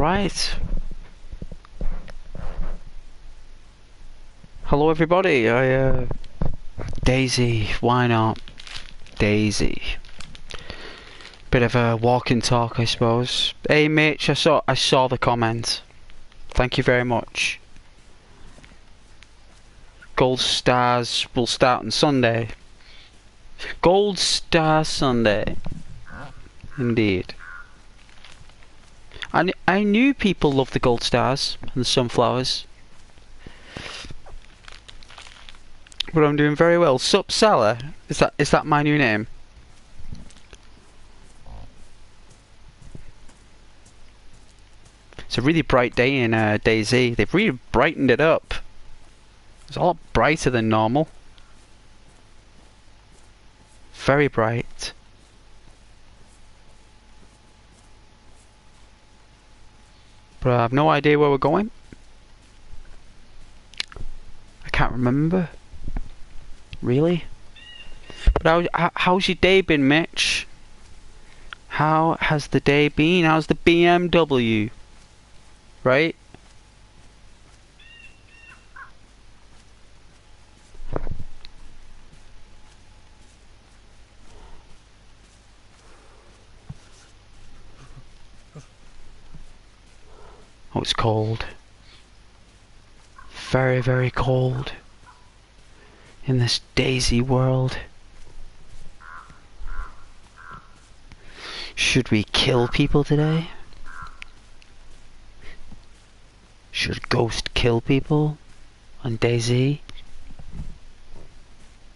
Alright. Hello everybody, Daisy, why not? Daisy. Bit of a walk and talk, I suppose. Hey Mitch, I saw the comment. Thank you very much. Gold Stars will start on Sunday. Gold Star Sunday. Indeed. I knew people loved the gold stars and the sunflowers. But I'm doing very well. Sup Salah? Is that my new name? It's a really bright day in Dayz. They've really brightened it up. It's a lot brighter than normal. Very bright. But I have no idea where we're going. I can't remember. Really? But how's your day been, Mitch? How has the day been? How's the BMW? Right? Oh, it's cold. Very, very cold. In this Daisy world. Should we kill people today? Should Ghost kill people on Dayz?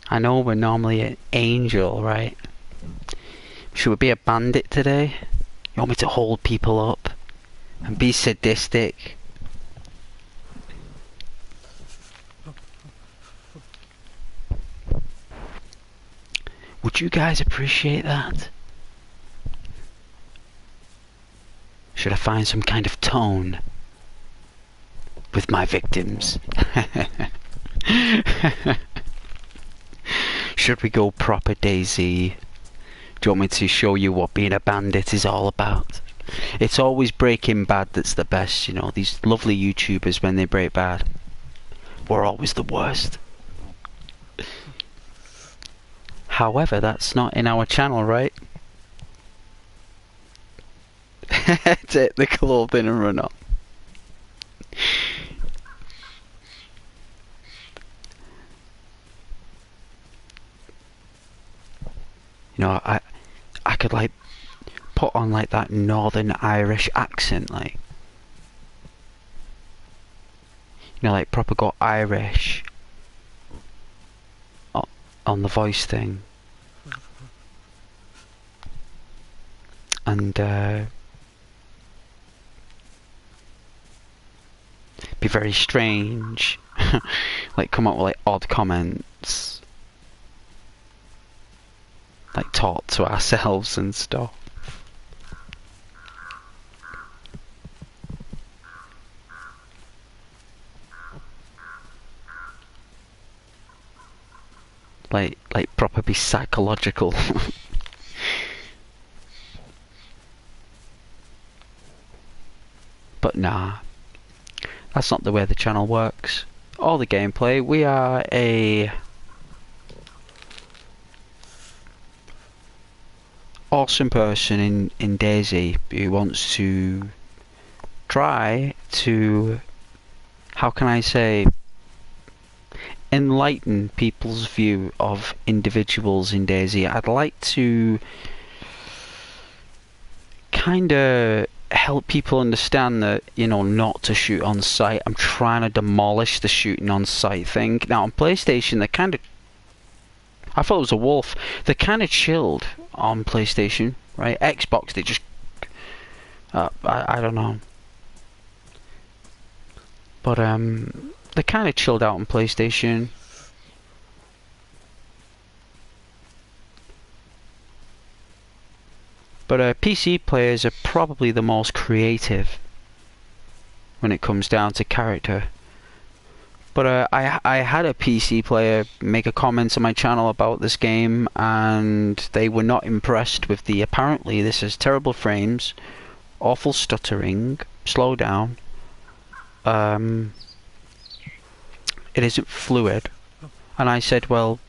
I know we're normally an angel, right? Should we be a bandit today? You want me to hold people up and be sadistic? Would you guys appreciate that? Should I find some kind of tone with my victims? Should we go proper Dayz? Do you want me to show you what being a bandit is all about? It's always Breaking Bad that's the best, you know. These lovely YouTubers, when they break bad, we're always the worst. However, that's not in our channel, right? Take the clothing and run off. You know, I could like put on like that Northern Irish accent, like, you know, like proper go Irish on the voice thing, and be very strange, like come up with like odd comments, like talk to ourselves and stuff. Like proper be psychological. But nah, that's not the way the channel works. All the gameplay. We are a awesome person in Dayz who wants to try to, how can I say, enlighten people's view of individuals in Dayz. I'd like to kind of help people understand that, you know, not to shoot on sight. I'm trying to demolish the shooting on sight thing. Now on PlayStation, they kind of, I thought it was a wolf. They kind of chilled on PlayStation, right? Xbox, they just, I don't know. But they kind of chilled out on PlayStation. But PC players are probably the most creative when it comes down to character. But I had a PC player make a comment on my channel about this game, and they were not impressed with the, apparently this has terrible frames, awful stuttering, slow down. It isn't fluid. And I said, well,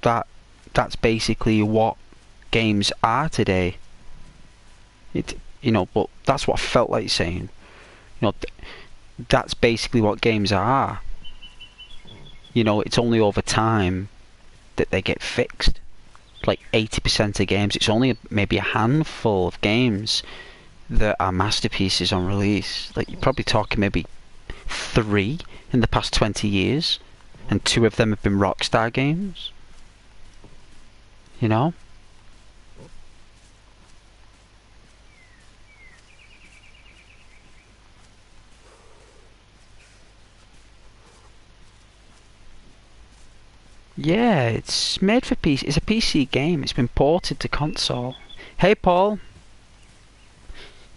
that's basically what games are today. But that's what I felt like saying. That's basically what games are. It's only over time that they get fixed. Like 80% of games, it's only maybe a handful of games that are masterpieces on release. Like, you're probably talking maybe 3 in the past 20 years, and 2 of them have been Rockstar games. Yeah, it's made for PC. It's a PC game. It's been ported to console. Hey, Paul.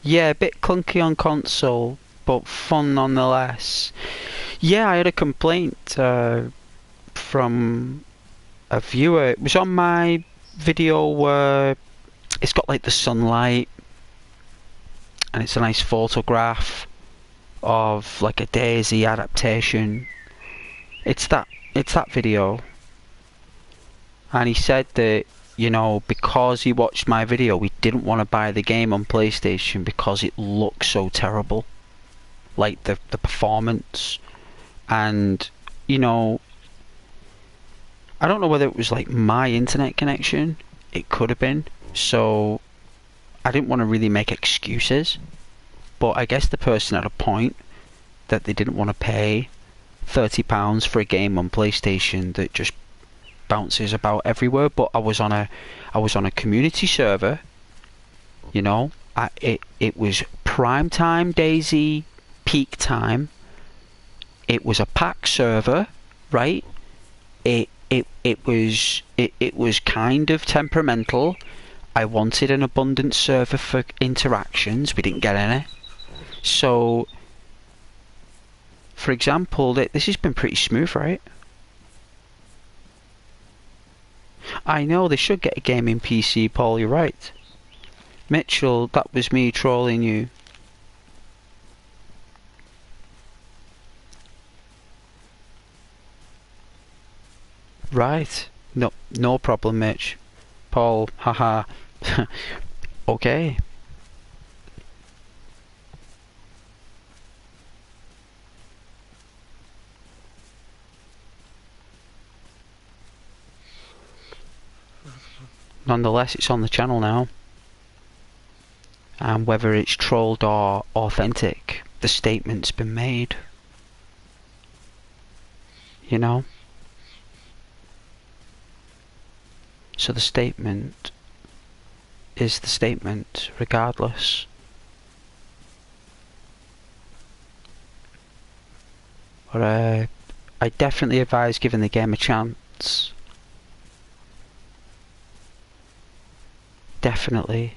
Yeah, a bit clunky on console, but fun nonetheless. Yeah, I had a complaint from a viewer. It was on my video where it's got like the sunlight, and it's a nice photograph of like a Dayz adaptation. It's that video. And he said that, because he watched my video, we didn't want to buy the game on PlayStation because it looks so terrible. Like, the performance. And, I don't know whether it was like my internet connection. It could have been. So, I didn't want to really make excuses. But I guess the person had a point that they didn't want to pay £30 for a game on PlayStation that just bounces about everywhere. But I was on a community server. It was prime time Dayz, peak time. It was a pack server, right? It was kind of temperamental. I wanted an abundant server for interactions. We didn't get any. So, for example, this has been pretty smooth, right? I know they should get a gaming PC, Paul, you're right. Mitchell, that was me trolling you. Right. No problem, Mitch. Paul, haha. Okay. Nonetheless, it's on the channel now. And whether it's trolled or authentic, the statement's been made. So the statement is the statement, regardless. But I definitely advise giving the game a chance. Definitely.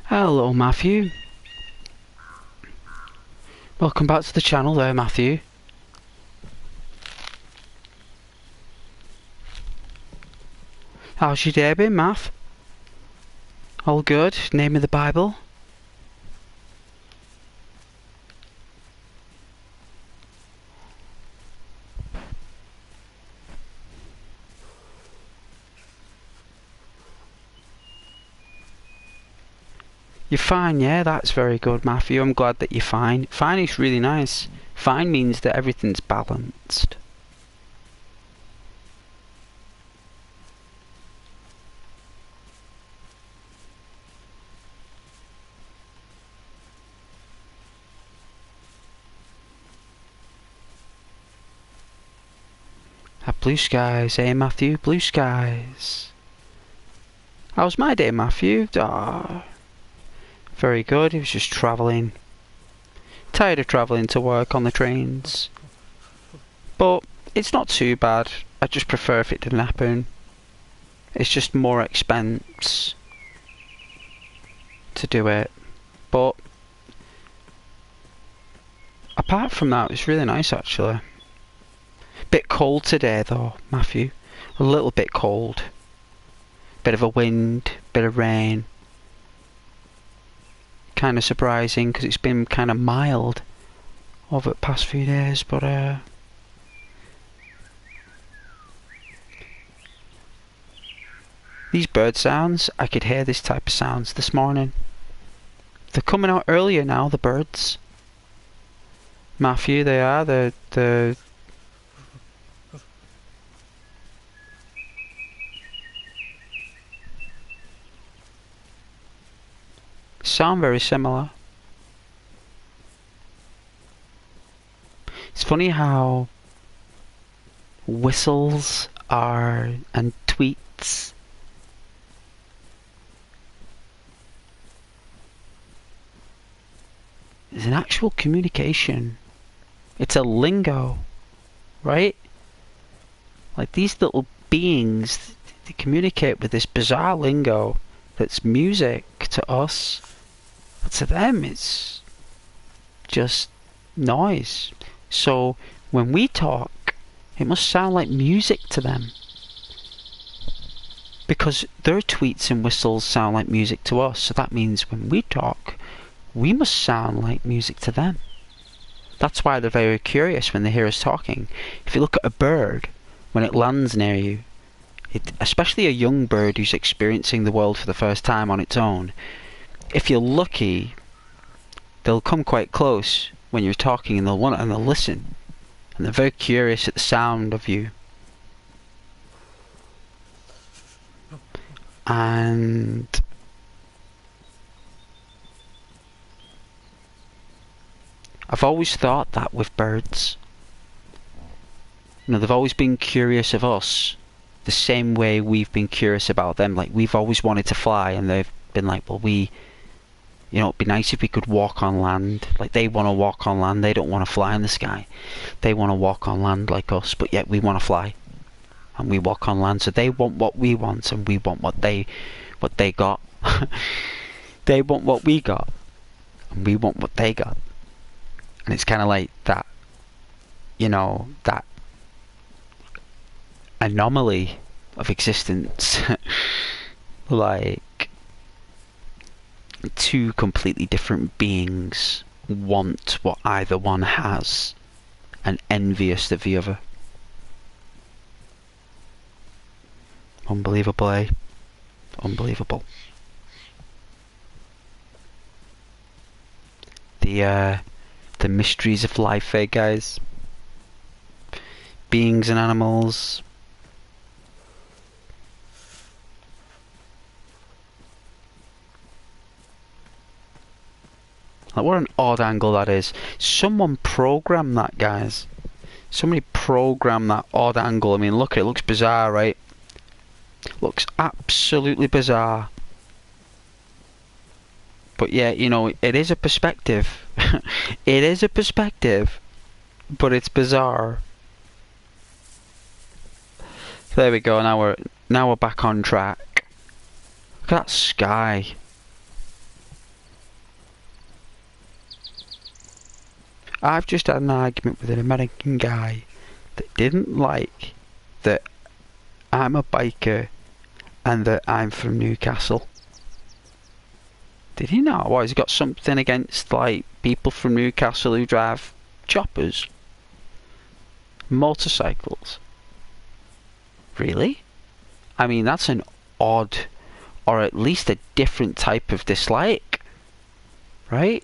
Hello, Matthew. Welcome back to the channel there, Matthew. How's your day been, Math? All good? Name of the Bible? You're fine, yeah? That's very good, Matthew. I'm glad that you're fine. Fine is really nice. Fine means that everything's balanced. Blue skies, eh, Matthew? Blue skies. How was my day, Matthew? Ah, very good. He was just travelling. Tired of travelling to work on the trains. But it's not too bad. I just prefer if it didn't happen. It's just more expense to do it. But apart from that, it's really nice actually. Bit cold today though, Matthew. A little bit cold. Bit of a wind, bit of rain. Kind of surprising because it's been kind of mild over the past few days, but these bird sounds, I could hear this type of sounds this morning. They're coming out earlier now, the birds. Matthew, they are. The sound very similar. It's funny how whistles are and tweets is an actual communication. It's a lingo, right? Like these little beings, they communicate with this bizarre lingo that's music to us. But to them, it's just noise. So when we talk, it must sound like music to them. Because their tweets and whistles sound like music to us. So that means when we talk, we must sound like music to them. That's why they're very curious when they hear us talking. If you look at a bird, when it lands near you, especially a young bird who's experiencing the world for the first time on its own, if you're lucky, they'll come quite close when you're talking and they'll listen. And they're very curious at the sound of you. And I've always thought that with birds. You know, they've always been curious of us the same way we've been curious about them. Like, we've always wanted to fly and they've been like, well, you know, it'd be nice if we could walk on land. Like, they want to walk on land, they don't want to fly in the sky. They want to walk on land like us, but yet we want to fly. And we walk on land, so they want what we want and we want what they got. They want what we got and we want what they got. And it's kind of like that, you know, that anomaly of existence. Like, two completely different beings want what either one has and envious of the other. Unbelievable, eh? Unbelievable. The mysteries of life, eh, guys? Beings and animals. Like, what an odd angle that is. Someone programmed that, guys. Somebody programmed that odd angle. I mean, look, it looks bizarre, right? Looks absolutely bizarre. But yeah, you know, it is a perspective. It is a perspective, but it's bizarre. There we go. Now we're back on track. Look at that sky. I've just had an argument with an American guy that didn't like that I'm a biker and that I'm from Newcastle. Did he not? What, has he got something against, like, people from Newcastle who drive choppers? Motorcycles? Really? I mean, that's an odd, or at least a different type of dislike, right?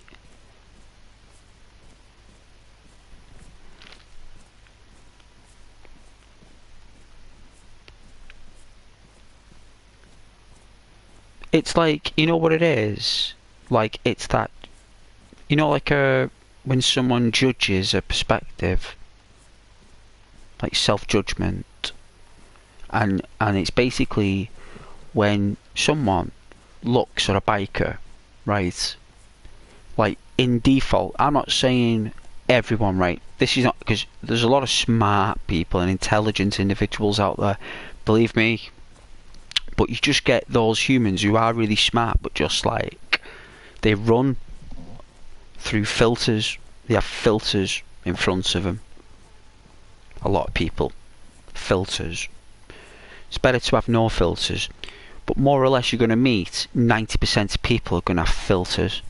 It's like, you know what it is? Like, it's that, you know, like when someone judges a perspective, like self-judgment, and it's basically when someone looks at a biker, right? Like in default, I'm not saying everyone, right? This is not, because there's a lot of smart people and intelligent individuals out there, believe me. But you just get those humans who are really smart, but just like they run through filters. They have filters in front of them. A lot of people, filters. It's better to have no filters, but more or less you're going to meet 90% of people are going to have filters.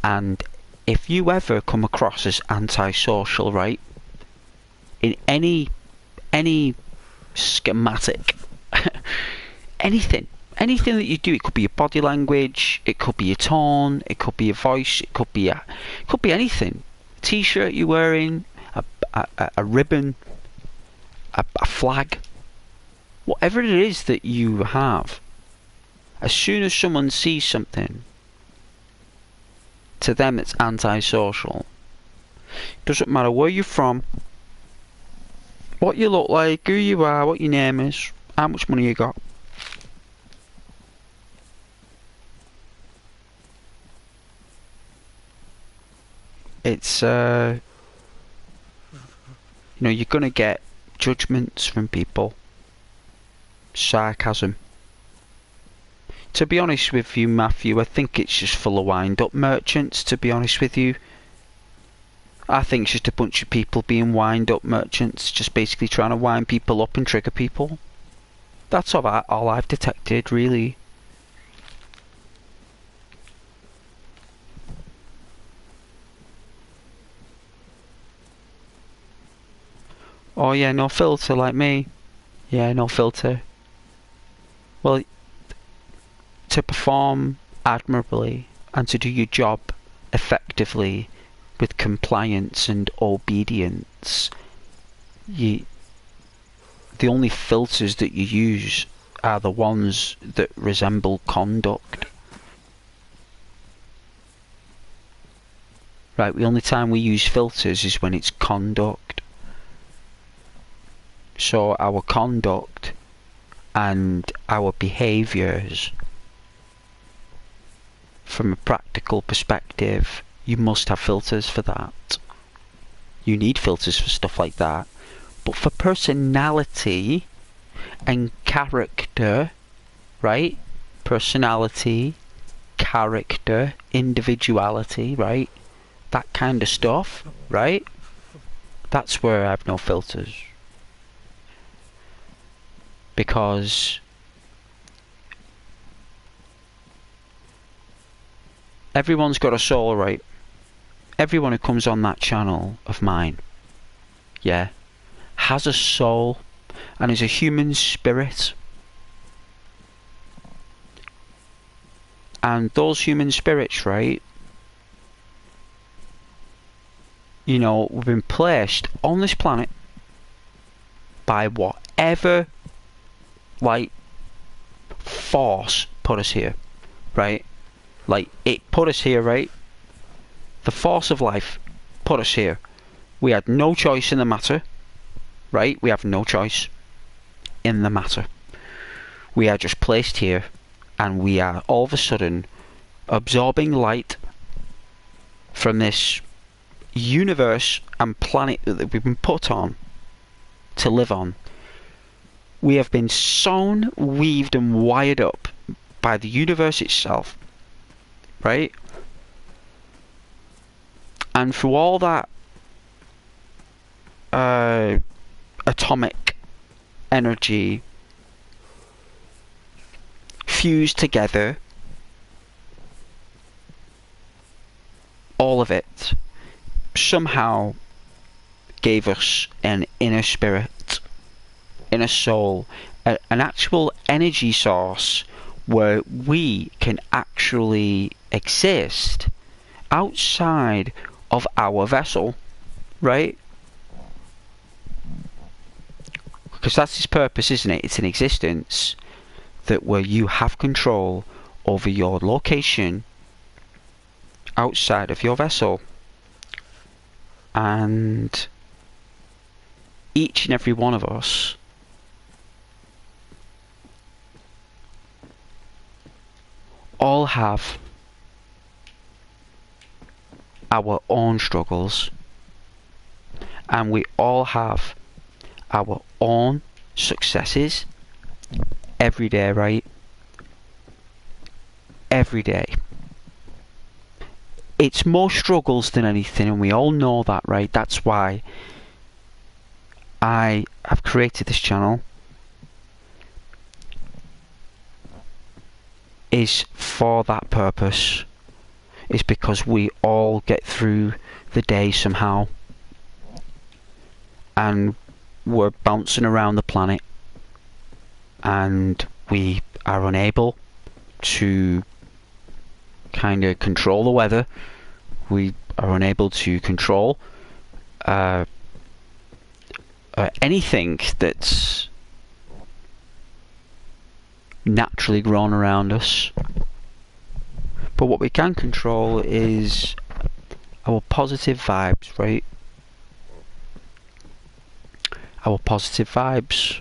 And if you ever come across as antisocial, right, in any schematic, anything that you do, it could be your body language, it could be your tone, it could be your voice, it could be anything. T-shirt you're wearing, a ribbon, a flag, whatever it is that you have. As soon as someone sees something, to them it's antisocial. Doesn't matter where you're from, what you look like, who you are, what your name is, how much money you got. It's you know, you're gonna get judgments from people, sarcasm. To be honest with you, Matthew, I think it's just full of wind-up merchants, to be honest with you. I think it's just a bunch of people being wind-up merchants, just basically trying to wind people up and trigger people. That's all I've detected, really. Oh yeah, no filter like me. Yeah, no filter. Well, to perform admirably and to do your job effectively with compliance and obedience, the only filters that you use are the ones that resemble conduct. Right, the only time we use filters is when it's conduct. So our conduct and our behaviours, from a practical perspective, you must have filters for that. You need filters for stuff like that. But for personality and character, right? Personality, character, individuality, right? That kind of stuff, right? That's where I have no filters. Because everyone's got a soul, right? Everyone who comes on that channel of mine, yeah, has a soul and is a human spirit. And those human spirits, right, you know, we've been placed on this planet by whatever, like, force put us here, right? Like, it put us here, right? The force of life put us here. We had no choice in the matter, right? We have no choice in the matter. We are just placed here, and we are all of a sudden absorbing light from this universe and planet that we've been put on to live on. We have been sewn, weaved and wired up by the universe itself, right? And through all that atomic energy fused together, all of it somehow gave us an inner spirit, inner soul, an actual energy source where we can actually exist outside of our vessel, right? Because that's its purpose, isn't it? It's an existence that where you have control over your location outside of your vessel. And each and every one of us all have our own struggles, and we all have our own successes every day, right? Every day. It's more struggles than anything, and we all know that, right? That's why I have created this channel, is for that purpose. Is because we all get through the day somehow, and we're bouncing around the planet, and we are unable to kind of control the weather. We are unable to control anything that's naturally grown around us. But what we can control is our positive vibes, right? Our positive vibes.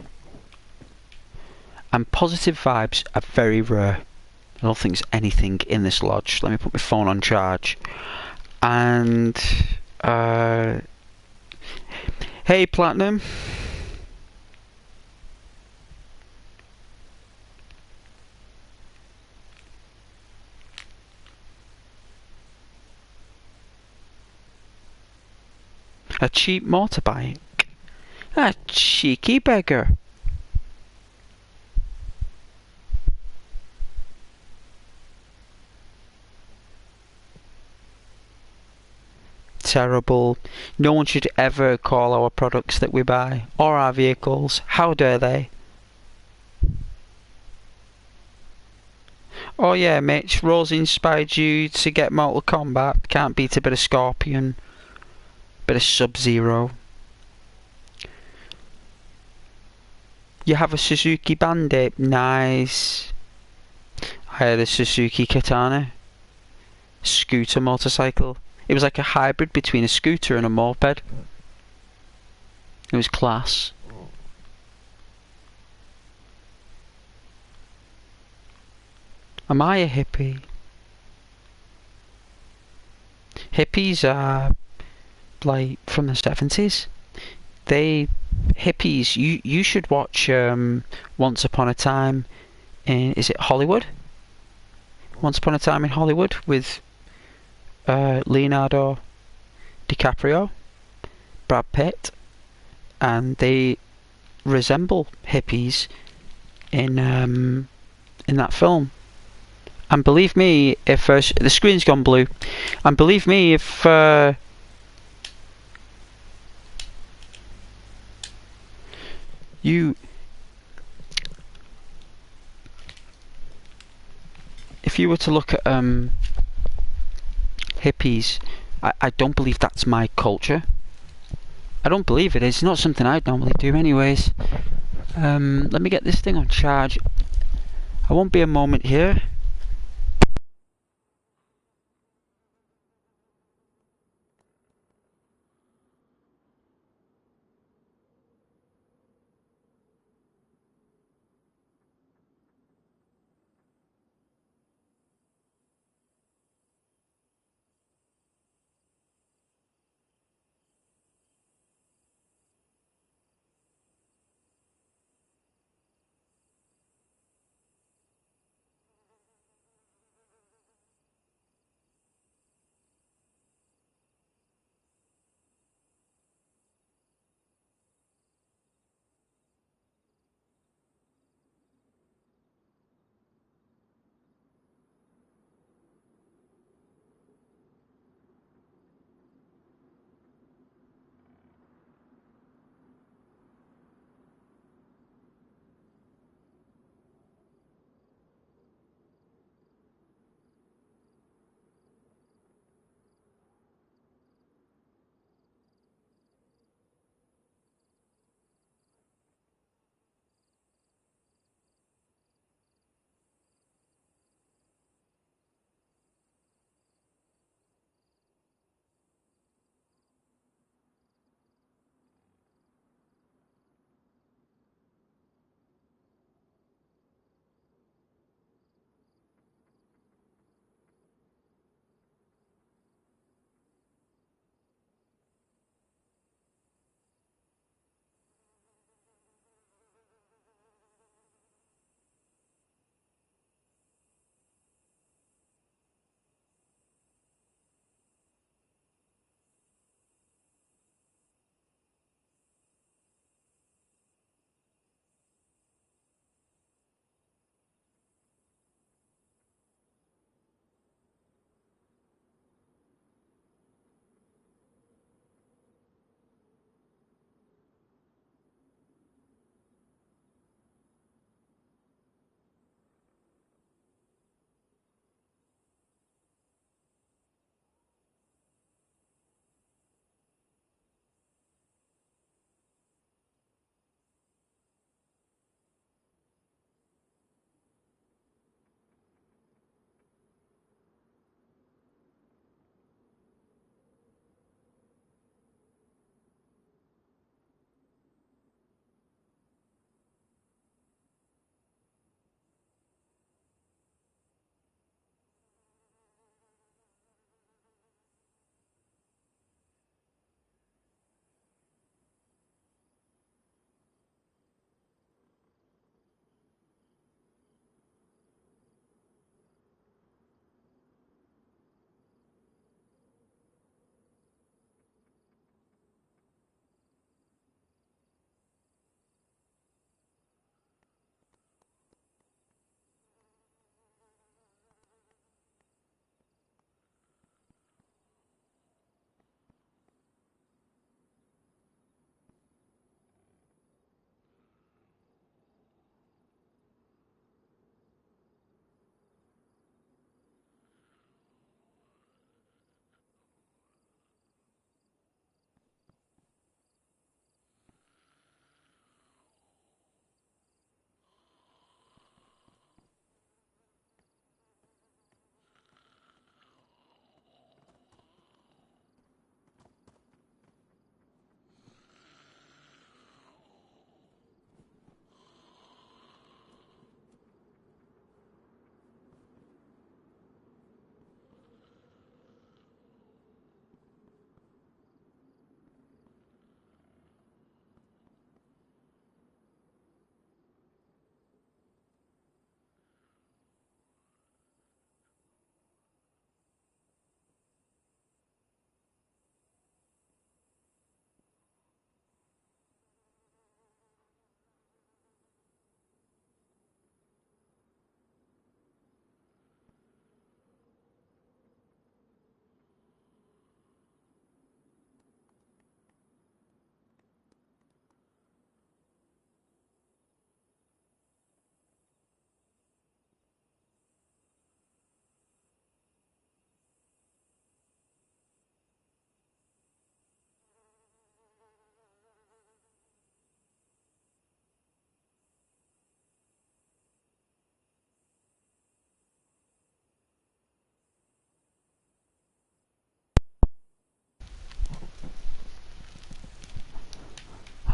And positive vibes are very rare. I don't think there's anything in this lodge. Let me put my phone on charge. And hey Platinum. A cheap motorbike. A cheeky beggar. Terrible. No one should ever call our products that we buy, or our vehicles. How dare they? Oh yeah, Mitch, Rose inspired you to get Mortal Kombat. Can't beat a bit of Scorpion. Bit of Sub-Zero. You have a Suzuki Bandit. Nice. I had a Suzuki Katana. Scooter motorcycle. It was like a hybrid between a scooter and a moped. It was class. Am I a hippie? Hippies are like from the 70s. Hippies, you should watch Once Upon a Time in, is it Hollywood? Once Upon a Time in Hollywood with Leonardo DiCaprio, Brad Pitt, and they resemble hippies in that film. And believe me, if the screen's gone blue, and believe me, if you were to look at hippies, I don't believe that's my culture. I don't believe it is. It's not something I'd normally do anyways. Let me get this thing on charge. I won't be a moment here.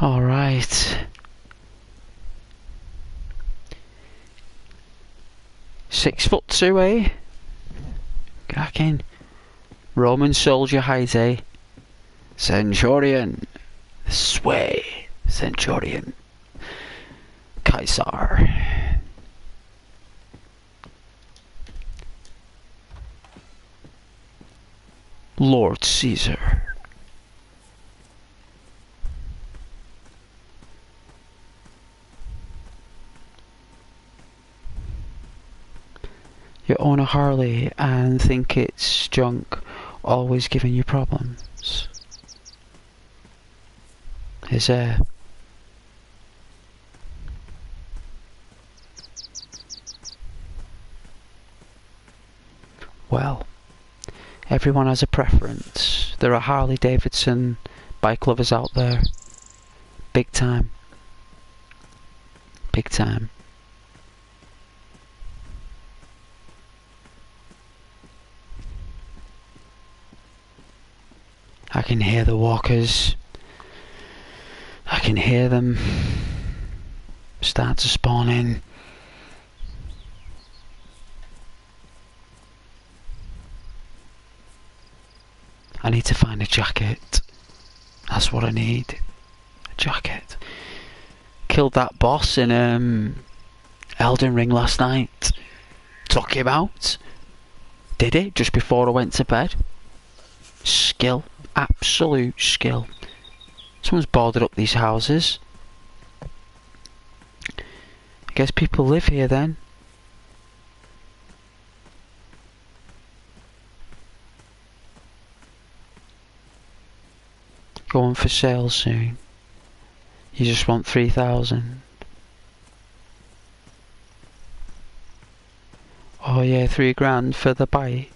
Alright. 6'2", eh? Cracking. Roman soldier height, eh? Centurion. Sway. Centurion. Caesar. Lord Caesar. You own a Harley and think it's junk, always giving you problems. Is there? Well, everyone has a preference. There are Harley Davidson bike lovers out there. Big time. Big time. I can hear the walkers. I can hear them start to spawn in. I need to find a jacket. That's what I need. A jacket. Killed that boss in Elden Ring last night. Took him out. Did it just before I went to bed. Skill. Absolute skill. Someone's boarded up these houses. I guess people live here then. Going for sale soon. You just want 3,000. Oh yeah, 3 grand for the bike.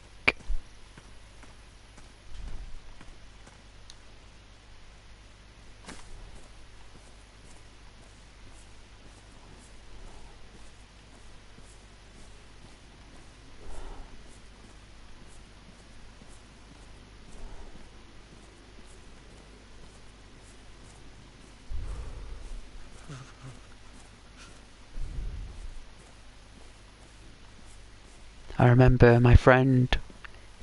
I remember my friend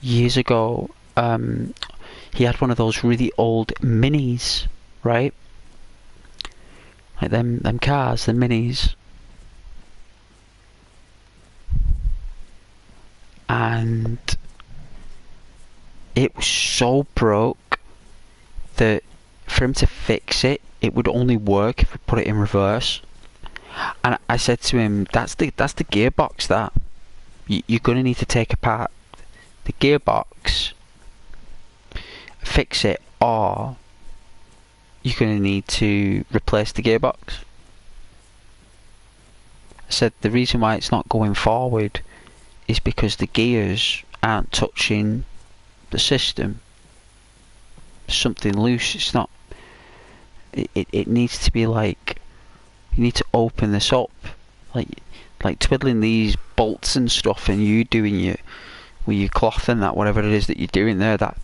years ago, he had one of those really old minis, right? Like them cars, the minis. And it was so broke that for him to fix it, it would only work if we put it in reverse. And I said to him, that's the gearbox, that. You're going to need to take apart the gearbox, fix it, or you're going to need to replace the gearbox. I said the reason why it's not going forward is because the gears aren't touching the system. Something loose. It's not. It needs to be like, you need to open this up, like twiddling these bolts and stuff, and you doing your with your cloth and that, whatever it is that you're doing there, that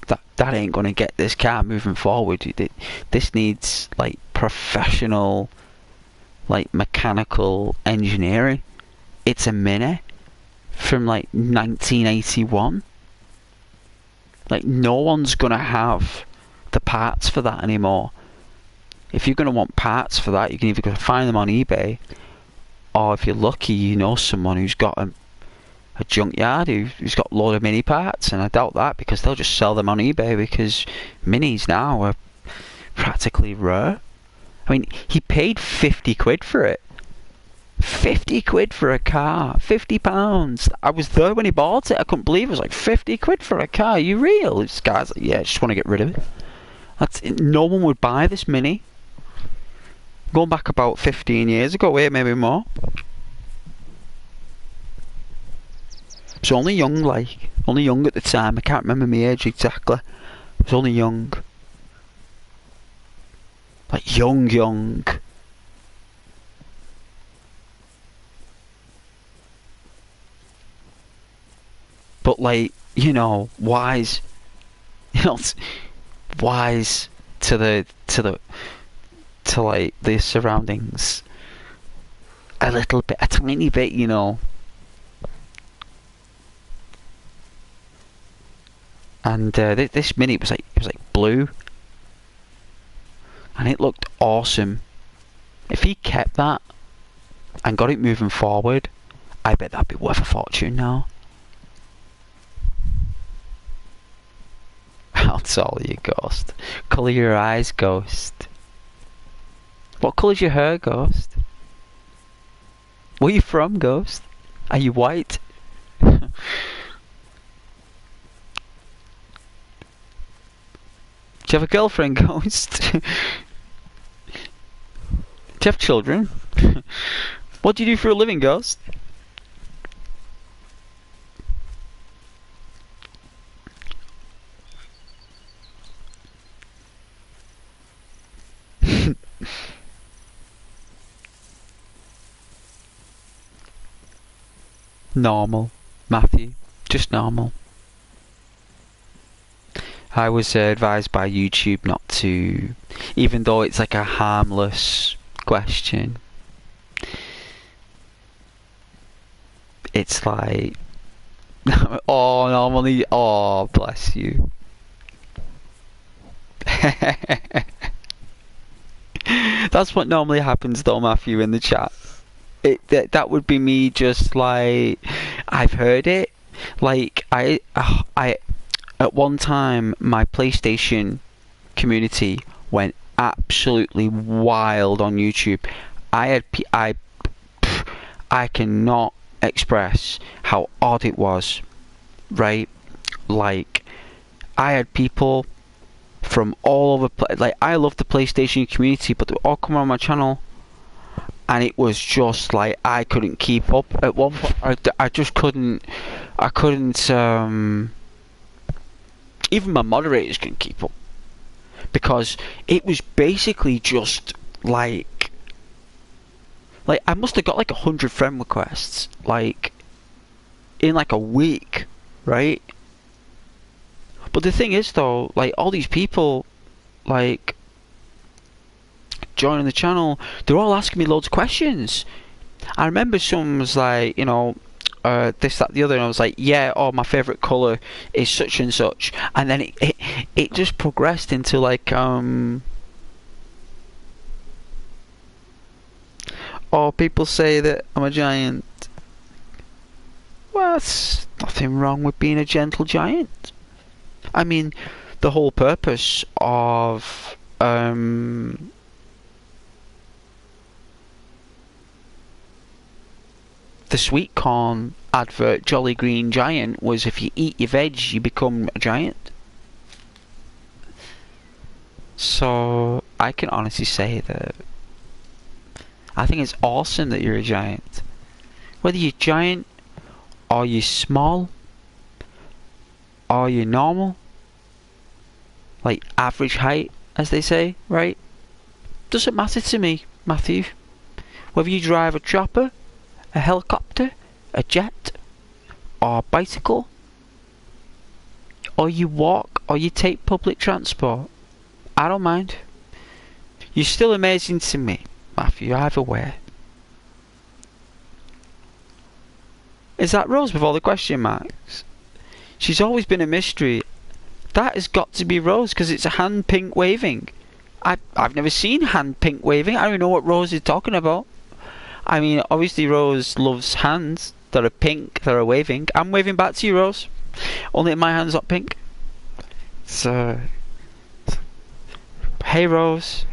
ain't gonna get this car moving forward. This needs like professional, like mechanical engineering. It's a Mini from like 1981. Like no one's gonna have the parts for that anymore. If you're gonna want parts for that, you can either go find them on eBay, or if you're lucky, you know someone who's got a junkyard who's got a load of mini parts, and I doubt that, because they'll just sell them on eBay, because minis now are practically rare. I mean, he paid 50 quid for it. 50 quid for a car. £50. I was there when he bought it. I couldn't believe it. It was like 50 quid for a car. Are you real? This guy's like, yeah, I just want to get rid of it. No one would buy this Mini. Going back about 15 years ago, maybe more. I was only young at the time. I can't remember my age exactly. I was only young. Like young. But like, you know, wise. You know, wise to to like the surroundings a little bit, a tiny bit, you know. And this mini was like blue, and it looked awesome. If he kept that and got it moving forward, I bet that'd be worth a fortune now. I'll tell you, Ghost. Colour your eyes, Ghost. What colour's your hair, Ghost? Where are you from, Ghost? Are you white? Do you have a girlfriend, Ghost? Do you have children? What do you do for a living, Ghost? Normal, Matthew. Just normal. I was advised by YouTube not to, even though it's like a harmless question. It's like, oh, normally, oh, bless you. That's what normally happens though, Matthew, in the chat. That would be me just like, I've heard it. Like, I at one time, my PlayStation community went absolutely wild on YouTube. I cannot express how odd it was, right? Like, I had people from all over, like, I love the PlayStation community, but they were all coming on my channel, and it was just like I couldn't keep up. At one point, I just couldn't. I couldn't. Even my moderators couldn't keep up, because it was basically just like I must have got like 100 friend requests, like in like a week, right? But the thing is though, like all these people, like joining the channel, they're all asking me loads of questions. I remember someone was like, you know, this, that, the other, and I was like, yeah, oh, my favourite colour is such and such, and then it just progressed into like, oh, people say that I'm a giant. Well, there's nothing wrong with being a gentle giant. I mean, the whole purpose of the sweet corn advert Jolly Green Giant was, if you eat your veg you become a giant. So I can honestly say that I think it's awesome that you're a giant. Whether you're giant or you're small or you're normal, like average height as they say, right? Doesn't matter to me, Matthew. Whether you drive a chopper, a helicopter, a jet, or a bicycle, or you walk, or you take public transport, I don't mind. You're still amazing to me, Matthew, either way. Is that Rose with all the question marks? She's always been a mystery. That has got to be Rose, because it's a hand pink waving. I've never seen hand pink waving. I don't know what Rose is talking about. I mean, obviously Rose loves hands that are pink, that are waving. I'm waving back to you, Rose. Only my hand's not pink. So, hey, Rose.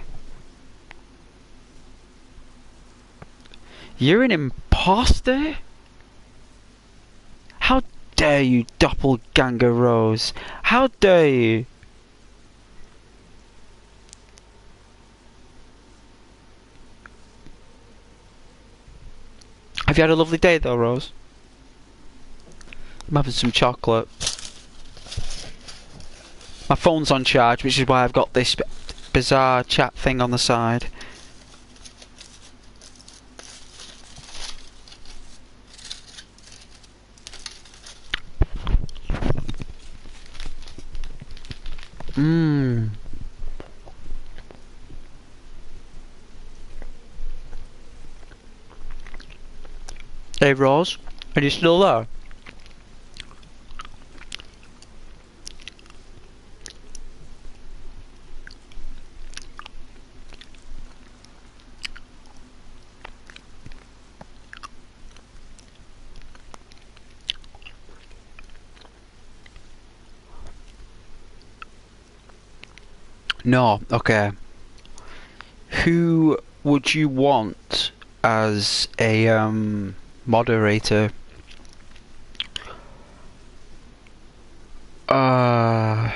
You're an imposter? How dare you, doppelganger Rose? How dare you? Have you had a lovely day though, Rose? I'm having some chocolate. My phone's on charge, which is why I've got this bizarre chat thing on the side. Hey Rose, are you still there? No, okay. Who would you want as a moderator? Uh,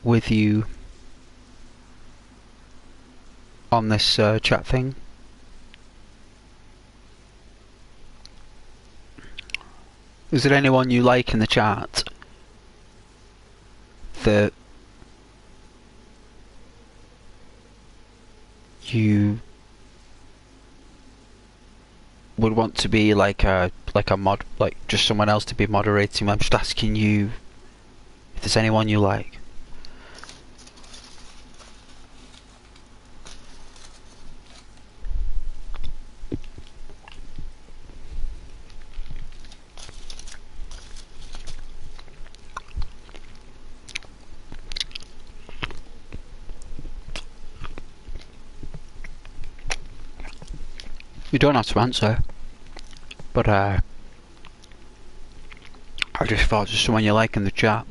with you on this chat thing? Is there anyone you like in the chat that you would want to be like a mod, like just someone else to be moderating? I'm just asking you if there's anyone you like. You don't have to answer, but I just thought just someone you like in the chat.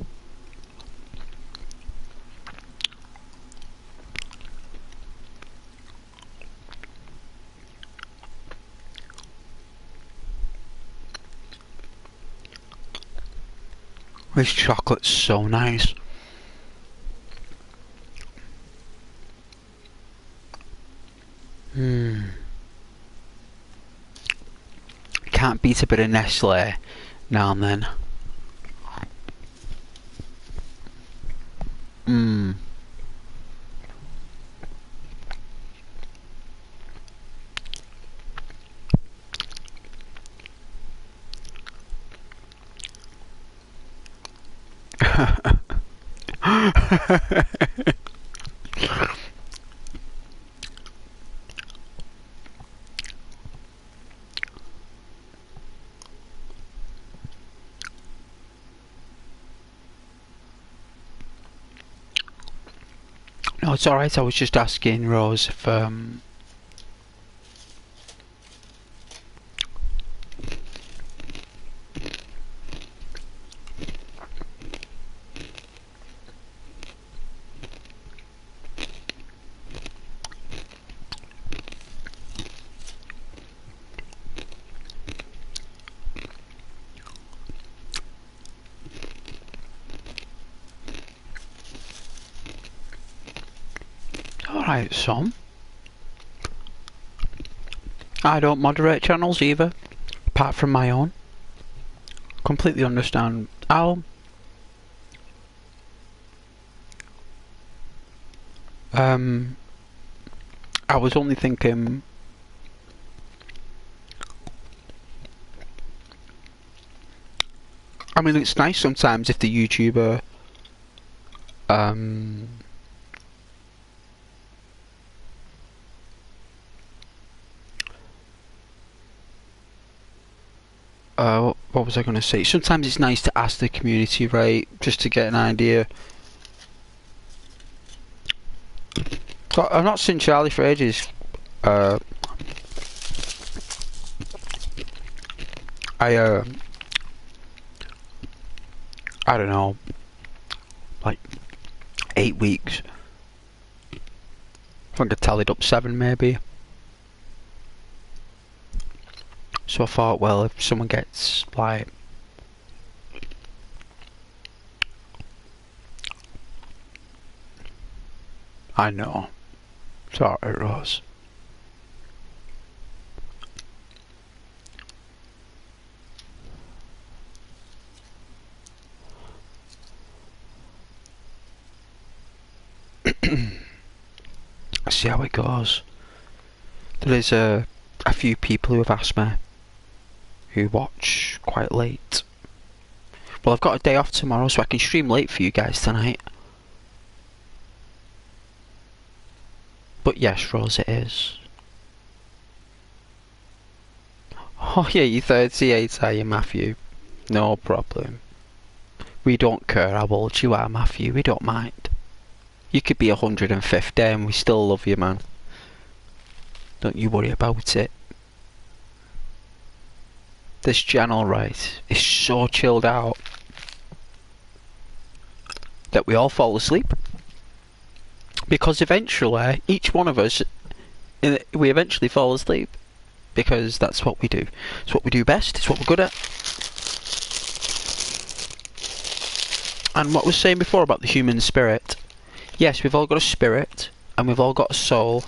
This chocolate's so nice. Can't beat a bit of Nestle now and then. No, it's alright, I was just asking Rose if alright, Sam. I don't moderate channels either, apart from my own. Completely understand. I was only thinking I mean, it's nice sometimes if the YouTuber what was I going to say? Sometimes it's nice to ask the community, right, just to get an idea. So I've not seen Charlie for ages. I don't know, like 8 weeks. I think I tallied up 7 maybe. So I thought, well, if someone gets like I know. Sorry, Rose. See how it goes. There is a few people who have asked me who watch quite late. Well, I've got a day off tomorrow, so I can stream late for you guys tonight. But yes, Rose, it is. Oh yeah, you're 38, are you, Matthew? No problem. We don't care how old you are, Matthew. We don't mind. You could be 150 and we still love you, man. Don't you worry about it. This channel, right, is so chilled out that we all fall asleep. Because eventually, each one of us, we eventually fall asleep. Because that's what we do. It's what we do best. It's what we're good at. And what I was saying before about the human spirit. Yes, we've all got a spirit. And we've all got a soul.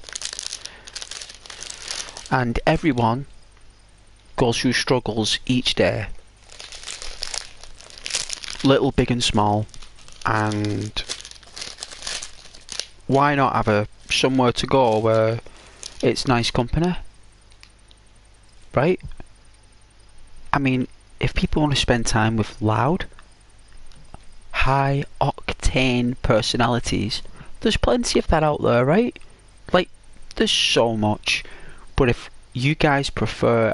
And everyone goes through struggles each day. Little, big and small. And why not have somewhere to go where it's nice company? Right? I mean, if people want to spend time with loud, high octane personalities, there's plenty of that out there, right? Like, there's so much. But if you guys prefer,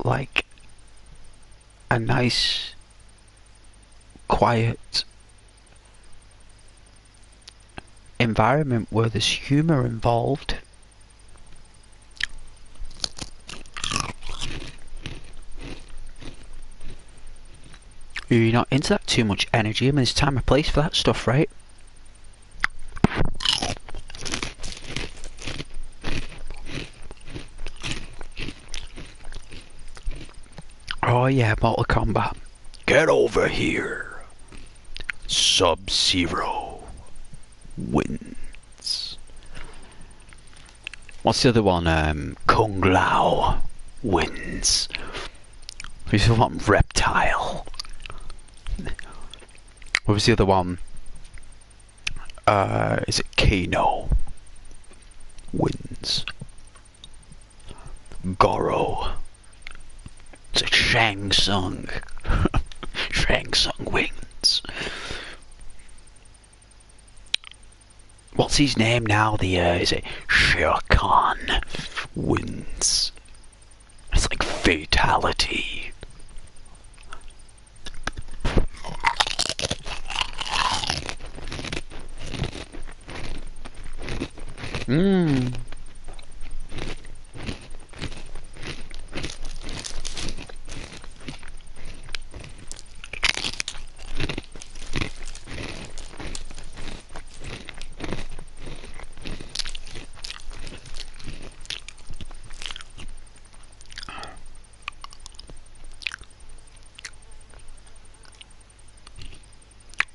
like, a nice, quiet environment where there's humour involved, you're not into that too much energy. I mean, there's time and place for that stuff, right? Oh yeah, Mortal Kombat. Get over here. Sub-Zero wins. What's the other one? Kung Lao wins. Who's the one? Reptile. What was the other one? Is it Kano? Wins. Goro. It's a Shang Tsung. Shang Tsung wins. What's his name now? Is it Shere Khan? Wins. It's like fatality.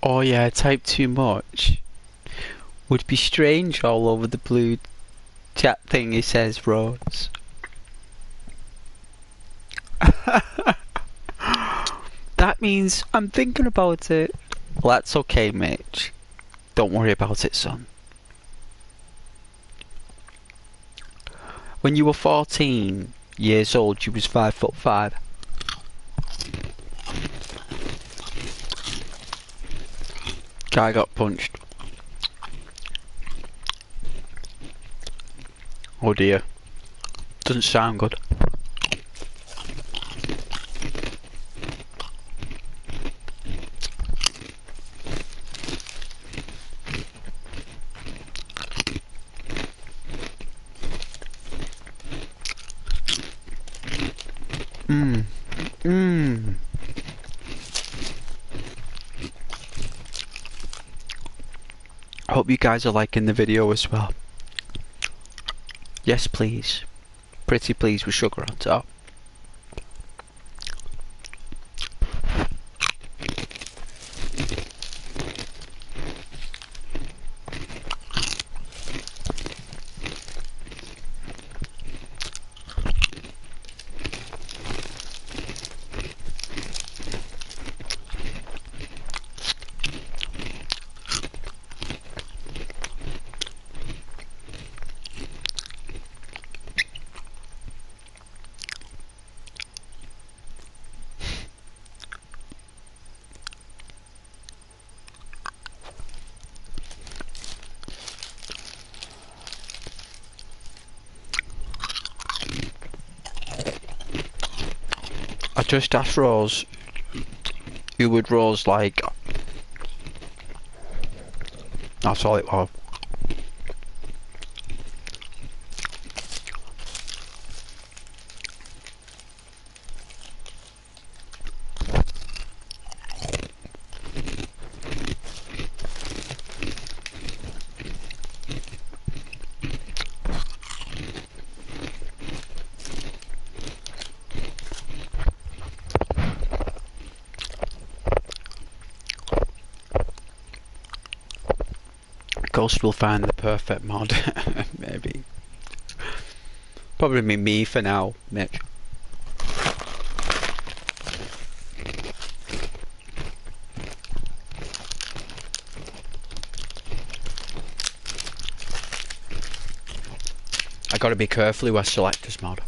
Oh yeah, type too much. Would be strange all over the blue chat thing, he says, Rose. That means I'm thinking about it. Well, that's okay, Mitch. Don't worry about it, son. When you were 14 years old, you was 5'5". Guy got punched. Oh dear. Doesn't sound good. Hope you guys are liking the video as well. Yes, please. Pretty please with sugar on top. Just ask Rose. Who would Rose like? That's all it was. Ghost will find the perfect mod. Maybe. Probably be me for now, Mitch. I gotta be careful who I select as mod.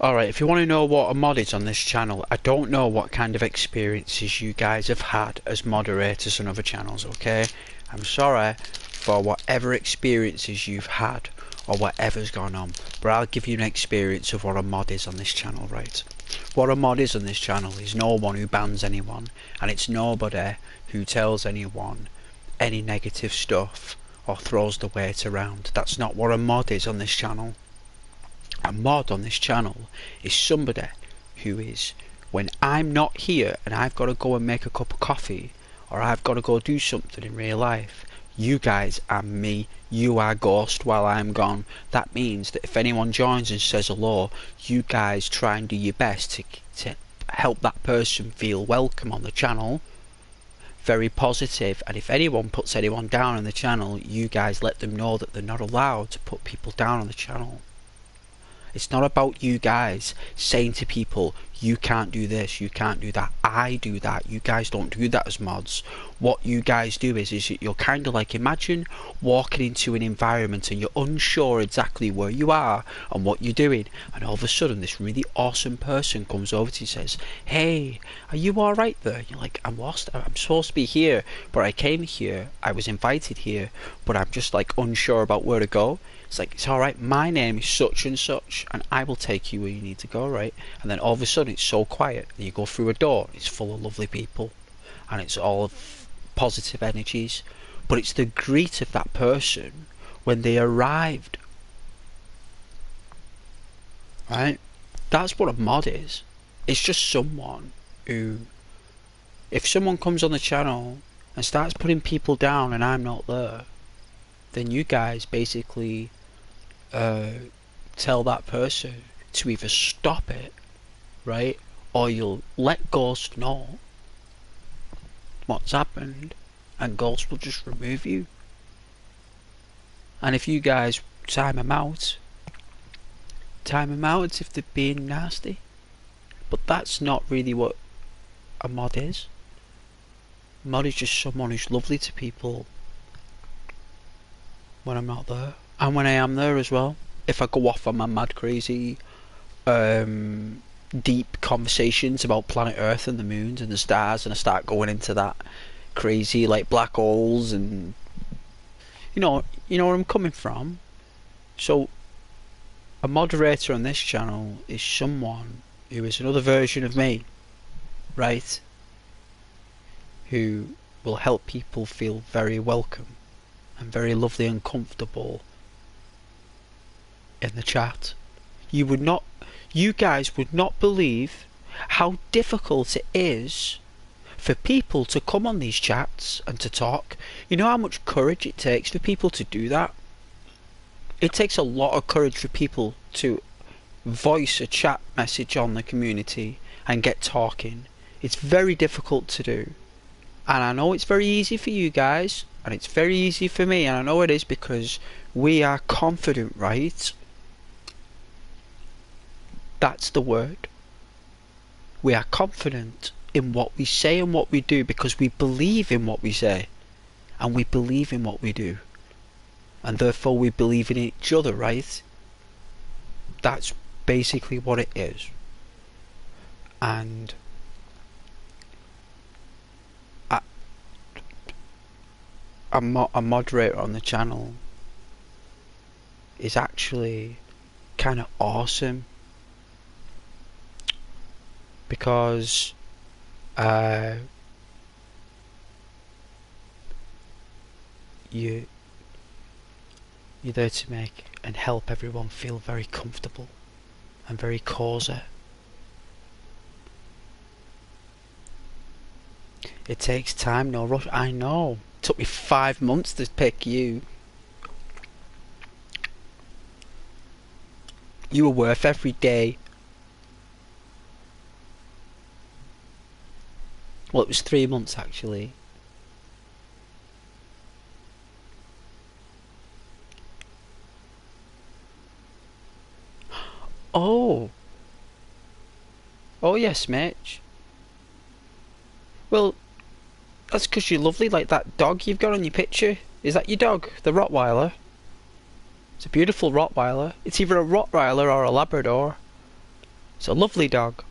Alright, if you want to know what a mod is on this channel, I don't know what kind of experiences you guys have had as moderators on other channels, okay? I'm sorry for whatever experiences you've had or whatever's gone on, but I'll give you an experience of what a mod is on this channel, right? What a mod is on this channel is no one who bans anyone, and it's nobody who tells anyone any negative stuff or throws the weight around. That's not what a mod is on this channel. A mod on this channel is somebody who is, when I'm not here and I've got to go and make a cup of coffee or I've got to go do something in real life, you guys are me, you are Ghost while I'm gone. That means that if anyone joins and says hello, you guys try and do your best to help that person feel welcome on the channel. Very positive, and if anyone puts anyone down on the channel, you guys let them know that they're not allowed to put people down on the channel. It's not about you guys saying to people, you can't do this, you can't do that. I do that. You guys don't do that as mods. What you guys do is you're kind of like, imagine walking into an environment and you're unsure exactly where you are and what you're doing, and all of a sudden this really awesome person comes over to you and says, hey, are you alright there? You're like, I'm lost. I'm supposed to be here, but I came here, I was invited here, but I'm just like unsure about where to go. It's like, it's alright, my name is such and such, and I will take you where you need to go, right? And then all of a sudden it's so quiet, and you go through a door, it's full of lovely people, and it's all of positive energies, but it's the greet of that person when they arrived, right? That's what a mod is. It's just someone who, if someone comes on the channel and starts putting people down and I'm not there, then you guys basically tell that person to either stop it, right, or you'll let Ghost know what's happened and Ghost will just remove you. And if you guys time them out if they're being nasty. But that's not really what a mod is. A mod is just someone who's lovely to people when I'm not there, and when I am there as well. If I go off on my mad crazy deep conversations about planet Earth and the moons and the stars, and I start going into that crazy like black holes, and you know where I'm coming from. So a moderator on this channel is someone who is another version of me, right, who will help people feel very welcome and very lovely and comfortable in the chat. You guys would not believe how difficult it is for people to come on these chats and to talk. You know how much courage it takes for people to do that? It takes a lot of courage for people to voice a chat message on the community and get talking. It's very difficult to do. And I know it's very easy for you guys, and it's very easy for me, and I know it is because we are confident, right? That's the word. We are confident in what we say and what we do because we believe in what we say and we believe in what we do, and therefore we believe in each other, right? That's basically what it is. And I'm a moderator on the channel is actually kind of awesome, because you you're there to make and help everyone feel very comfortable and very cozy. It takes time, no rush. I know. It took me 5 months to pick you. You were worth every day. Well, it was 3 months actually. Oh. Oh yes, Mitch. Well, that's because you're lovely, like that dog you've got on your picture. Is that your dog? The Rottweiler? It's a beautiful Rottweiler. It's either a Rottweiler or a Labrador. It's a lovely dog.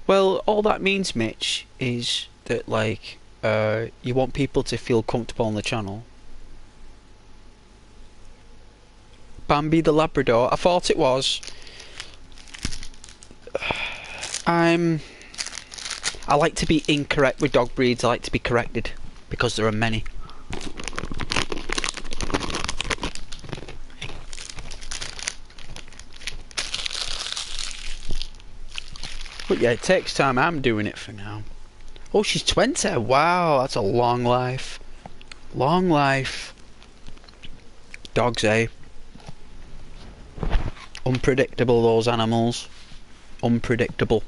Well, all that means, Mitch, is that, like, you want people to feel comfortable on the channel. Bambi the Labrador. I thought it was. I like to be incorrect with dog breeds. I like to be corrected, because there are many. But yeah, it takes time. I'm doing it for now. Oh, she's 20. Wow, that's a long life. Long life. Dogs, eh? Unpredictable, those animals. Unpredictable.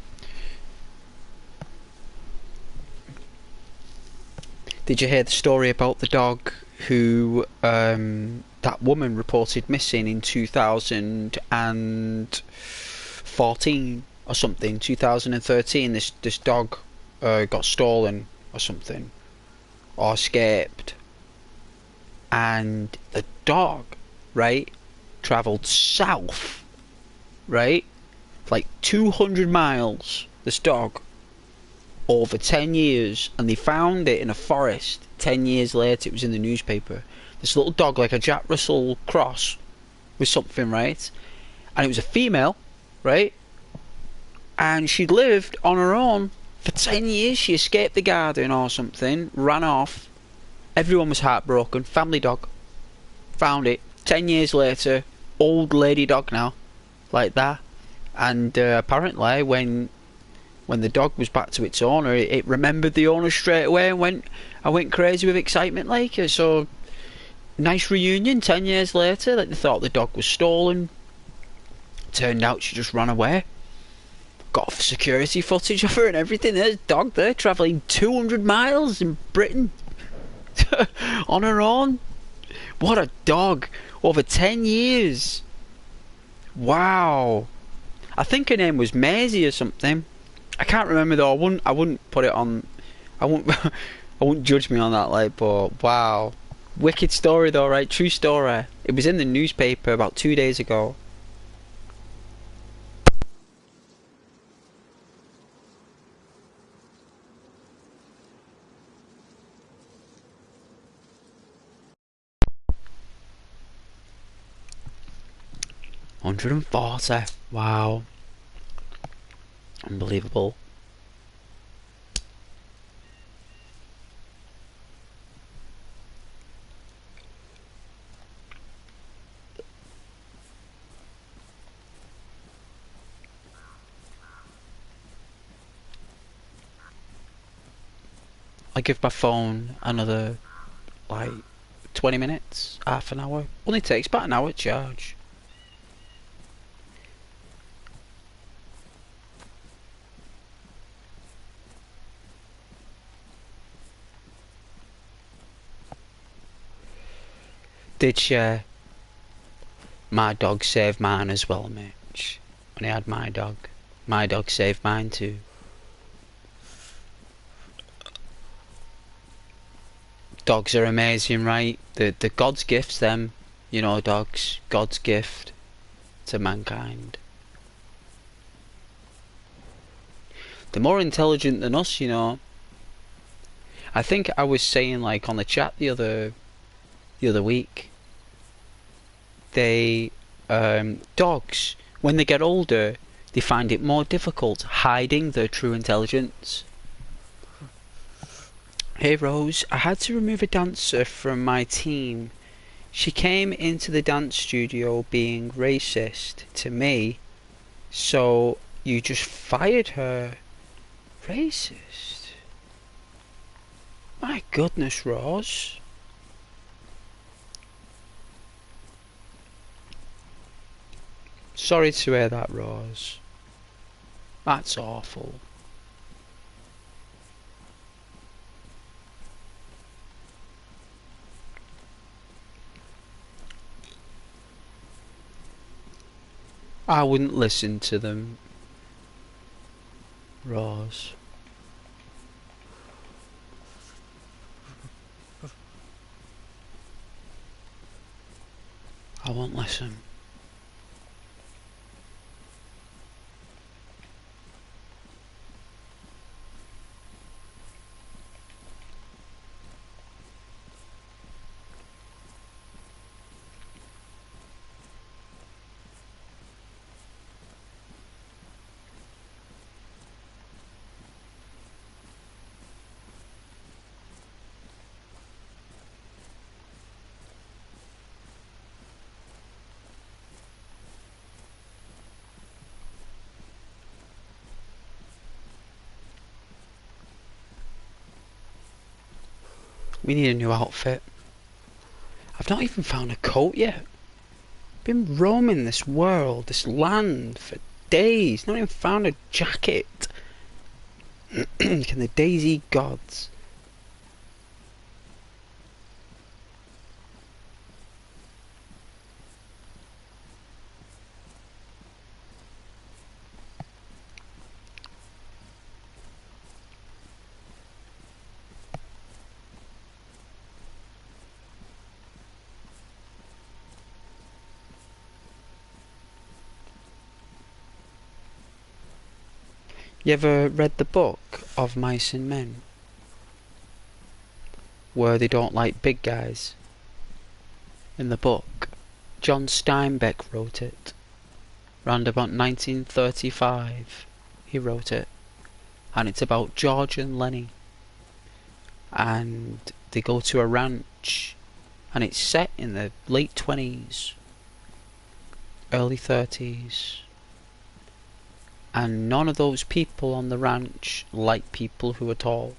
Did you hear the story about the dog who that woman reported missing in 2014 or something? 2013. This dog got stolen or something, or escaped, and the dog, right, travelled south, right, like 200 miles. This dog, over 10 years, and they found it in a forest 10 years later. It was in the newspaper. This little dog, like a Jack Russell cross with something, right? And it was a female, right? And she'd lived on her own for 10 years. She escaped the garden or something, ran off. Everyone was heartbroken. Family dog. Found it 10 years later. Old lady dog now, like that. And apparently when the dog was back to its owner, it remembered the owner straight away and went crazy with excitement, like. So nice reunion 10 years later. Like, they thought the dog was stolen. Turned out she just ran away. Got security footage of her and everything. There's a dog there travelling 200 miles in Britain on her own. What a dog. Over 10 years. Wow. I think her name was Maisie or something. I can't remember though. I wouldn't put it on. I wouldn't judge me on that, like. But wow, wicked story though, right? True story. It was in the newspaper about 2 days ago. $140. Wow. Unbelievable. I give my phone another, like, 20 minutes, half an hour. Only takes about an hour to charge. Did share. My dog saved mine as well, Mitch. When I had my dog saved mine too. Dogs are amazing, right? The God's gifts, them, you know, dogs. God's gift to mankind. They're more intelligent than us, you know. I think I was saying, like, on the chat the other the other week. Dogs, when they get older, they find it more difficult hiding their true intelligence. Hey Rose, I had to remove a dancer from my team. She came into the dance studio being racist to me, so you just fired her. Racist? My goodness, Rose. Sorry to hear that, Rose. That's awful. I wouldn't listen to them, Rose. I won't listen. We need a new outfit. I've not even found a coat yet. Been roaming this world, this land for days. Not even found a jacket. Can the Daisy gods? You ever read the book of Mice and Men? Where they don't like big guys? In the book, John Steinbeck wrote it. Round about 1935, he wrote it. And it's about George and Lenny. And they go to a ranch. And it's set in the late 20s, early 30s. And none of those people on the ranch like people who are tall,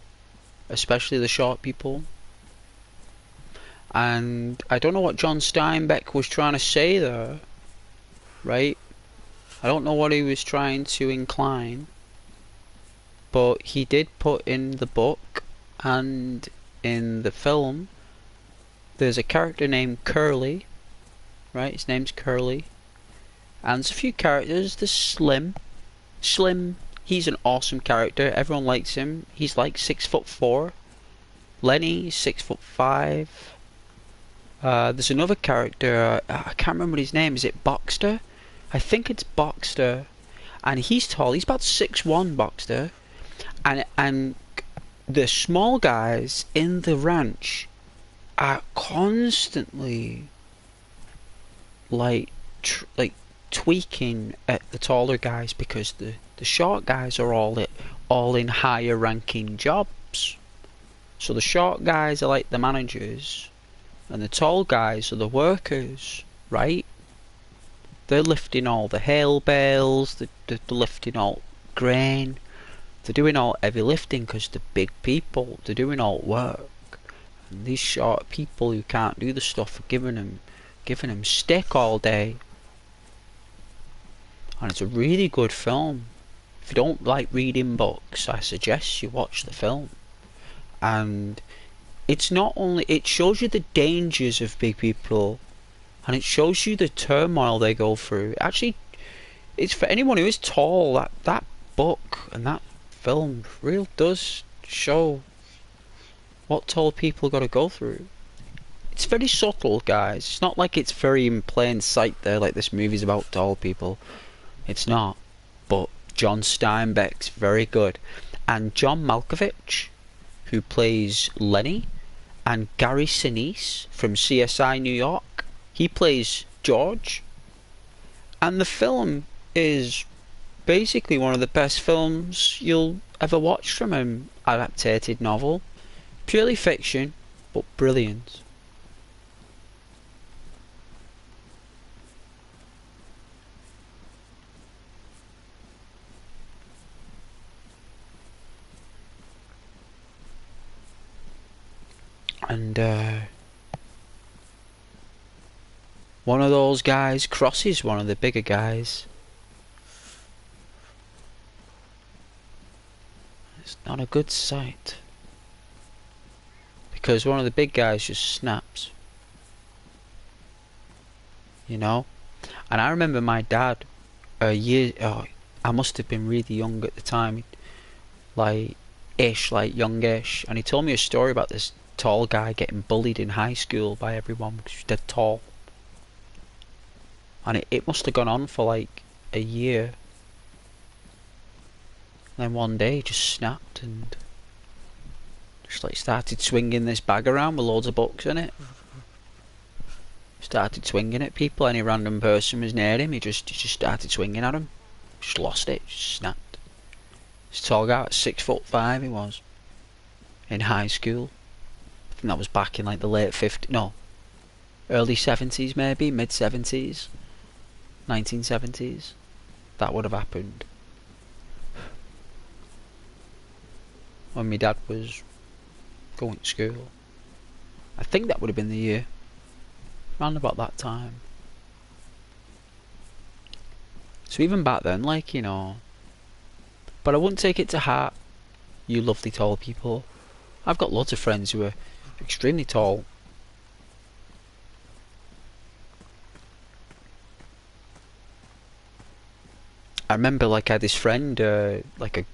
especially the short people. And I don't know what John Steinbeck was trying to say there, right? I don't know what he was trying to incline, but he did put in the book and in the film, there's a character named Curly, right? His name's Curly. And there's a few characters. There's Slim, he's an awesome character. Everyone likes him. He's like 6'4". Lenny, 6'5". There's another character. I can't remember his name. Is it Boxster? I think it's Boxster. And he's tall. He's about 6'1", Boxster. And the small guys in the ranch are constantly like tweaking at the taller guys because the short guys are all in higher ranking jobs. So the short guys are like the managers and the tall guys are the workers, right? They're lifting all the hail bales, they're lifting all grain, they're doing all heavy lifting because they're big people, they're doing all work. And these short people who can't do the stuff are giving them stick all day. And it's a really good film. If you don't like reading books, I suggest you watch the film. And it's not only, it shows you the dangers of big people, and it shows you the turmoil they go through. Actually, it's for anyone who is tall. That book and that film really does show what tall people got to go through. It's very subtle, guys. It's not like it's very in plain sight there, like this movie's about tall people. It's not. But John Steinbeck's very good. And John Malkovich, who plays Lenny, and Gary Sinise from CSI New York. He plays George, and the film is basically one of the best films you'll ever watch from an adapted novel. Purely fiction, but brilliant. And one of those guys crosses one of the bigger guys. It's not a good sight, because one of the big guys just snaps, you know. And I remember my dad, I must have been really young at the time, like youngish, and he told me a story about this tall guy getting bullied in high school by everyone because he was dead tall. And it must have gone on for like a year. And then one day he just snapped and just like started swinging this bag around with loads of books in it. Started swinging at people. Any random person was near him, he just started swinging at him. Just lost it, just snapped. This tall guy, 6'5" he was, in high school. I think that was back in like the late 50s, no, early 70s maybe, mid 70s, 1970s. That would have happened when my dad was going to school. I think that would have been the year, around about that time. So even back then, like, you know, but I wouldn't take it to heart, you lovely tall people. I've got lots of friends who are extremely tall. I remember, like, I had this friend, like a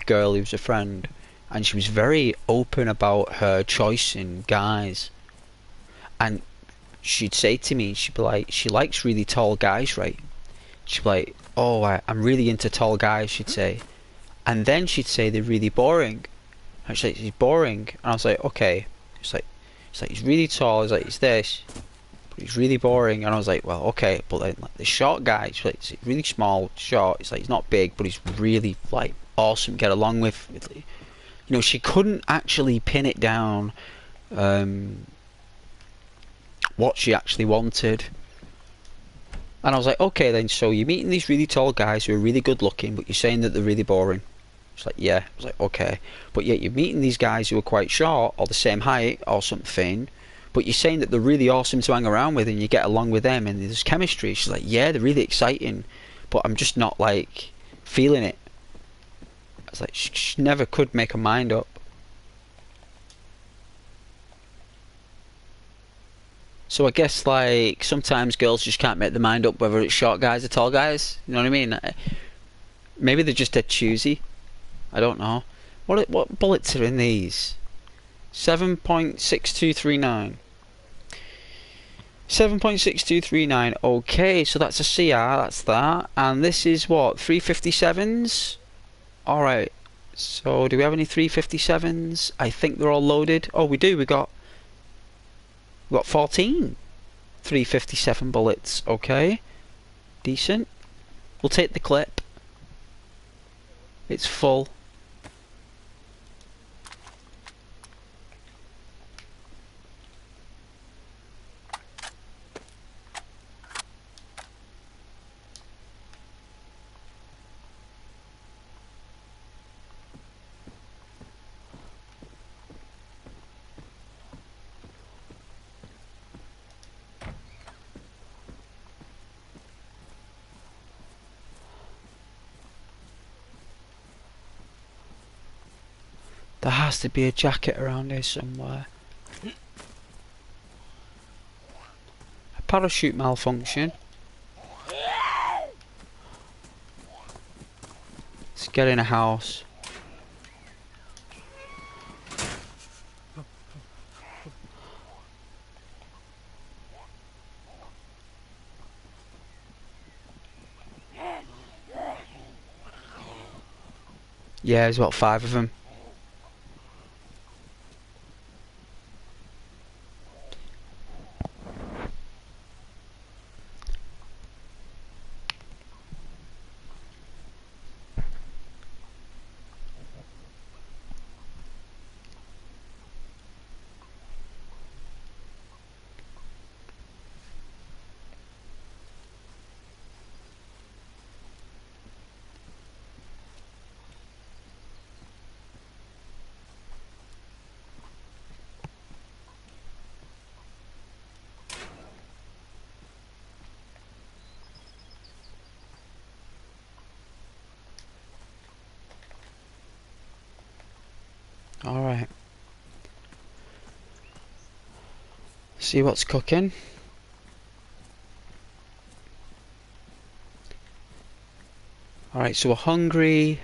girl who was a friend, and she was very open about her choice in guys. And she'd say to me, she'd be like, she likes really tall guys, right? She'd be like, oh, I'm really into tall guys, she'd say. And then she'd say they're really boring. And she's like, he's boring. And I was like, okay. It's like he's really tall. He's like, he's this, but he's really boring. And I was like, well, okay. But then, like, the short guy, she's like, he's really small, short. It's like, he's not big, but he's really like awesome to get along with. You know, she couldn't actually pin it down, what she actually wanted. And I was like, okay then, so you're meeting these really tall guys who are really good looking, but you're saying that they're really boring. It's like, yeah. I was like, okay. But yet you're meeting these guys who are quite short, or the same height, or something, but you're saying that they're really awesome to hang around with, and you get along with them, and there's chemistry. She's like, yeah, they're really exciting, but I'm just not, like, feeling it. I was like, she never could make her mind up. So I guess, like, sometimes girls just can't make their mind up whether it's short guys or tall guys. You know what I mean? Maybe they're just dead choosy. I don't know. What bullets are in these? 7.6239. 7.6239. Okay, so that's a CR. That's that. And this is what? 357s? Alright. So do we have any 357s? I think they're all loaded. Oh, we do. We've got 14 357 bullets. Okay, decent. We'll take the clip. It's full. There has to be a jacket around here somewhere. A parachute malfunction. Let's get in a house. Yeah, there's about 5 of them. Alright. See what's cooking. Alright, so we're hungry.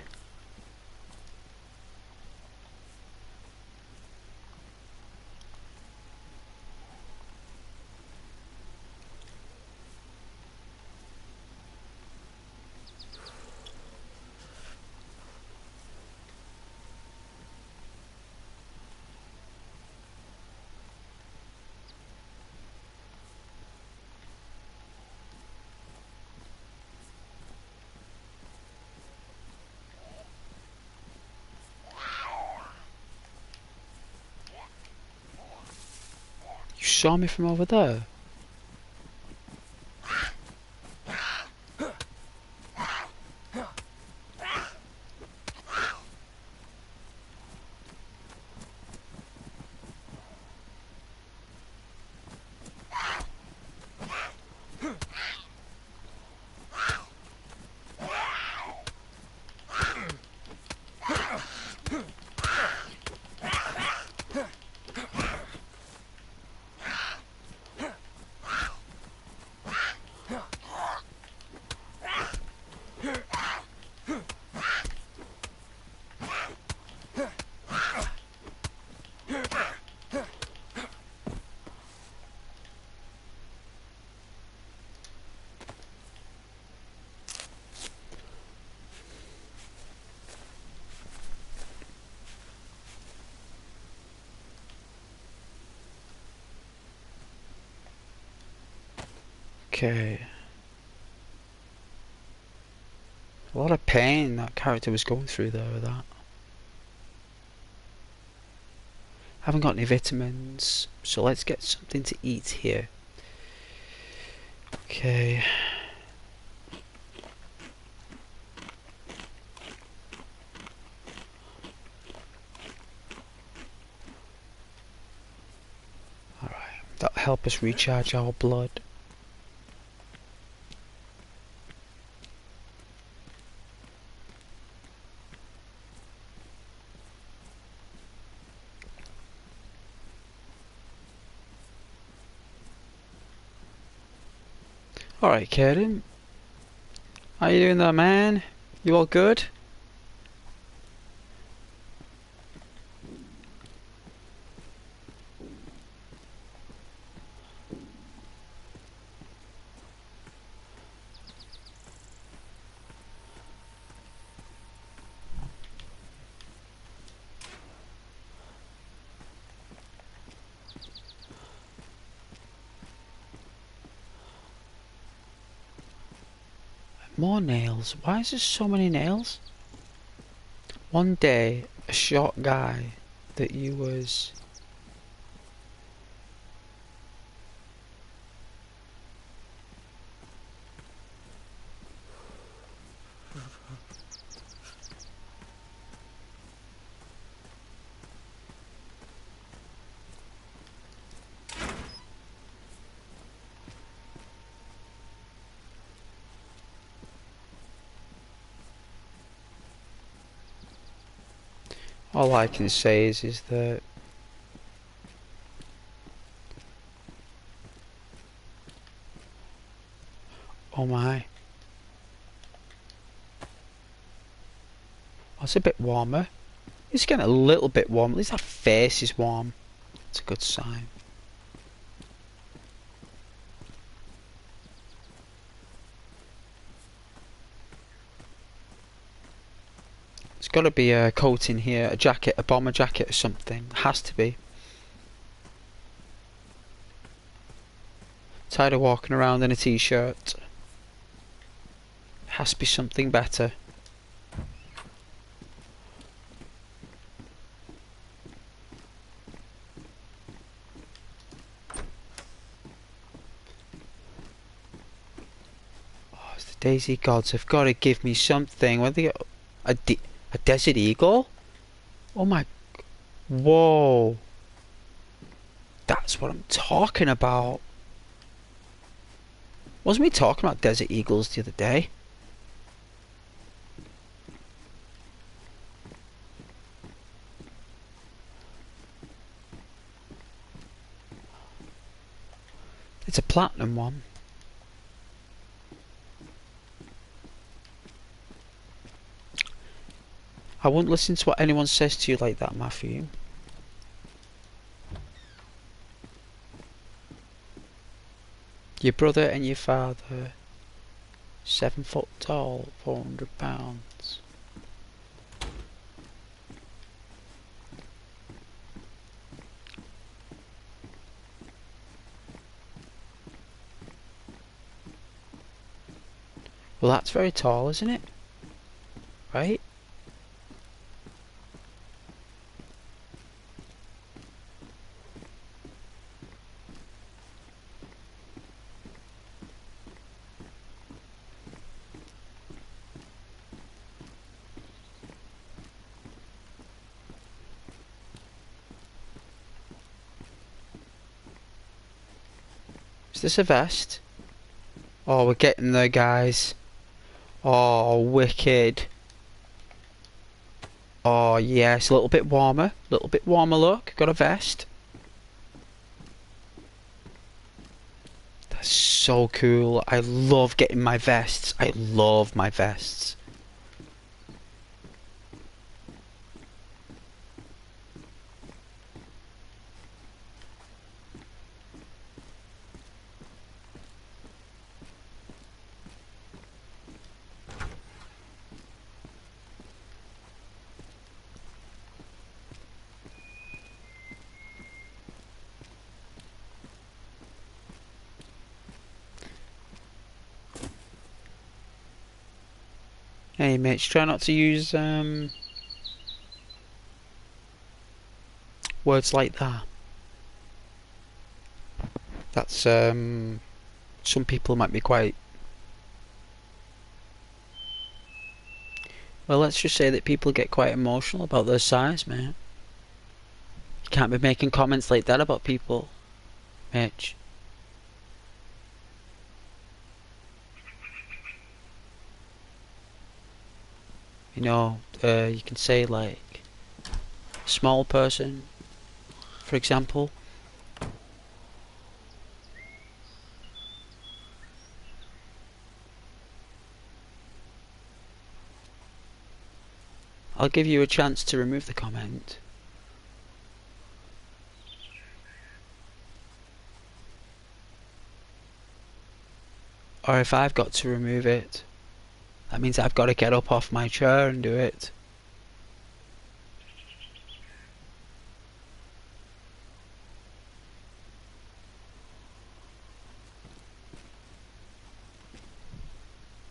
You saw me from over there? Okay. A lot of pain that character was going through there with that. Haven't got any vitamins, so let's get something to eat here. Okay. Alright, that'll help us recharge our blood. Alright, Kaden. How you doing there, man? You all good? More nails. Why is there so many nails? One day, a short guy that you was... All I can say is that oh my. Oh, it's a bit warmer. It's getting a little bit warm. At least that face is warm. It's a good sign. There's got to be a coat in here, a jacket, a bomber jacket or something. Has to be. Tired of walking around in a t-shirt. Has to be something better. Oh, it's the Daisy gods have got to give me something. What they got? A desert eagle? Oh my... Whoa. That's what I'm talking about. Wasn't we talking about desert eagles the other day? platinum one. I won't listen to what anyone says to you like that, Matthew. Your brother and your father, 7 foot tall, 400 pounds. Well, that's very tall, isn't it? Right? Is this a vest? Oh, we're getting there, guys. Oh, wicked. Oh, yes, a little bit warmer. A little bit warmer look. Got a vest. That's so cool. I love getting my vests. I love my vests. Hey Mitch, try not to use words like that. That's some people might be quite, well, let's just say that people get quite emotional about their size, man. You can't be making comments like that about people, Mitch. You know, you can say like small person, for example. I'll give you a chance to remove the comment. Or if I've got to remove it, that means I've got to get up off my chair and do it.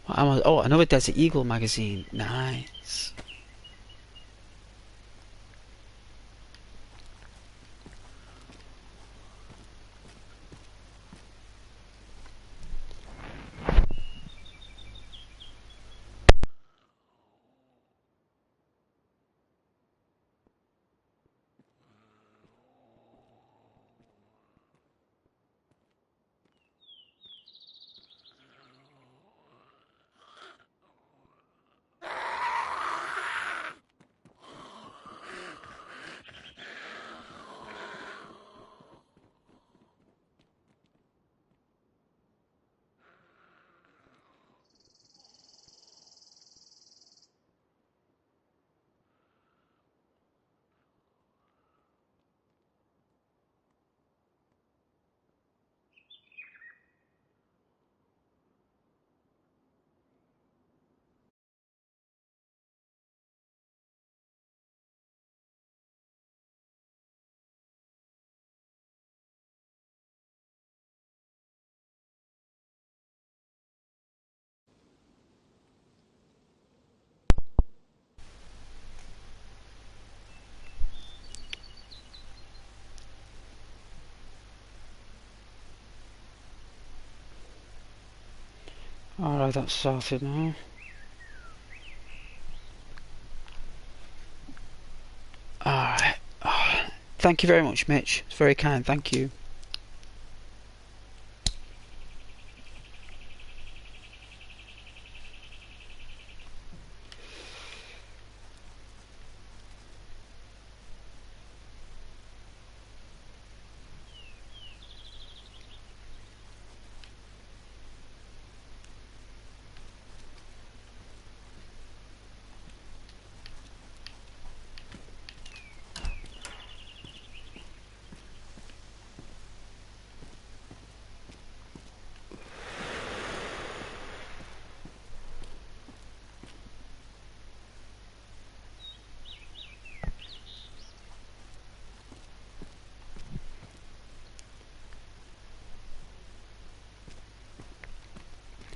Oh, another Desert Eagle magazine. Nice. Alright, that's sorted now. Alright. Oh, thank you very much, Mitch. It's very kind, thank you.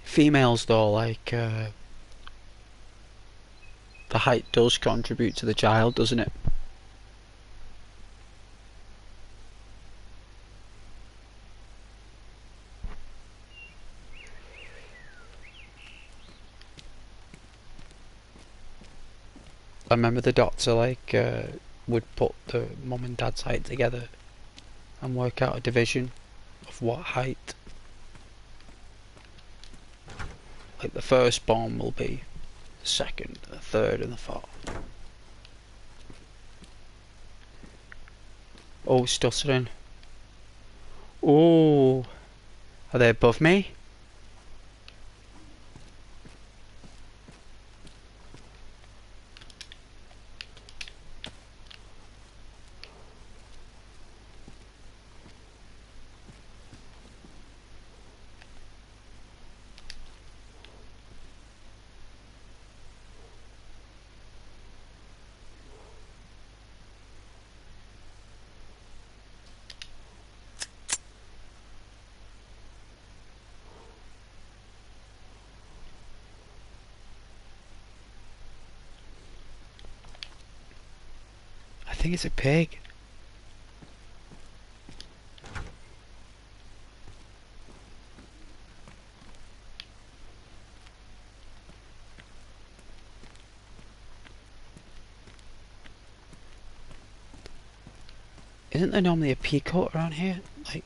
Females though, like the height does contribute to the child, doesn't it? I remember the doctor like would put the mum and dad's height together and work out a division of what height. Like the firstborn will be the second, the third, and the fourth. Oh, stuttering. Oh, are they above me? I think it's a pig. Isn't there normally a peacoat around here? Like,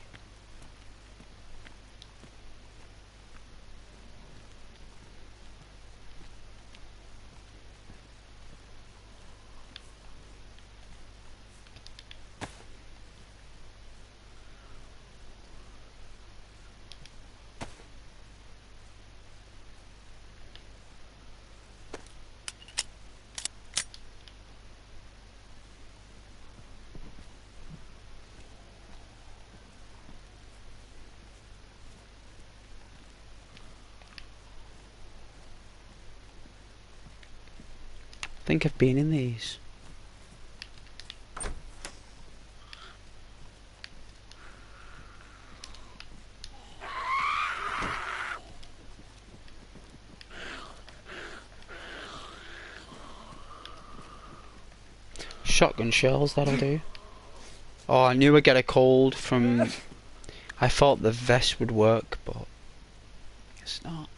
I think I've been in these. Shotgun shells, that'll do. Oh, I knew I'd get a cold from... I thought the vest would work, but it's not.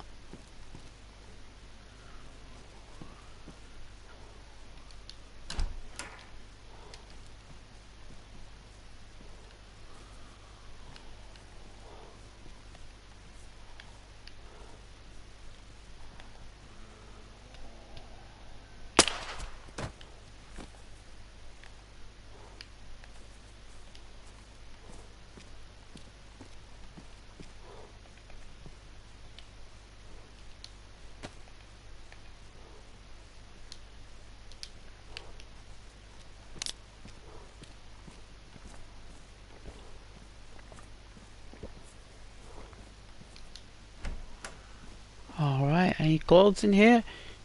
Alright, any clothes in here?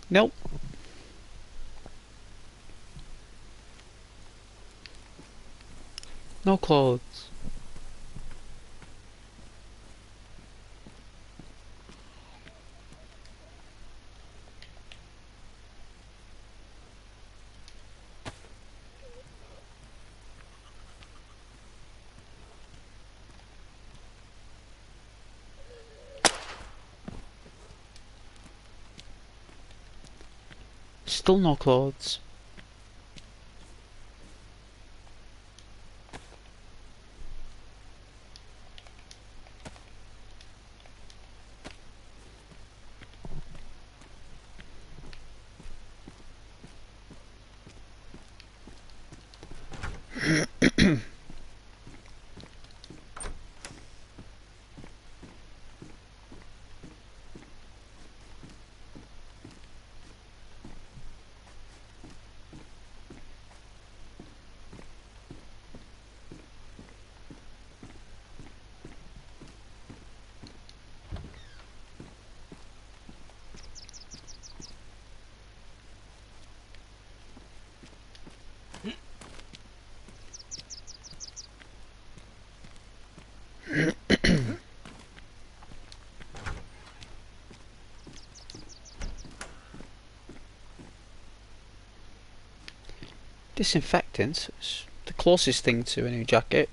Nope. No clothes. Still no clothes. Disinfectant. It's the closest thing to a new jacket.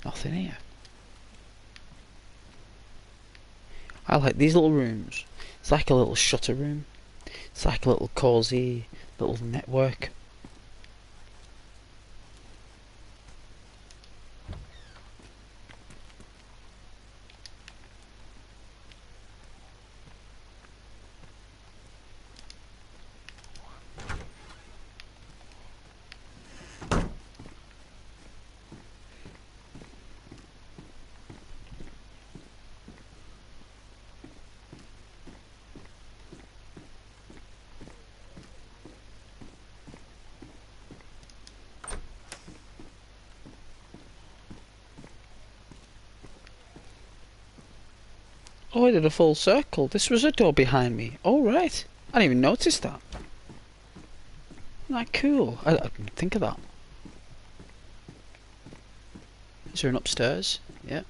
Nothing here. I like these little rooms. It's like a little shutter room. It's like a little cosy little network. Oh, I did a full circle. This was a door behind me. Oh, right. I didn't even notice that. Like, cool. I didn't think of that. Is there an upstairs? Yeah.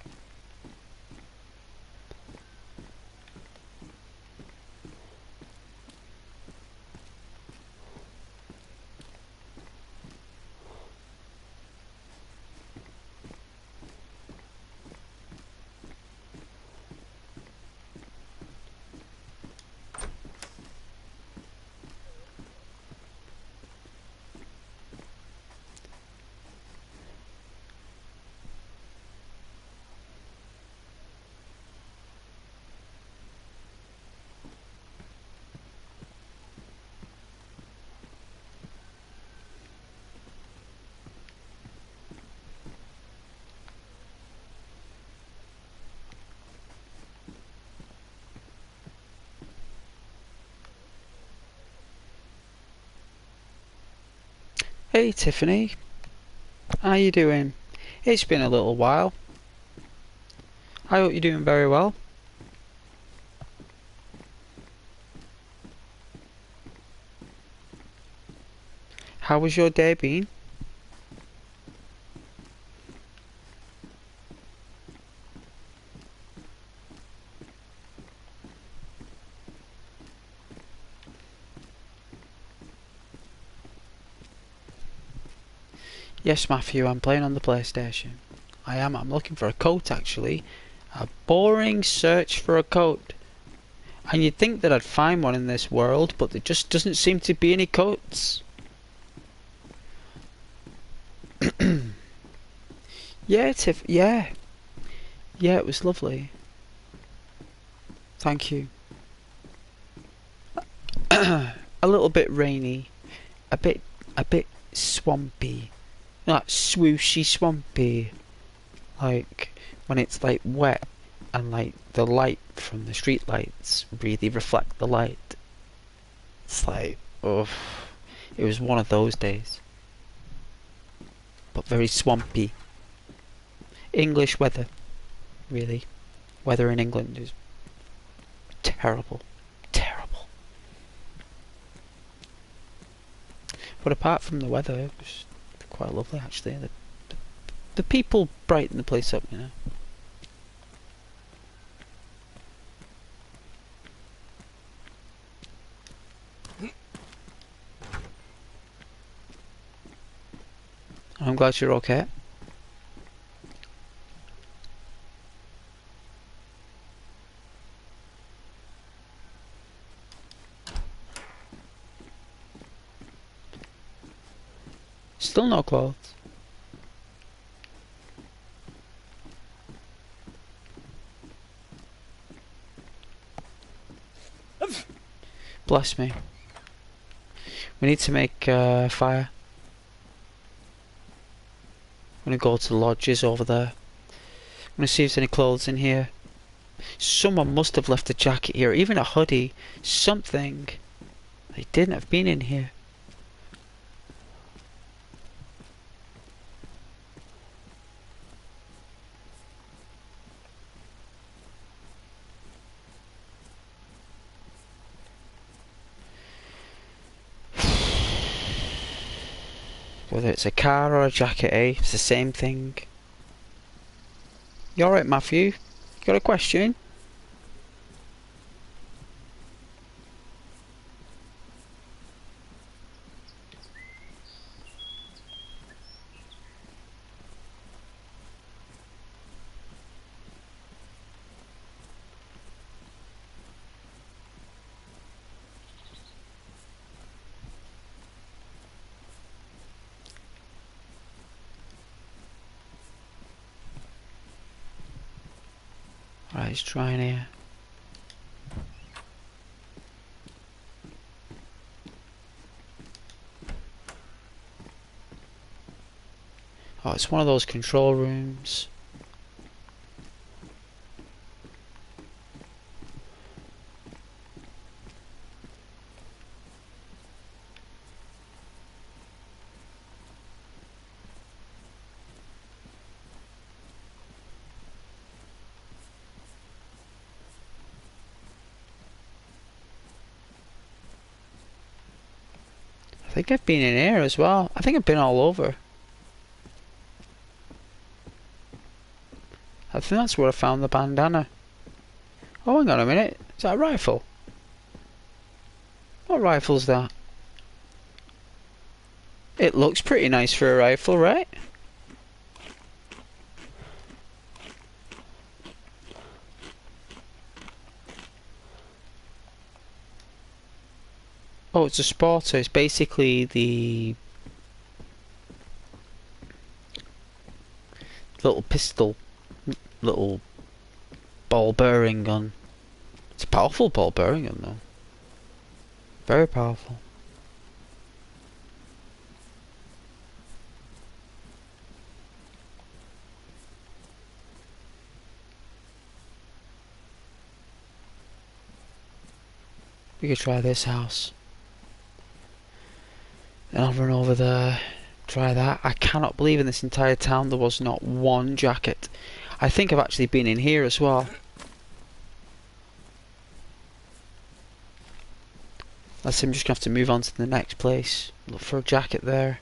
Hey Tiffany, how you doing? It's been a little while. I hope you're doing very well. How was your day been? Yes, Matthew, I'm playing on the PlayStation. I am. I'm looking for a coat, actually. A boring search for a coat. And you'd think that I'd find one in this world, but there just doesn't seem to be any coats. Yeah, Tiff. Yeah. Yeah, it was lovely. Thank you. A little bit rainy. A bit swampy. Like swooshy swampy. Like when it's like wet and like the light from the street lights really reflect the light. It's like, oh, it was one of those days. But very swampy. English weather, really. Weather in England is terrible. Terrible. But apart from the weather, it was quite lovely actually. The people brighten the place up, you know. I'm glad you're okay. Still no clothes. Bless me. We need to make fire. I'm gonna go to the lodges over there. I'm gonna see if there's any clothes in here. Someone must have left a jacket here, even a hoodie, something. They didn't have been in here. Whether it's a car or a jacket, eh? It's the same thing. You alright, Matthew? You got a question? Right, let's try in here. Oh, it's one of those control rooms. I think I've been in here as well. I think I've been all over. I think that's where I found the bandana. Oh, hang on a minute. Is that a rifle? What rifle's that? It looks pretty nice for a rifle, right? Oh, it's a sporter. It's basically the little pistol, little ball bearing gun. It's a powerful ball bearing gun though. Very powerful. We could try this house. Then I'll run over there, try that. I cannot believe in this entire town there was not one jacket. I think I've actually been in here as well. Unless I'm just going to have to move on to the next place. Look for a jacket there.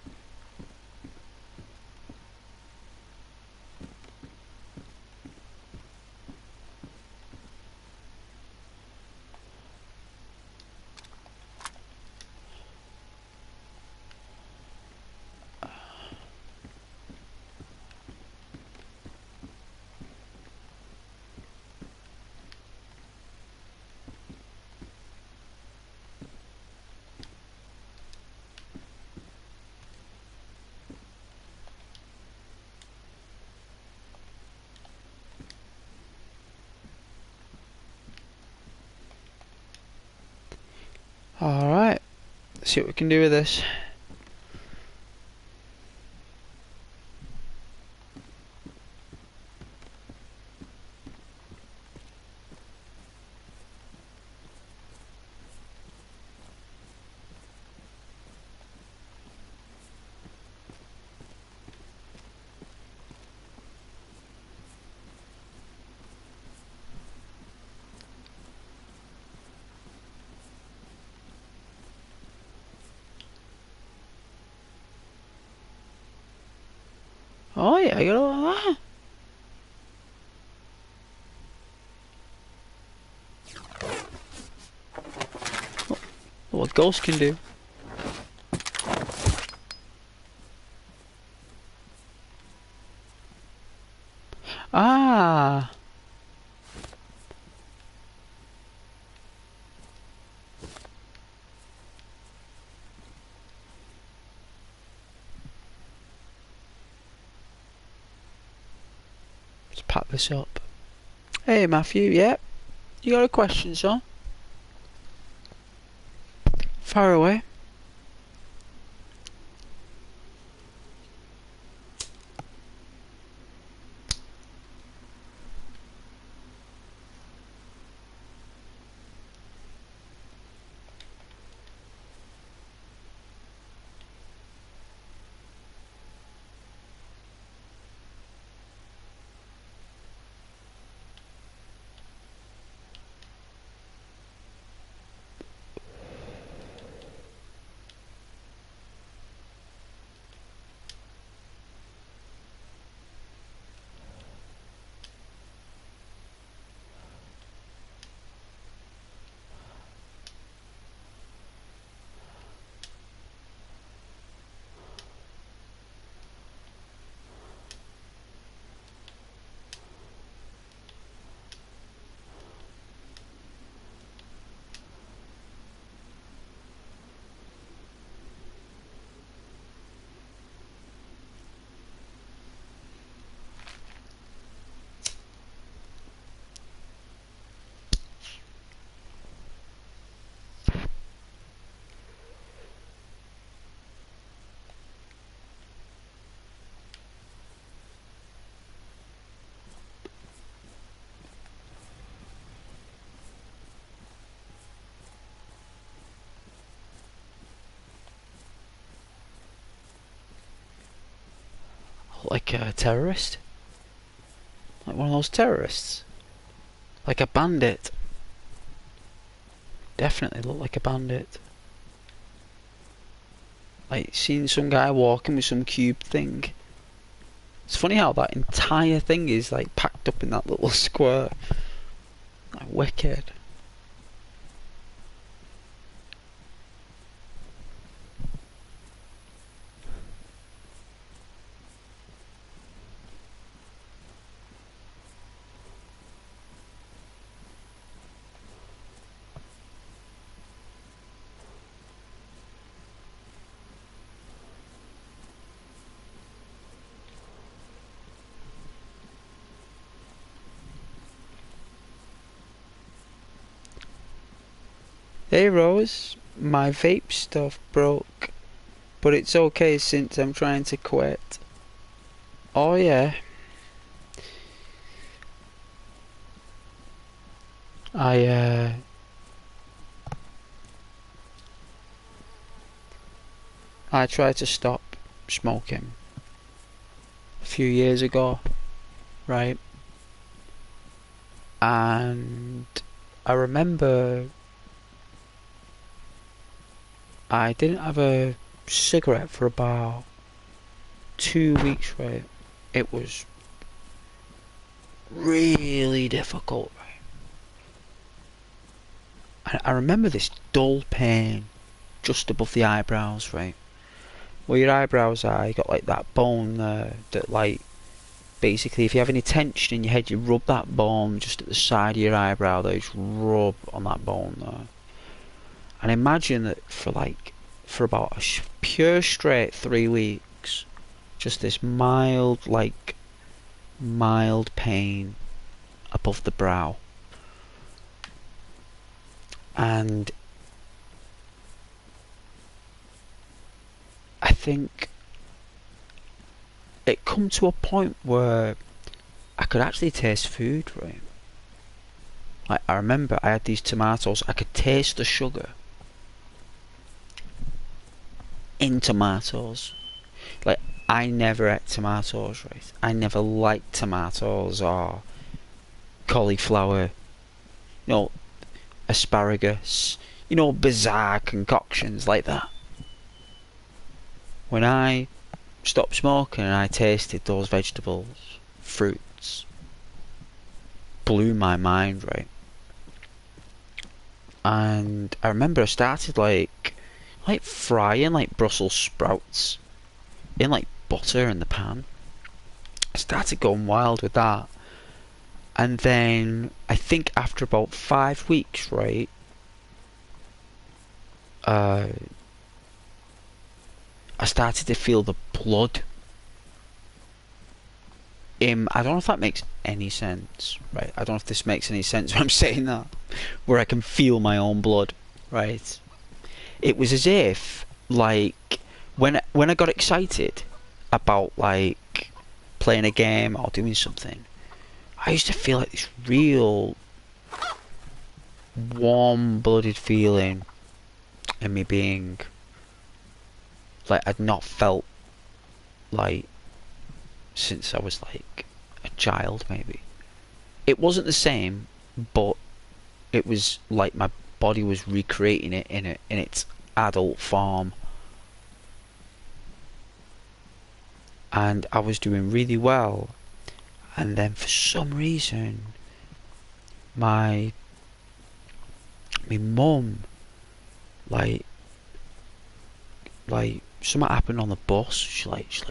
Alright, let's see what we can do with this. Oh yeah, you know what ghosts can do. Ah, let's pack this up. Hey Matthew, yeah, you got a question, son? Far away. Like a terrorist? Like one of those terrorists? Like a bandit? Definitely look like a bandit. Like seeing some guy walking with some cube thing. It's funny how that entire thing is like packed up in that little square. Like wicked. Hey Rose, my vape stuff broke, but it's okay since I'm trying to quit. Oh yeah. I I tried to stop smoking a few years ago, right? And I remember I didn't have a cigarette for about 2 weeks, right? It was really difficult, right? And I remember this dull pain just above the eyebrows, right? Where your eyebrows are, you got like that bone there that like basically if you have any tension in your head you rub that bone just at the side of your eyebrow there, just rub on that bone there. And imagine that for about a pure straight 3 weeks, just this mild pain above the brow. And I think it come to a point where I could actually taste food, right? Like I remember I had these tomatoes, I could taste the sugar in tomatoes. Like I never ate tomatoes, right? I never liked tomatoes or cauliflower, you know, asparagus, you know, bizarre concoctions like that. When I stopped smoking and I tasted those vegetables, fruits, blew my mind, right? And I remember I started like frying like Brussels sprouts in like butter in the pan. I started going wild with that. And then I think after about 5 weeks, right, I started to feel the blood in. I don't know if that makes any sense, right? I don't know if this makes any sense when I'm saying that, where I can feel my own blood, right? It was as if, like, when I got excited about like playing a game or doing something, I used to feel like this real warm-blooded feeling in me being. Like I'd not felt like since I was like a child, maybe. It wasn't the same, but it was like my body was recreating it in its adult form, and I was doing really well. And then for some reason, my mum, like something happened on the bus. She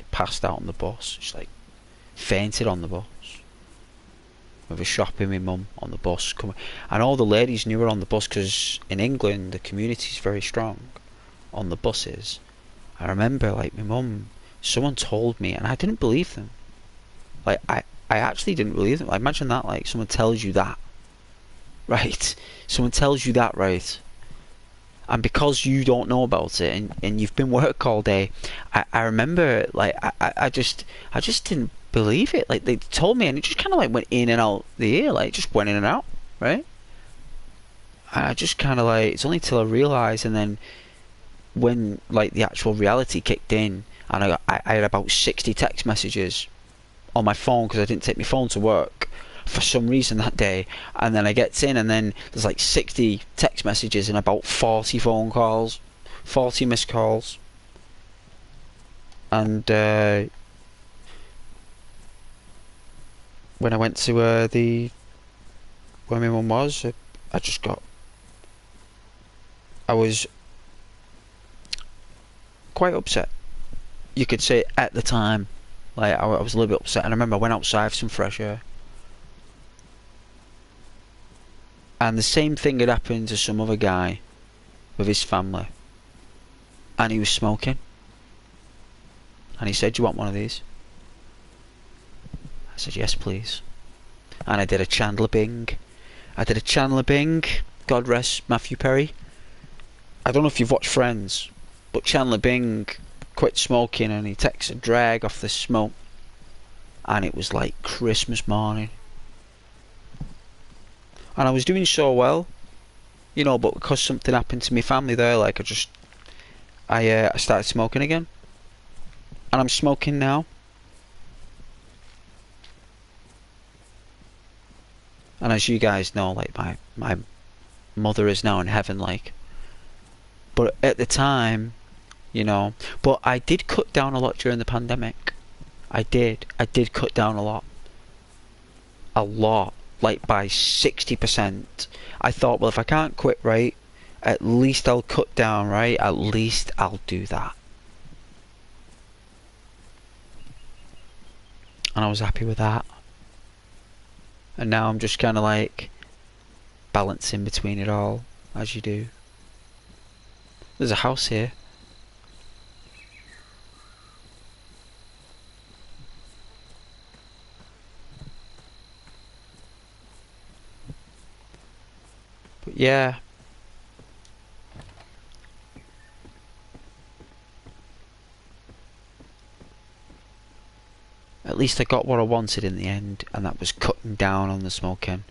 passed out on the bus. She like fainted on the bus. With a shopping, my mum on the bus coming, and all the ladies knew her on the bus because in England the community's very strong on the buses. I remember like my mum, someone told me, and I didn't believe them. Like I actually didn't believe them. Like, imagine that, like someone tells you that, right? Someone tells you that, right? And because you don't know about it and you've been work all day, I remember like I just didn't believe it. Like they told me and it just kind of like went in and out the ear, like just went in and out, right? And I just kind of like, it's only till I realised, and then when like the actual reality kicked in, and I had about 60 text messages on my phone because I didn't take my phone to work for some reason that day, and then I gets in and then there's like 60 text messages and about 40 phone calls, 40 missed calls. And when I went to where my mum was, I was quite upset, you could say, at the time. Like I was a little bit upset, and I remember I went outside for some fresh air. And the same thing had happened to some other guy with his family, and he was smoking, and he said, "Do you want one of these?" I said, "Yes, please." And I did a Chandler Bing. God rest Matthew Perry. I don't know if you've watched Friends, but Chandler Bing quit smoking and he takes a drag off the smoke, and it was like Christmas morning. And I was doing so well, you know, but because something happened to my family there, like I started smoking again, and I'm smoking now. And as you guys know, like my mother is now in heaven, like. But at the time, you know, but I did cut down a lot during the pandemic. I did cut down a lot, like by 60%. I thought, well, if I can't quit, right, at least I'll cut down, right? At least I'll do that. And I was happy with that. And now I'm just kind of like balancing between it all, as you do. There's a house here. But yeah. At least I got what I wanted in the end, and that was cutting down on the smoking.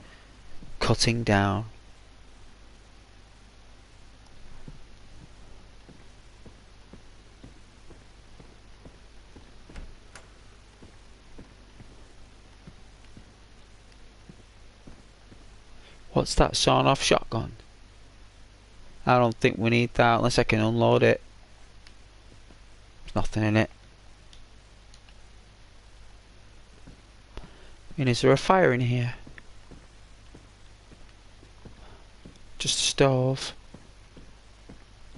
Cutting down. What's that sawn off shotgun? I don't think we need that unless I can unload it. There's nothing in it. And is there a fire in here? Just a stove.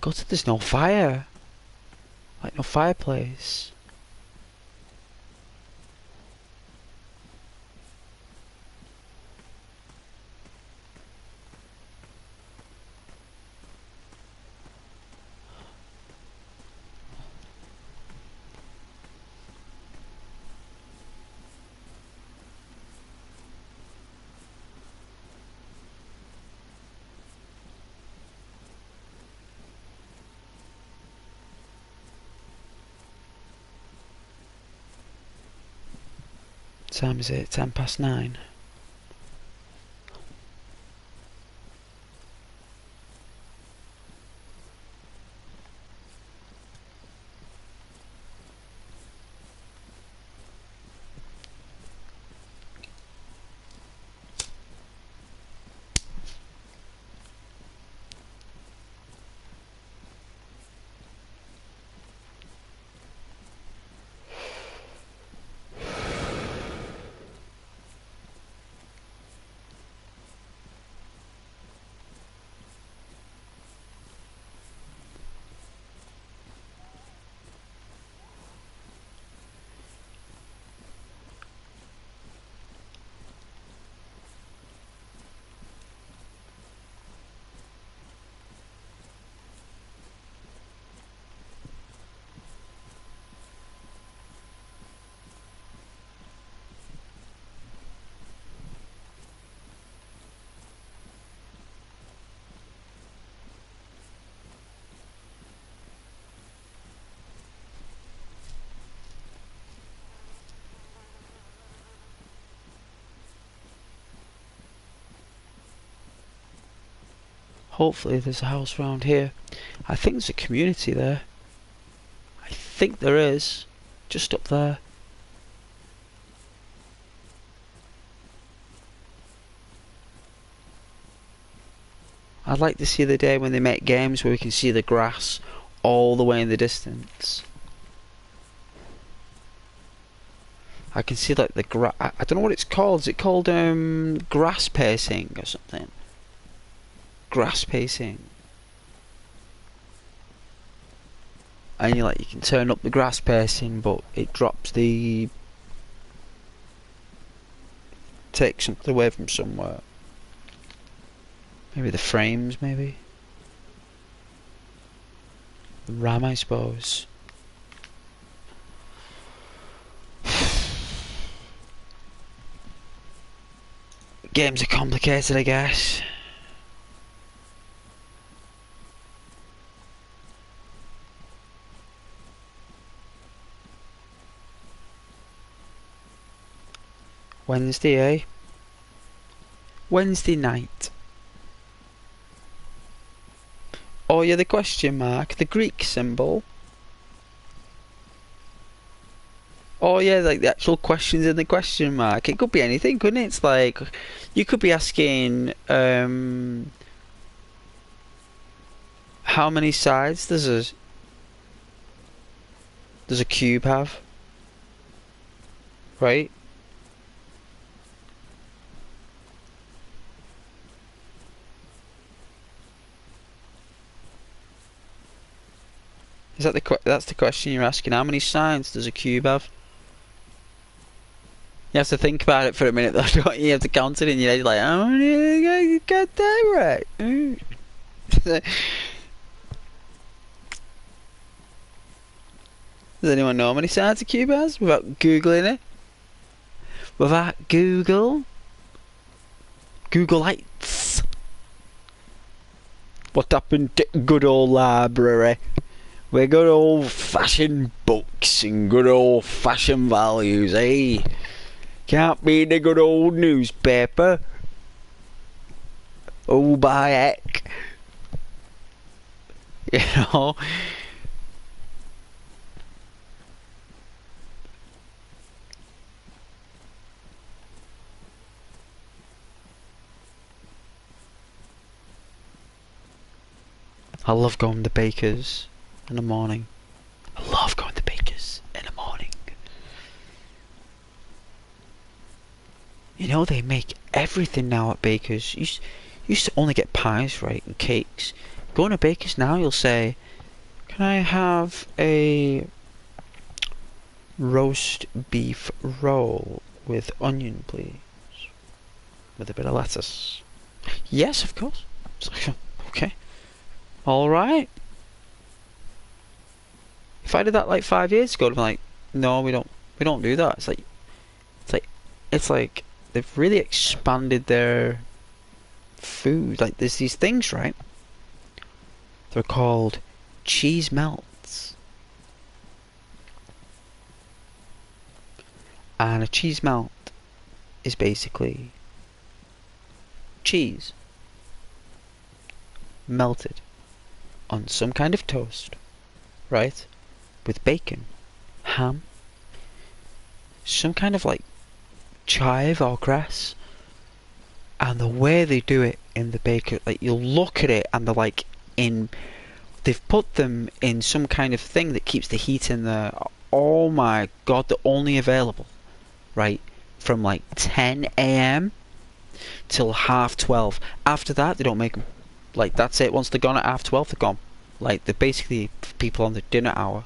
God, there's no fire. Like no fireplace. What time is it? 9:10. Hopefully there's a house around here. I think there's a community there. I think there is. Just up there. I'd like to see the day when they make games where we can see the grass all the way in the distance. I can see like the grass. I don't know what it's called. Is it called grass pacing or something? Grass pacing. And you can turn up the grass pacing, but it drops the takes something away from somewhere. Maybe the frames, maybe. The RAM, I suppose. Games are complicated, I guess. Wednesday, eh? Wednesday night. Oh yeah, the question mark, the Greek symbol. Oh yeah, like the actual questions in the question mark. It could be anything, couldn't it? It's like you could be asking how many sides does a cube have? Right? Is that that's the question you're asking? How many sides does a cube have? You have to think about it for a minute though, don't you? You have to count it in your head, like, how many you got that right? Does anyone know how many sides a cube has without googling it? Without Google? Googleites. What happened to good old library? We're good old fashioned books and good old fashioned values, eh? Can't beat the good old newspaper. Oh, by heck. You know? I love going to Baker's in the morning. I love going to Baker's in the morning. You know, they make everything now at bakers. Used to only get pies, right, and cakes. Going to bakers now, you'll say, can I have a roast beef roll with onion, please? With a bit of lettuce. Yes, of course. It's like, okay. Alright. If I did that like 5 years ago, I'd be like, no, we don't do that. It's like they've really expanded their food. Like there's these things, right? They're called cheese melts. And a cheese melt is basically cheese melted on some kind of toast, right? With bacon, ham, some kind of like chive or grass. And the way they do it in the baker, like you'll look at it and they're like they've put them in some kind of thing that keeps the heat in there. Oh my god, they're only available, right, from like 10 AM till 12:30. After that, they don't make them. Like, that's it. Once they're gone at 12:30, they're gone. Like, they're basically people on the dinner hour.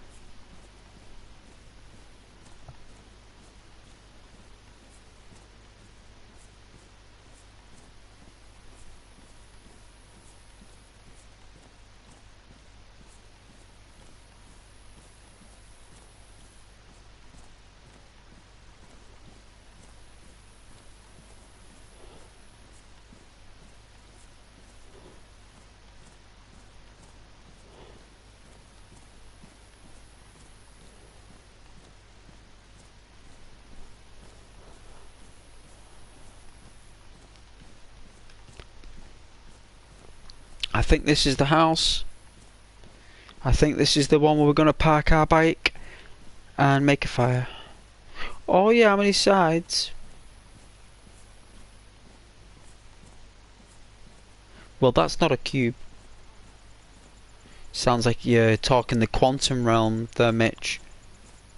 I think this is the house. I think this is the one where we're going to park our bike and make a fire. Oh yeah, how many sides? Well, that's not a cube. Sounds like you're talking the quantum realm there, Mitch.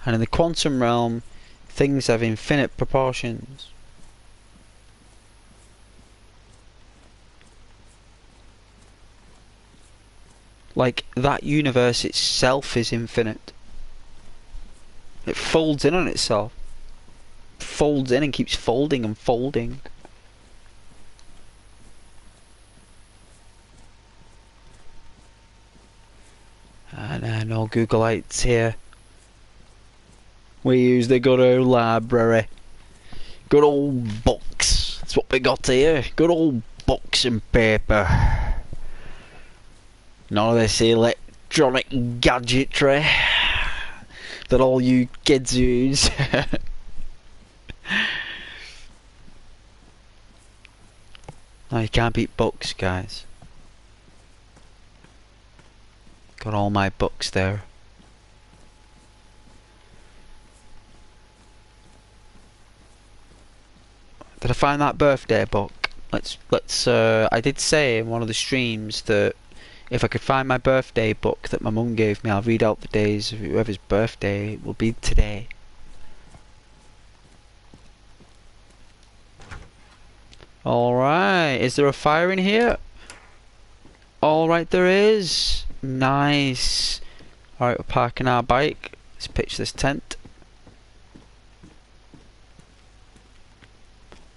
And in the quantum realm, things have infinite proportions. Like, that universe itself is infinite. It folds in on itself. Folds in and keeps folding and folding. And no Googleites here. We use the good old library. Good old books. That's what we got here. Good old books and paper. None of this electronic gadgetry that all you kids use. No, you can't beat books, guys. Got all my books there. Did I find that birthday book? Let's I did say in one of the streams that if I could find my birthday book that my mum gave me, I'll read out the days of whoever's birthday it will be today. Alright, is there a fire in here? Alright, there is. Nice. Alright, we're parking our bike. Let's pitch this tent.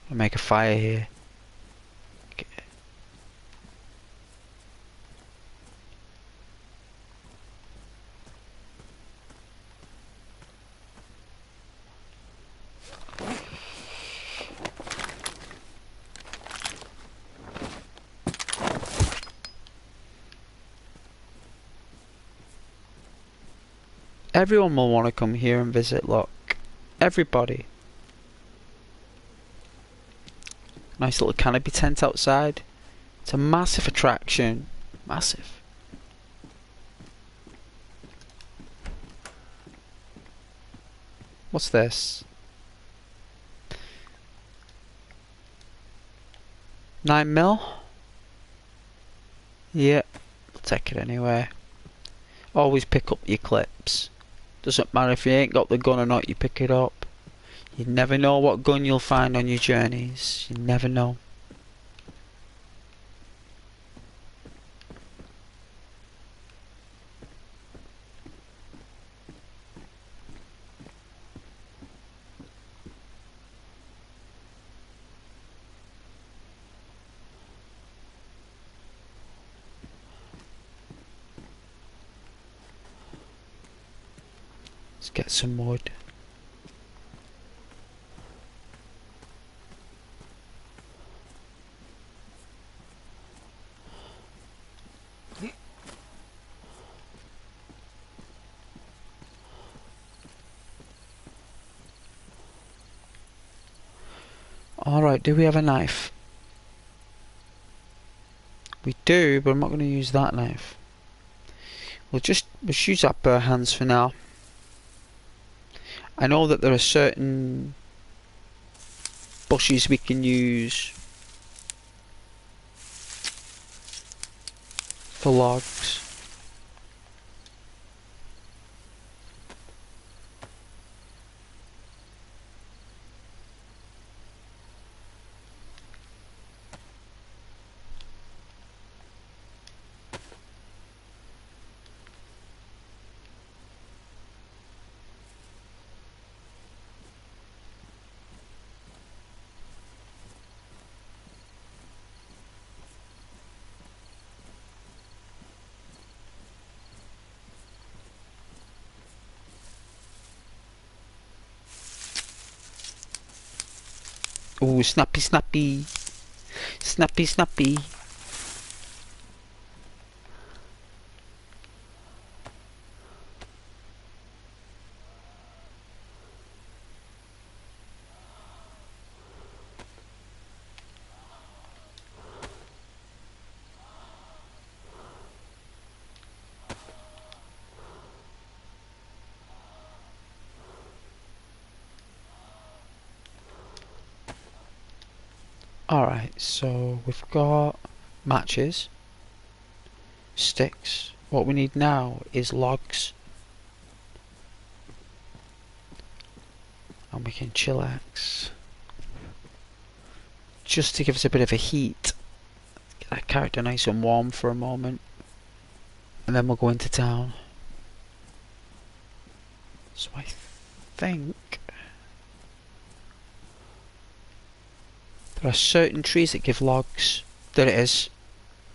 I'll make a fire here. Okay. Everyone will want to come here and visit, look. Everybody. Nice little canopy tent outside. It's a massive attraction. Massive. What's this? 9mm? Yeah, I'll take it anyway. Always pick up your clips. Doesn't matter if you ain't got the gun or not, you pick it up. You never know what gun you'll find on your journeys. You never know. Let's get some wood. Alright, do we have a knife? We do, but I'm not going to use that knife. We'll use our bare hands for now. I know that there are certain bushes we can use for logs. Ooh, snappy, snappy. Snappy, snappy. Alright, so we've got matches, sticks. What we need now is logs. And we can chillax. Just to give us a bit of a heat. Get that character nice and warm for a moment. And then we'll go into town. So I think there are certain trees that give logs. There it is.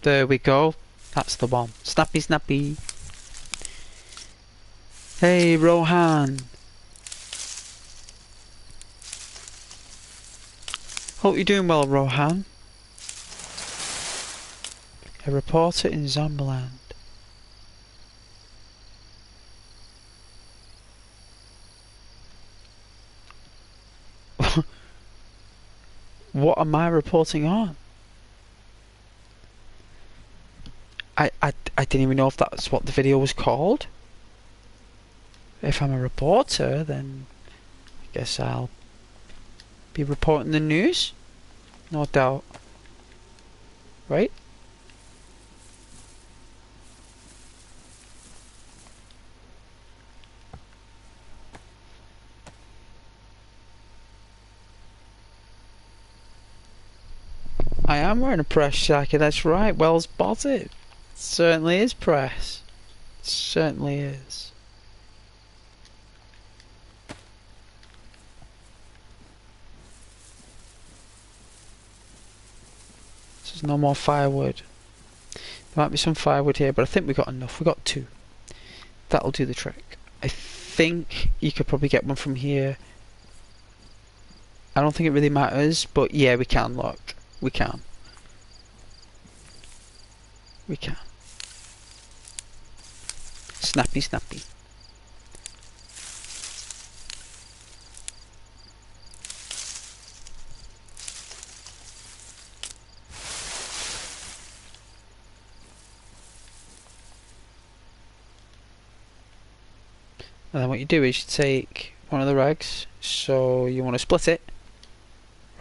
There we go. That's the one. Snappy, snappy. Hey, Rohan. Hope you're doing well, Rohan. A reporter in Zombieland. What am I reporting on? I didn't even know if that's what the video was called. If I'm a reporter, then I guess I'll be reporting the news. No doubt. Right? I am wearing a press jacket, that's right, well spotted. Certainly is press. Certainly is. There's no more firewood. There might be some firewood here, but I think we got enough. We got 2. That'll do the trick. I think you could probably get one from here. I don't think it really matters, but yeah, we can, look. We can. We can. Snappy, snappy. And then what you do is you take one of the rags, so you want to split it,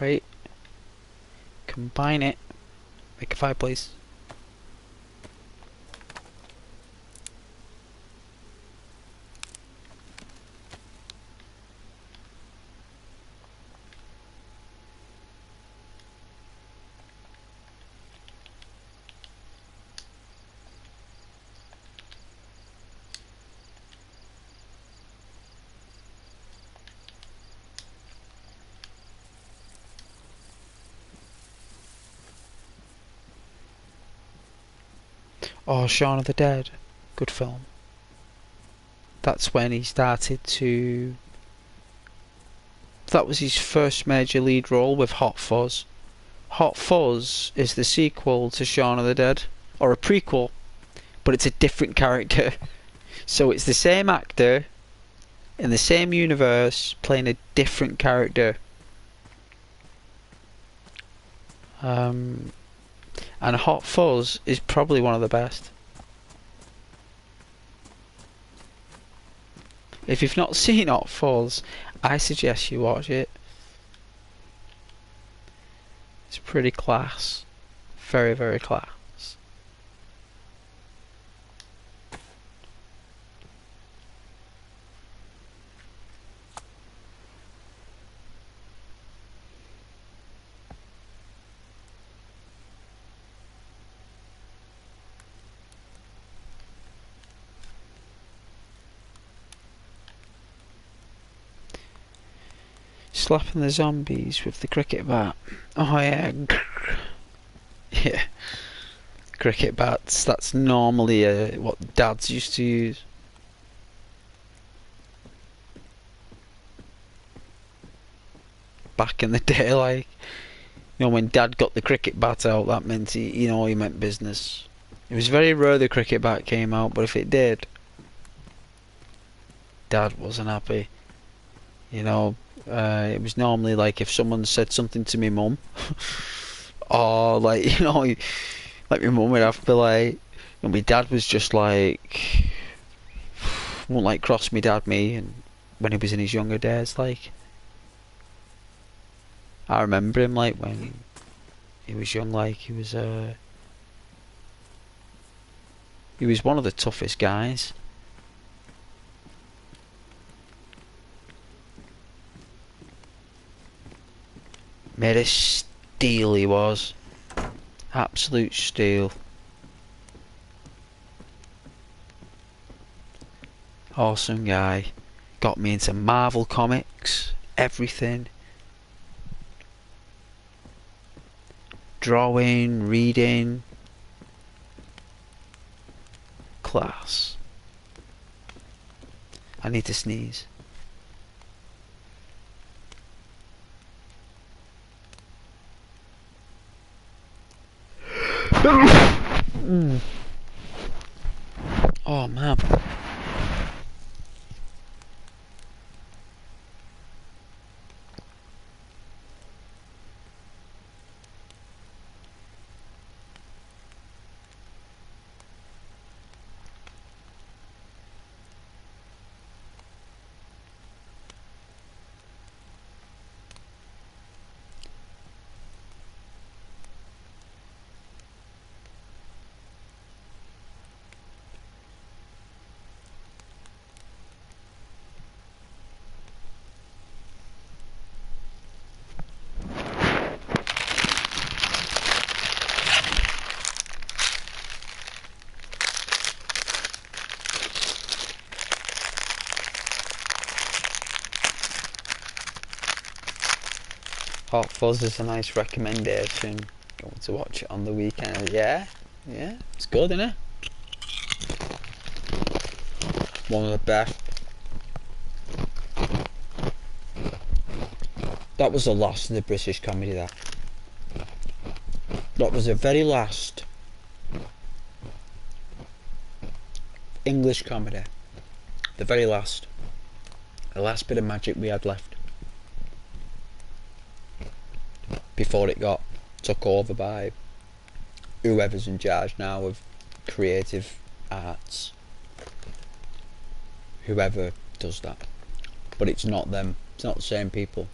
right? Combine it, make a fireplace. Oh, Shaun of the Dead. Good film. That's when he started to... That was his first major lead role with Hot Fuzz. Hot Fuzz is the sequel to Shaun of the Dead. Or a prequel. But it's a different character. So it's the same actor in the same universe playing a different character. And Hot Fuzz is probably one of the best. If you've not seen Hot Fuzz, I suggest you watch it. It's pretty class. Very, very class. Slapping the zombies with the cricket bat. Oh yeah. Yeah. Cricket bats, that's normally what dads used to use. Back in the day, like, you know, when dad got the cricket bat out, that meant he meant business. It was very rare the cricket bat came out, but if it did, dad wasn't happy. You know, it was normally like if someone said something to me mum, or like, you know, like my mum would have to be like, and my dad was just like, won't like cross me dad me, and when he was in his younger days, like, I remember him like when he was young, like he was one of the toughest guys. Made of steel he was. Absolute steel. Awesome guy. Got me into Marvel comics. Everything. Drawing, reading. Class. I need to sneeze. Oh man. Hot Fuzz is a nice recommendation. Going to watch it on the weekend. Yeah, it's good, isn't it? One of the best. That was the last of the British comedy. That was the very last English comedy. The very last. The last bit of magic we had left. Before it got took over by whoever's in charge now of creative arts. Whoever does that. But it's not them. It's not the same people.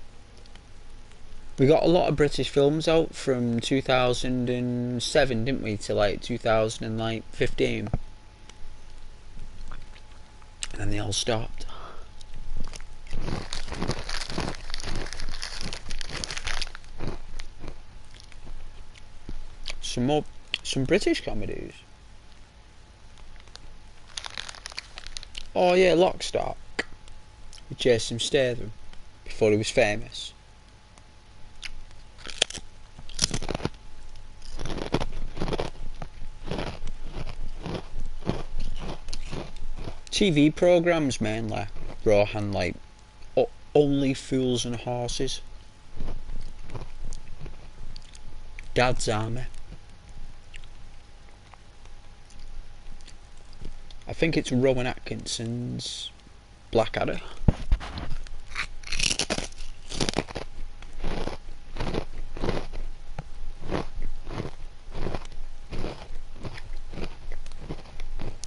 We got a lot of British films out from 2007, didn't we, to like 2015. And then they all stopped. Some British comedies. Oh yeah, Lock, Stock with Jason Statham before he was famous. TV programs mainly, Rohan, like Only Fools and Horses, Dad's Army. I think it's Rowan Atkinson's Blackadder.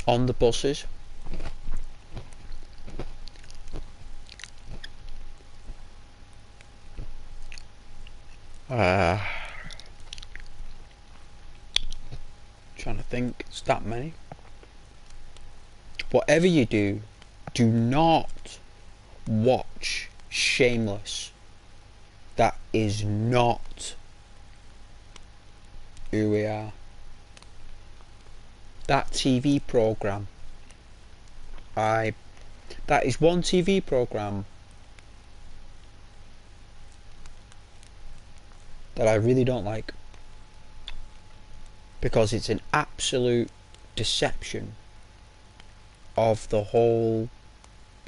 On the buses. Trying to think, it's that many. Whatever you do, do not watch Shameless. That is not who we are. That TV program, that is one TV program that I really don't like, because it's an absolute deception of the whole.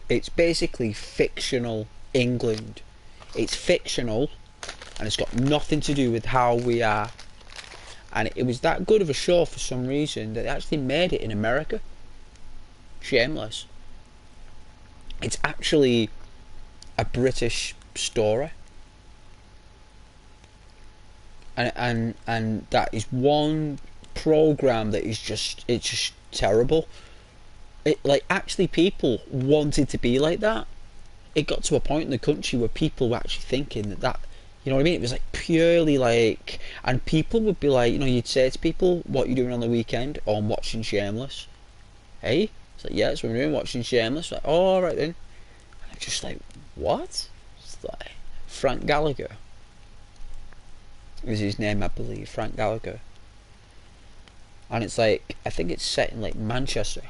It's basically fictional England. It's fictional and it's got nothing to do with how we are. And it was that good of a show for some reason that they actually made it in America. Shameless. It's actually a British story. And that is one program that is just terrible. It, like, actually people wanted to be like that. It got to a point in the country where people were actually thinking that, you know what I mean? It was like purely like, and people would be like, you know, you'd say to people, what are you doing on the weekend? Oh, I'm watching Shameless. Hey? It's like, yeah, that's what I'm doing, watching Shameless. Like, oh, alright then. And I'm just like, what? It's like, Frank Gallagher is his name, I believe, Frank Gallagher. And it's like, I think it's set in like Manchester.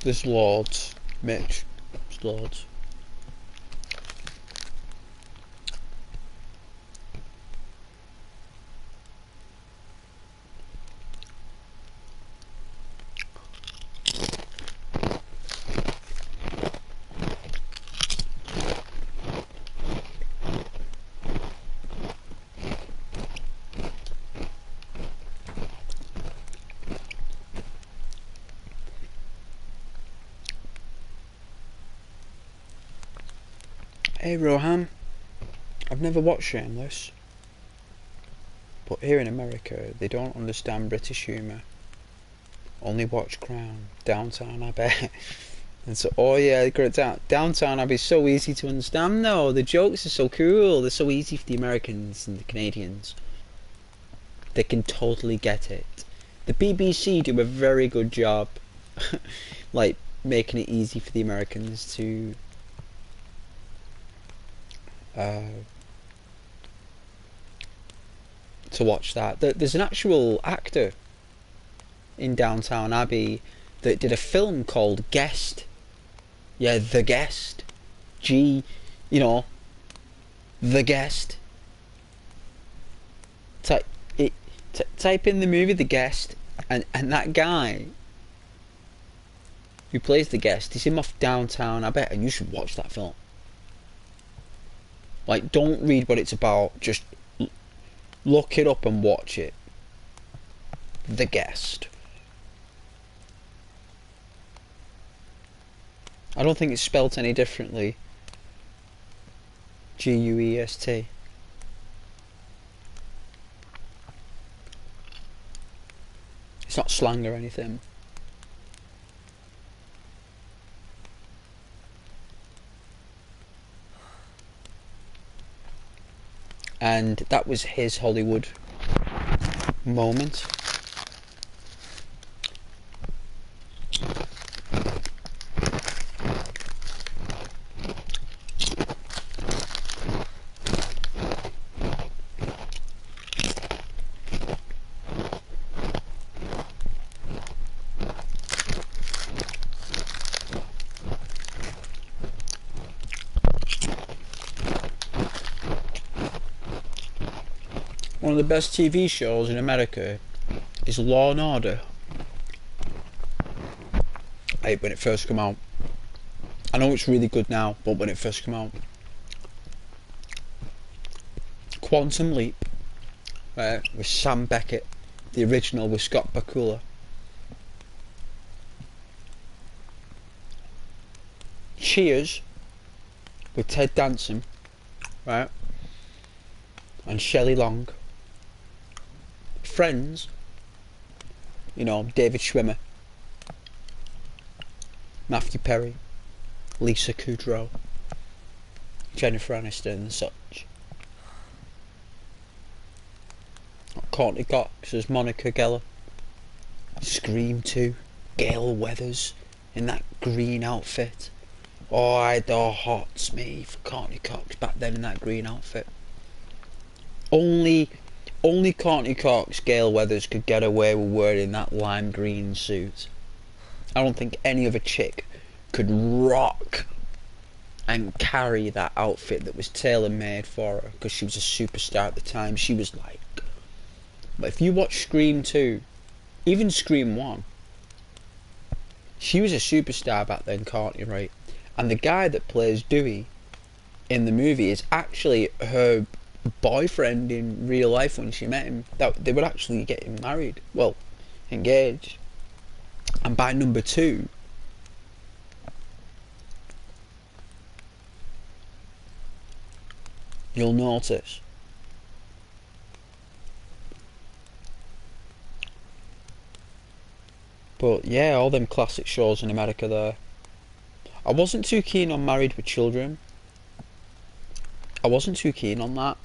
There's loads, Mitch. There's loads. Hey Rohan, I've never watched Shameless, but here in America they don't understand British humour. Only watch Crown, Downtown Abbey. And so, oh yeah, Downtown Abbey is so easy to understand though. The jokes are so cool, they're so easy for the Americans and the Canadians. They can totally get it. The BBC do a very good job like making it easy for the Americans to watch that. There's an actual actor in Downtown Abbey that did a film called Guest. Yeah, The Guest. You know, The Guest. Type in the movie The Guest, and that guy who plays the guest, he's him off Downtown Abbey, and you should watch that film. Like, don't read what it's about, just look it up and watch it. The Guest. I don't think it's spelt any differently. Guest. It's not slang or anything. And that was his Hollywood moment. One of the best TV shows in America is Law and Order. Like when it first came out. I know it's really good now, but when it first came out. Quantum Leap, with Sam Beckett. The original with Scott Bakula. Cheers with Ted Danson, right? And Shelley Long. Friends, you know, David Schwimmer, Matthew Perry, Lisa Kudrow, Jennifer Aniston and such. Courtney Cox as Monica Geller. Scream 2, Gail Weathers in that green outfit. Oh, I adore hots me for Courtney Cox back then in that green outfit. Only Courtney Cox, Gail Weathers could get away with wearing that lime green suit. I don't think any other chick could rock and carry that outfit that was tailor made for her, because she was a superstar at the time. She was like, but if you watch Scream 2, even Scream 1, she was a superstar back then, Courtney, right? And the guy that plays Dewey in the movie is actually her boyfriend in real life when she met him. That they would actually get him married, well, engaged. And by number 2, you'll notice but yeah, all them classic shows in America there. I wasn't too keen on Married with Children. I wasn't too keen on that.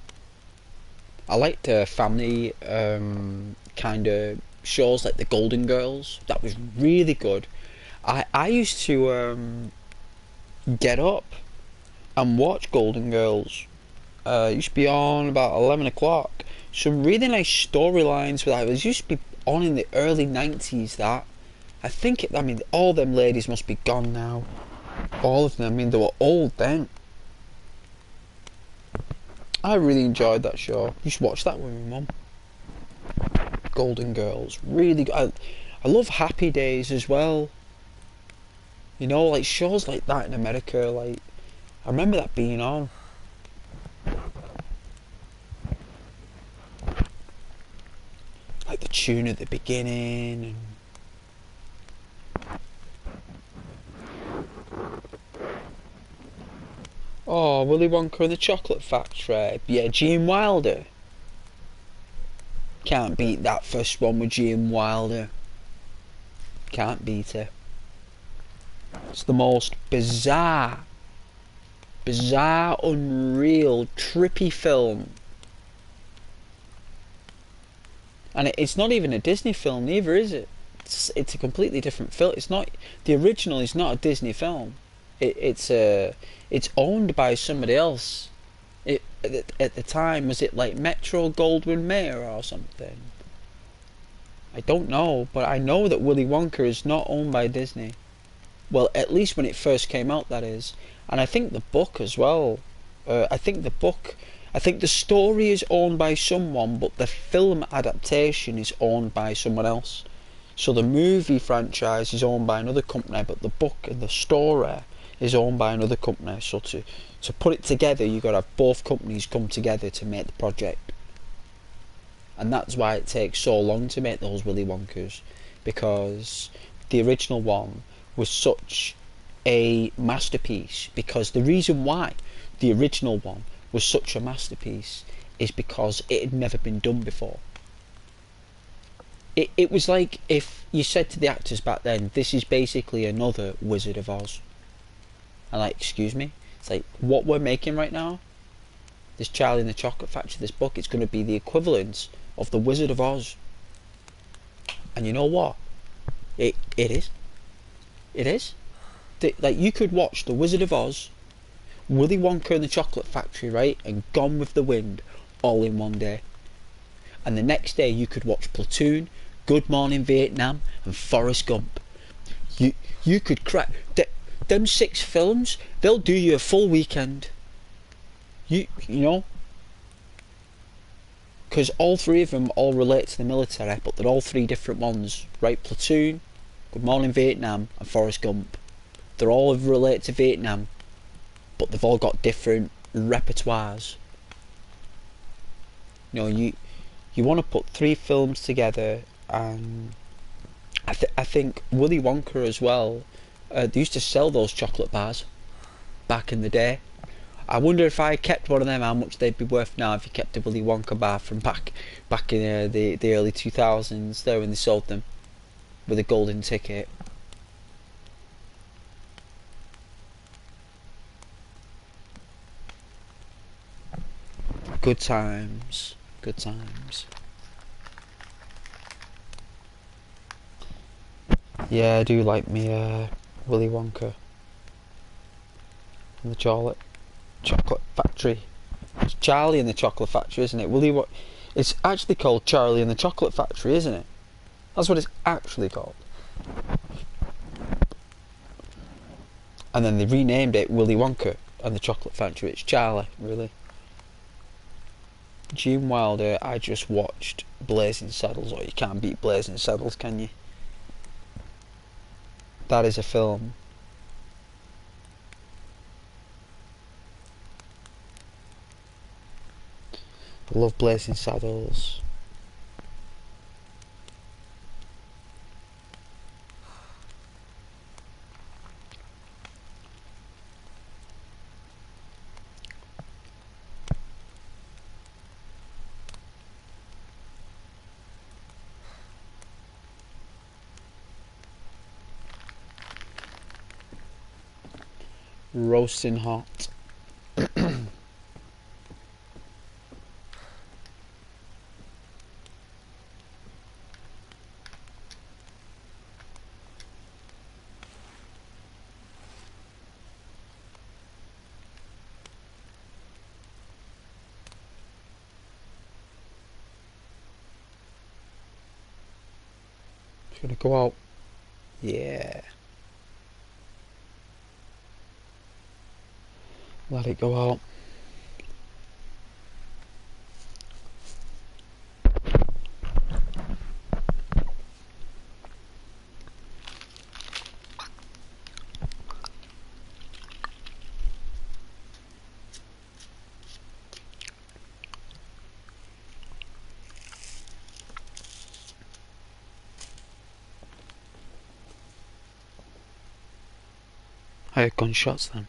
I liked family kind of shows like The Golden Girls. That was really good. I used to get up and watch Golden Girls. It used to be on about 11 o'clock. Some really nice storylines with that. It used to be on in the early 90s, that. I think, I mean, all them ladies must be gone now. All of them. I mean, they were old then. I really enjoyed that show. Used to watch that with my mum. Golden Girls. Really good. I love Happy Days as well. You know, like shows like that in America, like, I remember that being on. Like the tune at the beginning and oh, Willy Wonka and the Chocolate Factory. Yeah, Gene Wilder. Can't beat that first one with Gene Wilder. Can't beat it. It's the most bizarre, unreal, trippy film. And it's not even a Disney film, neither, is it? It's a completely different film. It's not, the original is not a Disney film. It's owned by somebody else. At the time, was it like Metro Goldwyn Mayer or something? I don't know, but I know that Willy Wonka is not owned by Disney. Well, at least when it first came out, that is. And I think the book as well. I think the story is owned by someone, but the film adaptation is owned by someone else. So the movie franchise is owned by another company, but the book and the story is owned by another company. So to put it together, you've got to have both companies come together to make the project. And that's why it takes so long to make those Willy Wonkas, because the original one was such a masterpiece. Because the reason why the original one was such a masterpiece is because it had never been done before. It was like if you said to the actors back then, this is basically another Wizard of Oz. And like, excuse me? It's like, what we're making right now, this Charlie and the Chocolate Factory, this book, it's going to be the equivalent of the Wizard of Oz. And you know what? It is. It is. Like, you could watch the Wizard of Oz, Willy Wonka and the Chocolate Factory, right, and Gone with the Wind all in one day. And the next day you could watch Platoon, Good Morning Vietnam and Forrest Gump. You could crack them 6 films, they'll do you a full weekend. You know, because all three of them all relate to the military, but they're all three different ones, right? Platoon, Good Morning Vietnam, and Forrest Gump. They're all relate to Vietnam, but they've all got different repertoires. You know, you want to put three films together, and I think Willy Wonka as well. They used to sell those chocolate bars back in the day. I wonder if I kept one of them, how much they'd be worth now if you kept a Willy Wonka bar from back in the early 2000s there when they sold them with a golden ticket. Good times. Good times. Yeah, I do like me Willy Wonka and the chocolate factory. It's Charlie and the Chocolate Factory, isn't it? It's actually called Charlie and the Chocolate Factory, isn't it? That's what it's actually called. And then they renamed it Willy Wonka and the Chocolate Factory. It's Charlie, really. Gene Wilder, I just watched Blazing Saddles. Oh, you can't beat Blazing Saddles, can you? That is a film. I love Blazing Saddles. Roasting hot. It's gonna go out. Yeah. Let it go out. I heard gunshots then.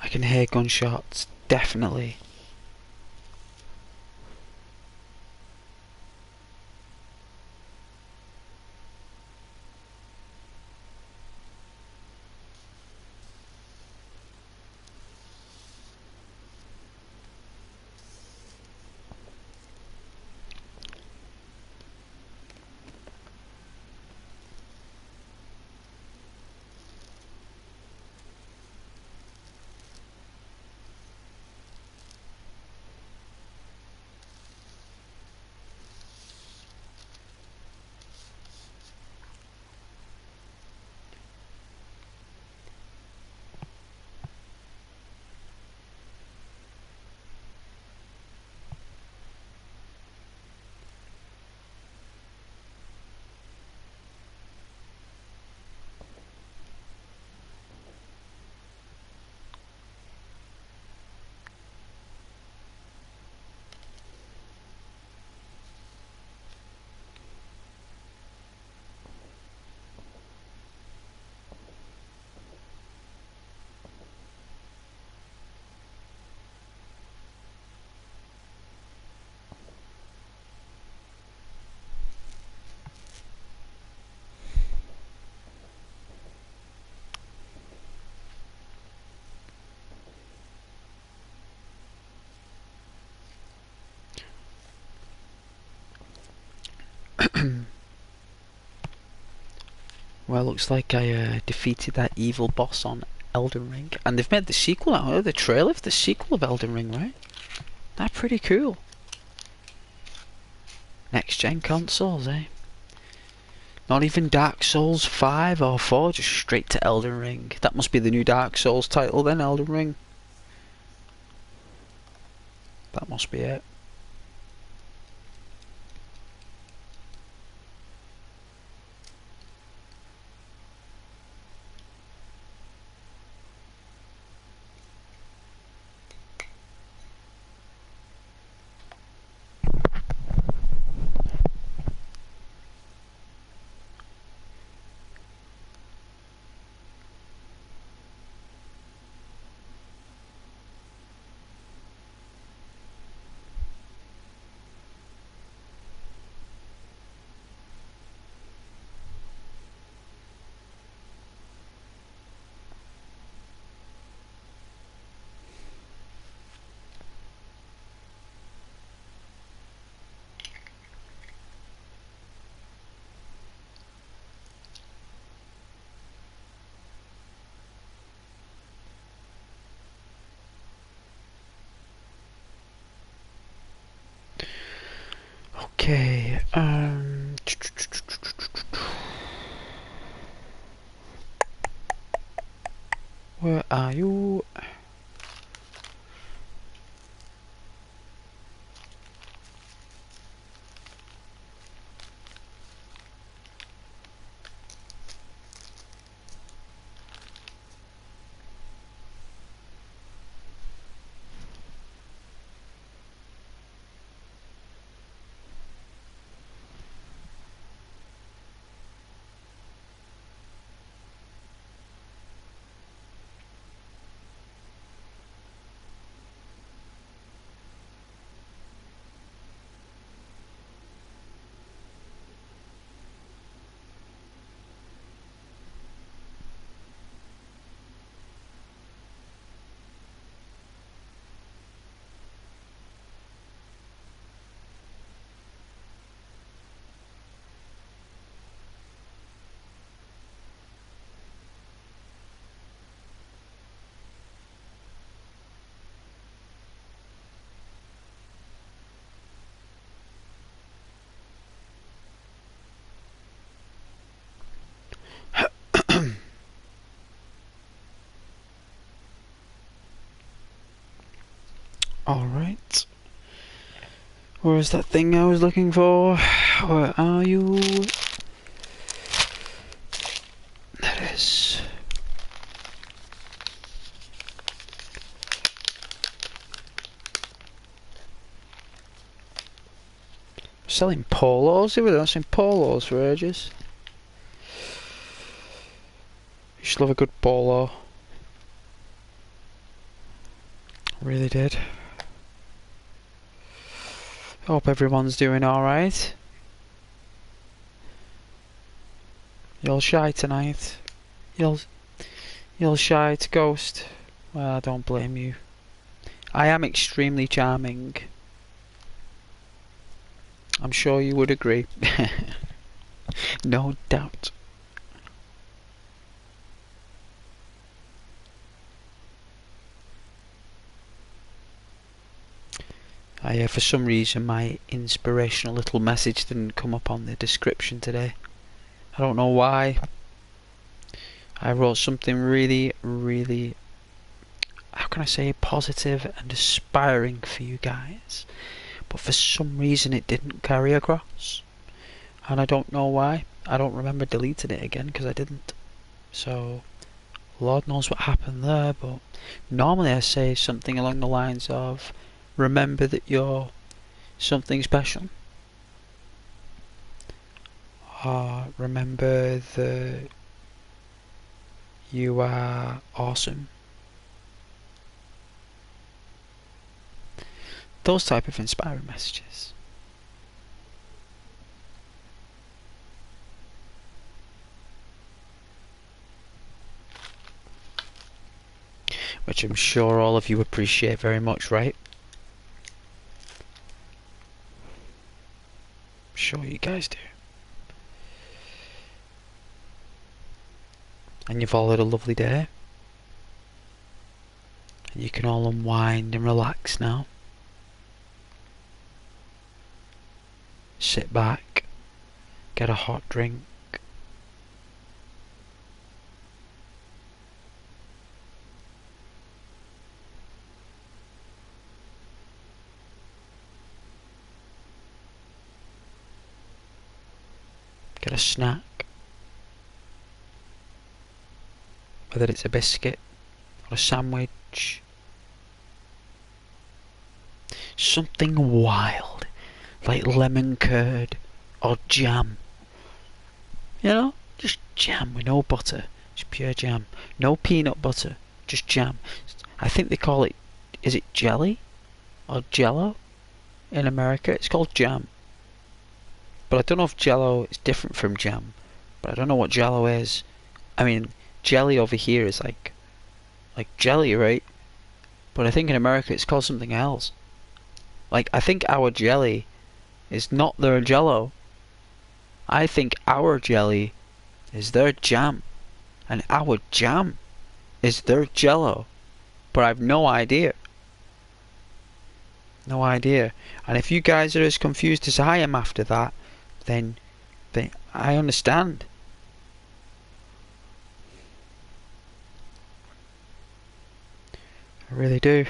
I can hear gunshots, definitely. Well, looks like I defeated that evil boss on Elden Ring. And they've made the sequel out, the trailer for the sequel of Elden Ring, right? That's pretty cool. Next gen consoles, eh? Not even Dark Souls 5 or 4, just straight to Elden Ring. That must be the new Dark Souls title then, Elden Ring. That must be it. Okay, where are you? Alright. Where's that thing I was looking for? Where are you? There it is. Selling polos? They were selling polos for ages. You should love a good polo. Really did. Hope everyone's doing alright. You're shy tonight. You're shy to Ghost. Well, I don't blame you. I am extremely charming. I'm sure you would agree. No doubt. For some reason my inspirational little message didn't come up on the description today. I don't know why. I wrote something really, how can I say, positive and aspiring for you guys. But for some reason it didn't carry across. And I don't know why. I don't remember deleting it again because I didn't. So, Lord knows what happened there, but normally I say something along the lines of, remember that you're something special. Remember that you are awesome. Those type of inspiring messages. Which I'm sure all of you appreciate very much, right? I'm sure you guys do. and you've all had a lovely day. And you can all unwind and relax now. Sit back, get a hot drink. Get a snack. Whether it's a biscuit or a sandwich. Something wild, like lemon curd or jam. You know, just jam with no butter, just pure jam. No peanut butter, just jam. I think they call it, is it jelly or jello in America? It's called jam. But I don't know if jello is different from jam. But I don't know what jello is. I mean, jelly over here is like jelly, right? But I think in America it's called something else. Like, I think our jelly is not their jello. I think our jelly is their jam. And our jam is their jello. But I've no idea. No idea. And if you guys are as confused as I am after that, then I understand. I really do.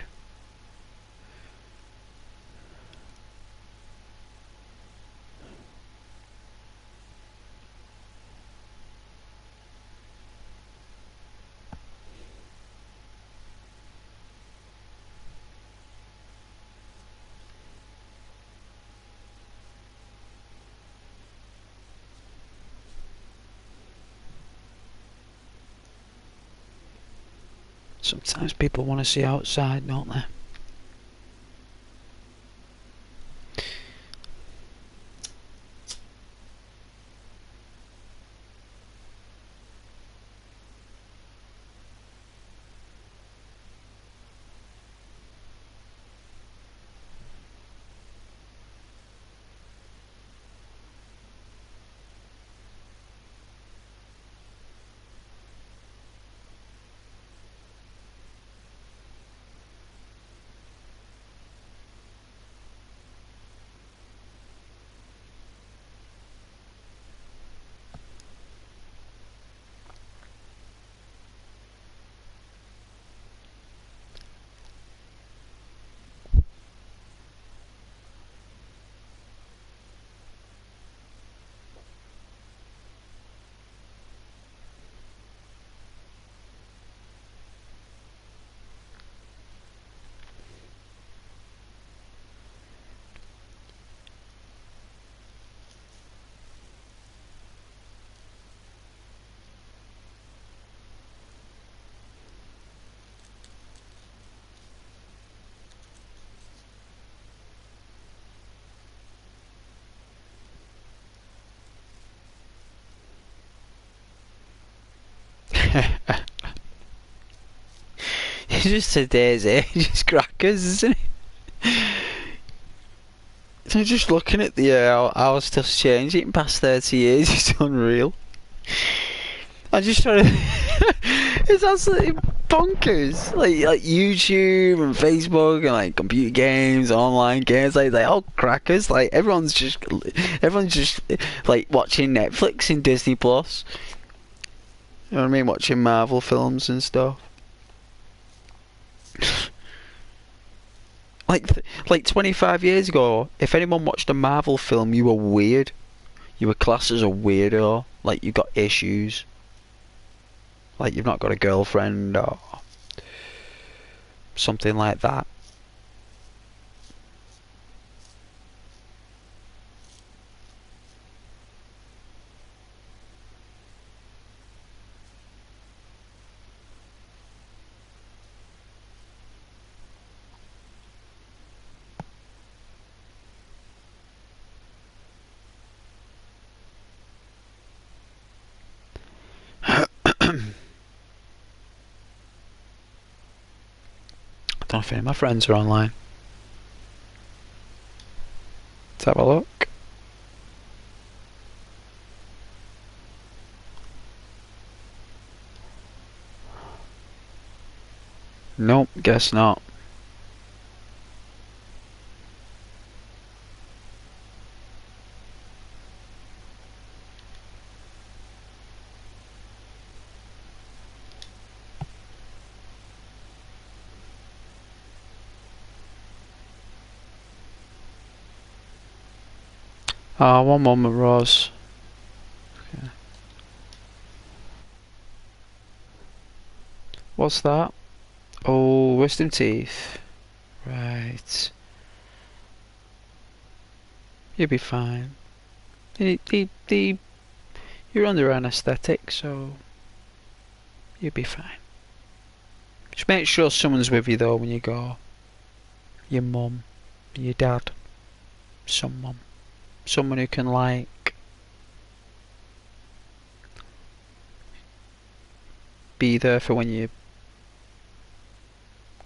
Sometimes people want to see outside, don't they? It's just today's age, crackers, isn't it? So just looking at the how stuff's changed in past 30 years, it's unreal. I'm just trying to... It's absolutely bonkers. Like YouTube and Facebook and like computer games, online games, like oh crackers, like everyone's just like watching Netflix and Disney Plus. You know what I mean? Watching Marvel films and stuff. Like 25 years ago, if anyone watched a Marvel film, you were weird. You were classed as a weirdo. Like you got issues. Like you've not got a girlfriend or something like that. I don't know if any of my friends are online. Let's have a look. Nope, guess not. One moment, Rose. Okay. What's that? Oh, wisdom teeth. Right. You'll be fine. You're under anaesthetic, so you'll be fine. Just make sure someone's with you though when you go. Your mum, your dad, someone who can like be there for when you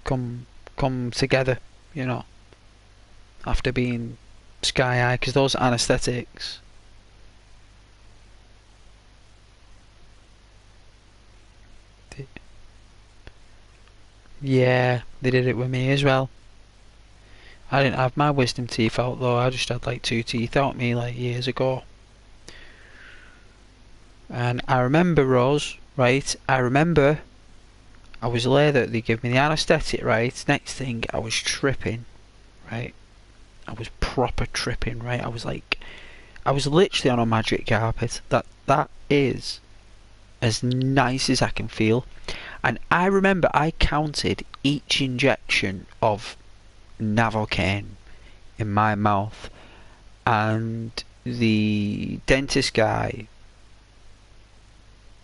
come together, you know, after being sky high, because those anaesthetics. Yeah, they did it with me as well. I didn't have my wisdom teeth out though. I just had like 2 teeth out me like years ago. And I remember, Rose, right? I remember I was there, they gave me the anaesthetic, right? Next thing, I was tripping, right? I was proper tripping, right? I was literally on a magic carpet. That is as nice as I can feel. And I remember I counted each injection of Novocaine in my mouth, and the dentist guy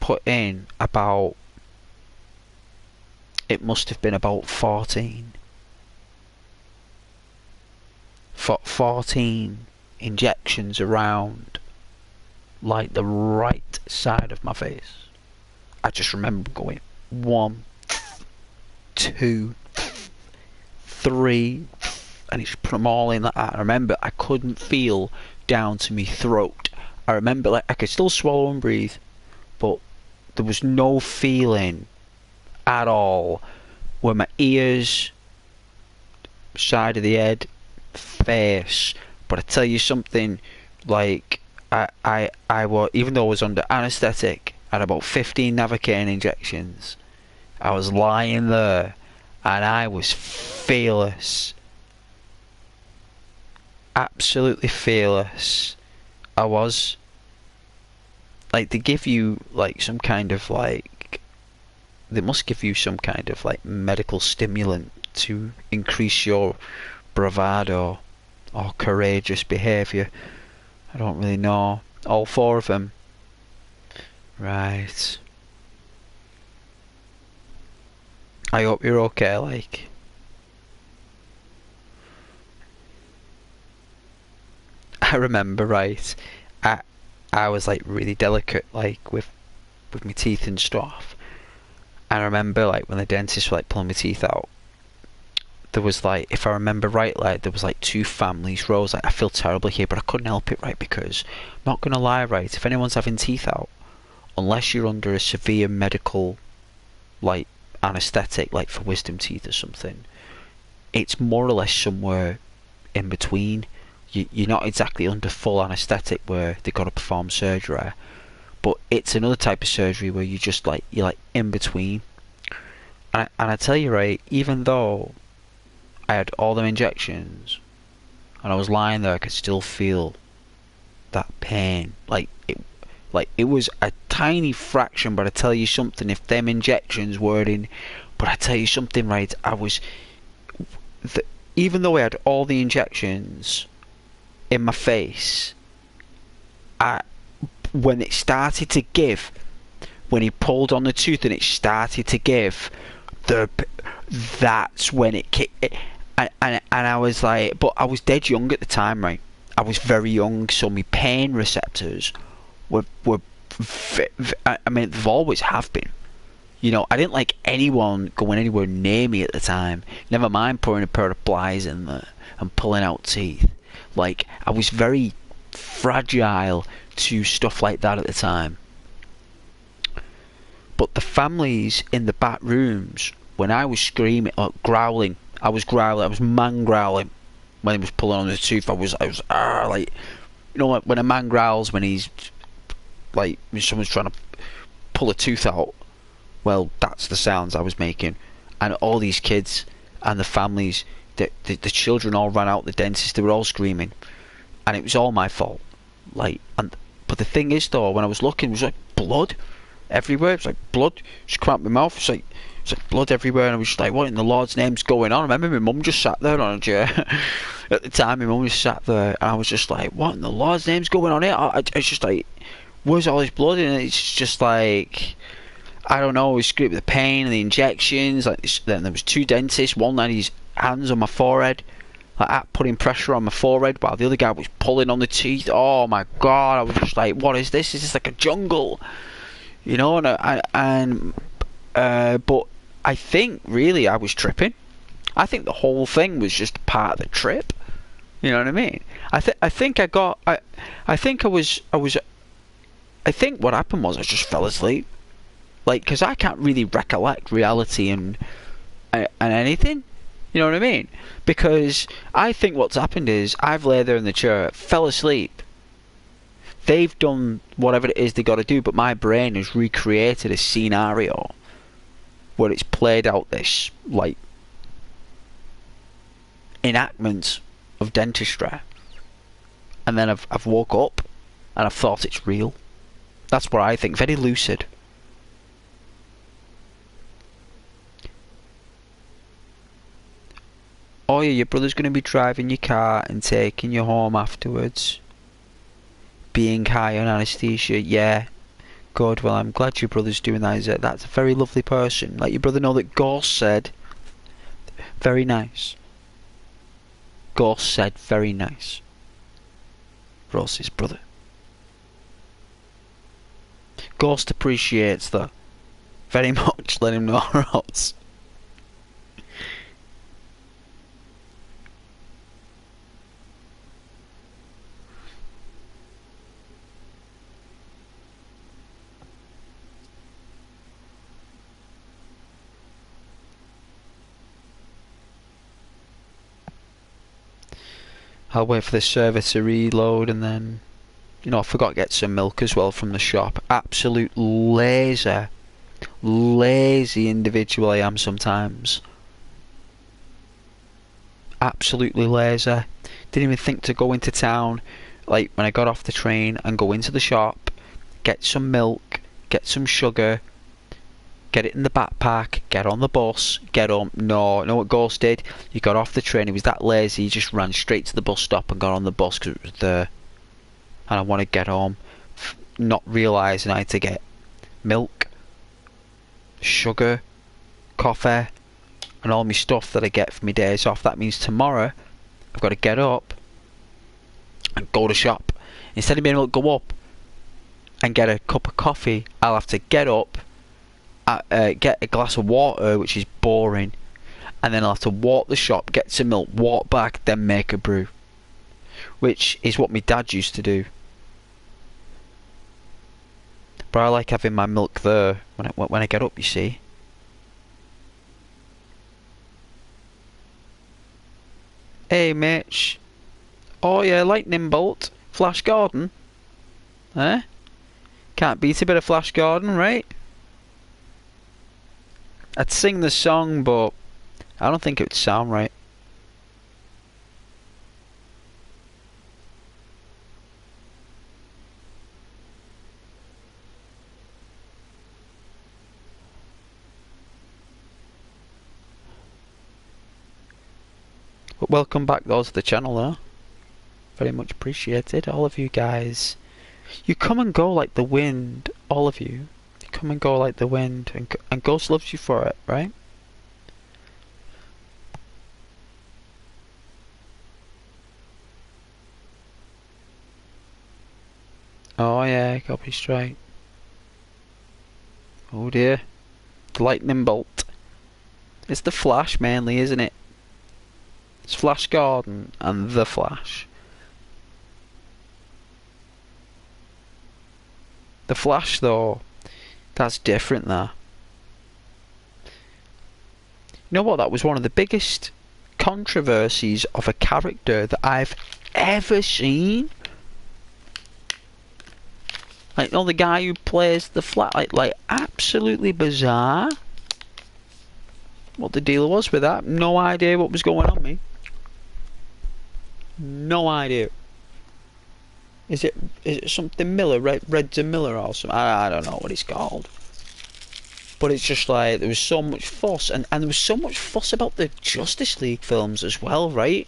put in about, it must have been about 14 injections around like the right side of my face. I just remember going 1, 2, 3, and he just put them all in like that. I remember I couldn't feel down to my throat. I remember like I could still swallow and breathe, but there was no feeling at all where my ears, side of the head, face. But I tell you something, like I was, even though I was under anaesthetic, I had about 15 Novocaine injections. I was lying there and I was fearless. Absolutely fearless. I was. Like, they give you like some kind of like, they must give you some kind of like medical stimulant to increase your bravado or courageous behaviour. I don't really know. All 4 of them. Right. I hope you're okay, like. I remember, right, I I was like really delicate, like with my teeth and stuff. I remember like when the dentist was like pulling my teeth out, there was like, if I remember right, like there was like 2 families rows. Like, I feel terrible here, but I couldn't help it, right? Because I'm not gonna lie, right, if anyone's having teeth out, unless you're under a severe medical like anaesthetic, like for wisdom teeth or something, it's more or less somewhere in between. You're not exactly under full anaesthetic where they've got to perform surgery, but it's another type of surgery where you're like in between. And I tell you, right, even though I had all them injections and I was lying there, I could still feel that pain. Like it was a tiny fraction, but I tell you something, if them injections were in, but I tell you something, right, I was, even though I had all the injections in my face, I, when it started to give, when he pulled on the tooth and it started to give, that's when it kicked. And I was like, but I was dead young at the time, right? I was very young, so my pain receptors were I mean, they've always have been. You know, I didn't like anyone going anywhere near me at the time. Never mind putting a pair of pliers in there and pulling out teeth. Like, I was very fragile to stuff like that at the time. But the families in the back rooms when I was screaming, growling, I was man growling when he was pulling on the tooth. I was like, you know, when a man growls when he's like, when someone's trying to pull a tooth out. Well, that's the sounds I was making, and all these kids and the families, the children all ran out the dentist. They were all screaming, and it was all my fault. Like, but the thing is though, when I was looking, it was like blood everywhere. It was like blood just come out my mouth. It's like blood everywhere, and I was just like, what in the Lord's name's going on? I remember my mum just sat there on a chair. At the time, my mum just sat there, and I was just like, what in the Lord's name's going on here? It's just like, where's all this blood? And it's just like, I don't know, it was screaming the pain and the injections. Like, then there was two dentists. One had his hands on my forehead, like that, putting pressure on my forehead, while the other guy was pulling on the teeth. Oh my God! I was just like, what is this? Is this like a jungle? You know? But I think really I was tripping. I think the whole thing was just part of the trip. You know what I mean? I think what happened was I just fell asleep. Like, because I can't really recollect reality and anything. You know what I mean? Because I think what's happened is I've laid there in the chair, fell asleep. They've done whatever it is they got to do, but my brain has recreated a scenario where it's played out this, like, enactment of dentistry. And then I've woke up and I've thought it's real. That's what I think. Very lucid. Oh yeah, your brother's going to be driving your car and taking you home afterwards. Being high on anaesthesia. Yeah. Good. Well, I'm glad your brother's doing that. That's a very lovely person. Let your brother know that Ghost said, very nice. Ghost said, very nice. Ross's brother. Ghost appreciates that very much. Let him know, Ross. I'll wait for the server to reload, and then, you know, I forgot to get some milk as well from the shop. Absolute lazy individual I am sometimes. Absolutely lazy. Didn't even think to go into town, like when I got off the train, and go into the shop, get some milk, get some sugar, get it in the backpack, get on the bus, get home. No, you know what Ghost did? He got off the train, he was that lazy, he just ran straight to the bus stop and got on the bus because it was there. And I want to get home, not realising I had to get milk, sugar, coffee, and all my stuff that I get for my days off. That means tomorrow I've got to get up and go to shop. Instead of being able to go up and get a cup of coffee, I'll have to get up, get a glass of water, which is boring, and then I'll have to walk the shop, get some milk, walk back, then make a brew, which is what my dad used to do. But I like having my milk there when I get up, you see. Hey Mitch. Oh yeah, lightning bolt, Flash Garden. Eh? Can't beat a bit of Flash Garden, right? I'd sing the song, but I don't think it would sound right. But welcome back though to the channel though. Very much appreciated, all of you guys. You come and go like the wind, all of you. You come and go like the wind, and Ghost loves you for it, right? Oh yeah, copy straight. Oh dear. The lightning bolt. It's the Flash mainly, isn't it? It's Flash Garden and the Flash. The Flash though, that's different there. You know what? That was one of the biggest controversies of a character that I've ever seen. Like, you know, the guy who plays the flat, like absolutely bizarre. What the deal was with that? No idea what was going on, me. No idea. Is it something Miller, Reds and Miller or something? I don't know what it's called. But it's just like, there was so much fuss, and there was so much fuss about the Justice League films as well, right?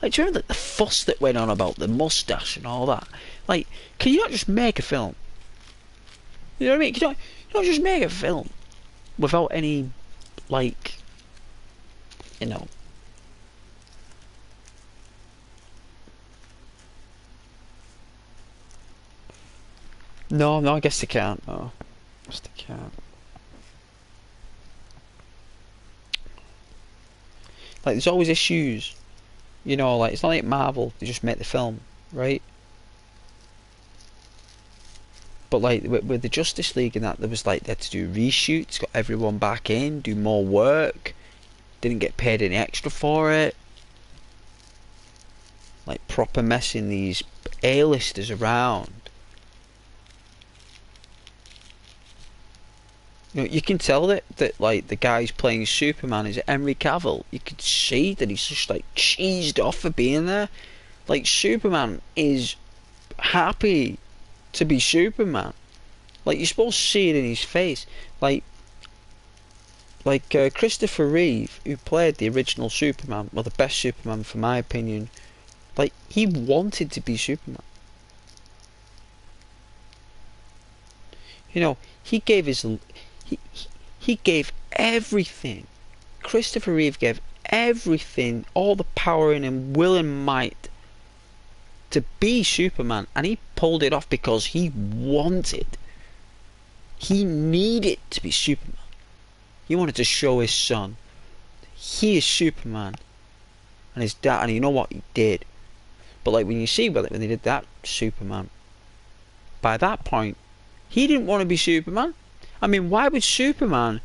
Like, do you remember the fuss that went on about the mustache and all that? Like, can you not just make a film? You know what I mean? Can you not just make a film without any, like, you know... No, I guess they can't. No, I guess they can't. Like, there's always issues. You know, like, it's not like Marvel, they just make the film, right? But, like, with the Justice League and that, there was, like, they had to do reshoots, got everyone back in, do more work, didn't get paid any extra for it. Like, proper messing these A-listers around. You know, you can tell that like the guy who's playing Superman is Henry Cavill. You could see that he's just like cheesed off for being there. Like, Superman is happy to be Superman. Like, you're supposed to see it in his face. Like Christopher Reeve, who played the original Superman, well, the best Superman for my opinion. Like, he wanted to be Superman. You know, he gave his. He gave everything. Christopher Reeve gave everything, all the power in him, will and might, to be Superman, and he pulled it off because he wanted. He needed to be Superman. He wanted to show his son he is Superman, and his dad, and you know what he did. But like, when you see when they did that Superman, by that point, he didn't want to be Superman. I mean, why would Superman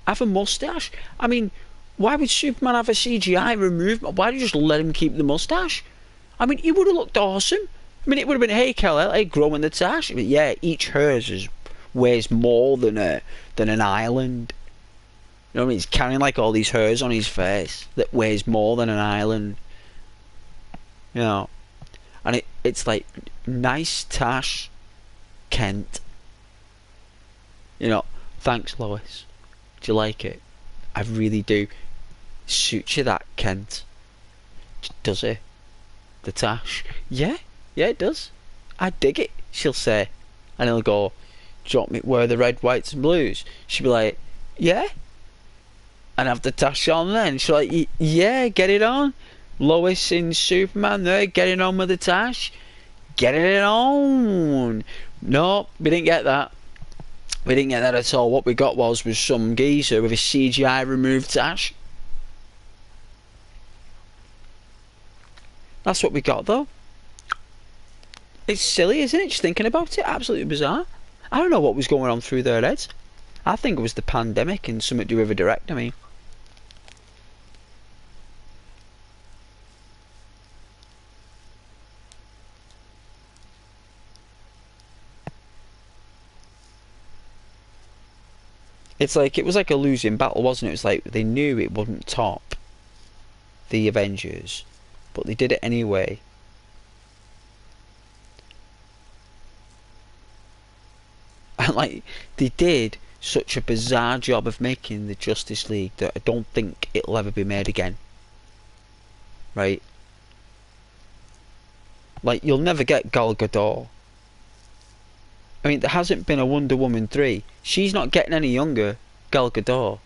have a mustache? I mean, why would Superman have a CGI removed? Why don't you just let him keep the mustache? I mean, he would have looked awesome. I mean, it would have been, hey, Kel, hey, growing the tash. But yeah, each hers weighs more than an island. You know what I mean? He's carrying like all these hairs on his face that weighs more than an island. You know, and it's like, nice tash, Kent. You know, thanks, Lois. Do you like it? I really do. Suits you, that, Kent. Does it? The tash? Yeah, it does. I dig it, she'll say. And he'll go, do you want me to wear the red, whites and blues? She'll be like, yeah. And have the tash on then. She'll like, yeah, get it on. Lois in Superman there, getting on with the tash. Getting it on. No, we didn't get that. We didn't get that at all. What we got was some geezer with a CGI removed tash. That's what we got, though. It's silly, isn't it? Just thinking about it. Absolutely bizarre. I don't know what was going on through their heads. I think it was the pandemic and something to do with a director. I mean, it's like, it was like a losing battle, wasn't it? It was like they knew it wouldn't top the Avengers, but they did it anyway. And like, they did such a bizarre job of making the Justice League that I don't think it'll ever be made again. Right? Like, you'll never get Gal Gadot. I mean, there hasn't been a Wonder Woman 3. She's not getting any younger, Gal Gadot.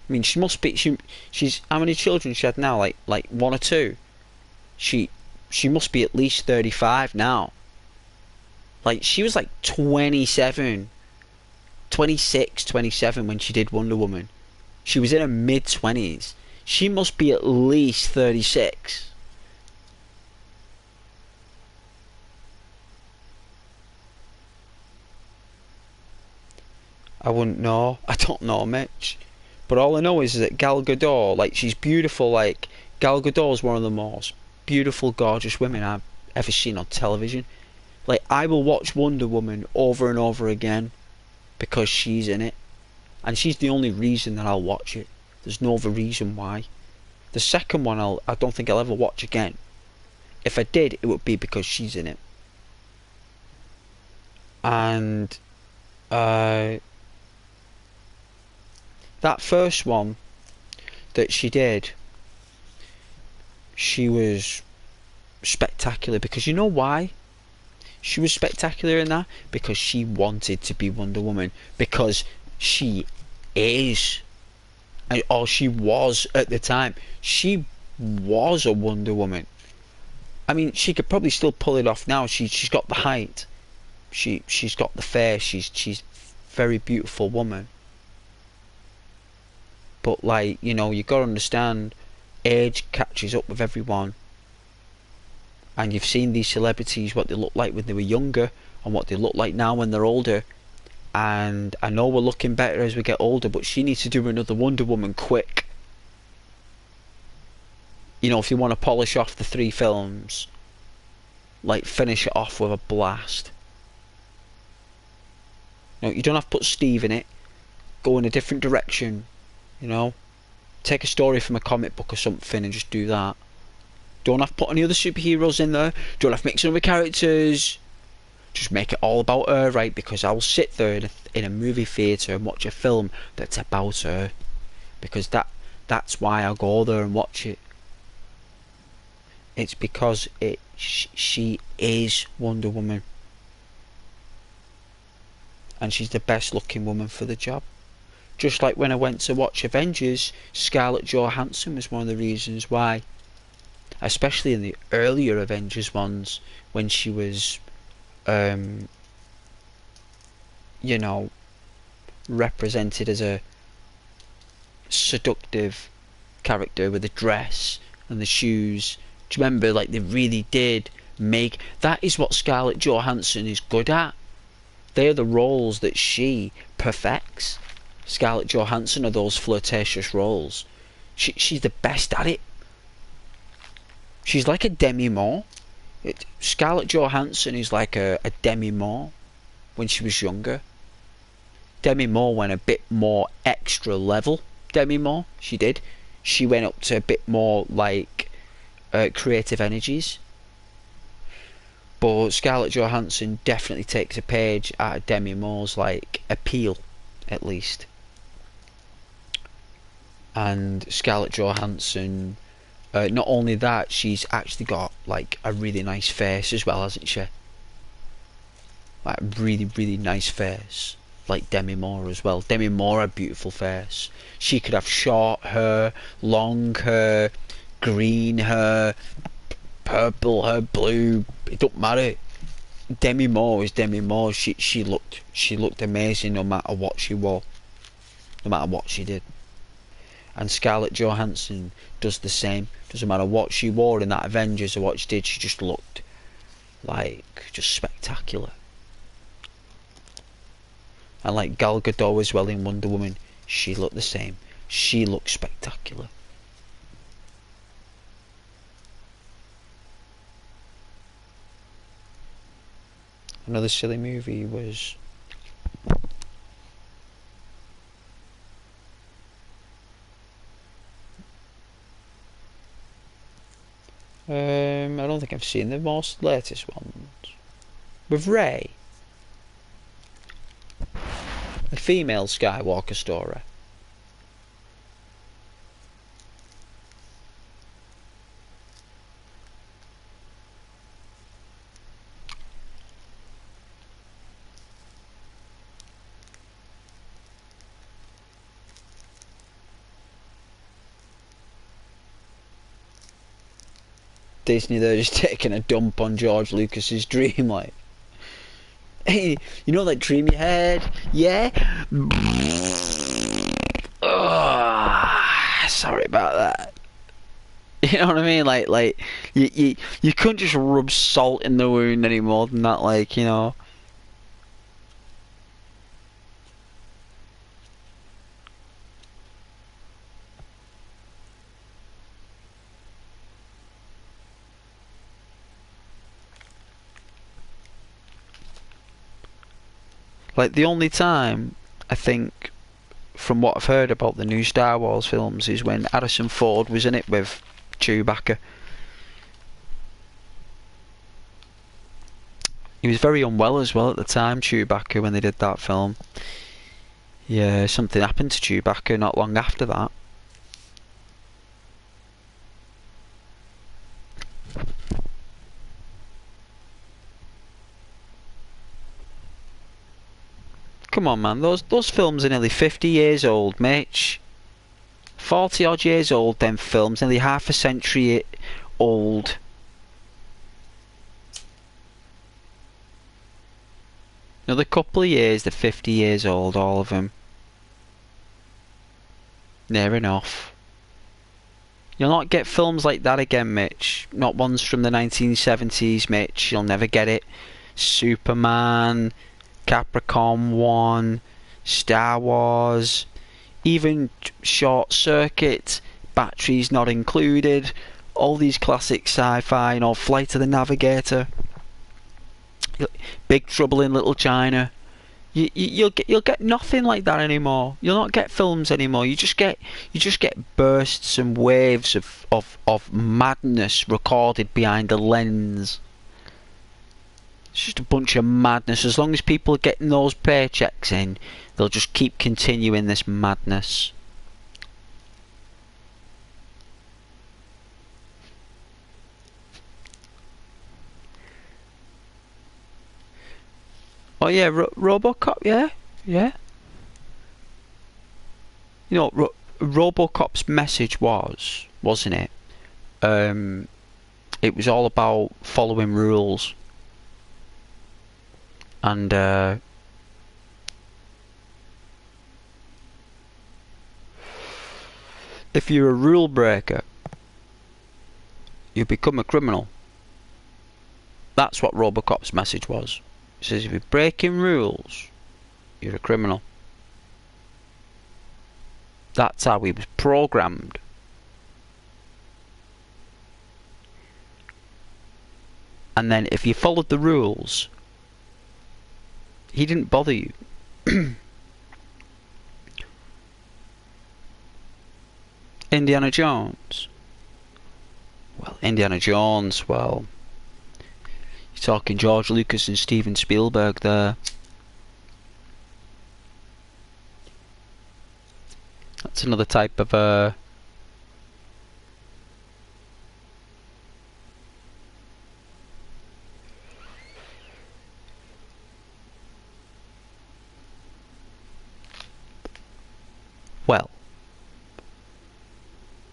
I mean, she must be. She's how many children she had now? Like 1 or 2. She must be at least 35 now. Like, she was like 27, 26, 27 when she did Wonder Woman. She was in her mid-20s. She must be at least 36. I wouldn't know. I don't know, Mitch. But all I know is that Gal Gadot, like, she's beautiful. Like, Gal Gadot is one of the most beautiful, gorgeous women I've ever seen on television. Like, I will watch Wonder Woman over and over again because she's in it. And she's the only reason that I'll watch it. There's no other reason why. The second one I don't think I'll ever watch again. If I did, it would be because she's in it. And that first one that she did, she was spectacular. Because you know why she was spectacular in that? Because she wanted to be Wonder Woman. Because she is, or she was at the time, she was a Wonder Woman. I mean, she could probably still pull it off now. She's got the height, she's got the face, she's a very beautiful woman. But, like, you know, you gotta understand, age catches up with everyone. And you've seen these celebrities, what they look like when they were younger and what they look like now when they're older. And I know we're looking better as we get older, but she needs to do another Wonder Woman quick. You know, if you want to polish off the 3 films, like, finish it off with a blast. You know, you don't have to put Steve in it. Go in a different direction, you know. Take a story from a comic book or something and just do that. Don't have to put any other superheroes in there. Don't have to mix in other characters. Just make it all about her, right? Because I'll sit there in a movie theatre and watch a film that's about her. Because that's why I'll go there and watch it. It's because she is Wonder Woman. And she's the best looking woman for the job. Just like when I went to watch Avengers, Scarlett Johansson was one of the reasons why. Especially in the earlier Avengers ones, when she was, you know, represented as a seductive character with the dress and the shoes. Do you remember, like, they really did make... That is what Scarlett Johansson is good at. They are the roles that she perfects. Scarlett Johansson are those flirtatious roles. She's the best at it. She's like a Demi Moore. Scarlett Johansson is like a Demi Moore when she was younger. Demi Moore went a bit more extra level. Demi Moore, she did. She went up to a bit more like creative energies. But Scarlett Johansson definitely takes a page out of Demi Moore's like appeal, at least. And Scarlett Johansson, not only that, she's actually got like a really nice face as well, hasn't she? Like a really, really nice face, like Demi Moore as well. Demi Moore had a beautiful face. She could have short hair, long hair, green hair, purple hair, blue. It don't matter. Demi Moore is Demi Moore. She looked amazing no matter what she wore, no matter what she did. And Scarlett Johansson does the same. Doesn't matter what she wore in that Avengers or what she did, she just looked like just spectacular. And like Gal Gadot as well in Wonder Woman, she looked the same. She looked spectacular. Another silly movie was I don't think I've seen the most latest ones. With Rey, a female Skywalker story. Disney, they're just taking a dump on George Lucas's dream, like, hey, you know that dream you had? Yeah? Oh, sorry about that. You know what I mean? Like you couldn't just rub salt in the wound any more than that, like, you know. Like, the only time, I think, from what I've heard about the new Star Wars films, is when Harrison Ford was in it with Chewbacca. He was very unwell as well at the time, Chewbacca, when they did that film. Yeah, something happened to Chewbacca not long after that. Come on, man, those films are nearly 50 years old, Mitch. 40 odd years old, them films, nearly half a century old. Another couple of years, they're 50 years old, all of them. Near enough. You'll not get films like that again, Mitch. Not ones from the 1970s, Mitch. You'll never get it. Superman, Capricorn 1, Star Wars, even Short Circuit, Batteries Not Included, all these classic sci-fi, Flight of the Navigator, Big Trouble in Little China. You'll get nothing like that anymore. You'll not get films anymore. You just get bursts and waves of madness recorded behind a lens. It's just a bunch of madness. As long as people are getting those paychecks in, they'll just keep continuing this madness. Oh yeah, RoboCop, yeah. RoboCop's message wasn't it? It was all about following rules. And if you're a rule breaker, you become a criminal. That's what RoboCop's message was. It says if you're breaking rules, you're a criminal. That's how he was programmed. And then if you followed the rules, he didn't bother you. Indiana Jones. Well, Indiana Jones, well, you're talking George Lucas and Steven Spielberg there. That's another type of well,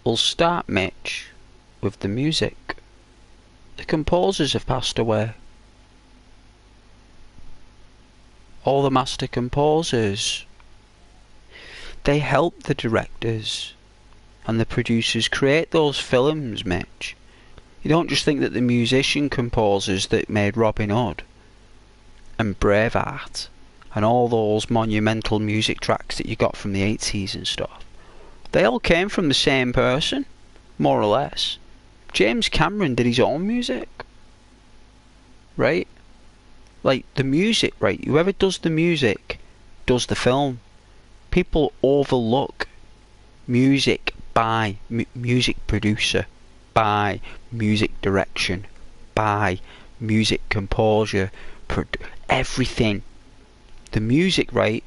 we'll start, Mitch, with the music. The composers have passed away. All the master composers. They help the directors and the producers create those films, Mitch. You don't just think that the musician composers that made Robin Hood and Braveheart and all those monumental music tracks that you got from the 80s and stuff, they all came from the same person, more or less. James Cameron did his own music, right? Like, the music, right? Whoever does the music does the film. People overlook music by music producer, by music direction, by music composure, everything. The music, right?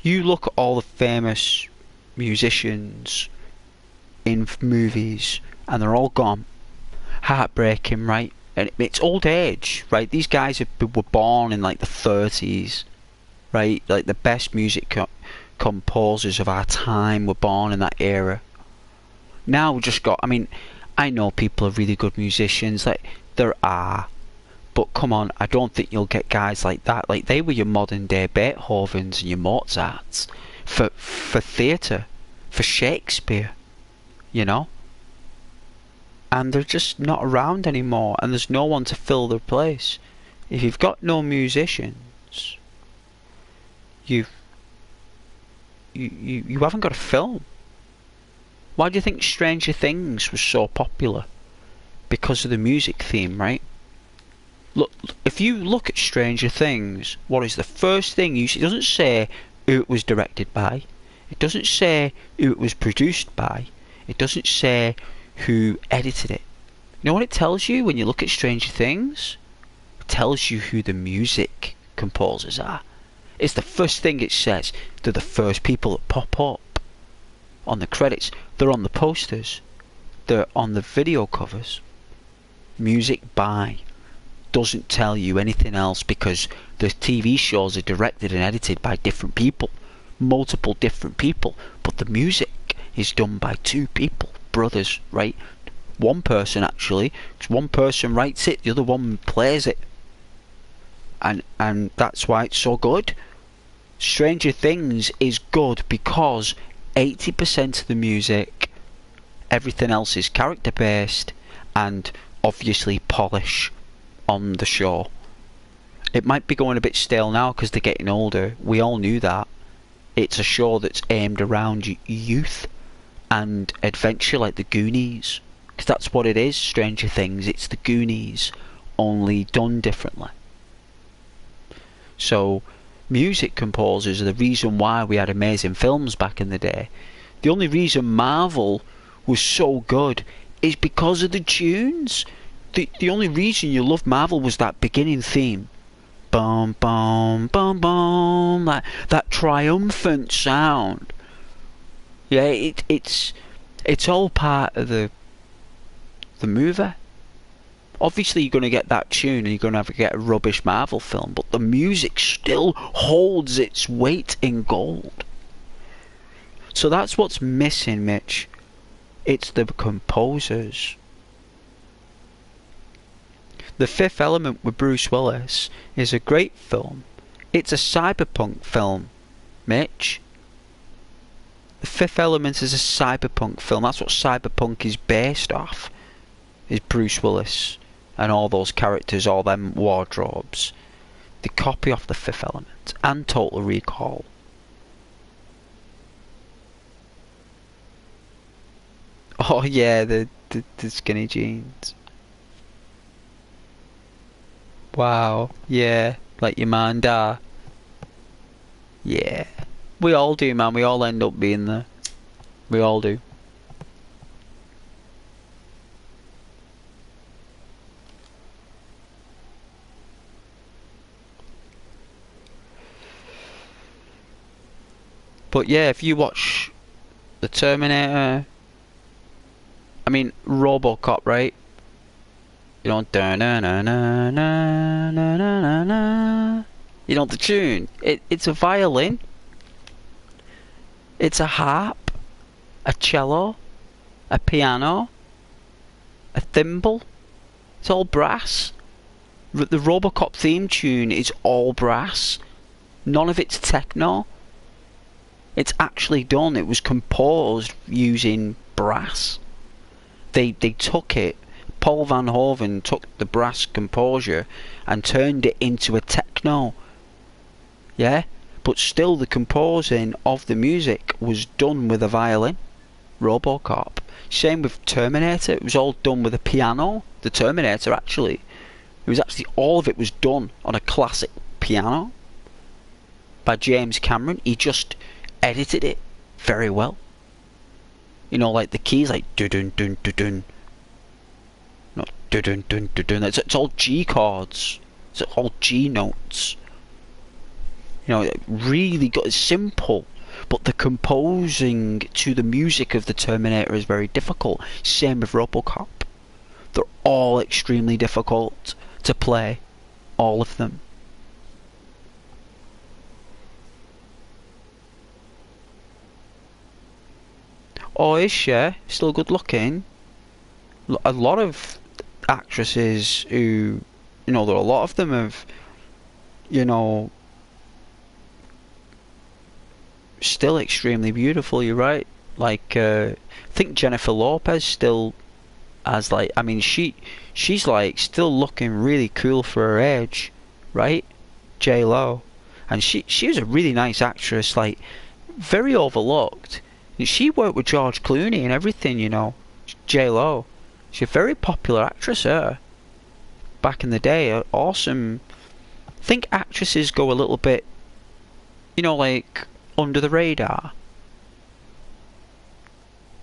You look at all the famous musicians in movies and they're all gone. Heartbreaking, right? And it's old age, right? These guys were born in like the 30s, right? Like the best music composers of our time were born in that era. Now we just got, I mean, I know people are really good musicians, like there are, but come on, I don't think you'll get guys like that. Like, they were your modern day Beethovens and your Mozarts for theatre, for Shakespeare, you know? And they're just not around anymore, and there's no one to fill their place. If you've got no musicians, you haven't got a film. Why do you think Stranger Things was so popular? Because of the music theme, right? Look, if you look at Stranger Things, what is the first thing you see? It doesn't say who it was directed by. It doesn't say who it was produced by. It doesn't say who edited it. You know what it tells you when you look at Stranger Things? It tells you who the music composers are. It's the first thing it says. They're the first people that pop up on the credits. They're on the posters. They're on the video covers. Music by. Doesn't tell you anything else, because the TV shows are directed and edited by different people. Multiple different people. But the music is done by two people. Brothers, right? One person actually. Because one person writes it, the other one plays it. And that's why it's so good. Stranger Things is good because 80% of the music, everything else is character based and obviously polish on the show. It might be going a bit stale now because they're getting older. We all knew that. It's a show that's aimed around youth and adventure, like the Goonies. Because that's what it is, Stranger Things. It's the Goonies, only done differently. So, music composers are the reason why we had amazing films back in the day. The only reason Marvel was so good is because of the tunes. The only reason you loved Marvel was that beginning theme. Bum bum bum bum, that triumphant sound. Yeah, it's all part of the movie. Obviously you're going to get that tune and you're going to have to get a rubbish Marvel film, but the music still holds its weight in gold. So that's what's missing, Mitch. It's the composers. The Fifth Element with Bruce Willis is a great film. It's a cyberpunk film, Mitch. The Fifth Element is a cyberpunk film. That's what cyberpunk is based off. Is Bruce Willis and all those characters, all them wardrobes. They copy off the Fifth Element and Total Recall. Oh yeah, the skinny jeans. Wow, yeah, like your man da. Yeah, we all do, man. We all end up being there. We all do. But yeah, if you watch the Terminator, I mean RoboCop, right? You know, da na na na na na na na. You know the tune. It's a violin. It's a harp, a cello, a piano, a thimble. It's all brass. The RoboCop theme tune is all brass. None of it's techno. It's actually done. It was composed using brass. They took it. Paul Van Hoven took the brass composure and turned it into a techno. Yeah? But still the composing of the music was done with a violin. RoboCop. Same with Terminator. It was all done with a piano. The Terminator actually. It was actually, all of it was done on a classic piano. By James Cameron. He just edited it very well. You know, like the keys, like dun dun dun dun, not dun dun dun dun dun. It's all G chords. It's all G notes. You know, it really got simple, but the composing to the music of the Terminator is very difficult. Same with RoboCop. They're all extremely difficult to play, all of them. Oh, is she? Still good looking. A lot of actresses who, you know, there are a lot of them have, you know, still extremely beautiful, you're right. Like, I think Jennifer Lopez still has, like, I mean, she's like still looking really cool for her age, right? J-Lo. And she was a really nice actress, like, very overlooked. She worked with George Clooney and everything, you know. J-Lo. She's a very popular actress, her. back in the day are awesome. I think actresses go a little bit, like under the radar.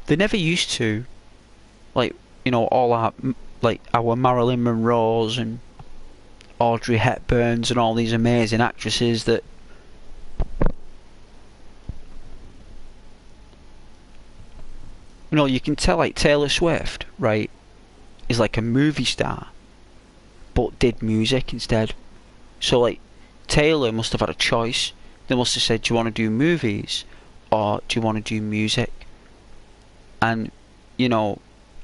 They never used to. Like, all our Marilyn Monroes and Audrey Hepburns and all these amazing actresses that you can tell, like Taylor Swift, right, is like a movie star, but did music instead. So like Taylor must have had a choice. They must have said, do you want to do movies or do you want to do music? And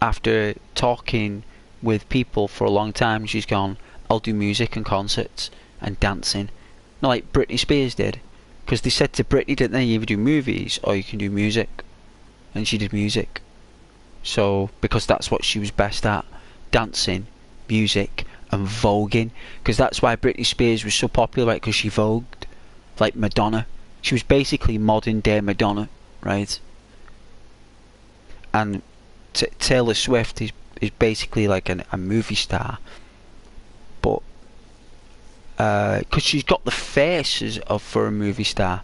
after talking with people for a long time, she's gone, I'll do music and concerts and dancing. Not like Britney Spears did. Because they said to Britney, didn't they, you either do movies or you can do music. And she did music. So, because that's what she was best at. Dancing, music and voguing. Because that's why Britney Spears was so popular, right? Because she vogued. Like Madonna. She was basically modern day Madonna, right? And Taylor Swift is basically like a movie star. But because she's got the faces for a movie star.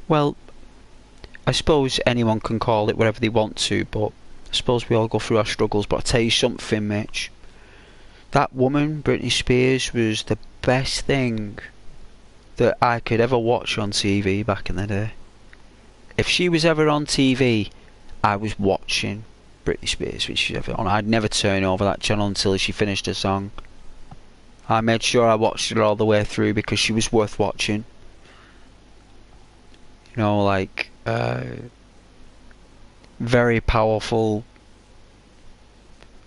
Well, I suppose anyone can call it whatever they want to, but I suppose we all go through our struggles. But I'll tell you something, Mitch. That woman, Britney Spears, was the best thing that I could ever watch on TV back in the day. If she was ever on TV, I was watching Britney Spears when she was ever on. I'd never turn over that channel until she finished her song. I made sure I watched it all the way through because she was worth watching. Like very powerful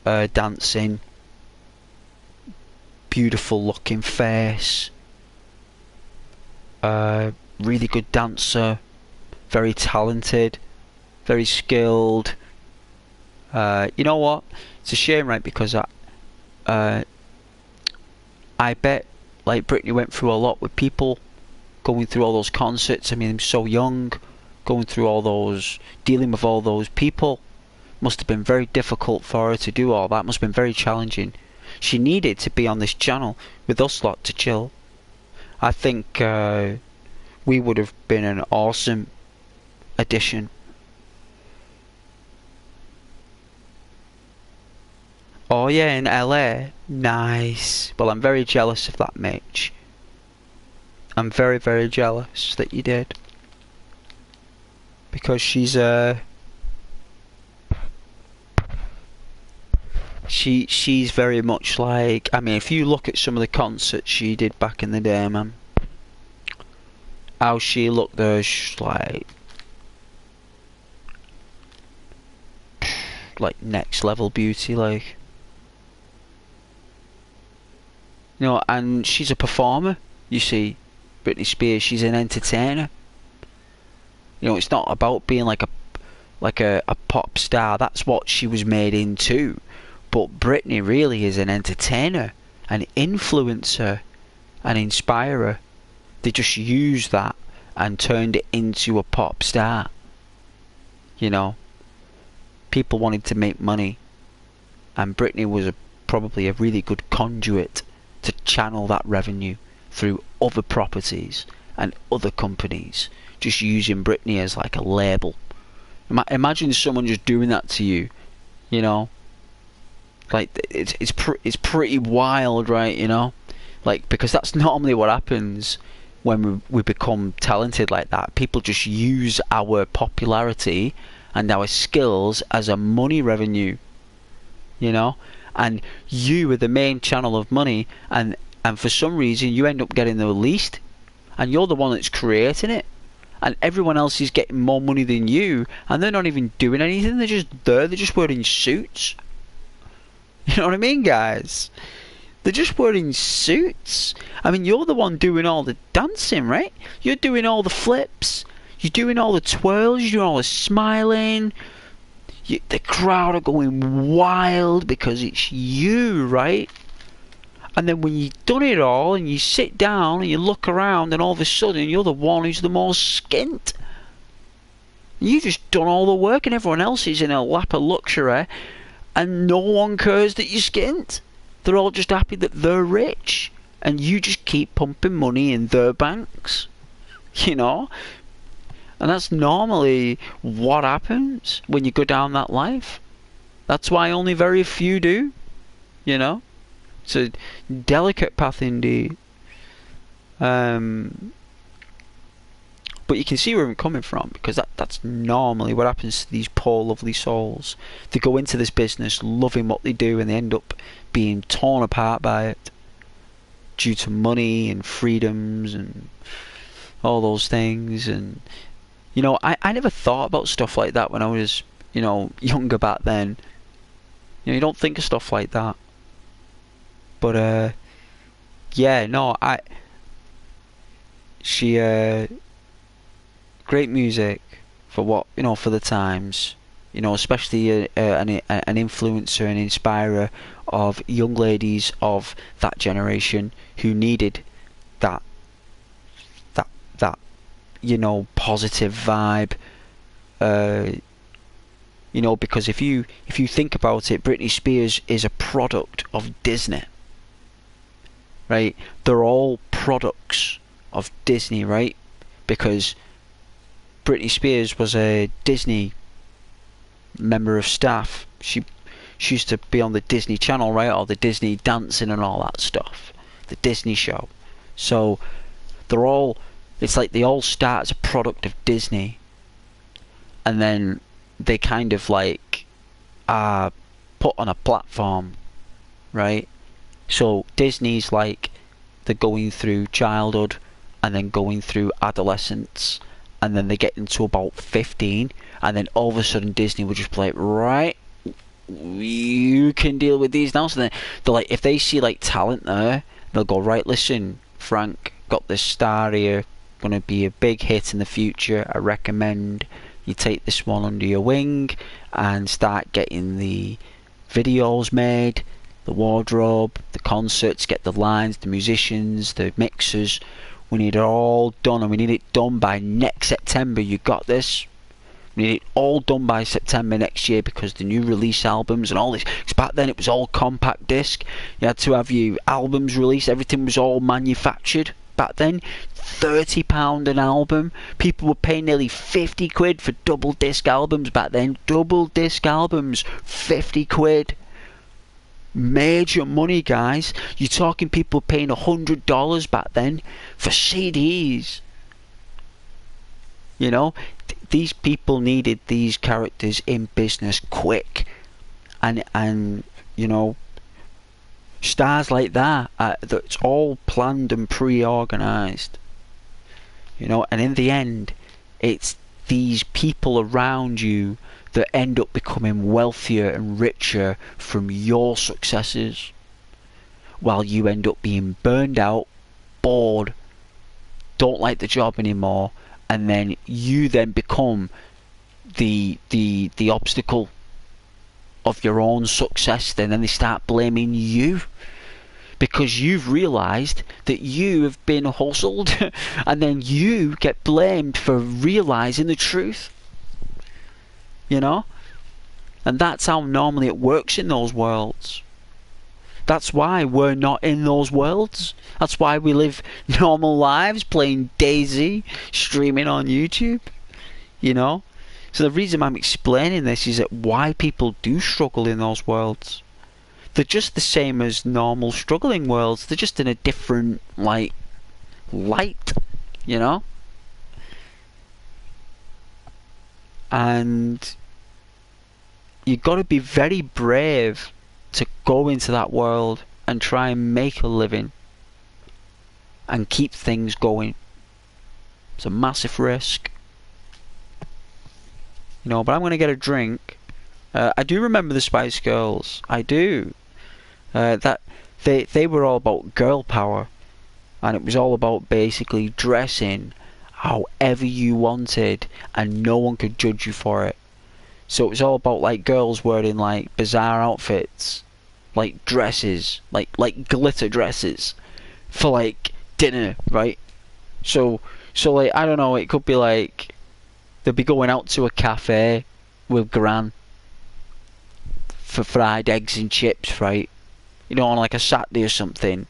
dancing, beautiful looking face, really good dancer, very talented, very skilled. You know what? It's a shame, right? Because I bet like Britney went through a lot with people going through all those concerts. I mean, so young, going through all those, dealing with all those people. Must have been very difficult for her to do all that. Must have been very challenging. She needed to be on this channel with us lot to chill. I think we would have been an awesome addition. Oh yeah, in LA. Nice. Well, I'm very jealous of that, Mitch. I'm very, very jealous that you did. Because she's she's very much like, I mean, if you look at some of the concerts she did back in the day, man, how she looked there, she's like next level beauty, like, and she's a performer, you see. Britney Spears, she's an entertainer. It's not about being like a pop star. That's what she was made into. But Britney really is an entertainer, an influencer, an inspirer. They just used that and turned it into a pop star. People wanted to make money, and Britney was probably a really good conduit to channel that revenue through other properties and other companies, just using Britney as like a label. Imagine someone just doing that to you, like it's pretty wild, right? Like, because that's normally what happens when we become talented like that. People just use our popularity and our skills as a money revenue, and you are the main channel of money, and for some reason you end up getting the least, and you're the one that's creating it, and everyone else is getting more money than you, and they're not even doing anything. They're just there. They're just wearing suits. You know what I mean, guys? They're just wearing suits. I mean, you're the one doing all the dancing, right? You're doing all the flips. You're doing all the twirls. You're doing all the smiling. The crowd are going wild because it's you, right? And then when you've done it all and you sit down and you look around, and all of a sudden you're the one who's the most skint. You just done all the work and everyone else is in a lap of luxury and no one cares that you're skint. They're all just happy that they're rich and you just keep pumping money in their banks. You know? And that's normally what happens when you go down that life. That's why only very few do. You know? It's a delicate path indeed. But you can see where I'm coming from, because that's normally what happens to these poor lovely souls. They go into this business loving what they do and they end up being torn apart by it due to money and freedoms and all those things. And you know, I never thought about stuff like that when I was, you know, younger back then. You know, you don't think of stuff like that. But yeah, no, she great music for what, you know, for the times, you know, especially an influencer and inspirer of young ladies of that generation who needed that you know, positive vibe. You know, because if you think about it, Britney Spears is a product of Disney, right? They're all products of Disney, right? Because Britney Spears was a Disney member of staff. She used to be on the Disney Channel, right? Or the Disney dancing and all that stuff. The Disney show. So they're all, it's like they all start as a product of Disney. And then they kind of like are put on a platform, right? So Disney's like they're going through childhood and then going through adolescence, and then they get into about 15, and then all of a sudden Disney would just be like, right, you can deal with these now. So then they're like, if they see like talent there, they'll go, right, listen, Frank, got this star here, gonna be a big hit in the future, I recommend you take this one under your wing and start getting the videos made, the wardrobe, the concerts, get the lines, the musicians, the mixers. We need it all done, and we need it done by next September. You got this? We need it all done by September next year, because the new release albums and all this. Because back then it was all compact disc. You had to have your albums released. Everything was all manufactured back then. £30 an album. People were paying nearly 50 quid for double disc albums back then. Double disc albums, 50 quid. Major money, guys. You're talking people paying $100 back then for CDs. You know, these people needed these characters in business quick, and you know, stars like that, that's all planned and pre-organised. You know, and in the end, it's these people around you that end up becoming wealthier and richer from your successes, while you end up being burned out, bored, don't like the job anymore, and then you then become the obstacle of your own success. Then they start blaming you, because you've realised that you have been hustled and then you get blamed for realising the truth. You know? And that's how normally it works in those worlds. That's why we're not in those worlds. That's why we live normal lives, playing Dayz, streaming on YouTube. You know? So the reason I'm explaining this is that why people do struggle in those worlds. They're just the same as normal struggling worlds. They're just in a different, like, light, you know? And you've got to be very brave to go into that world and try and make a living and keep things going. It's a massive risk. You know, but I'm going to get a drink. I do remember the Spice Girls. I do. That they were all about girl power, and it was all about basically dressing however you wanted and no one could judge you for it. So it was all about like girls wearing like bizarre outfits, like dresses, like glitter dresses for like dinner, right? So like, I don't know, it could be like they'll be going out to a cafe with Gran for fried eggs and chips, right? You know, on like a Saturday or something,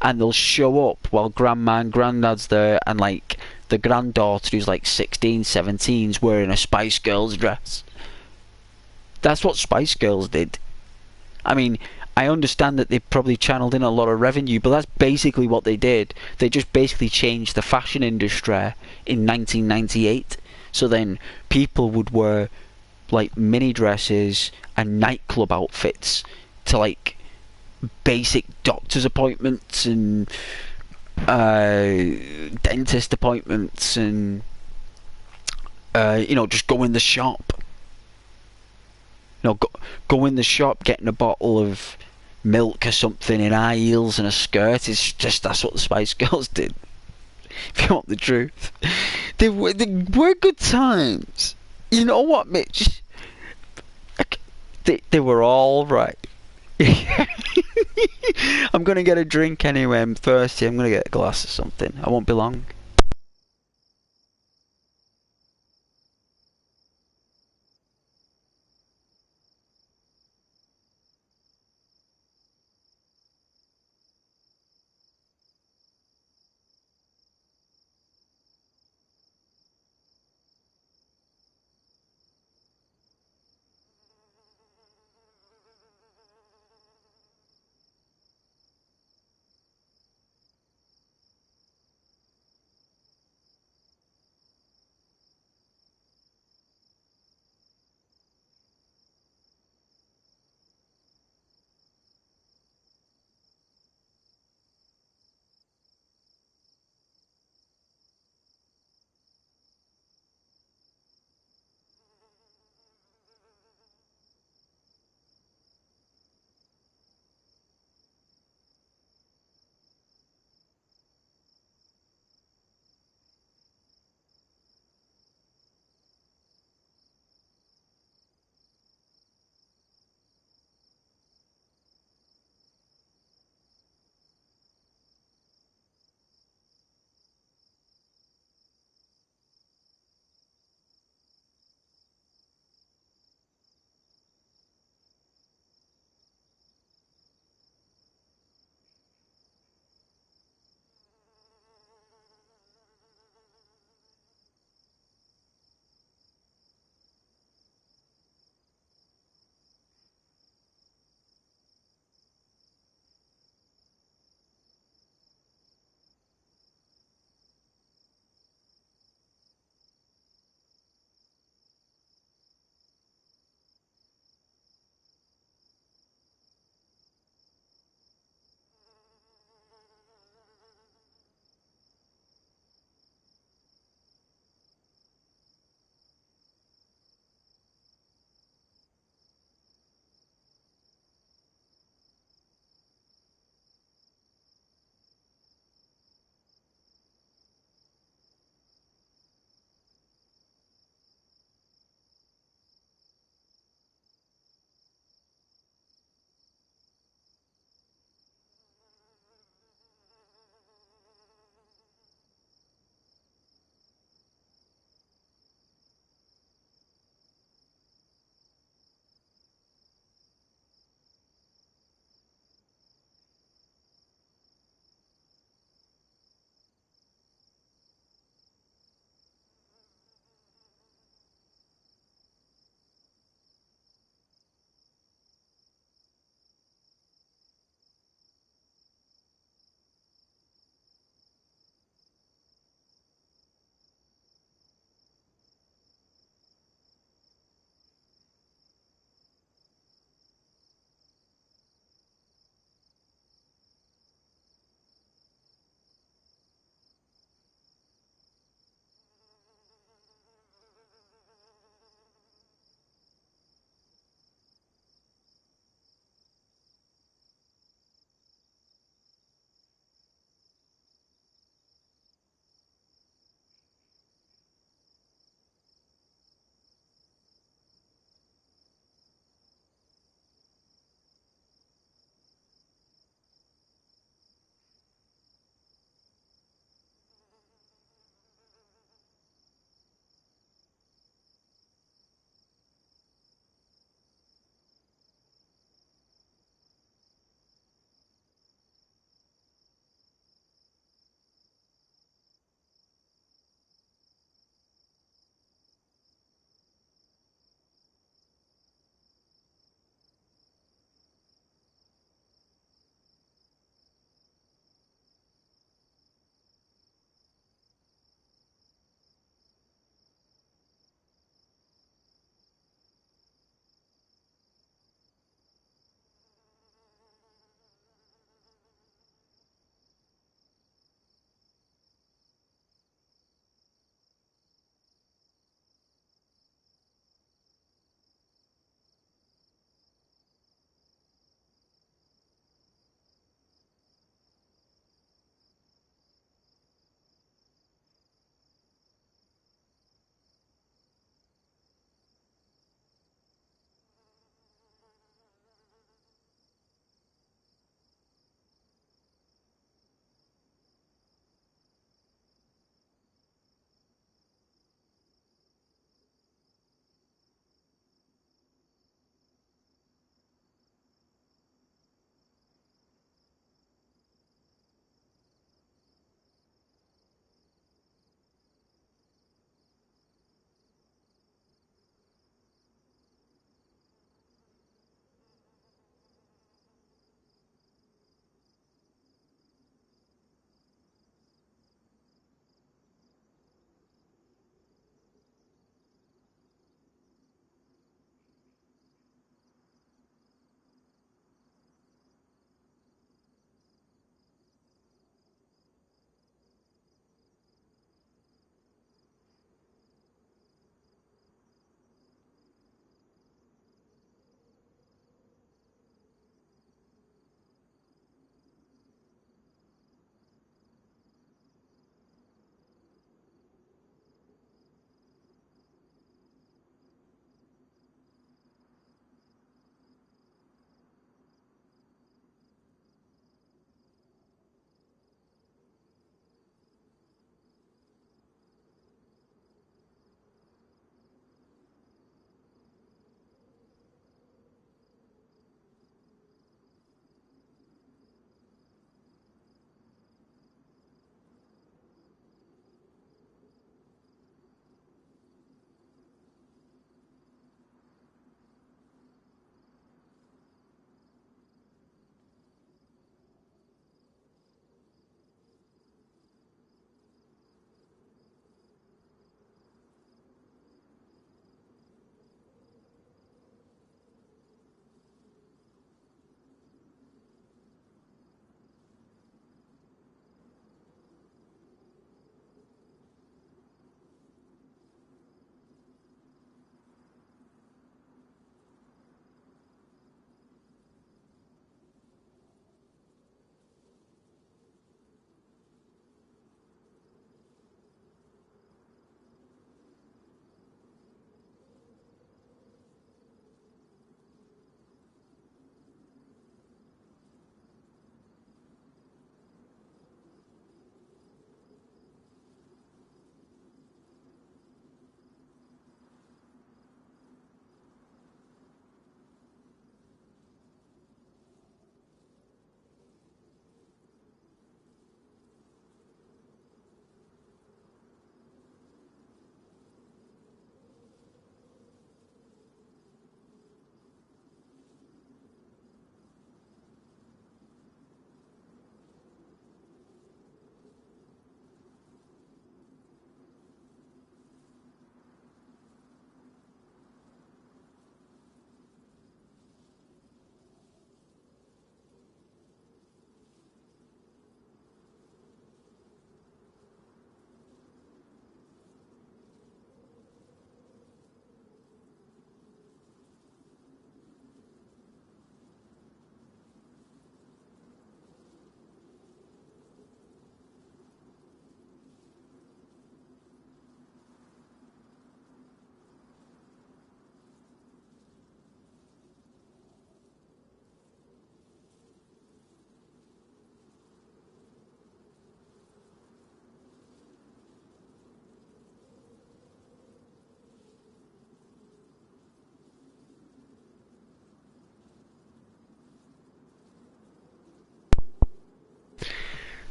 and they'll show up while Grandma and Granddad's there, and like the granddaughter who's like 16, 17's wearing a Spice Girls dress. That's what Spice Girls did. I mean, I understand that they probably channeled in a lot of revenue, but that's basically what they did. They just basically changed the fashion industry in 1998. So then people would wear like mini dresses and nightclub outfits to like basic doctor's appointments and dentist appointments and just go in the shop. Go in the shop, getting a bottle of milk or something in high heels and a skirt. It's just that's what the Spice Girls did. If you want the truth, they were good times. You know what, Mitch? They were all right. I'm gonna get a drink anyway. I'm thirsty. I'm gonna get a glass of something. I won't be long.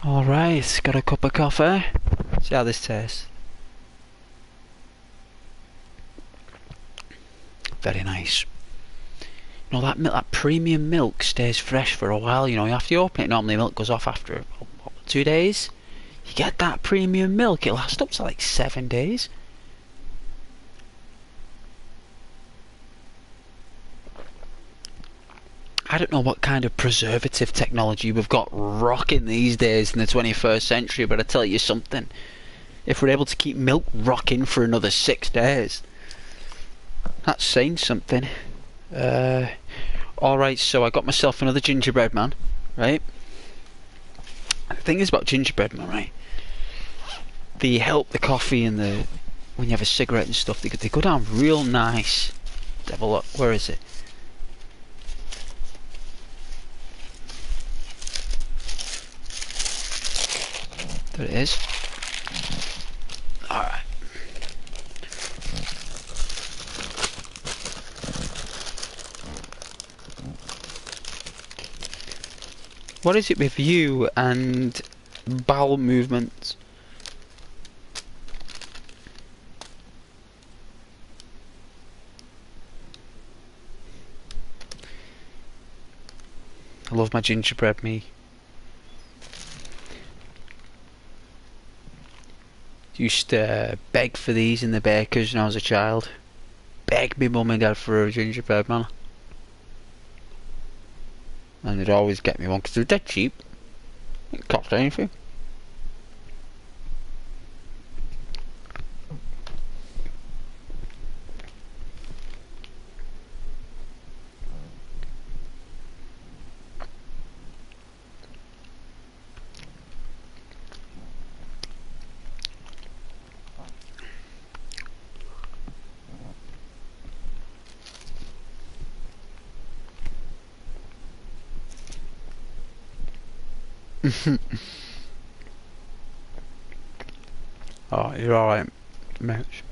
Alright, got a cup of coffee. See how this tastes. Very nice. You know, that premium milk stays fresh for a while. You know, after you open it, normally milk goes off after 2 days. You get that premium milk, it lasts up to like 7 days. I don't know what kind of preservative technology we've got rocking these days in the 21st century, but I tell you something. If we're able to keep milk rocking for another 6 days, that's saying something. Alright, so I got myself another gingerbread man, right? The thing is about gingerbread man, right? They help the coffee and the... when you have a cigarette and stuff, they go down real nice. Let's have a look, where is it? There it is. Alright. What is it with you and bowel movements? I love my gingerbread me. Used to beg for these in the bakers when I was a child. Beg me mum and dad for a gingerbread man. And they'd always get me one because they're dead cheap. It didn't cost anything. Oh, you're alright, Mitch.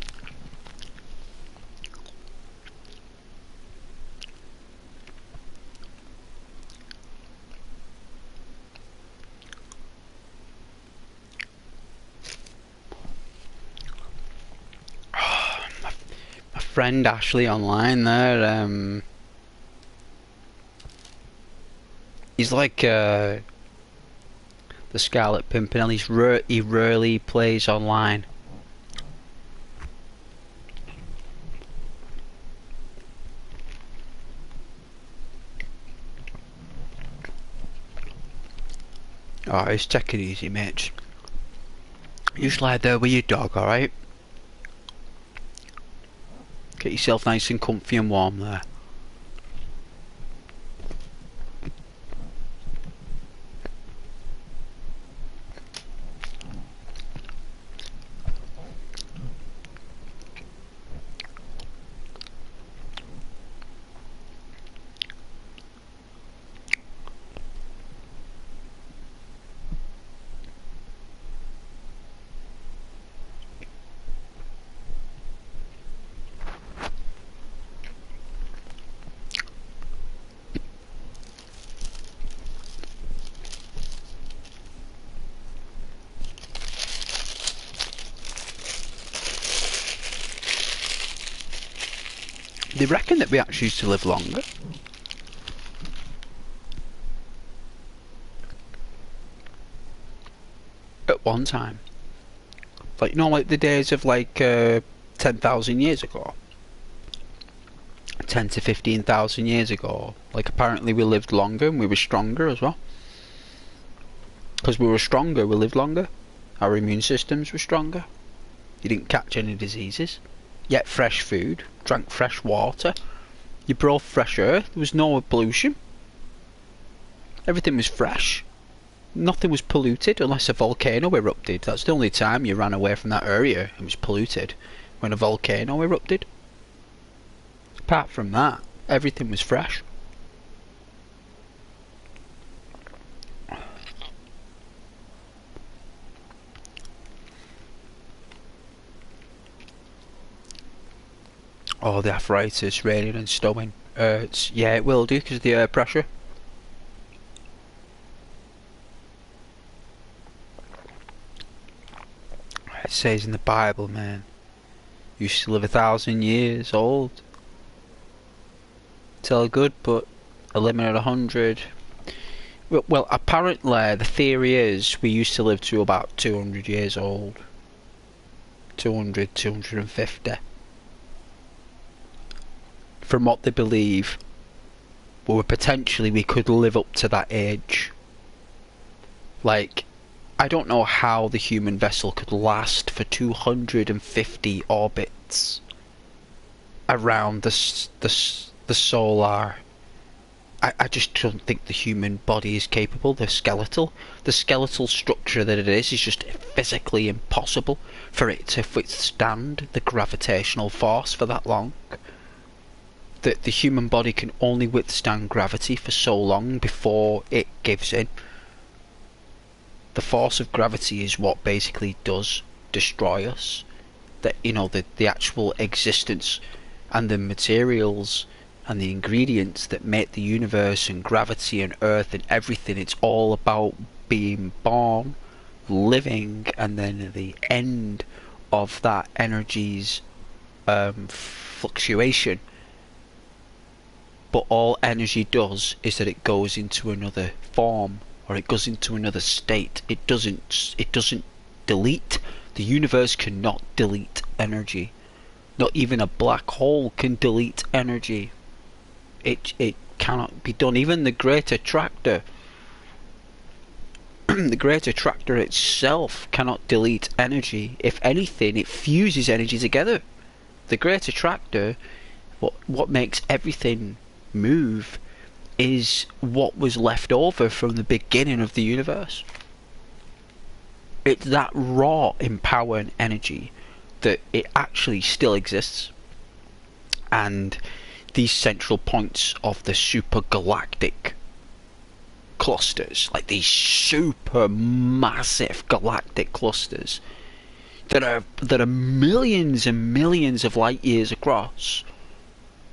My friend Ashley online there, he's like the Scarlet Pimpernel. He rarely plays online. Alright, just take it easy, Mitch. You just lie there with your dog, alright? Get yourself nice and comfy and warm there. They reckon that we actually used to live longer. At one time. Like, you know, like the days of like 10,000 years ago. 10 to 15,000 years ago. Like, apparently we lived longer and we were stronger as well. Because we were stronger, we lived longer. Our immune systems were stronger. You didn't catch any diseases. You ate fresh food, drank fresh water, you breathed fresh air, there was no pollution. Everything was fresh. Nothing was polluted unless a volcano erupted. That's the only time you ran away from that area and was polluted, when a volcano erupted. Apart from that, everything was fresh. Oh, the arthritis, raining and snowing. Yeah, it will do because of the air pressure. It says in the Bible, man, you used to live 1,000 years old. It's all good, but a limit of 100. Well, apparently the theory is we used to live to about 200 years old. 200, 250. From what they believe, well, potentially we could live up to that age. Like, I don't know how the human vessel could last for 250 orbits around the solar. I just don't think the human body is capable. The skeletal structure that it is just physically impossible for it to withstand the gravitational force for that long. The human body can only withstand gravity for so long before it gives in. The force of gravity is what basically does destroy us. That, you know, the actual existence and the materials and the ingredients that make the universe and gravity and earth and everything, it's all about being born, living, and then the end of that energy's fluctuation. But all energy does is that it goes into another form, or it goes into another state. It doesn't delete. The universe cannot delete energy. Not even a black hole can delete energy. It cannot be done. Even the Great Attractor, the Great Attractor itself cannot delete energy. If anything, it fuses energy together. The Great Attractor, what makes everything move, is what was left over from the beginning of the universe. It's that raw in power and energy that it actually still exists. And these central points of the super galactic clusters, like these super massive galactic clusters that are millions and millions of light years across,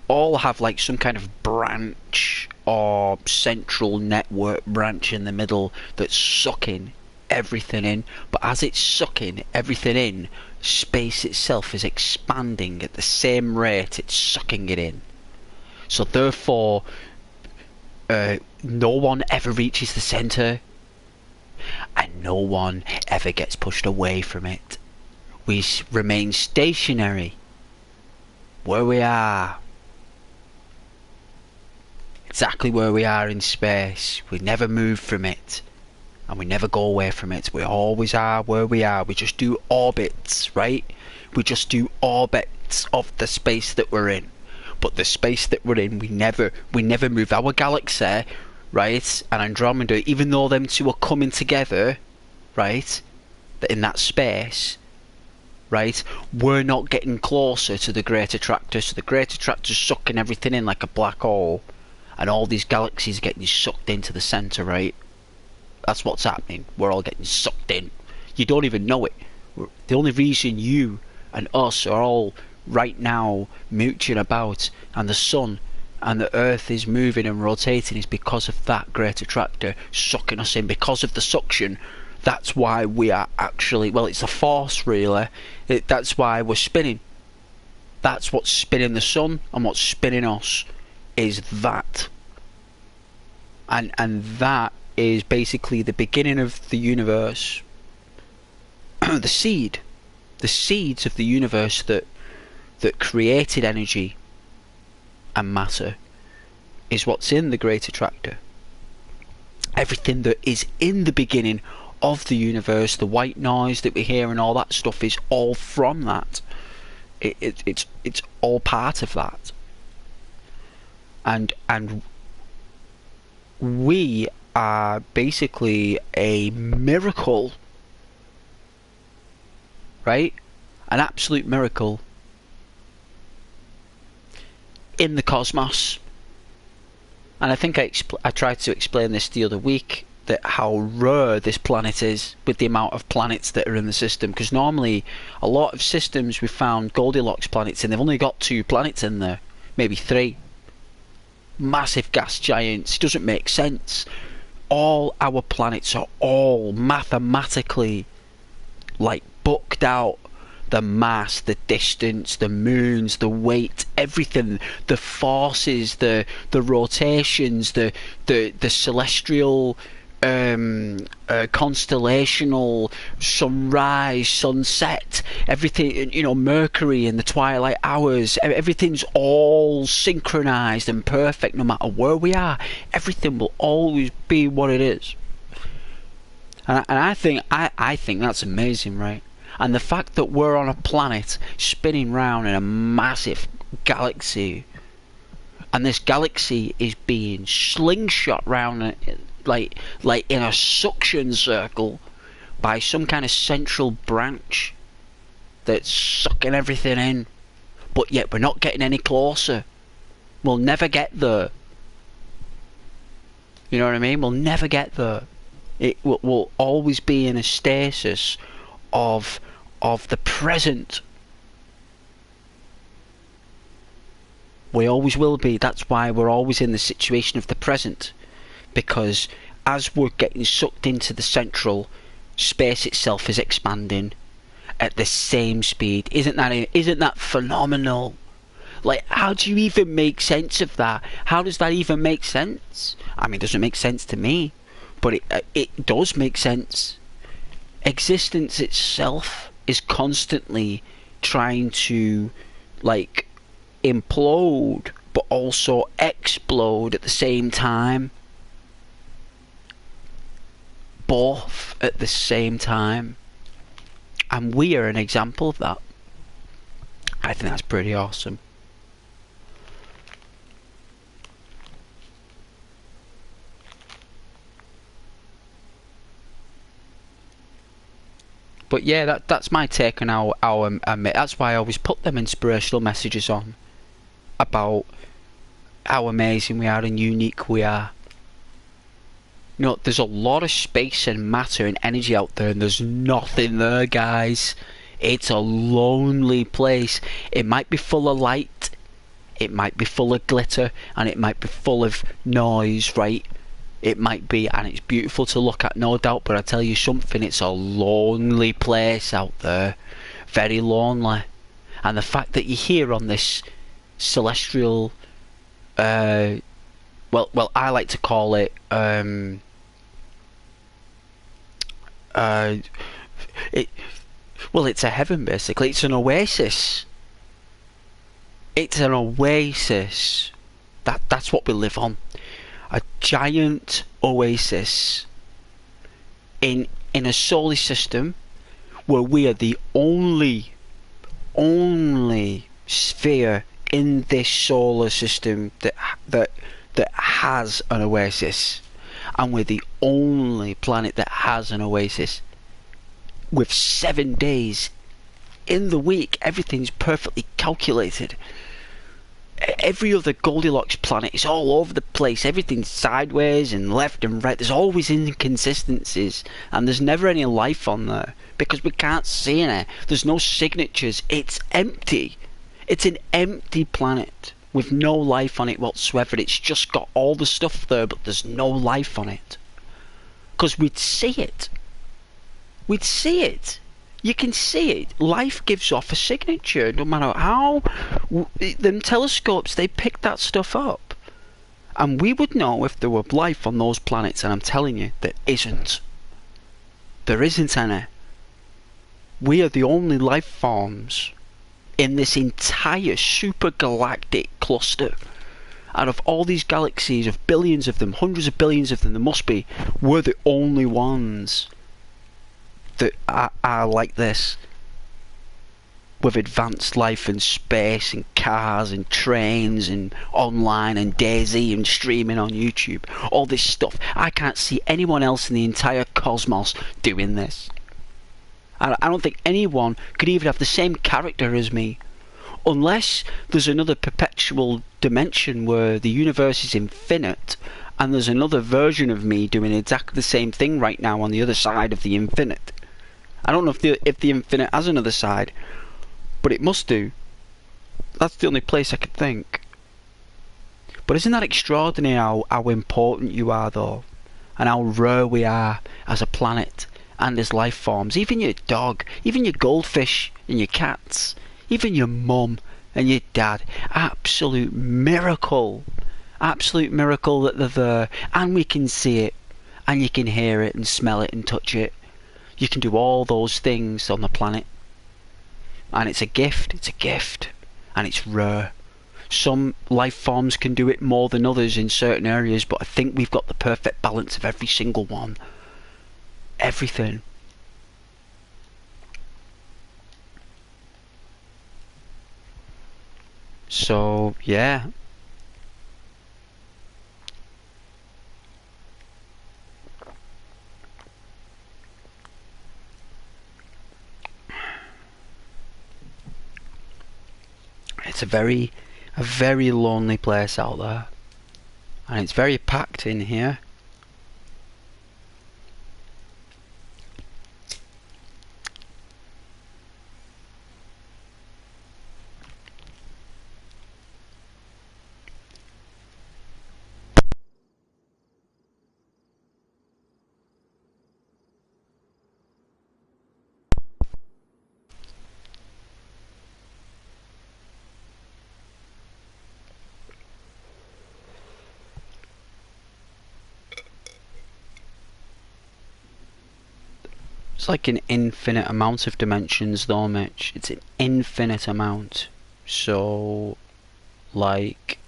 all have like some kind of branch or central network branch in the middle that's sucking everything in. But as it's sucking everything in, space itself is expanding at the same rate it's sucking it in. So therefore, no one ever reaches the centre, and no one ever gets pushed away from it. We remain stationary where we are. Exactly where we are in space. We never move from it, and we never go away from it. We always are where we are. We just do orbits, right? We just do orbits of the space that we're in. But the space that we're in, we never move. Our galaxy, right, and Andromeda, even though them two are coming together, right, in that space, right, we're not getting closer to the Great Attractor. So the Great Attractor's sucking everything in like a black hole, and all these galaxies are getting sucked into the centre, right? That's what's happening. We're all getting sucked in. You don't even know it. The only reason you and us are all right now mooching about, and the sun and the earth is moving and rotating, is because of that Great Attractor sucking us in. Because of the suction, that's why we are actually, well, it's a force really. That's why we're spinning. That's what's spinning the sun, and what's spinning us is that. And that is basically the beginning of the universe. The seeds of the universe that created energy and matter is what's in the Great Attractor. Everything that is in the beginning of the universe, the white noise that we hear and all that stuff, is all from that. It's all part of that. And we are basically a miracle, right? An absolute miracle in the cosmos. And I think I tried to explain this the other week, that how rare this planet is with the amount of planets that are in the system. Because normally a lot of systems we found Goldilocks planets in, they've only got 2 planets in there, maybe 3. Massive gas giants. It doesn't make sense. All our planets are all mathematically like booked out the mass, the distance, the moons, the weight, everything, the forces, the rotations, the celestial, constellational, sunrise, sunset, everything, you know, Mercury in the twilight hours, everything's all synchronized and perfect no matter where we are. Everything will always be what it is. And I think that's amazing, right? And the fact that we're on a planet spinning round in a massive galaxy, and this galaxy is being slingshot round like in a suction circle by some kind of central branch that's sucking everything in, but yet we're not getting any closer. We'll never get there. You know what I mean? We'll never get there. It will always be in a stasis of the present. We always will be. That's why we're always in the situation of the present, because as we're getting sucked into the central, space itself is expanding at the same speed. Isn't that phenomenal? Like, how do you even make sense of that? How does that even make sense? I mean, it doesn't make sense to me, but it does make sense. Existence itself is constantly trying to, like, implode but also explode at the same time. Both at the same time. And we are an example of that. I think that's pretty awesome. But yeah, that's my take on our that's why I always put them inspirational messages on about how amazing we are and unique we are. You know, there's a lot of space and matter and energy out there, and there's nothing there, guys. It's a lonely place. It might be full of light, it might be full of glitter, and it might be full of noise, right? It might be, and it's beautiful to look at, no doubt, but I tell you something, it's a lonely place out there. Very lonely. And the fact that you're here on this celestial, well, I like to call it, it's a heaven, basically. It's an oasis. It's an oasis. That's what we live on. A giant oasis in a solar system where we are the only sphere in this solar system that has an oasis, and we're the only planet that has an oasis. With 7 days in the week, everything's perfectly calculated. Every other Goldilocks planet is all over the place. Everything's sideways and left and right. There's always inconsistencies, and there's never any life on there because we can't see any. There's no signatures. It's empty. It's an empty planet with no life on it whatsoever. It's just got all the stuff there, but there's no life on it. Because we'd see it. We'd see it. You can see it. Life gives off a signature, no matter how. Them telescopes, they pick that stuff up. And we would know if there were life on those planets, and I'm telling you, there isn't. There isn't any. We are the only life forms in this entire supergalactic cluster. Out of all these galaxies, of billions of them, hundreds of billions of them, there must be, we're the only ones that are like this, with advanced life and space and cars and trains and online and Dayz and streaming on YouTube, all this stuff. I can't see anyone else in the entire cosmos doing this. I don't think anyone could even have the same character as me, unless there's another perpetual dimension where the universe is infinite and there's another version of me doing exactly the same thing right now on the other side of the infinite. I don't know if the infinite has another side, but it must do. That's the only place I could think. But isn't that extraordinary how important you are, though, and how rare we are as a planet, and there's life forms. Even your dog, even your goldfish and your cats, even your mum and your dad. Absolute miracle. Absolute miracle that they're there, and we can see it, and you can hear it and smell it and touch it. You can do all those things on the planet, and it's a gift. It's a gift, and it's rare. Some life forms can do it more than others in certain areas, but I think we've got the perfect balance of every single one. Everything. So yeah. It's a very lonely place out there, and it's very packed in here. It's like an infinite amount of dimensions though, Mitch. It's an infinite amount. So, like,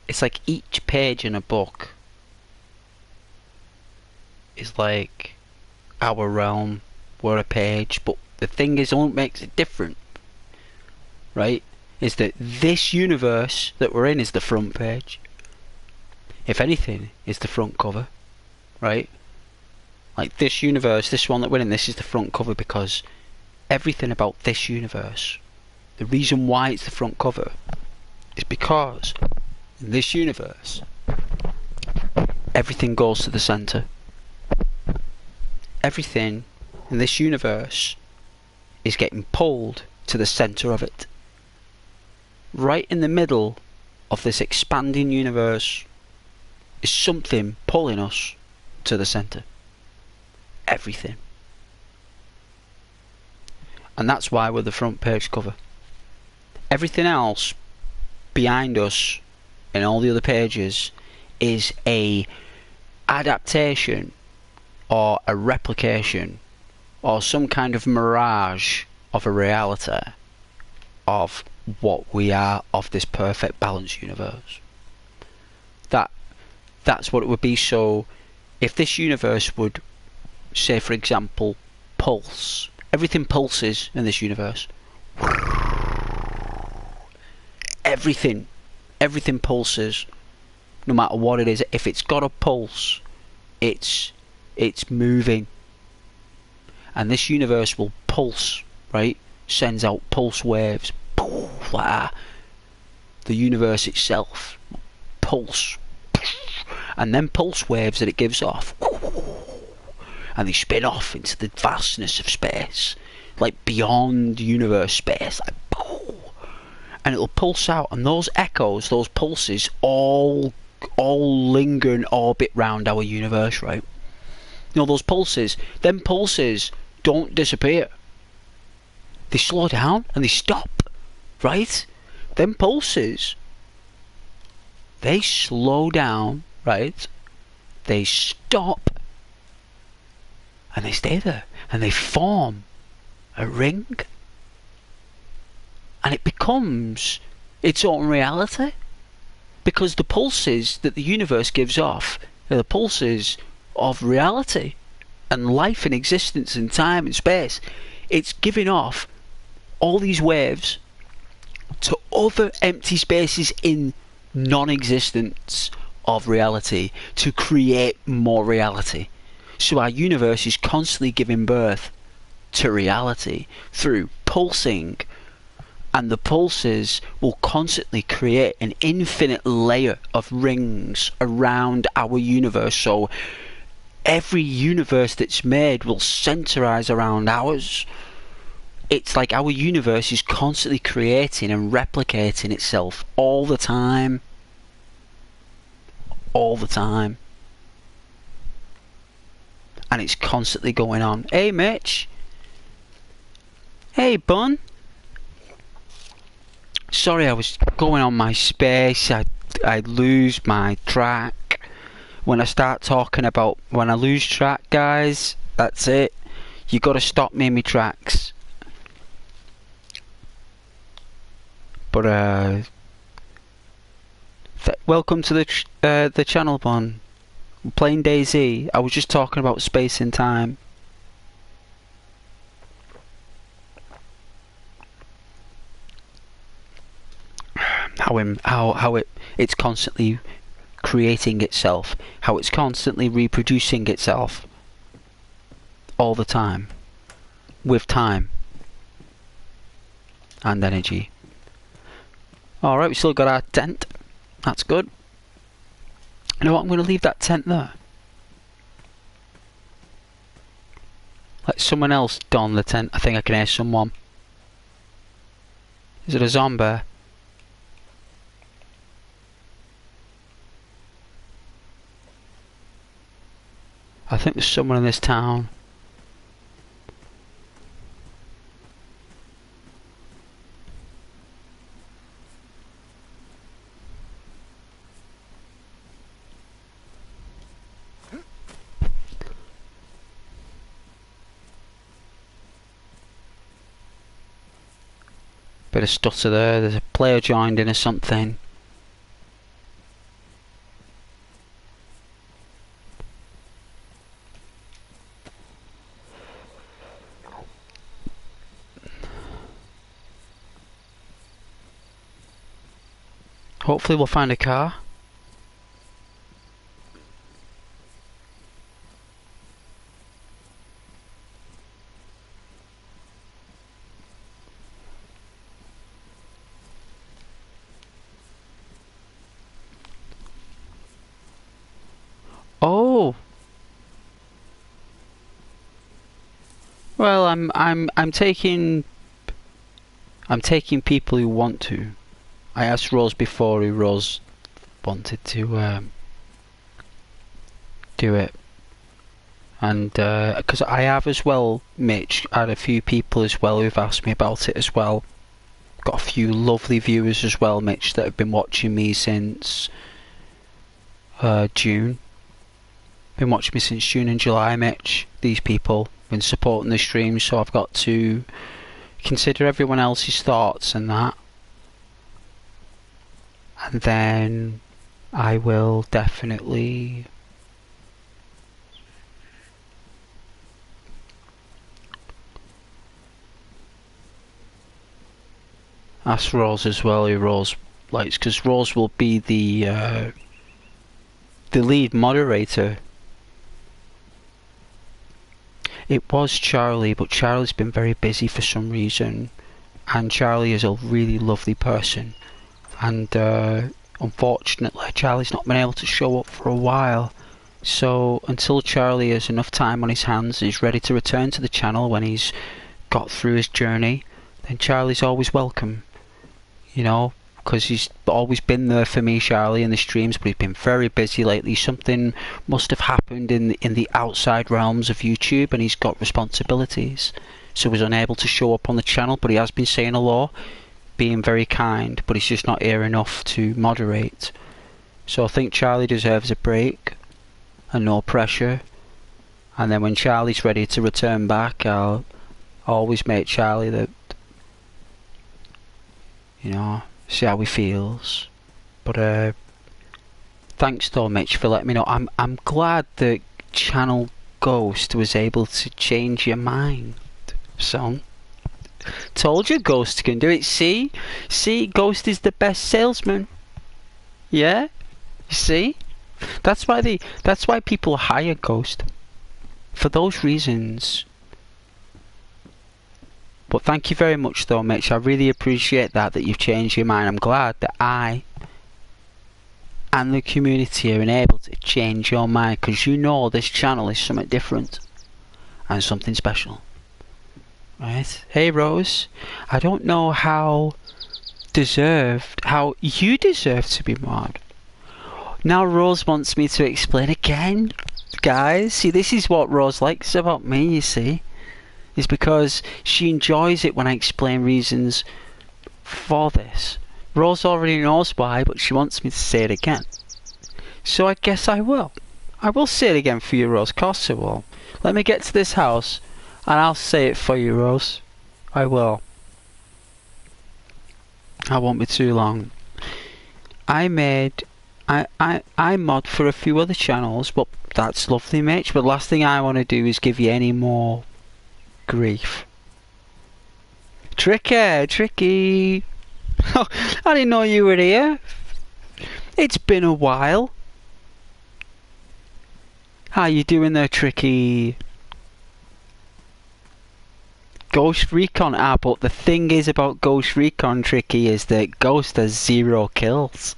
it's like each page in a book is like our realm. We're a page, but the thing is, what makes it different, right, is that this universe that we're in is the front page. If anything, it's the front cover, right? Like this universe, this one that we're in, this is the front cover because everything about this universe, the reason why it's the front cover is because in this universe, everything goes to the centre. Everything in this universe is getting pulled to the centre of it. Right in the middle of this expanding universe is something pulling us to the centre. Everything. And that's why we're the front page cover. Everything else behind us in all the other pages is a adaptation or a replication or some kind of mirage of a reality of what we are, of this perfect balanced universe. That's what it would be. So if this universe would, say for example, pulse, everything pulses in this universe. Everything pulses, no matter what it is. If it's got a pulse, it's moving, and this universe will pulse, right? Sends out pulse waves, like that. The universe itself pulse, and then pulse waves that it gives off, and they spin off into the vastness of space, like beyond universe space, like, and it'll pulse out, and those echoes, those pulses, all linger and orbit round our universe, right? You know, those pulses, them pulses don't disappear. They slow down and they stop, right? Them pulses, they slow down, right? They stop, and they stay there, and they form a ring, and it becomes its own reality, because the pulses that the universe gives off are the pulses of reality and life and existence and time and space. It's giving off all these waves to other empty spaces in non-existence of reality to create more reality. So our universe is constantly giving birth to reality through pulsing, and the pulses will constantly create an infinite layer of rings around our universe. So every universe that's made will centerize around ours. It's like our universe is constantly creating and replicating itself all the time. All the time. and it's constantly going on. Hey Mitch. Hey Bun. Sorry, I was going on my space. I lose my track. When I start talking about when I lose track, guys, that's it. You gotta stop me in my tracks. But welcome to the channel, Bun. I'm playing Dayz. I was just talking about space and time. How it's constantly creating itself, how it's constantly reproducing itself all the time, with time and energy. Alright, we still got our tent. That's good. You know what, I'm going to leave that tent there. Let someone else don the tent. I think I can hear someone. Is it a zombie? I think there's someone in this town. Bit of stutter there. There's a player joined in or something. Hopefully we'll find a car. Oh. Well, I'm taking people who want to. I asked Rose before who Rose wanted to do it, and because I have as well, Mitch, had a few people as well who've asked me about it as well. Got a few lovely viewers as well, Mitch, that have been watching me since June. Been watching me since June and July, Mitch. These people been supporting the stream, so I've got to consider everyone else's thoughts and that. And then I will definitely ask Rose as well who Rose likes, because Rose will be the lead moderator. It was Charlie, but Charlie's been very busy for some reason, and Charlie is a really lovely person. And unfortunately Charlie's not been able to show up for a while, so until Charlie has enough time on his hands, he's ready to return to the channel when he's got through his journey, then Charlie's always welcome, you know, because he's always been there for me, Charlie, in the streams, but he's been very busy lately. Something must have happened in the outside realms of YouTube, and he's got responsibilities, so he's unable to show up on the channel, but he has been saying hello, being very kind, but he's just not here enough to moderate. So I think Charlie deserves a break and no pressure, and then when Charlie's ready to return back, I'll always make Charlie that, you know, see how he feels. But thanks though, Mitch, for letting me know. I'm glad that Channel Ghost was able to change your mind, son. Told you Ghost can do it. See, Ghost is the best salesman. Yeah, you see, that's why people hire Ghost, for those reasons. But thank you very much though, Mitch. I really appreciate that you've changed your mind. I'm glad that I and the community are able to change your mind, because you know this channel is something different and something special. Right? Hey Rose, I don't know how you deserve to be mod. Now Rose wants me to explain again. Guys, see, this is what Rose likes about me, you see. Is because she enjoys it when I explain reasons for this. Rose already knows why, but she wants me to say it again. So I guess I will. I will say it again for you, Rose. Of course I will. Let me get to this house, and I'll say it for you, Rose. I will. I won't be too long. I mod for a few other channels, but that's lovely, Mitch. But the last thing I want to do is give you any more grief. Tricky! I didn't know you were here. It's been a while. How you doing there, Tricky? Ghost Recon, but the thing is about Ghost Recon, Tricky, is that Ghost has 0 kills.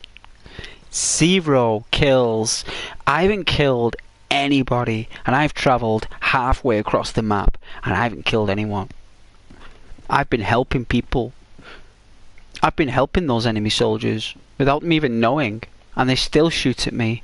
0 kills. I haven't killed anybody, and I've travelled halfway across the map, and I haven't killed anyone. I've been helping people. I've been helping those enemy soldiers without them even knowing, and they still shoot at me.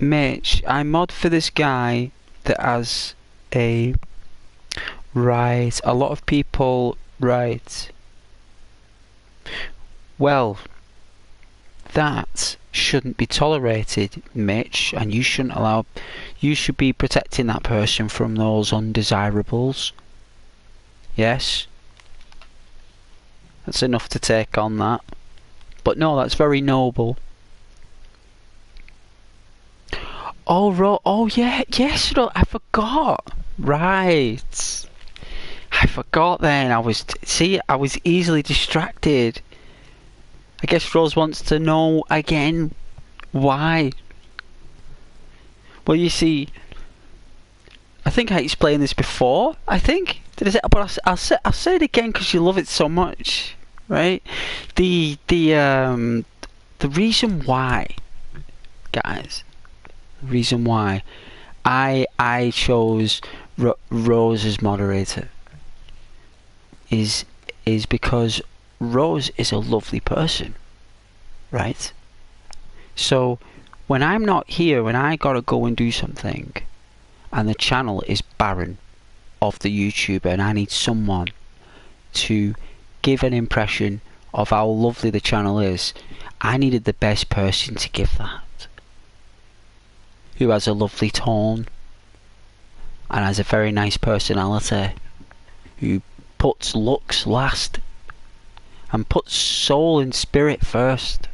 Mitch, I mod for this guy that has a... Right, a lot of people... Right. Well, that shouldn't be tolerated, Mitch, and you shouldn't allow... You should be protecting that person from those undesirables. Yes? That's enough to take on that. But no, that's very noble. Oh yeah, yes, I forgot. Right. I forgot then. I was easily distracted. I guess Rose wants to know again why. Well, you see, I think I explained this before. I think did I say? But I'll say it again because you love it so much, right? The reason why, guys. Reason why I chose Rose as moderator is because Rose is a lovely person, right? So when I'm not here, when I gotta go and do something, and the channel is barren of the YouTuber, and I need someone to give an impression of how lovely the channel is, I needed the best person to give that. Who has a lovely tone and has a very nice personality, who puts looks last and puts soul and spirit first.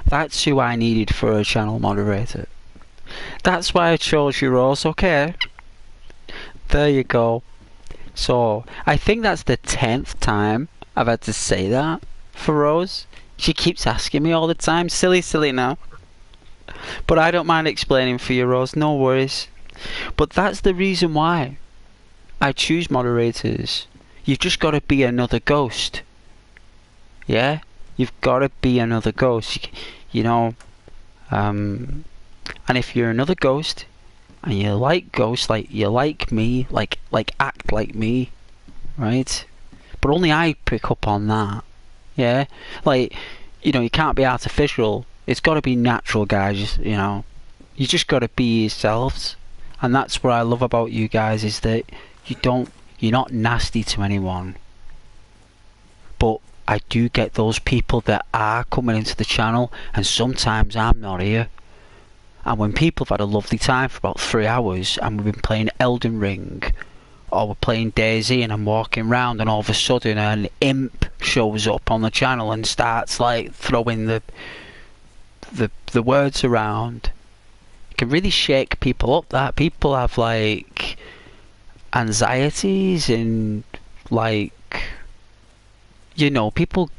That's who I needed for a channel moderator. That's why I chose you, Rose. Okay, there you go. So I think that's the 10th time I've had to say that for Rose. She keeps asking me all the time. Silly now. But I don't mind explaining for you, Rose, no worries. But that's the reason why I choose moderators. You've just got to be another ghost. Yeah? You've got to be another ghost. You know, and if you're another ghost, and you like ghosts, like you like me, like act like me, right? But only I pick up on that. Yeah? Like, you know, you can't be artificial. It's got to be natural, guys, you know. You just got to be yourselves. And that's what I love about you guys, is that you're not nasty to anyone. But I do get those people that are coming into the channel, and sometimes I'm not here. And when people have had a lovely time for about 3 hours, and we've been playing Elden Ring, or we're playing Dayz, and I'm walking around, and all of a sudden an imp shows up on the channel and starts like throwing the words around, it can really shake people up. That people have like anxieties, and like, you know, people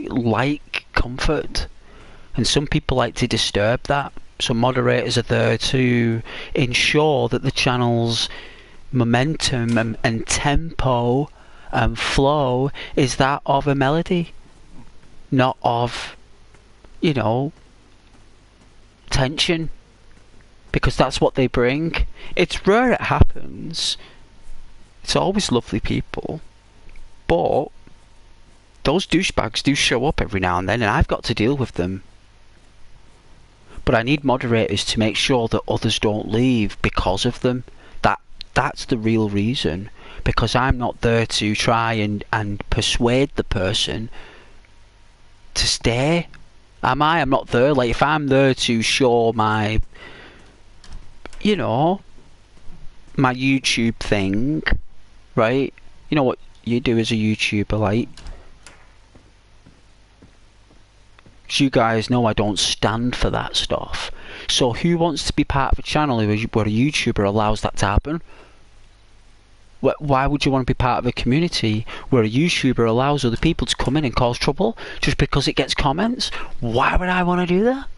like comfort, and some people like to disturb that. So moderators are there to ensure that the channel's momentum and tempo and flow is that of a melody, not of, you know, tension, because that's what they bring. It's rare it happens, It's always lovely people, but those douchebags do show up every now and then, and I've got to deal with them. But I need moderators to make sure that others don't leave because of them. That's the real reason. Because I'm not there to try and persuade the person to stay. Am I? I'm not there. Like, if I'm there to show my, you know, my YouTube thing, right? You know what you do as a YouTuber, like. You guys know I don't stand for that stuff. So who wants to be part of a channel where a YouTuber allows that to happen? Why would you want to be part of a community where a YouTuber allows other people to come in and cause trouble just because it gets comments? Why would I want to do that?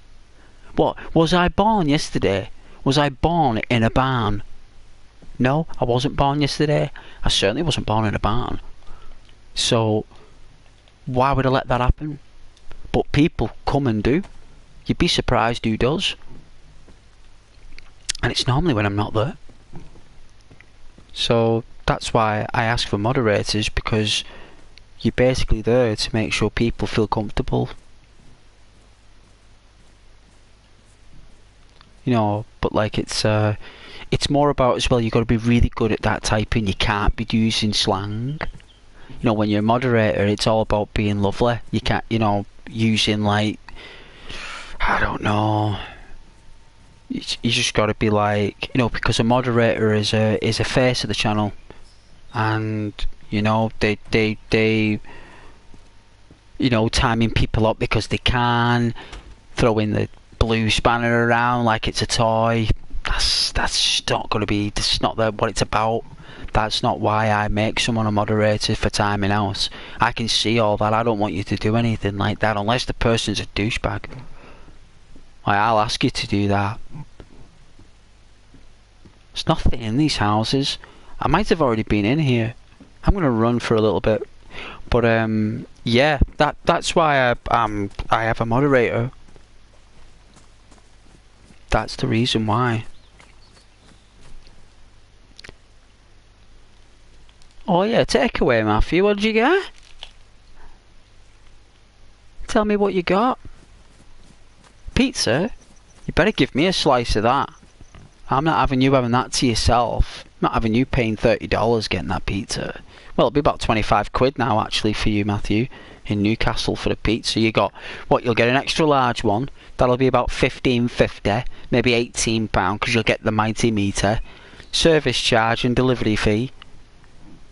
What, was I born yesterday? Was I born in a barn? No, I wasn't born yesterday. I certainly wasn't born in a barn. So why would I let that happen? But people come and do. You'd be surprised who does. And it's normally when I'm not there. So that's why I ask for moderators, because you're basically there to make sure people feel comfortable. You know, but like it's more about as well, you've got to be really good at that typing. You can't be using slang. You know, when you're a moderator, it's all about being lovely. You can't, you know, using like, I don't know. You just got to be like, you know, because a moderator is a face of the channel, and you know they you know, timing people up because they can, throwing the blue spanner around like it's a toy. That's not going to be. That's not what it's about. That's not why I make someone a moderator for timing out. I can see all that. I don't want you to do anything like that unless the person's a douchebag. Like, I'll ask you to do that. There's nothing in these houses. I might have already been in here. I'm gonna run for a little bit, but yeah, that's why I have a moderator. That's the reason why. Oh yeah, take away, Matthew. What did you get? Tell me what you got. Pizza? You better give me a slice of that. I'm not having you having that to yourself. I'm not having you paying $30 getting that pizza. Well, it'll be about 25 quid now actually for you, Matthew, in Newcastle for the pizza. You got, what, you'll get an extra large one. That'll be about £15.50, maybe £18, because you'll get the mighty meter. Service charge and delivery fee.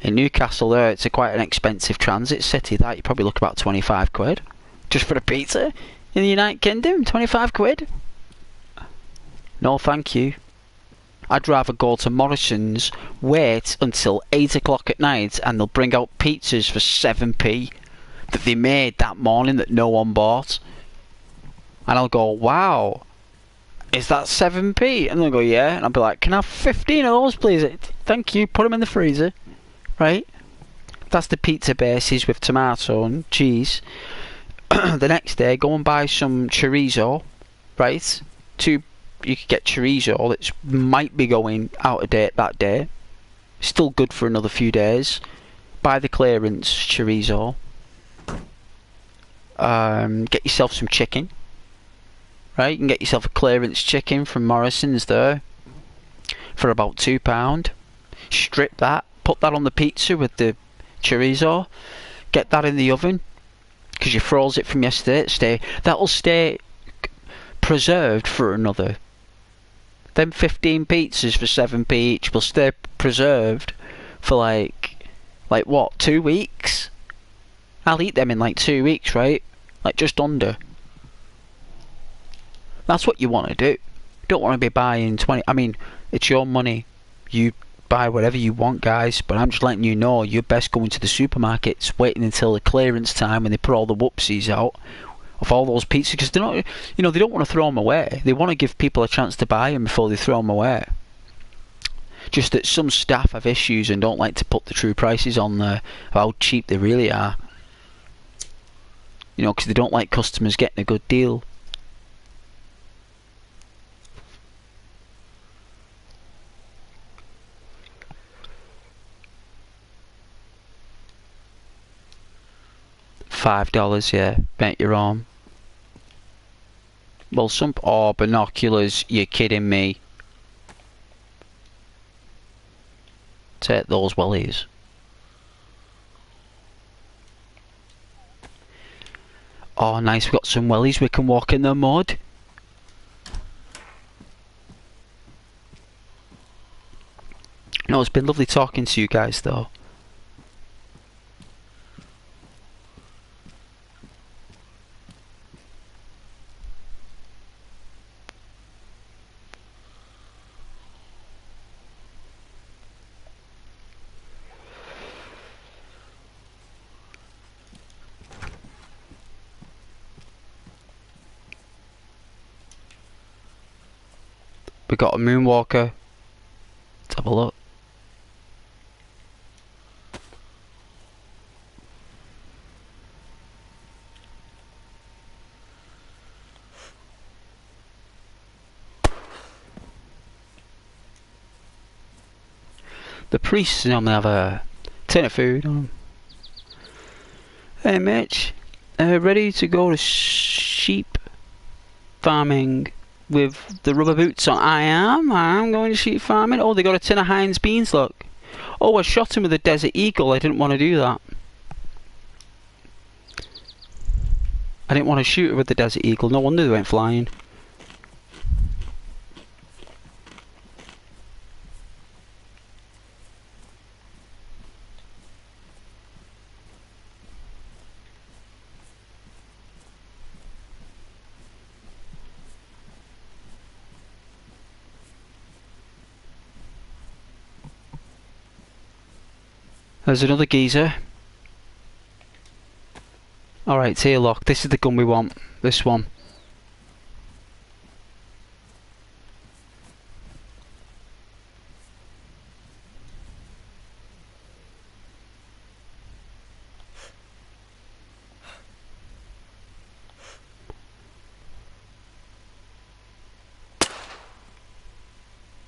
In Newcastle there, it's quite an expensive transit city, that. You probably look about 25 quid. Just for a pizza? In the United Kingdom, 25 quid? No thank you. I'd rather go to Morrison's, wait until 8 o'clock at night, and they'll bring out pizzas for 7p that they made that morning that no one bought. And I'll go, wow, is that 7p? And they'll go, yeah. And I'll be like, can I have 15 of those, please? Thank you, put them in the freezer. Right? That's the pizza bases with tomato and cheese. The next day, go and buy some chorizo, right? You could get chorizo that might be going out of date that day. Still good for another few days. Buy the clearance chorizo. Get yourself some chicken. Right, you can get yourself a clearance chicken from Morrison's there for about £2. Strip that, put that on the pizza with the chorizo. Get that in the oven, because you froze it from yesterday. That'll stay preserved for another. Them 15 pizzas for 7p each will stay preserved for like what, 2 weeks? I'll eat them in like 2 weeks, right? Like just under. That's what you want to do. You don't want to be buying 20. I mean, it's your money. You buy whatever you want, guys. But I'm just letting you know, you're best going to the supermarkets, waiting until the clearance time when they put all the whoopsies out of all those pizzas, because they're not, you know, they don't want to throw them away. They want to give people a chance to buy them before they throw them away. Just that some staff have issues and don't like to put the true prices on there of how cheap they really are. You know, because they don't like customers getting a good deal. $5, yeah. Bet your arm. Well, some... Oh, binoculars. You're kidding me. Take those wellies. Oh, nice. We got some wellies. We can walk in the mud. No, it's been lovely talking to you guys, though. We got a moonwalker. Let's have a look. The priests normally have a tin of food on them. Hey Mitch, ready to go to sheep farming with the rubber boots on? I'm going to sheep farming. Oh, they got a tin of Heinz beans, look. Oh, I shot him with a Desert Eagle. I didn't want to do that. I didn't want to shoot her with the Desert Eagle. No wonder they went flying. There's another geezer. Alright, it's here, look. This is the gun we want. This one.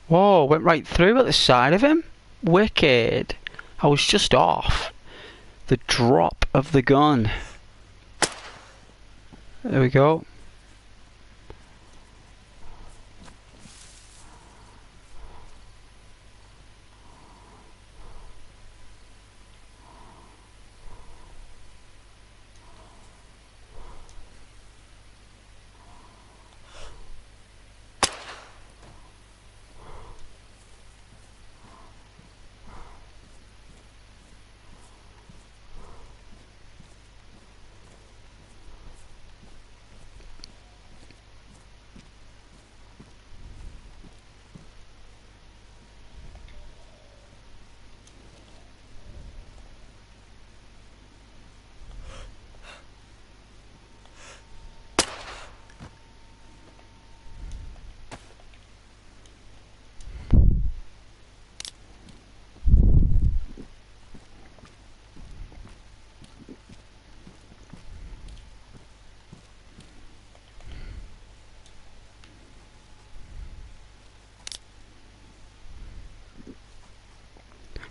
Whoa, went right through at the side of him? Wicked. I was just off. The drop of the gun. There we go.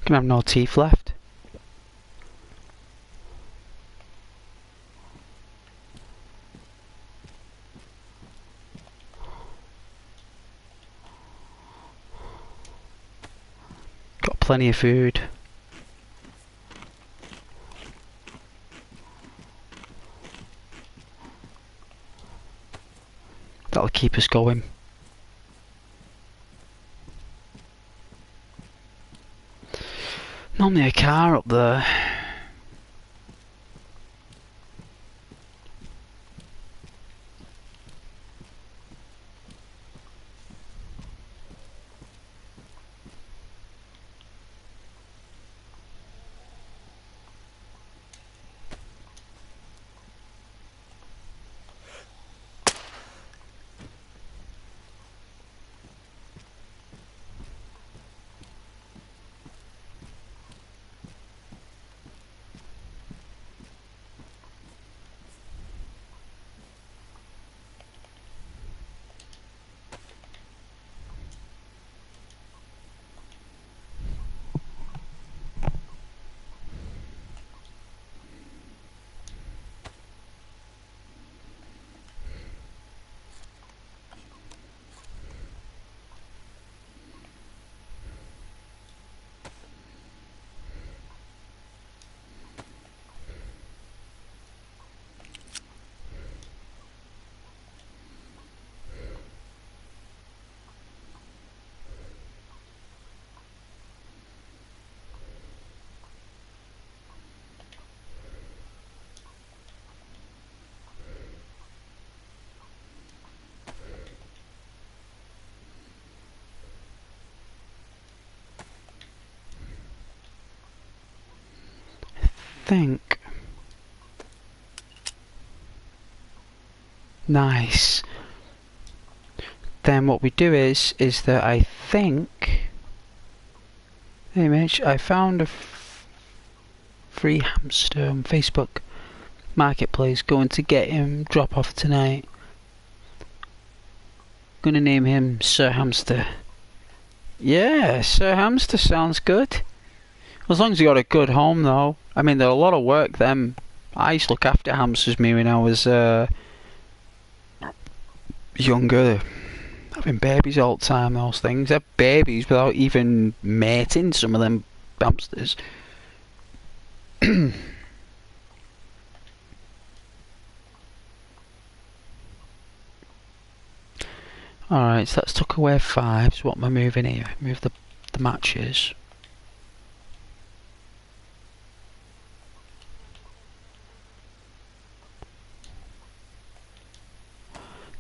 Can have no teeth left. Got plenty of food. That'll keep us going. Normally a car up there. think. Nice. Then what we do is that I think... Hey Mitch, I found a free hamster on Facebook Marketplace. Going to get him, drop off tonight. Gonna name him Sir Hamster. Yeah, Sir Hamster sounds good. As long as you got a good home though. I mean, they're a lot of work, them. I used to look after hamsters me when I was younger. Having babies all the time, those things. They're babies without even mating, some of them hamsters. Alright, so that's took away 5. So what am I moving here? Move the matches.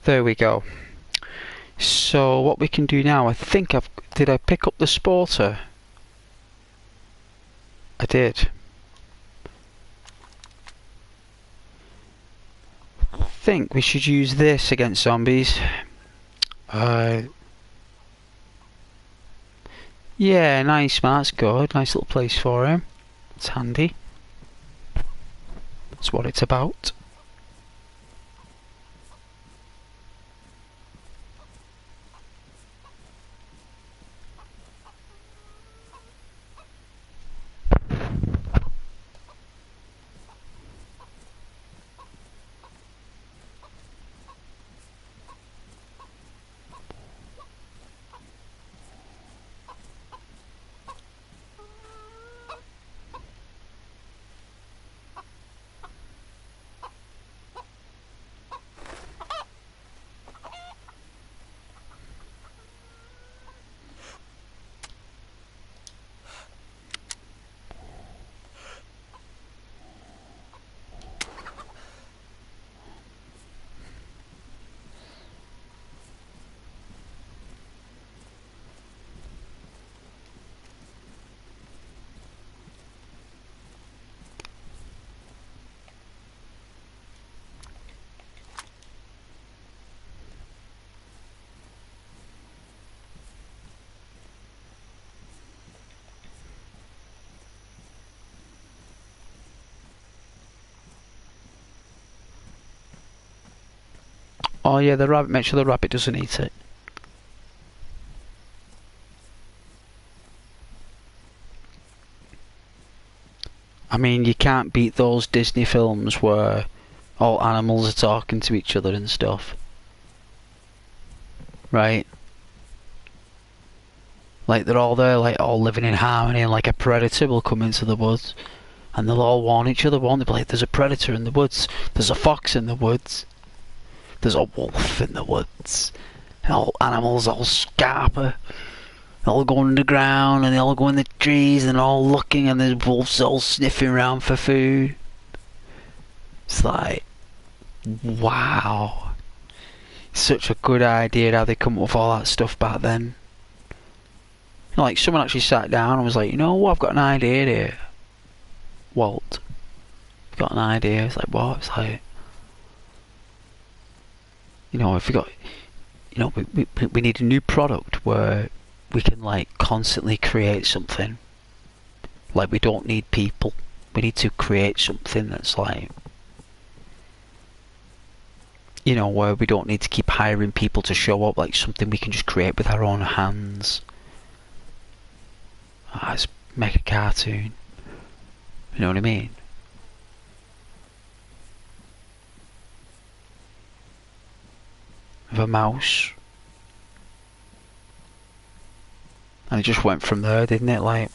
There we go. So what we can do now, I think did I pick up the sporter? I did. I think we should use this against zombies. Yeah, nice man, that's good. Nice little place for him. It's handy. That's what it's about. Oh yeah, the rabbit. Make sure the rabbit doesn't eat it. I mean, you can't beat those Disney films where all animals are talking to each other and stuff. Right? Like they're all there, like all living in harmony, and like a predator will come into the woods and they'll all warn each other, won't they? Be like, there's a predator in the woods, there's a fox in the woods, there's a wolf in the woods. And all animals all scarper. They all go underground and they all go in the trees and they're all looking, and there's wolves all sniffing around for food. It's like, wow. Such a good idea how they come up with all that stuff back then. You know, like someone actually sat down and was like, you know what, I've got an idea here. Walt. I've got an idea. It's like, what? It's like, you know, if we got, you know, we need a new product where we can like constantly create something. Like we don't need people. We need to create something that's like, you know, where we don't need to keep hiring people to show up. Like something we can just create with our own hands. Let's make a cartoon. You know what I mean? Of a mouse. And it just went from there, didn't it? Like,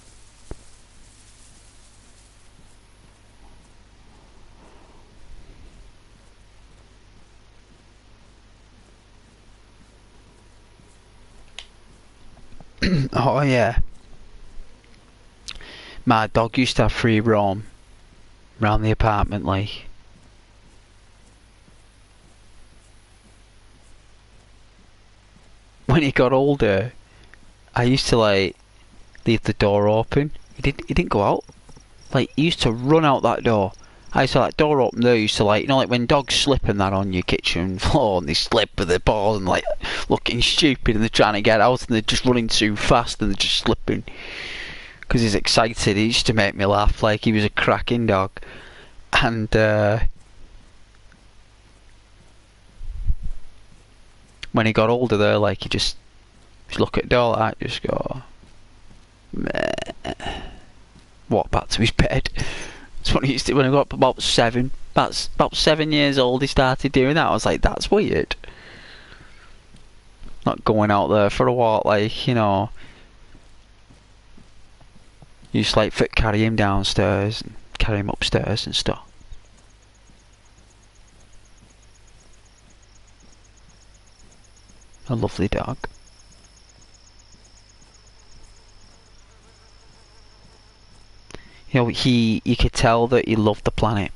oh yeah. My dog used to have free roam around the apartment, like. When he got older, I used to like leave the door open. He didn't go out. Like, he used to run out that door. I used to, like, door open there, used to, like, you know, like when dogs slip and that on your kitchen floor and they slip with their paws and, like, looking stupid and they're trying to get out and they're just running too fast and they're just slipping. Because he's excited. He used to make me laugh like he was a cracking dog. And, when he got older there, like, he just look at the door like that, just go, meh. Walk back to his bed. That's what he used to do when I got up about 7. About 7 years old he started doing that. I was like, that's weird. Not going out there for a walk, like, you know. You just like carry him downstairs and carry him upstairs and stuff. A lovely dog. You know, you could tell that he loved the planet.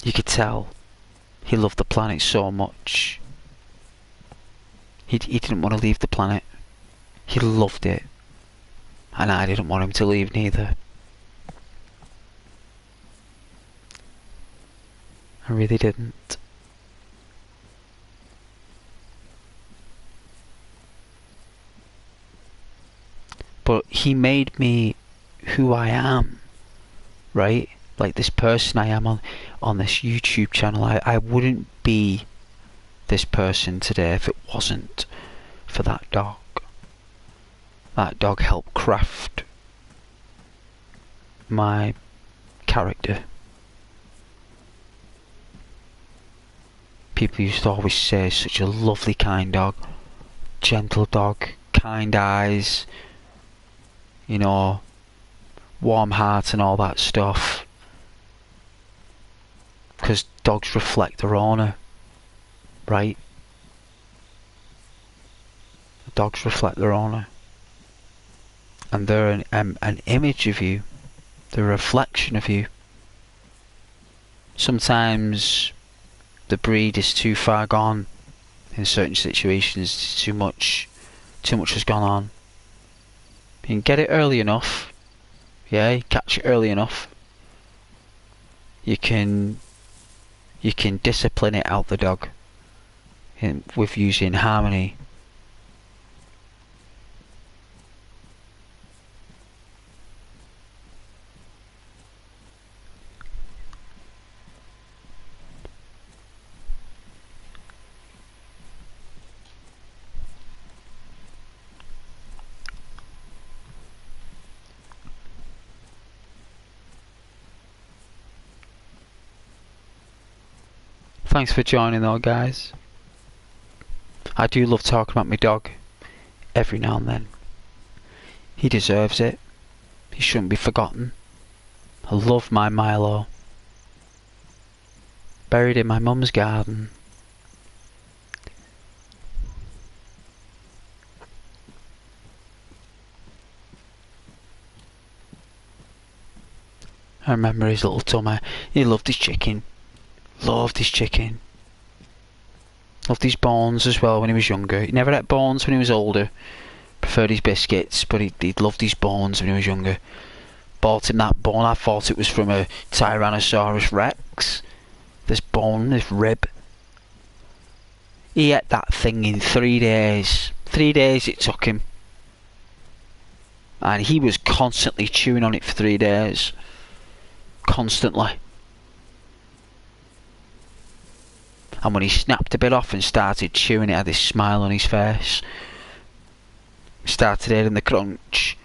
You could tell he loved the planet so much. He didn't want to leave the planet. He loved it. And I didn't want him to leave neither. I really didn't. But he made me who I am, right? Like this person I am on this YouTube channel. I wouldn't be this person today if it wasn't for that dog. That dog helped craft my character. People used to always say such a lovely, kind dog, gentle dog, kind eyes, you know, warm heart and all that stuff. Because dogs reflect their owner, right? Dogs reflect their owner. And they're an image of you. They're a reflection of you. Sometimes the breed is too far gone in certain situations. Too much has gone on. You can get it early enough. Yeah, you catch it early enough. You can discipline it out the dog with using harmony. Thanks for joining though, guys. I do love talking about my dog every now and then. He deserves it. He shouldn't be forgotten. I love my Milo. Buried in my mum's garden. I remember his little tummy. He loved his chicken. Loved his chicken. Loved his bones as well when he was younger. He never had bones when he was older. Preferred his biscuits, but he loved his bones when he was younger. Bought him that bone. I thought it was from a Tyrannosaurus Rex. This bone, this rib. He ate that thing in 3 days. 3 days it took him. And he was constantly chewing on it for 3 days. Constantly. And when he snapped a bit off and started chewing it, had this smile on his face. Started hearing the crunch.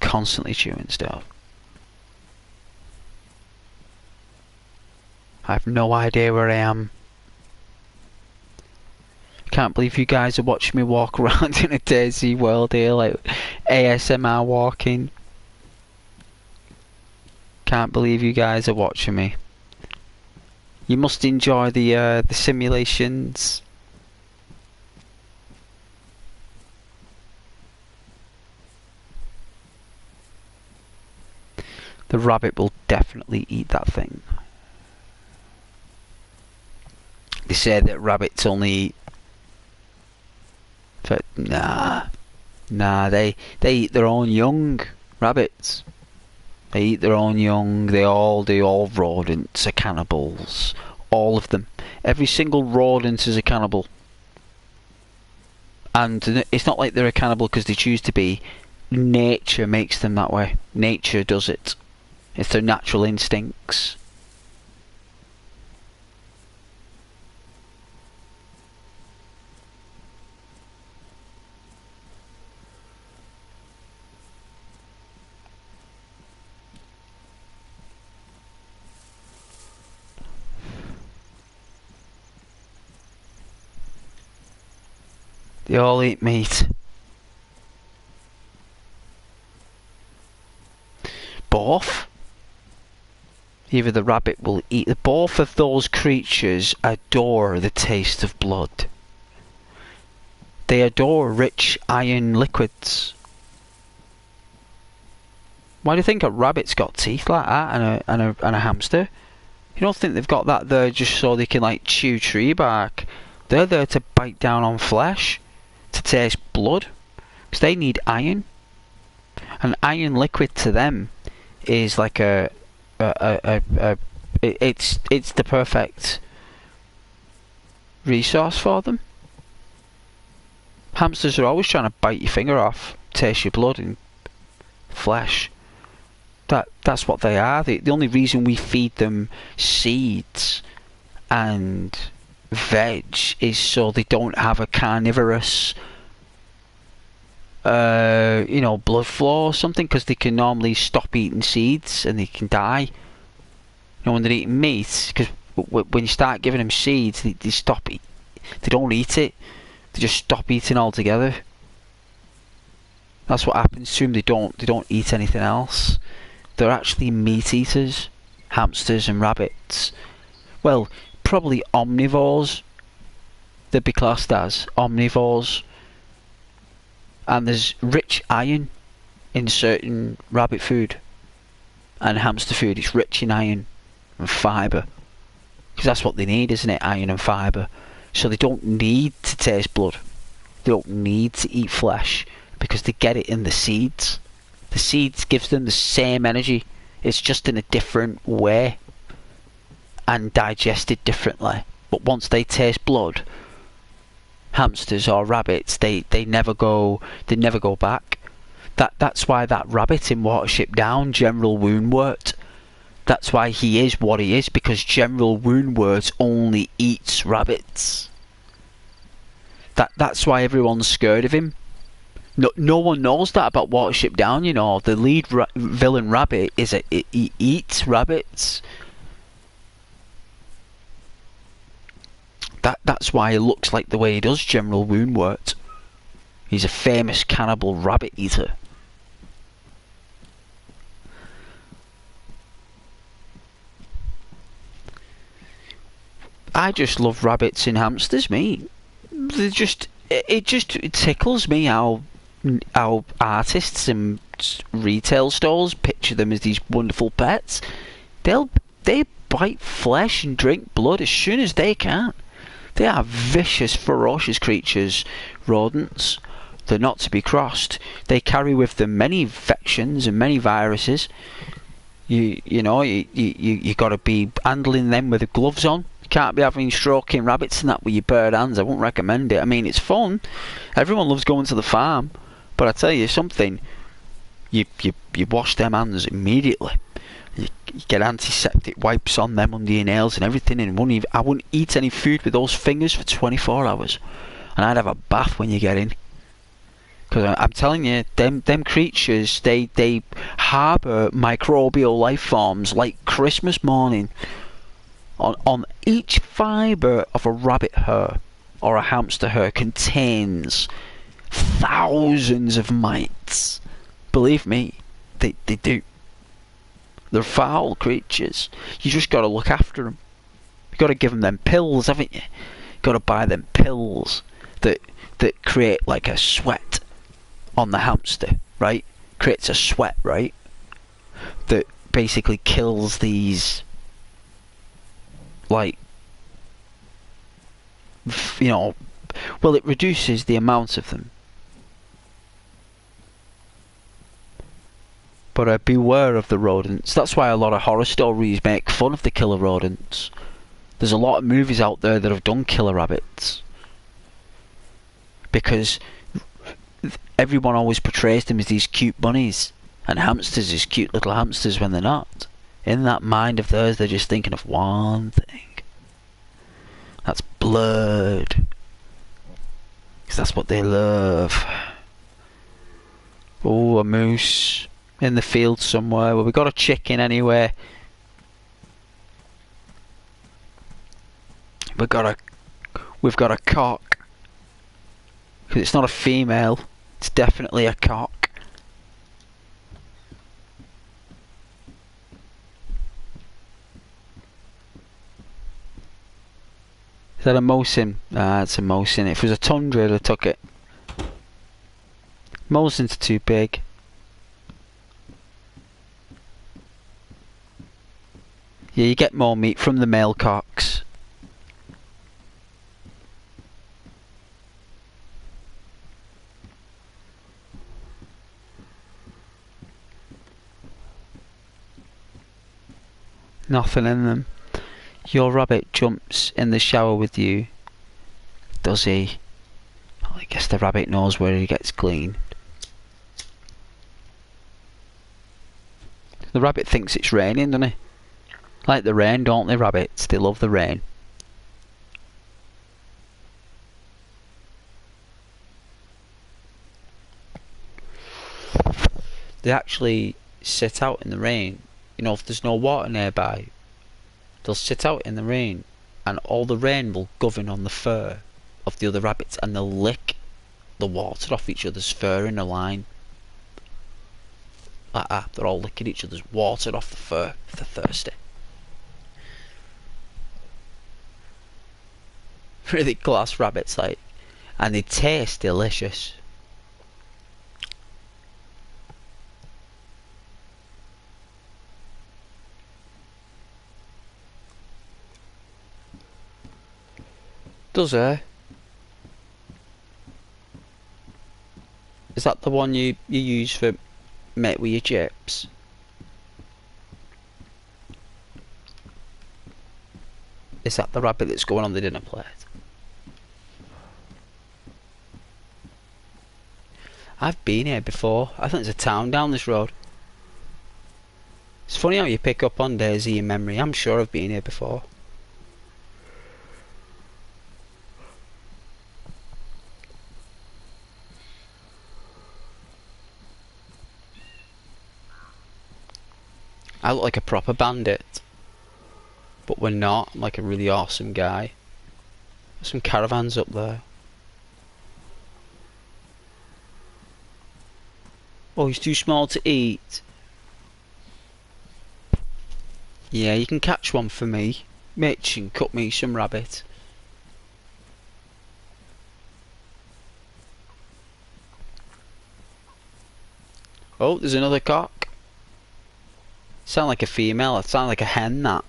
Constantly chewing stuff. I have no idea where I am. Can't believe you guys are watching me walk around in a Dayz world here, like ASMR walking. Can't believe you guys are watching me. You must enjoy the simulations. The rabbit will definitely eat that thing. They say that rabbits only eat But nah, they eat their own young, rabbits. They eat their own young. All rodents are cannibals. All of them. Every single rodent is a cannibal. And it's not like they're a cannibal because they choose to be. Nature makes them that way. Nature does it. It's their natural instincts. They all eat meat. Both. Either the rabbit will eat. Both of those creatures adore the taste of blood. They adore rich iron liquids. Why do you think a rabbit's got teeth like that and a hamster? You don't think they've got that there just so they can like chew tree bark? They're there to bite down on flesh, to taste blood, because they need iron. An iron liquid to them is like it's the perfect resource for them. Hamsters are always trying to bite your finger off, taste your blood and flesh. That's what they are. The only reason we feed them seeds and veg is so they don't have a carnivorous blood flow or something, because they can normally stop eating seeds and they can die. When they're eating meat, because when you start giving them seeds, they stop eat. They don't eat it. They just stop eating altogether. That's what happens to them. They don't eat anything else. They're actually meat eaters, hamsters and rabbits. Well, probably omnivores. They'd be classed as omnivores. And there's rich iron in certain rabbit food and hamster food. It's rich in iron and fibre, because that's what they need, isn't it? Iron and fibre. So they don't need to taste blood. They don't need to eat flesh, because they get it in the seeds. The seeds gives them the same energy. It's just in a different way and digested differently. But once they taste blood, hamsters or rabbits, they never go back. That's why that rabbit in Watership Down, General Woundwort, that's why he is what he is, because General Woundwort only eats rabbits. That's why everyone's scared of him. No one knows that about Watership Down, you know. The lead villain rabbit he eats rabbits. That's why he looks like the way he does, General Woundwort. He's a famous cannibal rabbit eater. I just love rabbits and hamsters, mate. It tickles me how artists and retail stores picture them as these wonderful pets. They bite flesh and drink blood as soon as they can. They are vicious, ferocious creatures, rodents. They're not to be crossed. They carry with them many infections and many viruses. You got to be handling them with the gloves on. You can't be having stroking rabbits and that with your bare hands. I won't recommend it. I mean, it's fun. Everyone loves going to the farm, but I tell you something. You wash them hands immediately. You get antiseptic wipes on them under your nails and everything, and I wouldn't eat any food with those fingers for 24 hours, and I'd have a bath when you get in. Because I'm telling you, them creatures, they harbour microbial life forms like Christmas morning. On each fibre of a rabbit hair or a hamster hair contains thousands of mites. Believe me, they do. They're foul creatures. You just got to look after them. You got to give them pills, haven't you? Got to buy them pills that create like a sweat on the hamster, right? Creates a sweat, right? That basically kills these, like, Well, it reduces the amount of them. But beware of the rodents. That's why a lot of horror stories make fun of the killer rodents. There's a lot of movies out there that have done killer rabbits. Because everyone always portrays them as these cute bunnies. And hamsters as cute little hamsters when they're not. In that mind of theirs, they're just thinking of one thing. That's blood. Because that's what they love. Oh, a moose. In the field somewhere. Well, we got a chicken anyway. We've got a cock. Because it's not a female. It's definitely a cock. Is that a mosin? Ah, it's a mosin. If it was a tundra, I'd have took it. Mosins are too big. Yeah, you get more meat from the male cocks. Nothing in them. Your rabbit jumps in the shower with you. Does he? Well, I guess the rabbit knows where he gets clean. The rabbit thinks it's raining, doesn't he? Like the rain, don't they, rabbits? They love the rain. They actually sit out in the rain. You know, if there's no water nearby, they'll sit out in the rain, and all the rain will govern on the fur of the other rabbits, and they'll lick the water off each other's fur in a line. Like that. They're all licking each other's water off the fur if they're thirsty. Really class rabbits, like, and they taste delicious. Does it? Is that the one you use for mate with your chips? Is that the rabbit that's going on the dinner plate? I've been here before. I think there's a town down this road. It's funny how you pick up on Dayz in memory. I'm sure I've been here before. I look like a proper bandit. But we're not. I'm like a really awesome guy. There's some caravans up there. Oh, he's too small to eat. Yeah, you can catch one for me. Mitch, and cut me some rabbit. Oh, there's another cock. Sound like a female. It sound like a hen, that.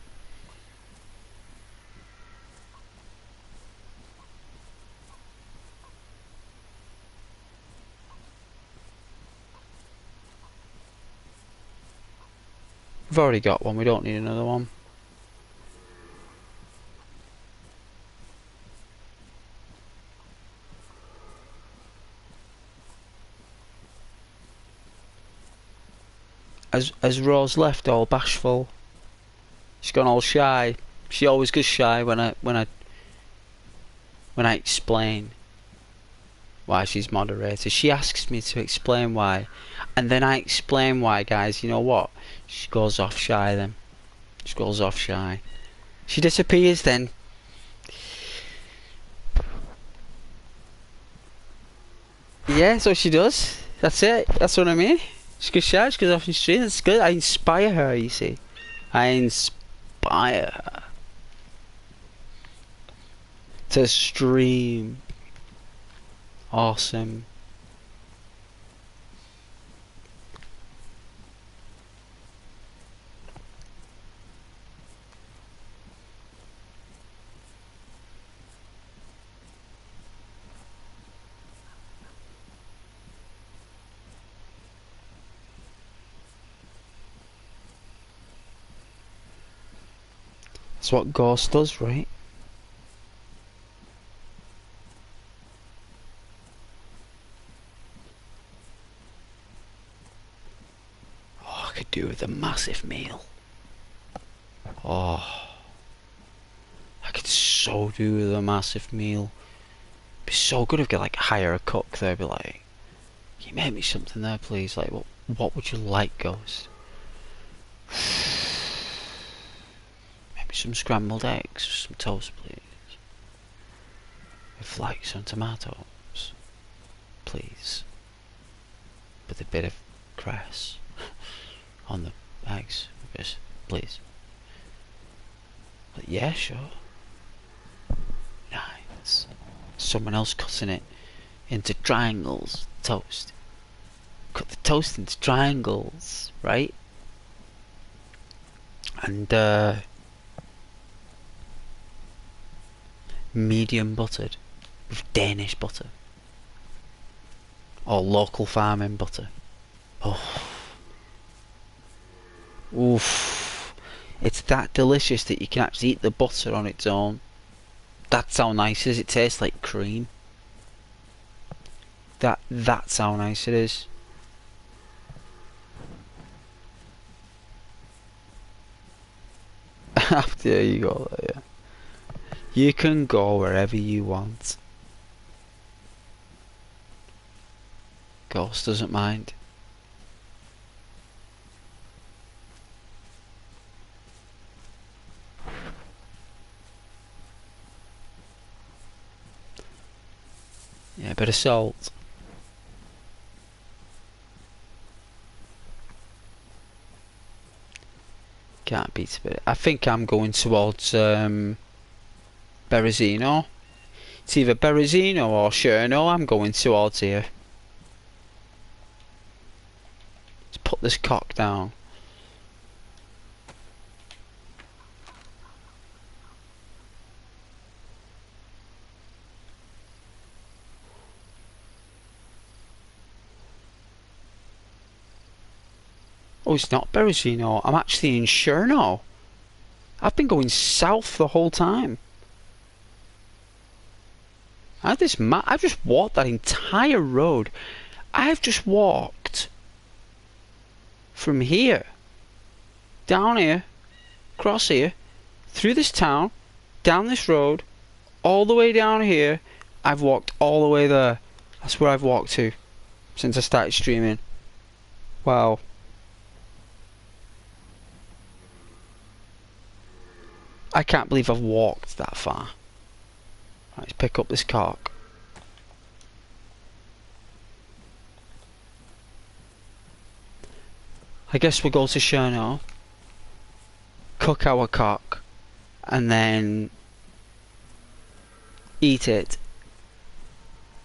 We've already got one, we don't need another one. Has Rose left all bashful? She's gone all shy. She always goes shy when I explain why she's moderator. She asks me to explain why, and then I explain why, guys. You know what? She goes off shy then. She goes off shy. She disappears then. Yeah, that's what she does. That's it. That's what I mean. She goes shy, she goes off the street. That's good. I inspire her, you see. I inspire her to stream. Awesome. That's what Ghost does, right? Oh, I could do with a massive meal. Oh, I could so do with a massive meal. It'd be so good if I could like hire a cook there, be like, can you make me something there please? Like what would you like, Ghost? Maybe some scrambled eggs, some toast please. With like some tomatoes, please. With a bit of cress on the eggs, just please. But yeah, sure. Nice. Someone else cutting it into triangles. Toast. Cut the toast into triangles, right? And medium buttered with Danish butter or local farming butter. Oh, oof! It's that delicious that you can actually eat the butter on its own. That's how nice it is. It tastes like cream. That's how nice it is. There you go. Yeah. You can go wherever you want. Ghost doesn't mind. Yeah, a bit of salt. Can't beat a bit. I think I'm going towards Berezino. It's either Berezino or Cherno. I'm going towards here. Let's put this cock down. Oh, it's not Berezino. I'm actually in Cherno. I've been going south the whole time. I have this map. I've just walked that entire road. I've just walked from here, down here, across here, through this town, down this road, all the way down here. I've walked all the way there. That's where I've walked to since I started streaming. Wow. I can't believe I've walked that far. Right, let's pick up this cock. I guess we'll go to Cherno, cook our cock, and then eat it.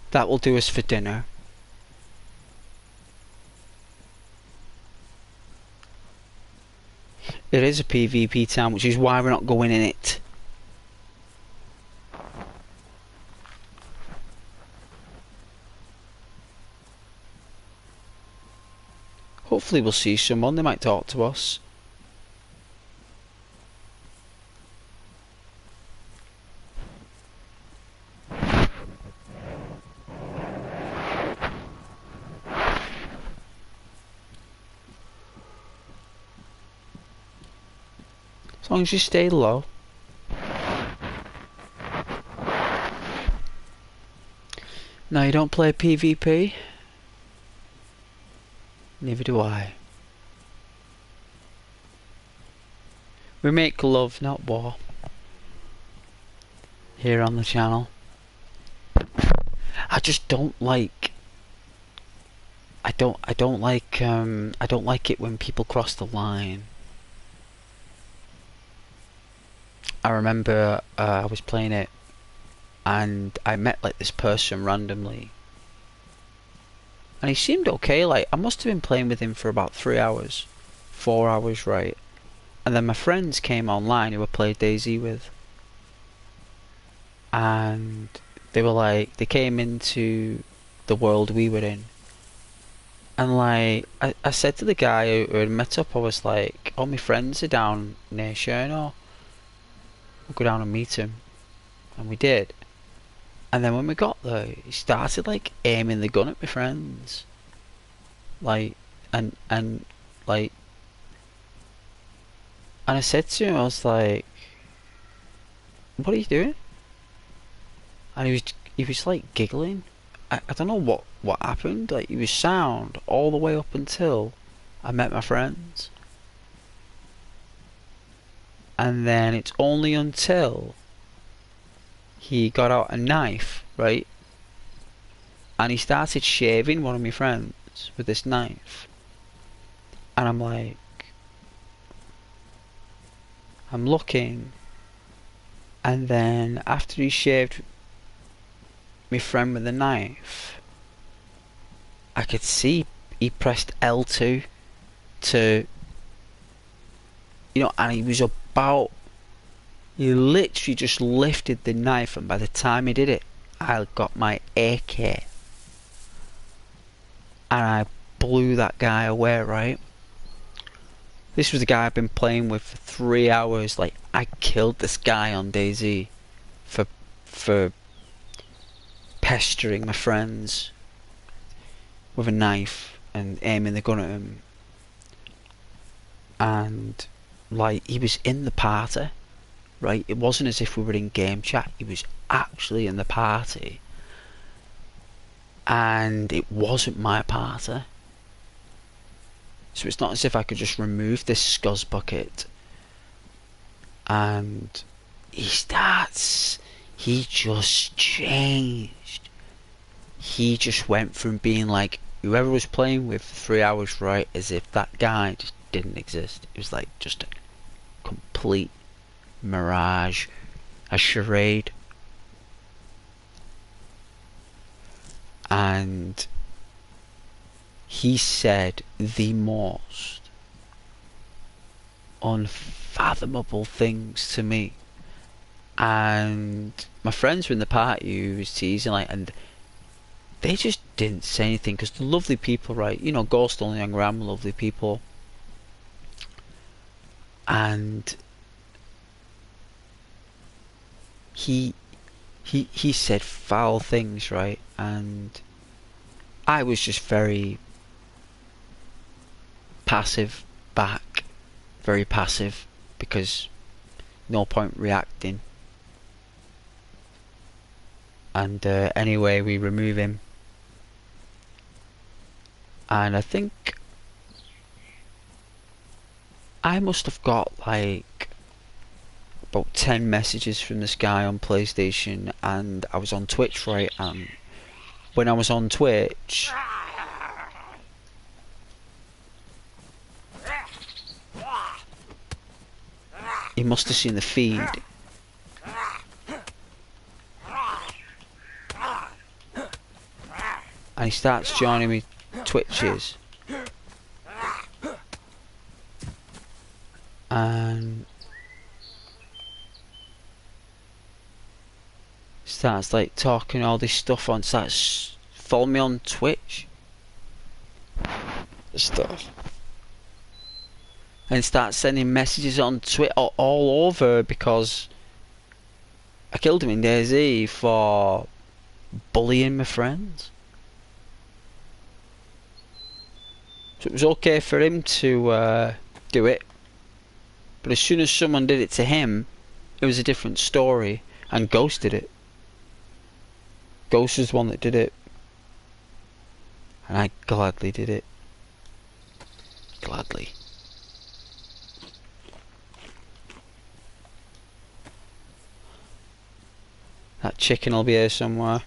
That will do us for dinner. It is a PvP town, which is why we're not going in it. Hopefully we'll see someone, they might talk to us. As long as you stay low. No, you don't play PvP? Neither do I. We make love, not war. Here on the channel. I just don't like... I don't like it when people cross the line. I remember I was playing it and I met like this person randomly and he seemed okay. Like I must have been playing with him for about 3 hours, 4 hours, right? And then my friends came online who I played Dayz with, and they were like, they came into the world we were in, and like I said to the guy who had met up, I was like, oh, my friends are down near Cherno. we'll go down and meet him. And we did. And then when we got there, he started like aiming the gun at my friends. Like, and like, and I said to him, I was like, what are you doing? And he was like giggling. I don't know what happened. Like, he was sound all the way up until I met my friends. And then it's only until he got out a knife, right? And he started shaving one of my friends with this knife. And I'm like, I'm looking. And then after he shaved my friend with the knife, I could see he pressed L2 to, you know, and he was about, he literally just lifted the knife, and by the time he did it, I got my AK and I blew that guy away, right? This was the guy I've been playing with for 3 hours. Like, I killed this guy on Dayz for pestering my friends with a knife and aiming the gun at him. And like, he was in the party, right? It wasn't as if we were in game chat. He was actually in the party, and it wasn't my party. So it's not as if I could just remove this scuzz bucket. And he just changed. He just went from being like whoever was playing with for 3 hours, right, as if that guy just didn't exist. It was like just a complete mirage, a charade. And he said the most unfathomable things to me. And my friends were in the party who was teasing, like, and they just didn't say anything because they're lovely people, right? You know, Ghost only hung around with lovely people. And he said foul things, right? And I was just very passive back, very passive, because no point reacting. And anyway, we remove him, and I think I must have got like about 10 messages from this guy on PlayStation, and I was on Twitch, right? And when I was on Twitch, he must have seen the feed. And he starts joining me Twitches. And starts like talking all this stuff on, starts following me on Twitch. Stuff. And starts sending messages on Twitter all over because I killed him in Dayz for bullying my friends. So it was okay for him to do it, but as soon as someone did it to him, it was a different story. And Ghost did it. Ghost was the one that did it, and I gladly did it. Gladly. That chicken will be here somewhere.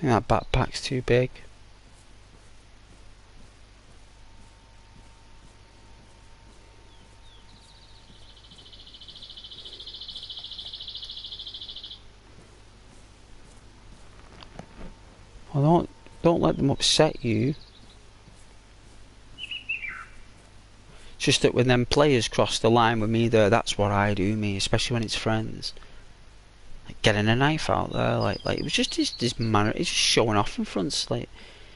think that backpack's too big. Well, don't let them upset you. It's just that when them players cross the line with me there, that's what I do, me, especially when it's friends. Like getting a knife out there, like it was just his manner, he's just showing off in front, like,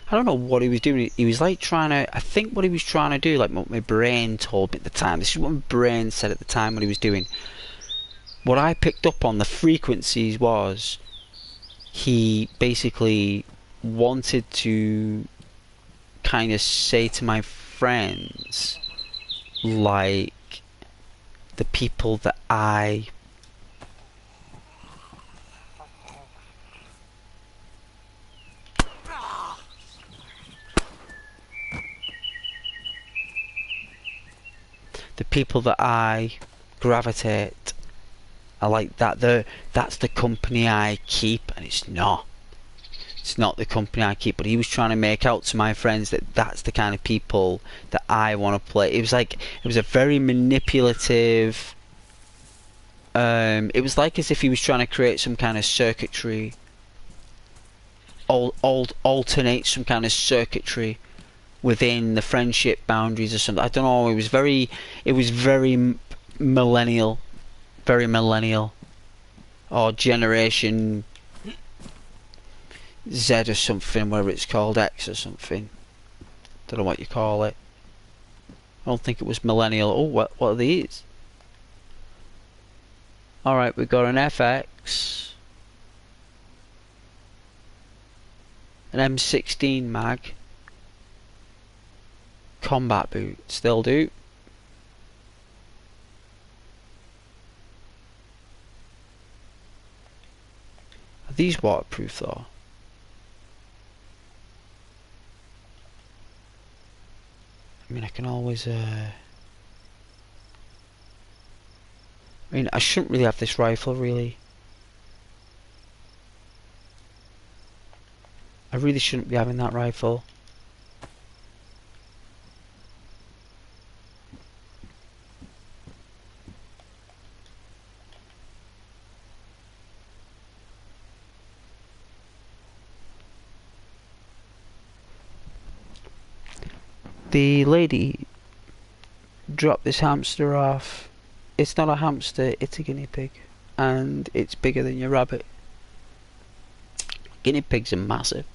I don't know what he was doing. He was like trying to, I think what he was trying to do, like what my brain told me at the time, this is what my brain said at the time what he was doing. What I picked up on the frequencies was, he basically wanted to kind of say to my friends, like, the people that I gravitate, I like that. That's the company I keep, and it's not. It's not the company I keep. But he was trying to make out to my friends that that's the kind of people that I want to play. It was like, it was a very manipulative. It was like as if he was trying to create some kind of circuitry, alternate some kind of circuitry within the friendship boundaries or something. I don't know. It was very millennial, or generation Z or something, whether it's called X or something. Don't know what you call it. I don't think it was millennial. Oh, what are these? Alright, we've got an FX, an M16 mag, combat boot, still do. Are these waterproof though? I mean, I can always I mean, I shouldn't really have this rifle, really. I really shouldn't be having that rifle. The lady dropped this hamster off. It's not a hamster, it's a guinea pig. And it's bigger than your rabbit. Guinea pigs are massive.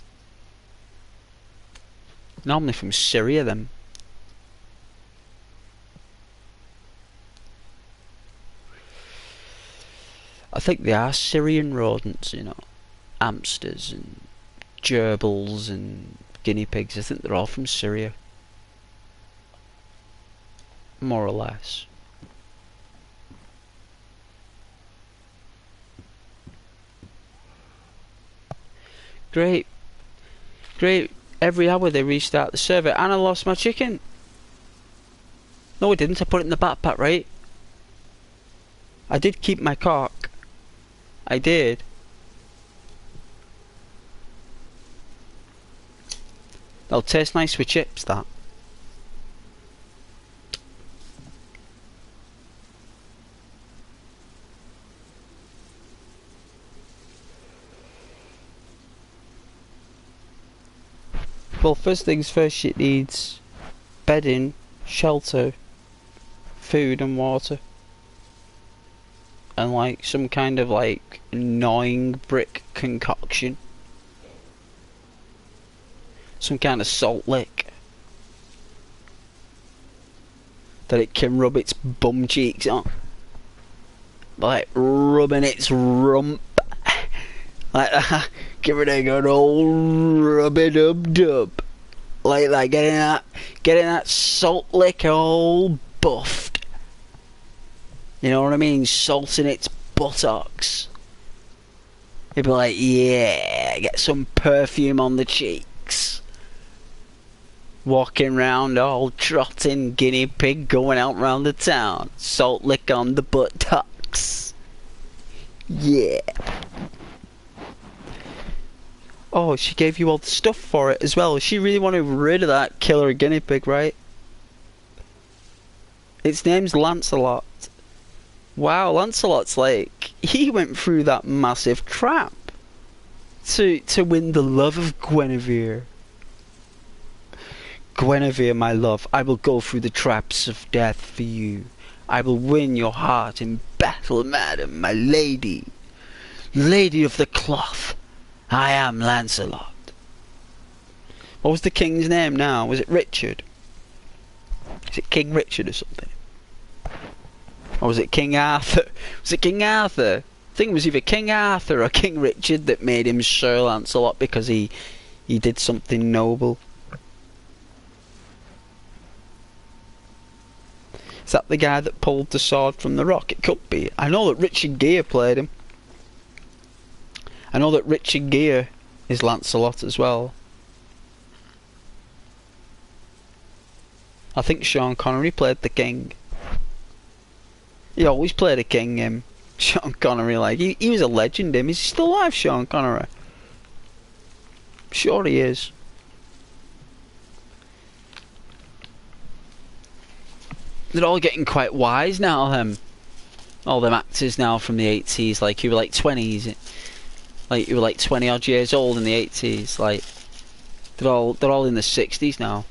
Normally from Syria, them. I think they are Syrian rodents, you know. Hamsters and gerbils and guinea pigs. I think they're all from Syria. More or less. Great. Every hour they restart the server, and I lost my chicken. No, I didn't. I put it in the backpack, right? I did keep my cock. I did. That'll taste nice with chips, that. Well, first things first, it needs bedding, shelter, food and water. And like some kind of like gnawing brick concoction. Some kind of salt lick that it can rub its bum cheeks on. Like rubbing its rump. Like that. Give it a good old rub-a-dub-dub. Like that, getting that salt lick all buffed. You know what I mean? Salting its buttocks. You'd be like, yeah, get some perfume on the cheeks. Walking round all trotting guinea pig going out round the town. Salt lick on the buttocks. Yeah. Oh, she gave you all the stuff for it as well. She really wanted rid of that killer guinea pig, right? Its name's Lancelot. Wow, Lancelot's like, he went through that massive trap to win the love of Guinevere. Guinevere, my love, I will go through the traps of death for you. I will win your heart in battle, madam, my lady. Lady of the cloth, I am Lancelot. What was the king's name now? Was it Richard? Is it King Richard or something? Or was it King Arthur? Was it King Arthur? I think it was either King Arthur or King Richard that made him Sir Lancelot because he did something noble. Is that the guy that pulled the sword from the rock? It could be. I know that Richard Gere played him. I know that Richard Gere is Lancelot as well. I think Sean Connery played the king. He always played a king, Sean Connery. Like, he was a legend, him. Is he still alive, Sean Connery? Sure he is. They're all getting quite wise now, all them actors now from the 80s, like who were like 20s, like you were like 20 odd years old in the 80s, like they're all in the 60s now.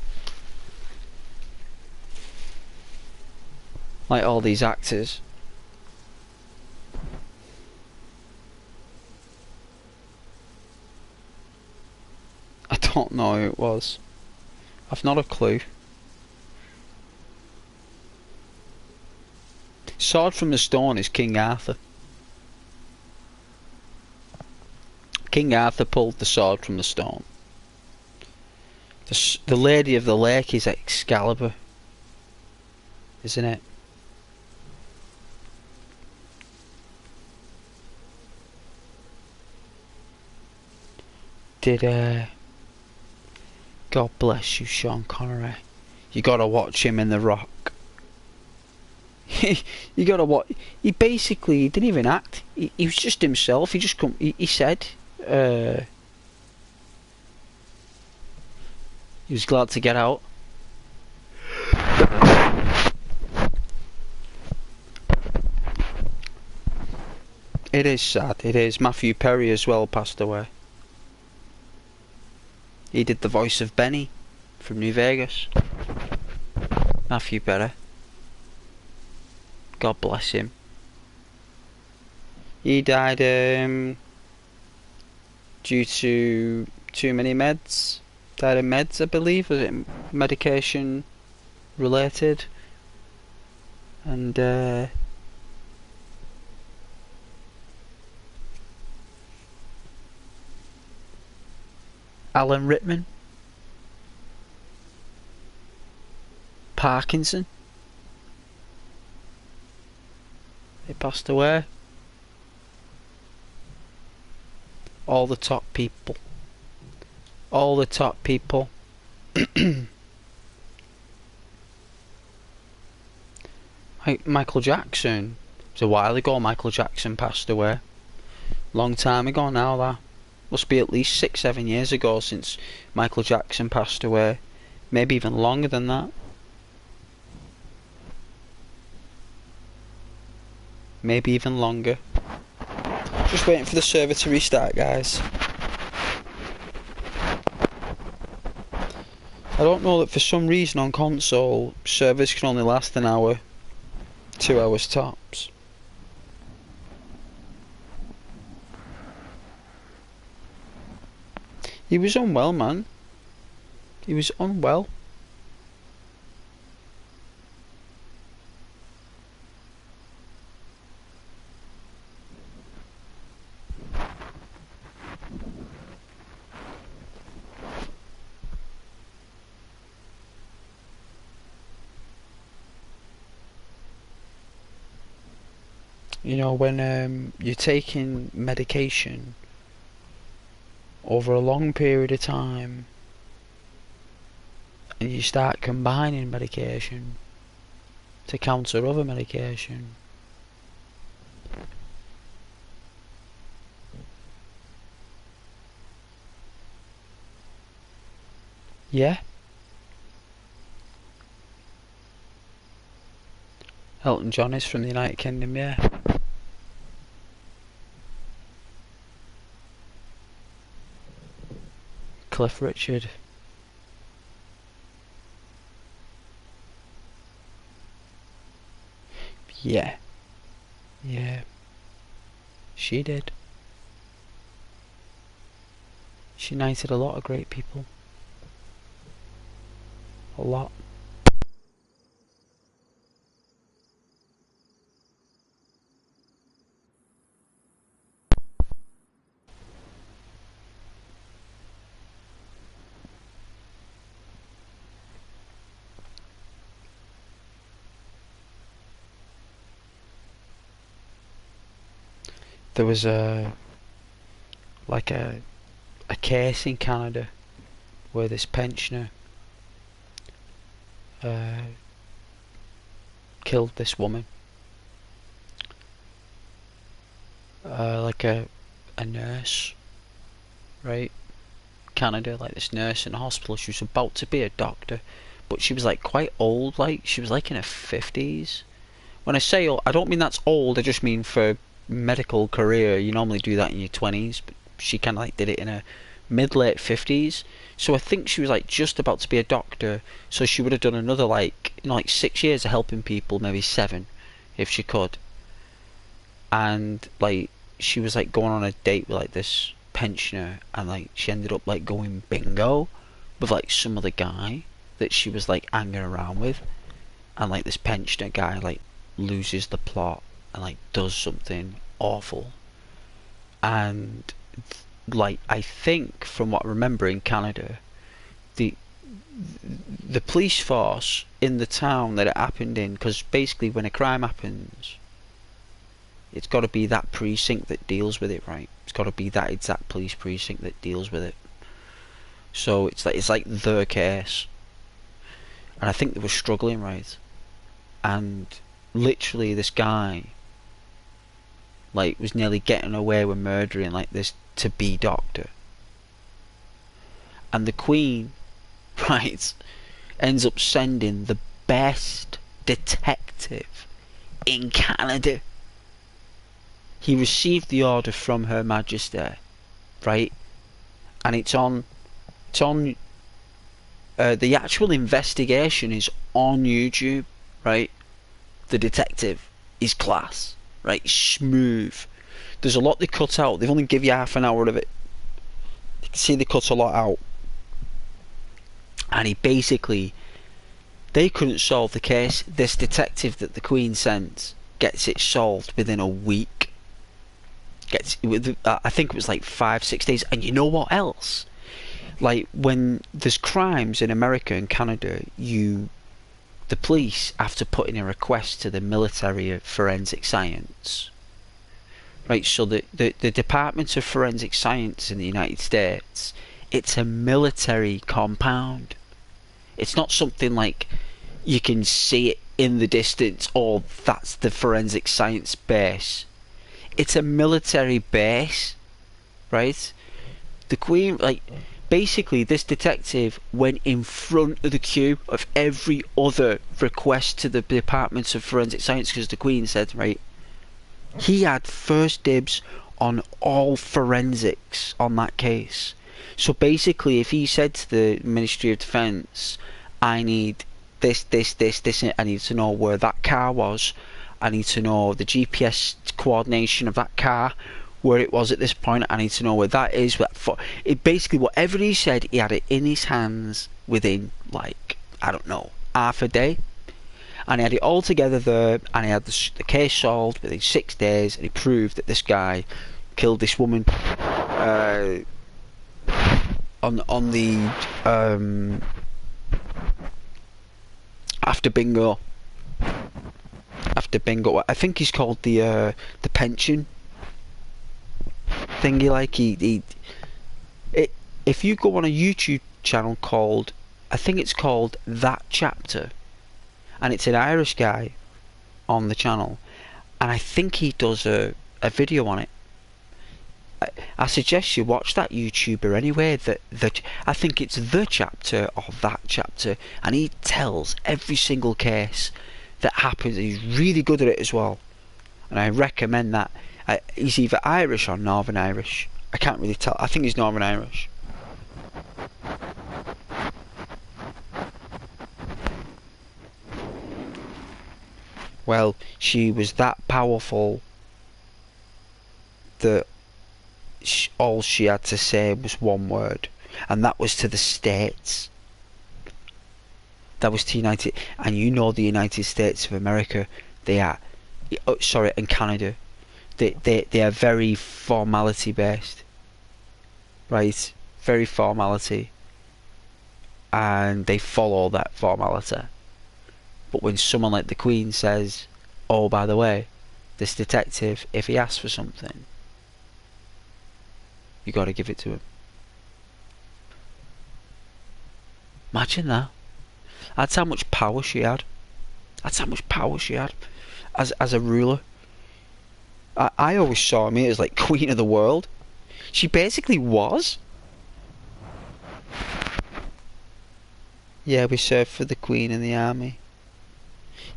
Like all these actors. I don't know who it was. I've not a clue. Sword from the Stone is King Arthur. King Arthur pulled the sword from the stone. The Lady of the Lake is Excalibur, isn't it? God bless you, Sean Connery. You gotta watch him in The Rock. You gotta watch. He didn't even act. He was just himself. He said he was glad to get out. It is sad. It is. Matthew Perry as well passed away. He did the voice of Benny from New Vegas. Matthew Perry. God bless him. He died due to too many meds. Died of meds, I believe. Was it medication related? And Alan Rickman. Parkinson. He passed away. All the top people. All the top people. Michael Jackson. It was a while ago Michael Jackson passed away. Long time ago now, that. Must be at least 6-7 years ago since Michael Jackson passed away. Maybe even longer than that. Maybe even longer. Just waiting for the server to restart, guys. I don't know that for some reason on console servers can only last an hour, 2 hours tops. He was unwell, man. He was unwell. You know, when you're taking medication over a long period of time and you start combining medication to counter other medication, Yeah. Elton John is from the United Kingdom, yeah. Cliff Richard. Yeah. Yeah. She did. She knighted a lot of great people. A lot. There was like a case in Canada where this pensioner killed this woman. Like a nurse, right? Canada, like this nurse in a hospital. She was about to be a doctor, but she was like quite old. Like she was like in her 50s. When I say old, I don't mean that's old. I just mean for medical career. You normally do that in your 20s, but she kind of like did it in her mid-late 50s. So I think she was like just about to be a doctor. So she would have done another like, you know, like 6 years of helping people, maybe 7, if she could. And like she was like going on a date with like this pensioner, and like she ended up like going bingo with like some other guy that she was like hanging around with, and like this pensioner guy like loses the plot and like does something awful. And like I think from what I remember in Canada, the the police force in the town that it happened in, because basically when a crime happens, it's got to be that precinct that deals with it, right? It's got to be that exact police precinct that deals with it. So it's like their case, and I think they were struggling, right? And literally, this guy like was nearly getting away with murdering like this to be doctor, and the Queen, right, ends up sending the best detective in Canada. He received the order from Her Majesty, right? And it's on the actual investigation is on YouTube, right? The detective is class, right? Smooth. There's a lot they cut out. They've only give you half an hour of it. You can see they cut a lot out. And he basically, they couldn't solve the case. This detective that the Queen sent gets it solved within a week. I think it was like 5-6 days. And you know what else? Like when there's crimes in America and Canada, the police have to put in a request to the military of forensic science, right? So the Department of Forensic Science in the United States, it's a military compound. It's not something like you can see it in the distance, or that's the forensic science base. It's a military base, right? The Queen, like, basically this detective went in front of the queue of every other request to the Department of Forensic Science, because the Queen said, right, he had first dibs on all forensics on that case. So basically, if he said to the Ministry of Defence, I need this, I need to know where that car was, I need to know the GPS coordination of that car, where it was at this point, I need to know where that is. It basically, whatever he said, he had it in his hands within, like, I don't know, half a day. And he had it all together there, and he had the case solved within 6 days, and he proved that this guy killed this woman on the after bingo. I think he's called the pension thingy. Like if you go on a YouTube channel called, I think it's called That Chapter, and it's an Irish guy on the channel, and I think he does a video on it. I suggest you watch that YouTuber anyway. That I think it's the chapter of that chapter, and he tells every single case that happens. He's really good at it as well, and I recommend that. He's either Irish or Northern Irish. I can't really tell. I think he's Northern Irish. Well, she was that powerful that all she had to say was one word, and that was to the States. That was to United, and you know the United States of America. They are, sorry, and Canada. They are very formality based, right? Very formality, and they follow that formality. But when someone like the Queen says, "Oh, by the way, this detective, if he asks for something, you got to give it to him." Imagine that. That's how much power she had. That's how much power she had as a ruler. I always saw me as like Queen of the world. She basically was. Yeah, we served for the Queen in the army.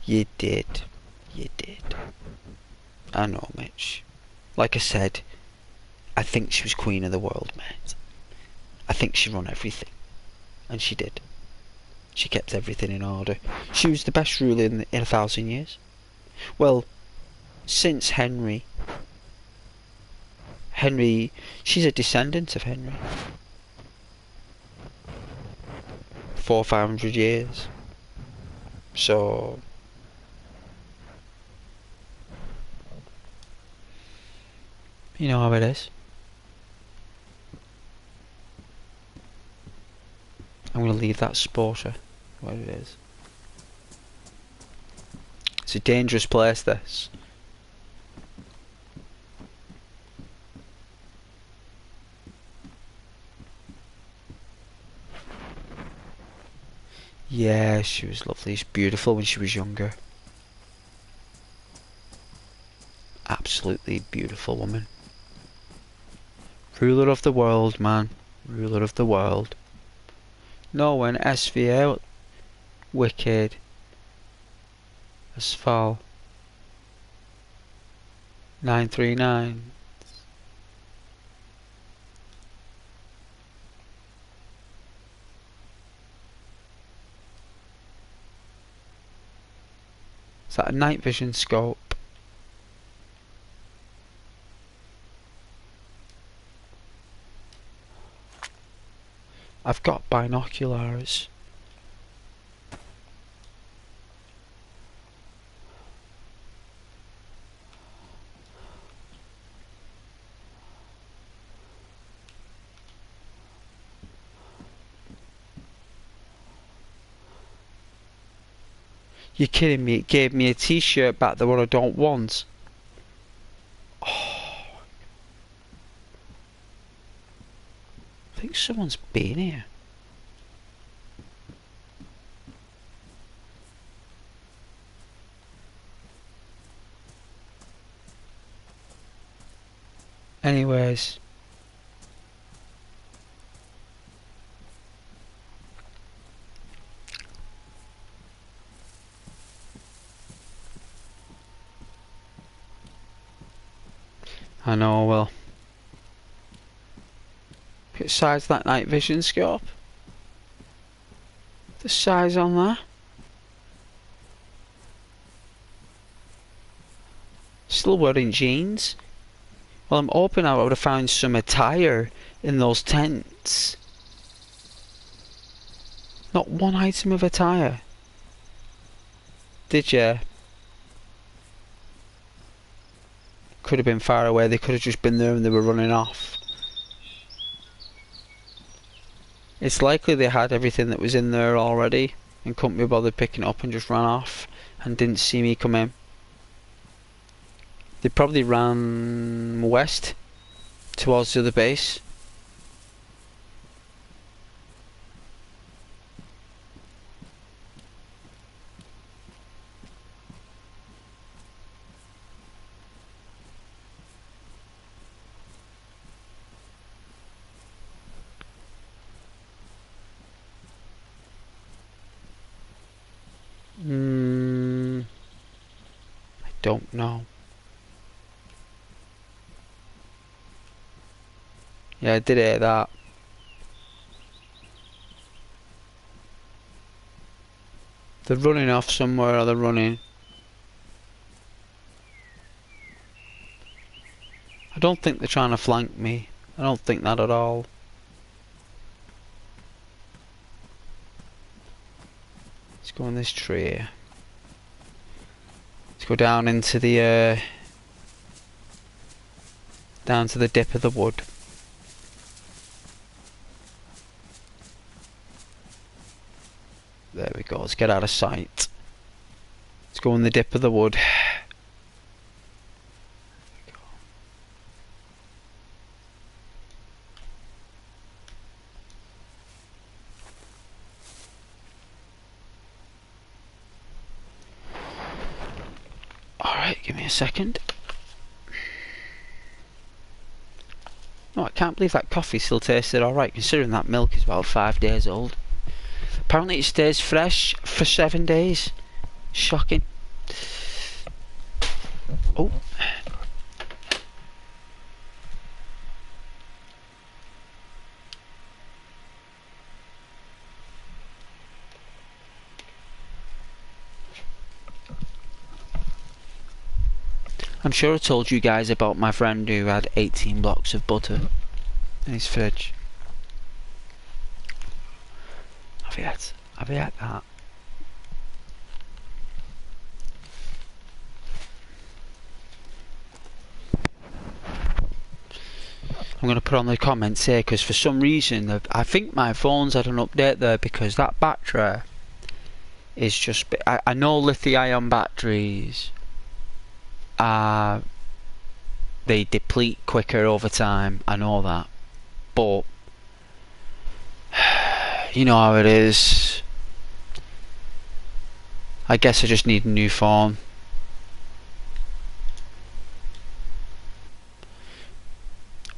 You did. You did. I know, Mitch. Like I said, I think she was Queen of the world, mate. I think she run everything. And she did. She kept everything in order. She was the best ruler in 1,000 years. Well, since Henry, she's a descendant of Henry. 400-500 years. So you know how it is. I'm going to leave that sporter where it is. It's a dangerous place, this. Yeah, she was lovely. She's beautiful when she was younger. Absolutely beautiful woman. Ruler of the world, man. Ruler of the world. No one SVA. Wicked. Asphalt. 939. Is that a night vision scope? I've got binoculars. You're kidding me, it gave me a t-shirt back, the one I don't want. Oh. I think someone's been here. Anyways. I know, well. Look at the size of that night vision scope. The size on that. Still wearing jeans. Well, I'm hoping I would have found some attire in those tents. Not one item of attire. Did ya? Could have been far away. They could have just been there and they were running off. It's likely they had everything that was in there already and couldn't be bothered picking it up and just ran off and didn't see me come in. They probably ran west towards the other base. I don't know. Yeah, I did hear that. They're running off somewhere, or they're running. I don't think they're trying to flank me. I don't think that at all. Let's go in this tree. Let's go down into the down to the dip of the wood. There we go. Let's get out of sight. Let's go in the dip of the wood. Alright, give me a second. No, I can't believe that coffee still tasted alright, considering that milk is about 5 days old. Apparently it stays fresh for 7 days. Shocking. Oh. I'm sure I told you guys about my friend who had 18 blocks of butter in his fridge. Have you had that? I'm going to put on the comments here because for some reason I think my phone's had an update there, because that battery is just... I know lithium-ion batteries they deplete quicker over time, I know that, but you know how it is. I guess I just need a new phone.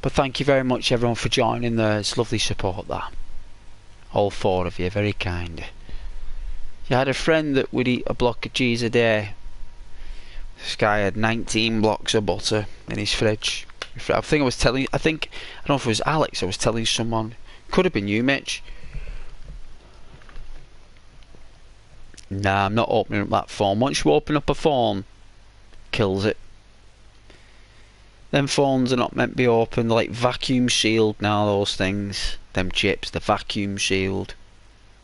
But thank you very much everyone for joining there. It's lovely support, that. All 4 of you, very kind. You had a friend that would eat a block of cheese a day. This guy had 19 blocks of butter in his fridge. I think I don't know if it was Alex I was telling someone. Could have been you, Mitch. Nah, I'm not opening up that phone. Once you open up a phone, kills it. Them phones are not meant to be opened. They're like vacuum sealed now, those things. Them chips, they're vacuum sealed.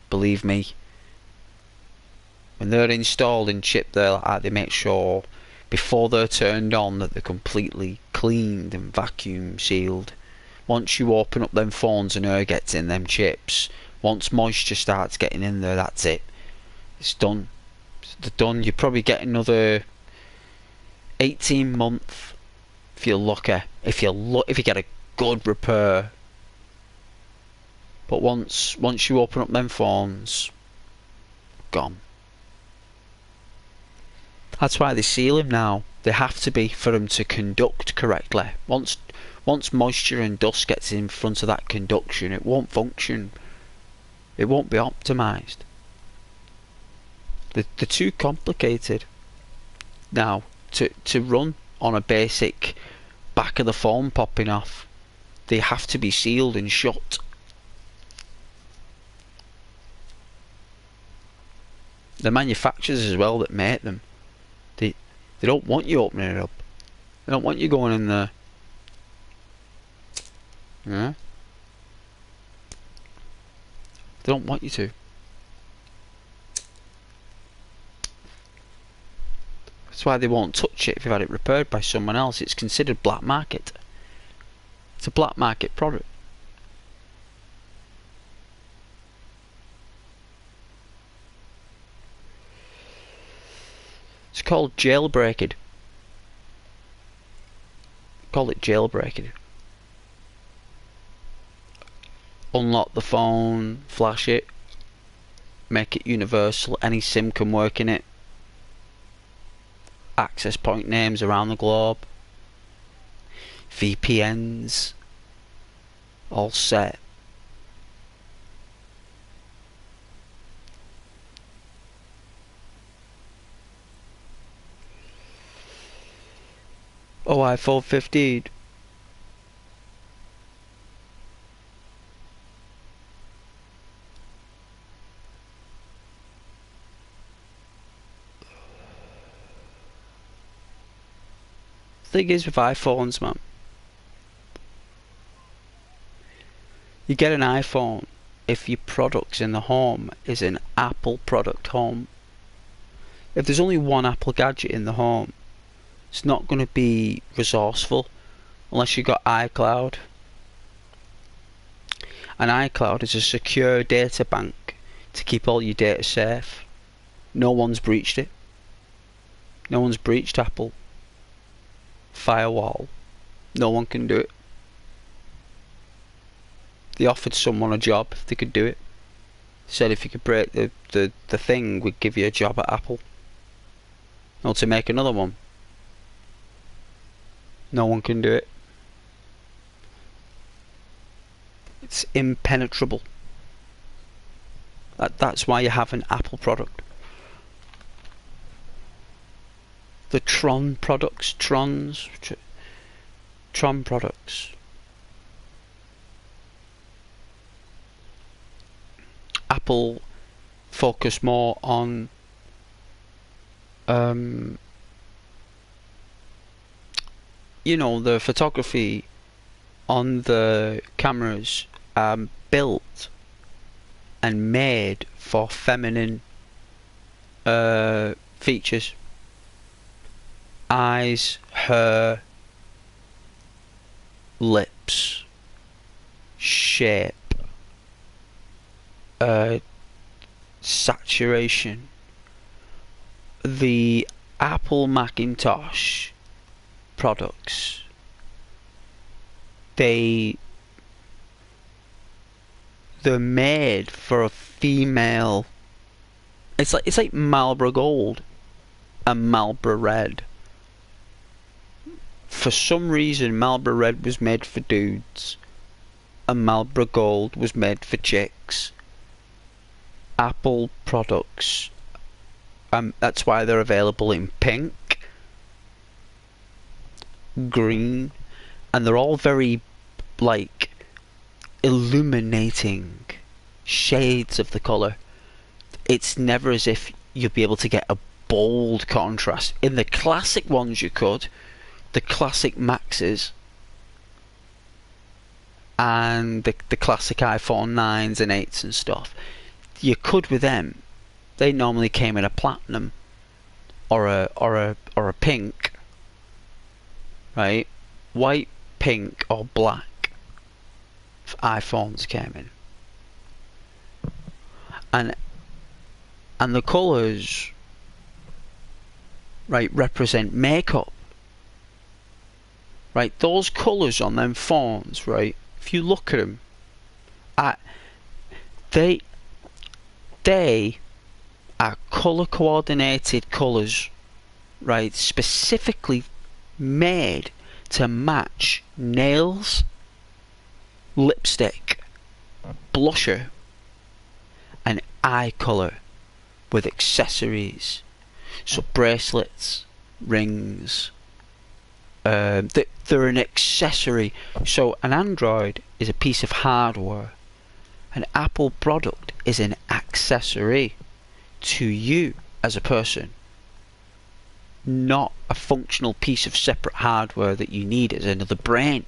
Believe me. When they're installed and chipped there like that, they make sure before they're turned on that they're completely cleaned and vacuum sealed. Once you open up them phones and air gets in them chips, once moisture starts getting in there, that's it. It's done. It's done. You probably get another 18 months if you're lucky. If you get a good repair. But once you open up them phones, gone. That's why they seal them now. They have to be for them to conduct correctly. Once moisture and dust gets in front of that conduction, it won't function. It won't be optimised. They're too complicated now to run on a basic back of the phone popping off. They have to be sealed and shut. The manufacturers as well that make them, they don't want you opening it up. They don't want you going in there. Yeah. They don't want you to. That's why they won't touch it if you've had it repaired by someone else. It's considered black market. It's a black market product. It's called jailbreaking. Call it jailbreaking. Unlock the phone, flash it, make it universal, any SIM can work in it. Access point names around the globe. VPNs. All set. Oh, iPhone 15. Thing is with iPhones, man, you get an iPhone if your products in the home is an Apple product home. If there's only one Apple gadget in the home, it's not going to be resourceful unless you've got iCloud. And iCloud is a secure data bank to keep all your data safe. No one's breached it. No one's breached Apple firewall. No one can do it. They offered someone a job if they could do it. Said if you could break the thing, we'd give you a job at Apple. Or to make another one. No one can do it. It's impenetrable. That's why you have an Apple product. The Tron products, Tron products. Apple focus more on you know, the photography on the cameras built and made for feminine features. Eyes, hair, lips, shape, saturation. The Apple Macintosh products, they're made for a female. It's like Marlboro Gold and Marlboro Red. For some reason, Marlboro Red was made for dudes and Marlboro Gold was made for chicks. Apple products, that's why they're available in pink, green, and they're all very like illuminating shades of the colour. It's never as if you'll be able to get a bold contrast. In the classic ones you could, the classic Maxes and the classic iPhone 9s and 8s and stuff, you could with them. They normally came in a platinum or a pink, right? White, pink or black if iPhones came in. And the colours, right, represent makeup. Right, those colours on them phones, right, if you look at them, they are colour coordinated colours, right, specifically made to match nails, lipstick, blusher and eye colour with accessories. So bracelets, rings, they're an accessory. So an Android is a piece of hardware. An Apple product is an accessory to you as a person, not a functional piece of separate hardware that you need as another brain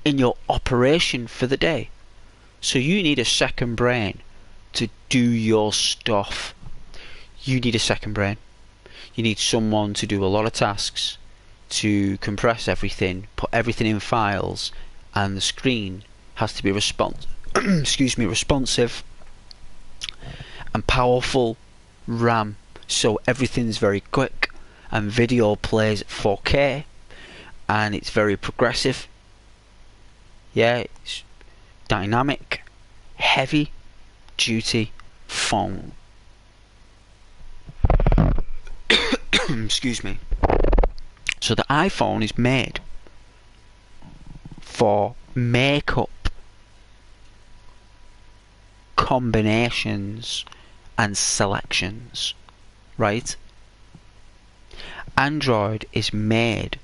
in your operation for the day. So you need a second brain to do your stuff. You need a second brain. You need someone to do a lot of tasks, to compress everything, put everything in files, and the screen has to be responsive and powerful RAM, so everything's very quick, and video plays at 4K and it's very progressive. Yeah, it's dynamic, heavy duty phone. Excuse me. So the iPhone is made for makeup combinations and selections, right? Android is made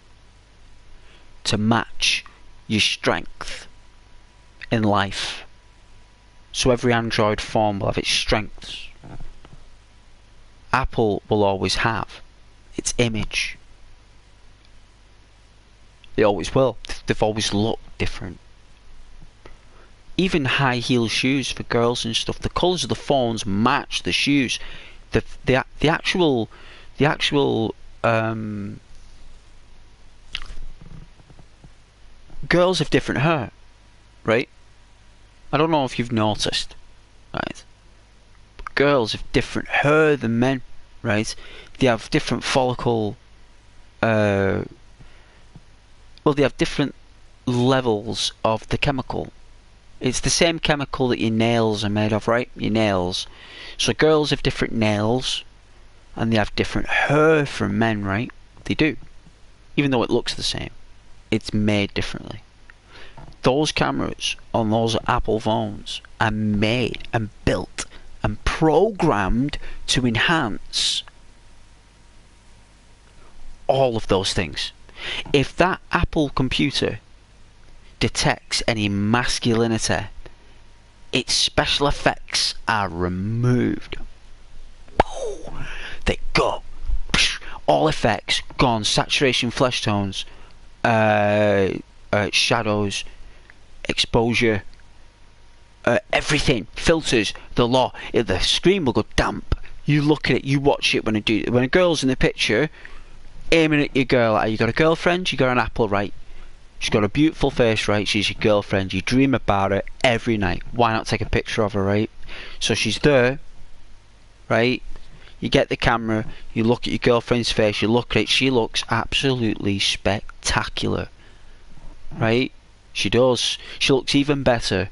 to match your strength in life. So every Android phone will have its strengths. Apple will always have its image. They always will. They've always looked different. Even high heel shoes for girls and stuff, the colours of the phones match the shoes. The actual girls have different hair, right? I don't know if you've noticed, right? But girls have different hair than men, right? They have different follicle, well, they have different levels of the chemical. It's the same chemical that your nails are made of, right? Your nails. So girls have different nails, and they have different hair from men, right? They do. Even though it looks the same, it's made differently. Those cameras on those Apple phones are made and built and programmed to enhance all of those things. If that Apple computer detects any masculinity, its special effects are removed. They go. All effects gone. Saturation, flesh tones, shadows, exposure, everything, filters, the screen will go damp. You look at it, you watch it when a girl's in the picture, aiming at your girl. You got a girlfriend, you got an Apple, right? She's got a beautiful face, right? She's your girlfriend. You dream about her every night. Why not take a picture of her, right? So she's there, right? You get the camera, you look at your girlfriend's face, you look at it, she looks absolutely spectacular, right? She does. She looks even better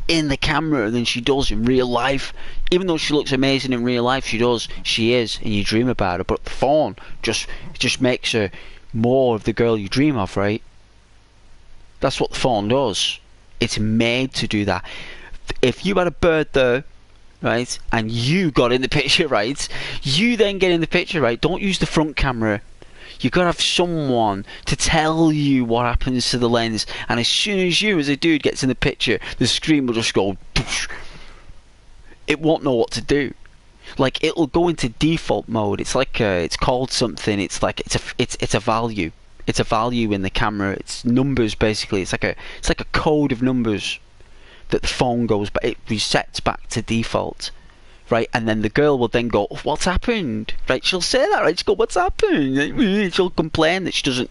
in the camera than she does in real life. Even though she looks amazing in real life, she is, and you dream about her. But the phone just makes her more of the girl you dream of, right? That's what the phone does. It's made to do that. If you had a bird there, right, and you got in the picture, right, you then get in the picture, right, don't use the front camera. You gotta have someone to tell you what happens to the lens, and as soon as you as a dude gets in the picture, the screen will just go poosh. It won't know what to do. Like, it'll go into default mode. It's like it's called something. It's like it's a value. It's a value in the camera. It's numbers, basically. It's like a code of numbers that the phone goes, but it resets back to default, right? And then the girl will then go, oh, what's happened? Right? She'll say that, right? She'll go, what's happened? She'll complain that she doesn't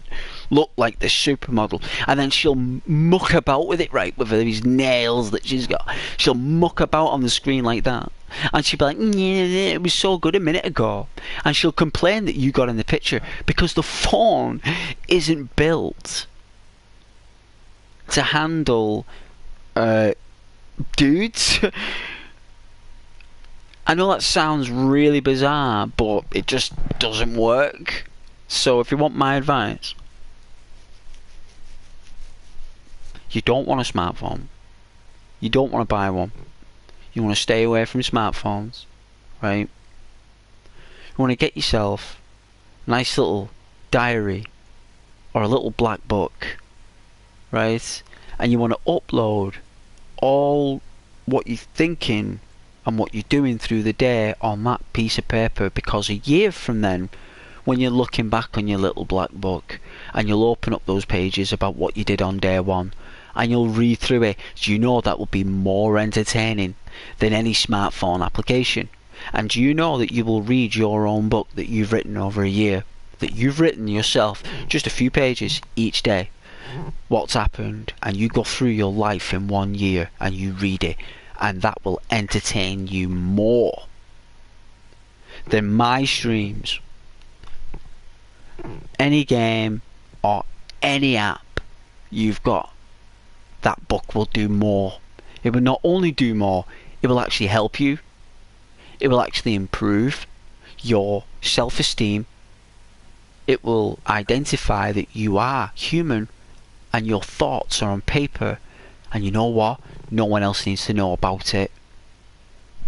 look like this supermodel, and then she'll muck about with it, right? With these nails that she's got, she'll muck about on the screen like that, and she'll be like, yeah, it was so good a minute ago, and she'll complain that you got in the picture because the phone isn't built to handle dudes. I know that sounds really bizarre, but it just doesn't work. So if you want my advice, you don't want a smartphone. You don't want to buy one. You want to stay away from smartphones, right? You want to get yourself a nice little diary or a little black book, right? And you want to upload all what you're thinking and what you're doing through the day on that piece of paper, because a year from then, when you're looking back on your little black book and you'll open up those pages about what you did on day one and you'll read through it, do you know that will be more entertaining than any smartphone application? And do you know that you will read your own book that you've written over a year, that you've written yourself, just a few pages each day, what's happened, and you go through your life in 1 year and you read it, and that will entertain you more than my streams, any game or any app you've got. That book will do more. It will not only do more, it will actually help you. It will actually improve your self-esteem. It will identify that you are human and your thoughts are on paper, and you know what? No one else needs to know about it.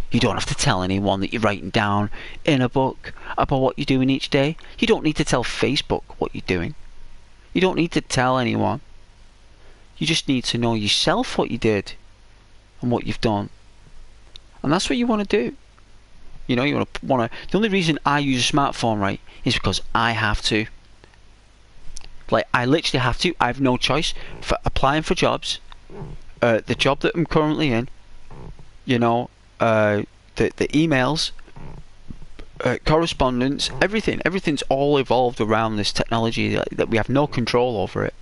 You don't have to tell anyone that you're writing down in a book about what you're doing each day. You don't need to tell Facebook what you're doing. You don't need to tell anyone. You just need to know yourself what you did and what you've done. And that's what you want to do. You know, you want to. The only reason I use a smartphone, right, is because I have to. Like, I literally have to. I have no choice. For applying for jobs, the job that I'm currently in, you know, the emails, correspondence, everything's all evolved around this technology that we have no control over it.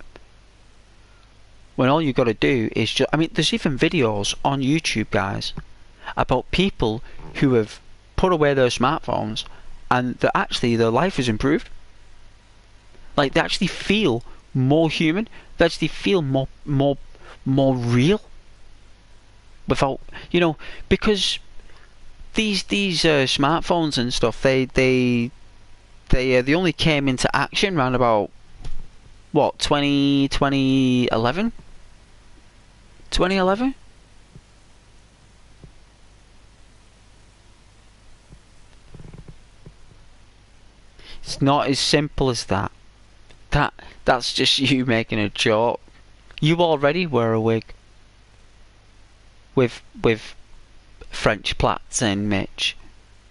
When all you got to do is just, I mean, there's even videos on YouTube, guys, about people who have put away their smartphones and that actually their life has improved. Like, they actually feel more human. They actually feel more real. Without, you know, because these smartphones and stuff, they only came into action around about what, 2011. It's not as simple as that. That's just you making a joke. You already wear a wig with French plaits in, Mitch.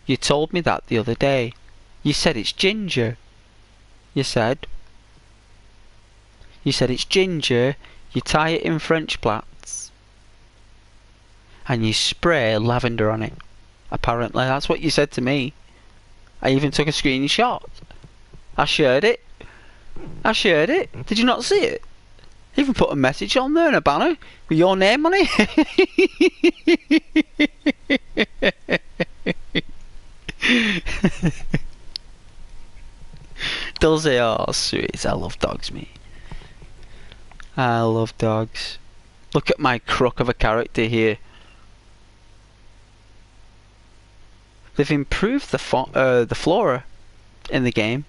You told me that the other day. You said it's ginger. You said it's ginger. You tie it in French plaits and you spray lavender on it. Apparently, that's what you said to me. I even took a screenshot. I shared it. Did you not see it? I even put a message on there and a banner with your name on it. Dayz are sweet. I love dogs, me. I love dogs. Look at my crook of a character here. They've improved the flora in the game.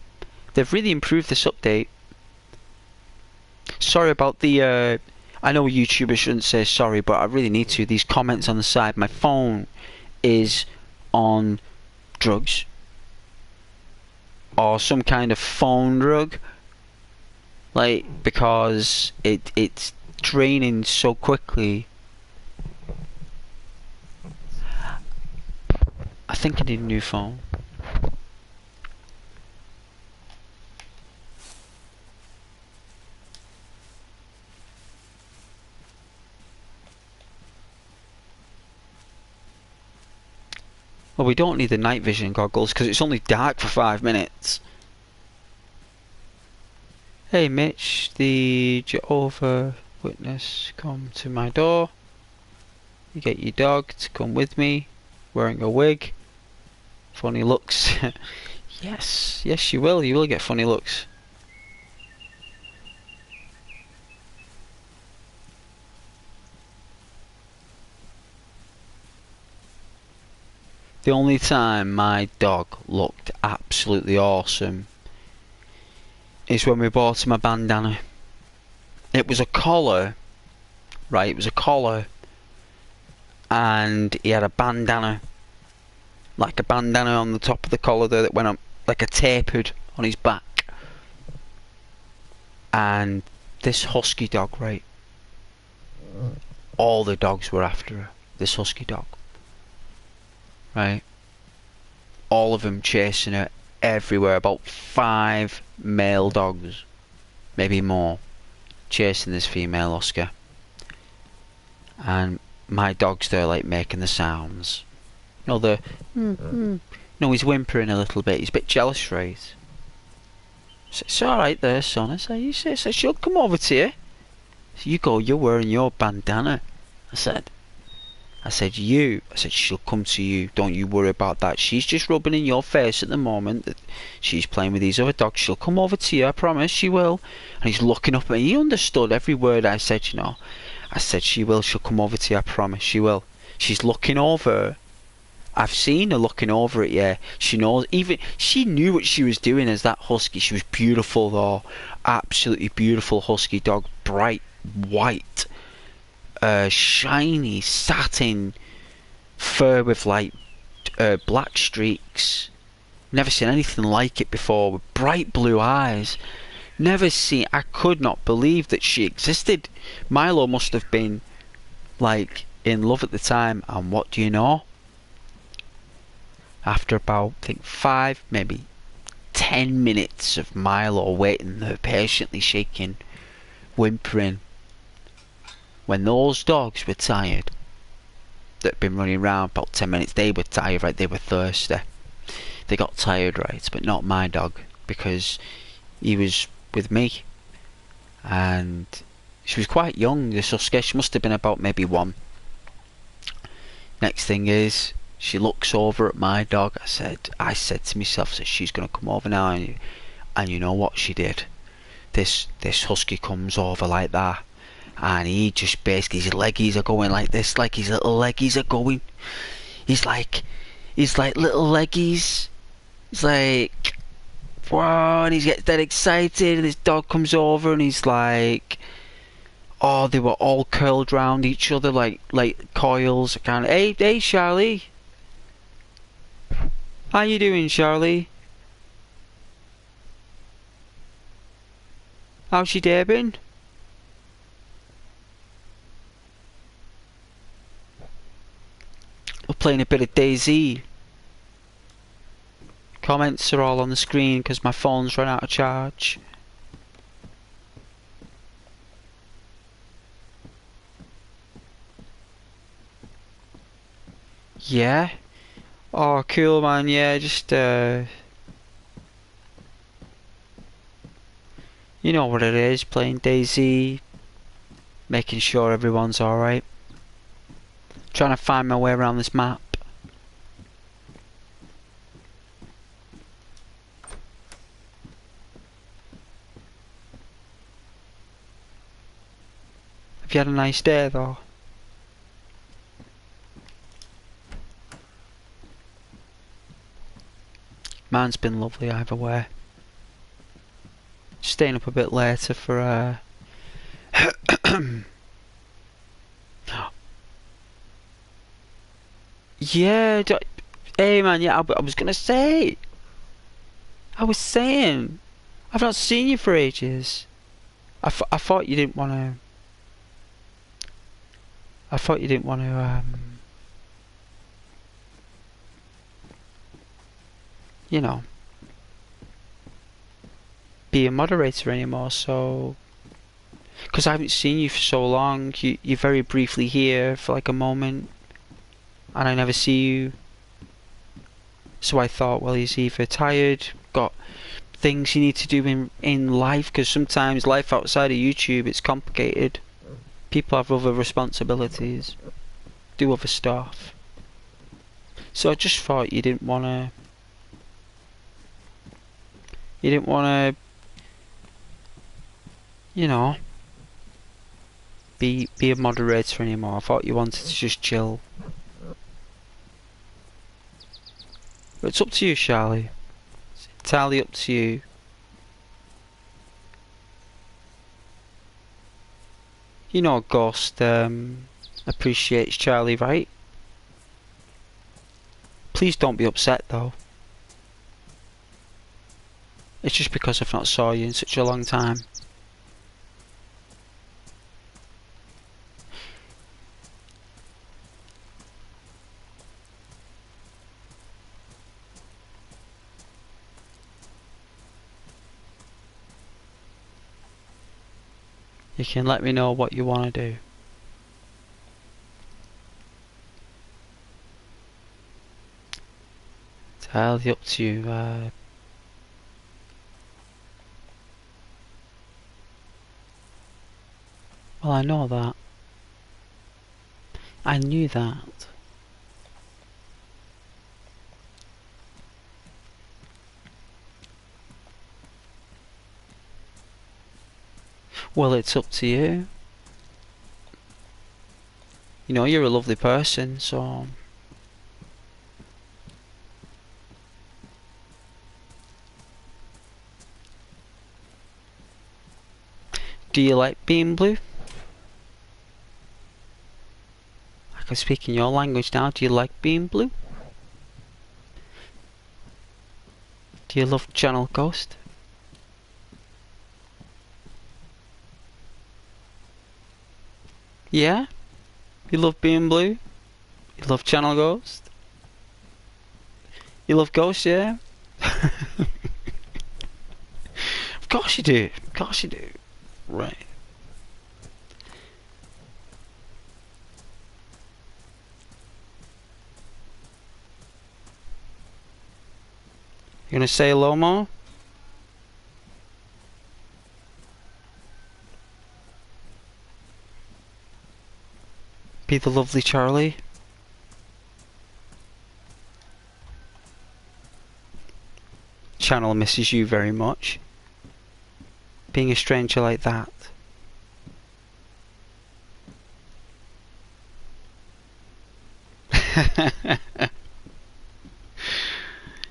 They've really improved this update. Sorry about the I know YouTubers shouldn't say sorry, but I really need to. These comments on the side. My phone is on drugs or some kind of phone drug, like, because it's draining so quickly. I think I need a new phone. Well, we don't need the night vision goggles because it's only dark for 5 minutes. Hey Mitch, the Jehovah Witness come to my door. You get your dog to come with me, wearing a wig. Funny looks. Yes, you will. You will get funny looks. The only time my dog looked absolutely awesome is when we bought him a bandana. It was a collar, right? It was a collar, and he had a bandana, like a bandana on the top of the collar there that went up like a tapered on his back. And this husky dog, right? All the dogs were after her. This husky dog. Right, all of them chasing her everywhere. About 5 male dogs, maybe more, chasing this female Oscar. And my dog's there, like, making the sounds. You know, no, he's whimpering a little bit. He's a bit jealous, right? So it's alright there, son. I say, she'll come over to you. So you go, you're wearing your bandana. I said, she'll come to you. Don't you worry about that. She's just rubbing in your face at the moment that she's playing with these other dogs. She'll come over to you, I promise she will. And he's looking up at me. He understood every word I said, you know. I said, she will. She'll come over to you, I promise she will. She's looking over. I've seen her looking over it, yeah. She knows. Even she knew what she was doing as that husky. She was beautiful though. Absolutely beautiful husky dog. Bright white. Shiny satin fur with like black streaks. Never seen anything like it before, with bright blue eyes. Never seen. I could not believe that she existed. Milo must have been like in love at the time, and what do you know? After about, I think 5, maybe 10 minutes of Milo waiting there, patiently shaking, whimpering, when those dogs were tired, that had been running around about 10 minutes, they were tired, right? They were thirsty. They got tired, right? But not my dog, because he was with me, and she was quite young, the Suske. She must have been about maybe 1. Next thing is, she looks over at my dog. I said to myself that she's going to come over now, and you know what she did? This husky comes over like that, and he just basically, his leggies are going like this, like his little leggies are going. He's like little leggies. He's like, wow, and he gets dead excited, and his dog comes over, and he's like, oh, they were all curled round each other like coils. Kind of, hey, Charlie. How you doing, Charlie? How's your day been? We're playing a bit of Dayz. Comments are all on the screen because my phone's run out of charge. Yeah? Oh, cool, man. Yeah, just, you know what it is, playing Dayz, making sure everyone's alright. Trying to find my way around this map. Have you had a nice day, though? Mine's been lovely either way. Staying up a bit later for yeah, hey man, yeah, I was gonna say, I was saying, I've not seen you for ages. I thought you didn't want to. I thought you didn't want to, you know, be a moderator anymore, so... Because I haven't seen you for so long, you're very briefly here for like a moment, and I never see you. So I thought, well, he's either tired, got things you need to do in life, because sometimes life outside of YouTube, it's complicated. People have other responsibilities, do other stuff. So I just thought you didn't want to... You didn't want to... You know... Be a moderator anymore. I thought you wanted to just chill. But it's up to you, Charlie. It's entirely up to you. You know Ghost appreciates Charlie, right? Please don't be upset though. It's just because I've not saw you in such a long time. You can let me know what you want to do. It's entirely up to you. Well, I know that. I knew that. Well, it's up to you. You know, you're a lovely person, so... Do you like being blue? I can speak in your language now. Do you like being blue? Do you love Channel Ghost? Yeah? You love being blue? You love Channel Ghost? You love Ghost, yeah? Of course you do. Of course you do. Right. You gonna say hello, Mo? Be the lovely Charlie? Channel misses you very much. Being a stranger like that.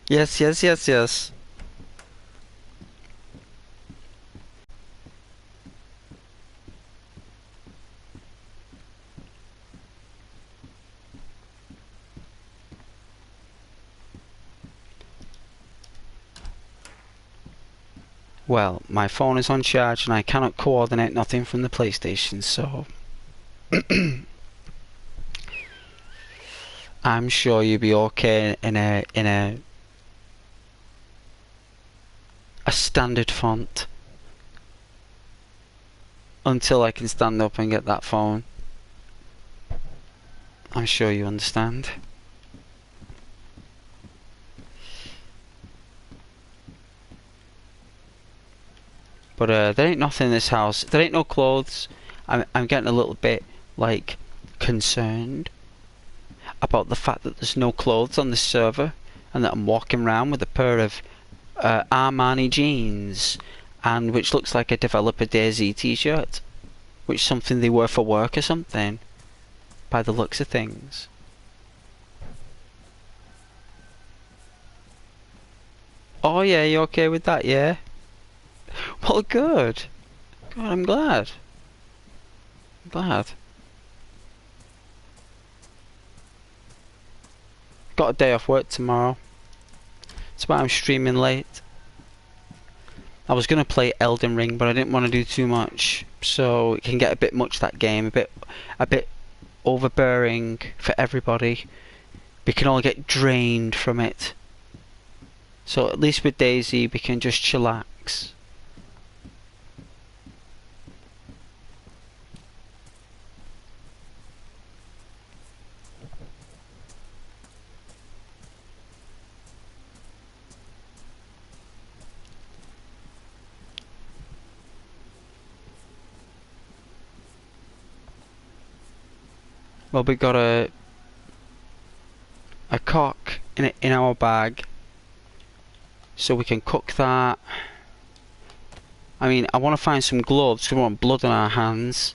Yes, yes, yes, yes. Well, my phone is on charge and I cannot coordinate nothing from the PlayStation, so I'm sure you'll be okay in a standard font until I can stand up and get that phone. I'm sure you understand. But there ain't nothing in this house. There ain't no clothes. I'm getting a little bit like concerned about the fact that there's no clothes on this server and that I'm walking around with a pair of Armani jeans and which looks like a developer Dayz t-shirt, which is something they wear for work or something by the looks of things. Oh yeah, you okay with that? Yeah. Well, good. Good. I'm glad. I'm glad. Got a day off work tomorrow. That's why I'm streaming late. I was gonna play Elden Ring, but I didn't want to do too much, so it can get a bit much that game, a bit overbearing for everybody. We can all get drained from it. So at least with Dayz, we can just chillax. Well, we got a cock in our bag, so we can cook that. I mean, I want to find some gloves because we want blood on our hands.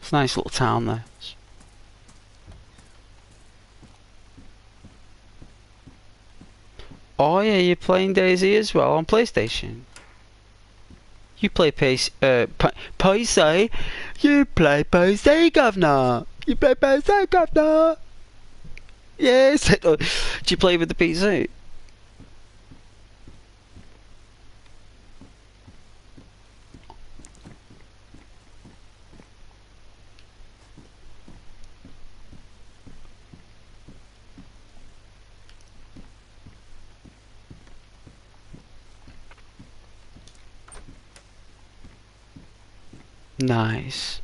It's a nice little town there. Oh yeah, you're playing Dayz as well on PlayStation. You play PC? You play PC, governor! You play PC, governor! Yes! Do you play with the PC? Nice.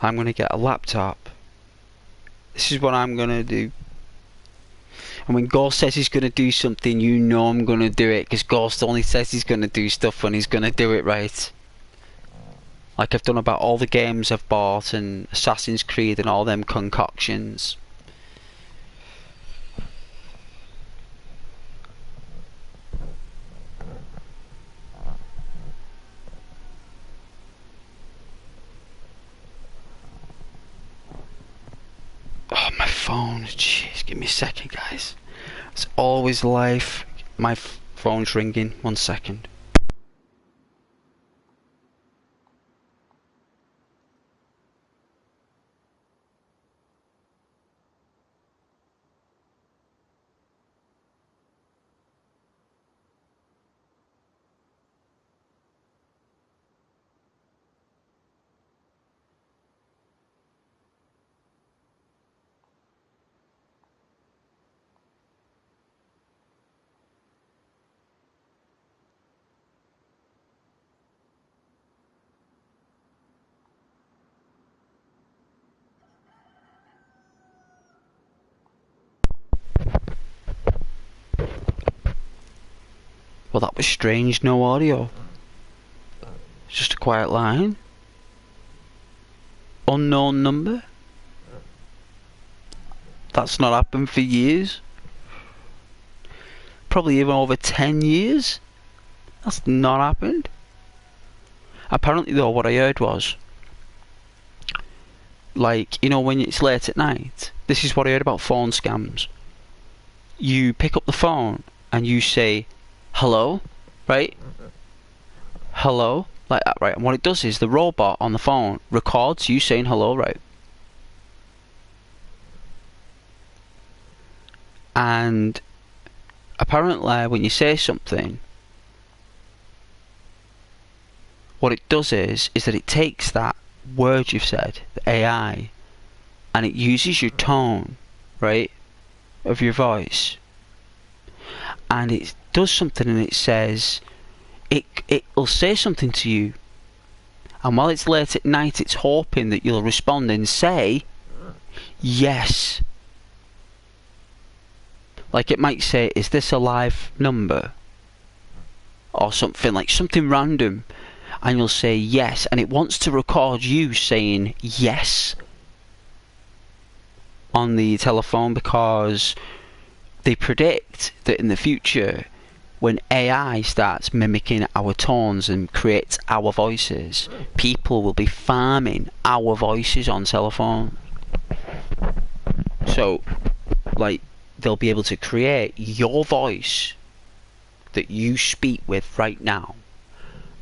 I'm gonna get a laptop. This is what I'm gonna do. And when Ghost says he's gonna do something, you know I'm gonna do it, because Ghost only says he's gonna do stuff when he's gonna do it right. Like I've done about all the games I've bought and Assassin's Creed and all them concoctions. Oh, my phone. Jeez, give me a second, guys. It's always life. My phone's ringing. 1 second. Well, that was strange, no audio. Just a quiet line. Unknown number. That's not happened for years. Probably even over 10 years. That's not happened. Apparently though, what I heard was, like, you know, when it's late at night, this is what I heard about phone scams. You pick up the phone and you say, hello, right? Hello, like that, right? And what it does is the robot on the phone records you saying hello, right? And apparently when you say something, what it does is that it takes that word you've said, the AI, and it uses your tone, right, of your voice, and it does something, and it says, it'll say something to you, and while it's late at night, it's hoping that you'll respond and say yes. Like it might say, is this a live number? Or something, like something random. And you'll say yes, and it wants to record you saying yes on the telephone, because they predict that in the future, when AI starts mimicking our tones and creates our voices, people will be farming our voices on telephone. So, like, they'll be able to create your voice that you speak with right now,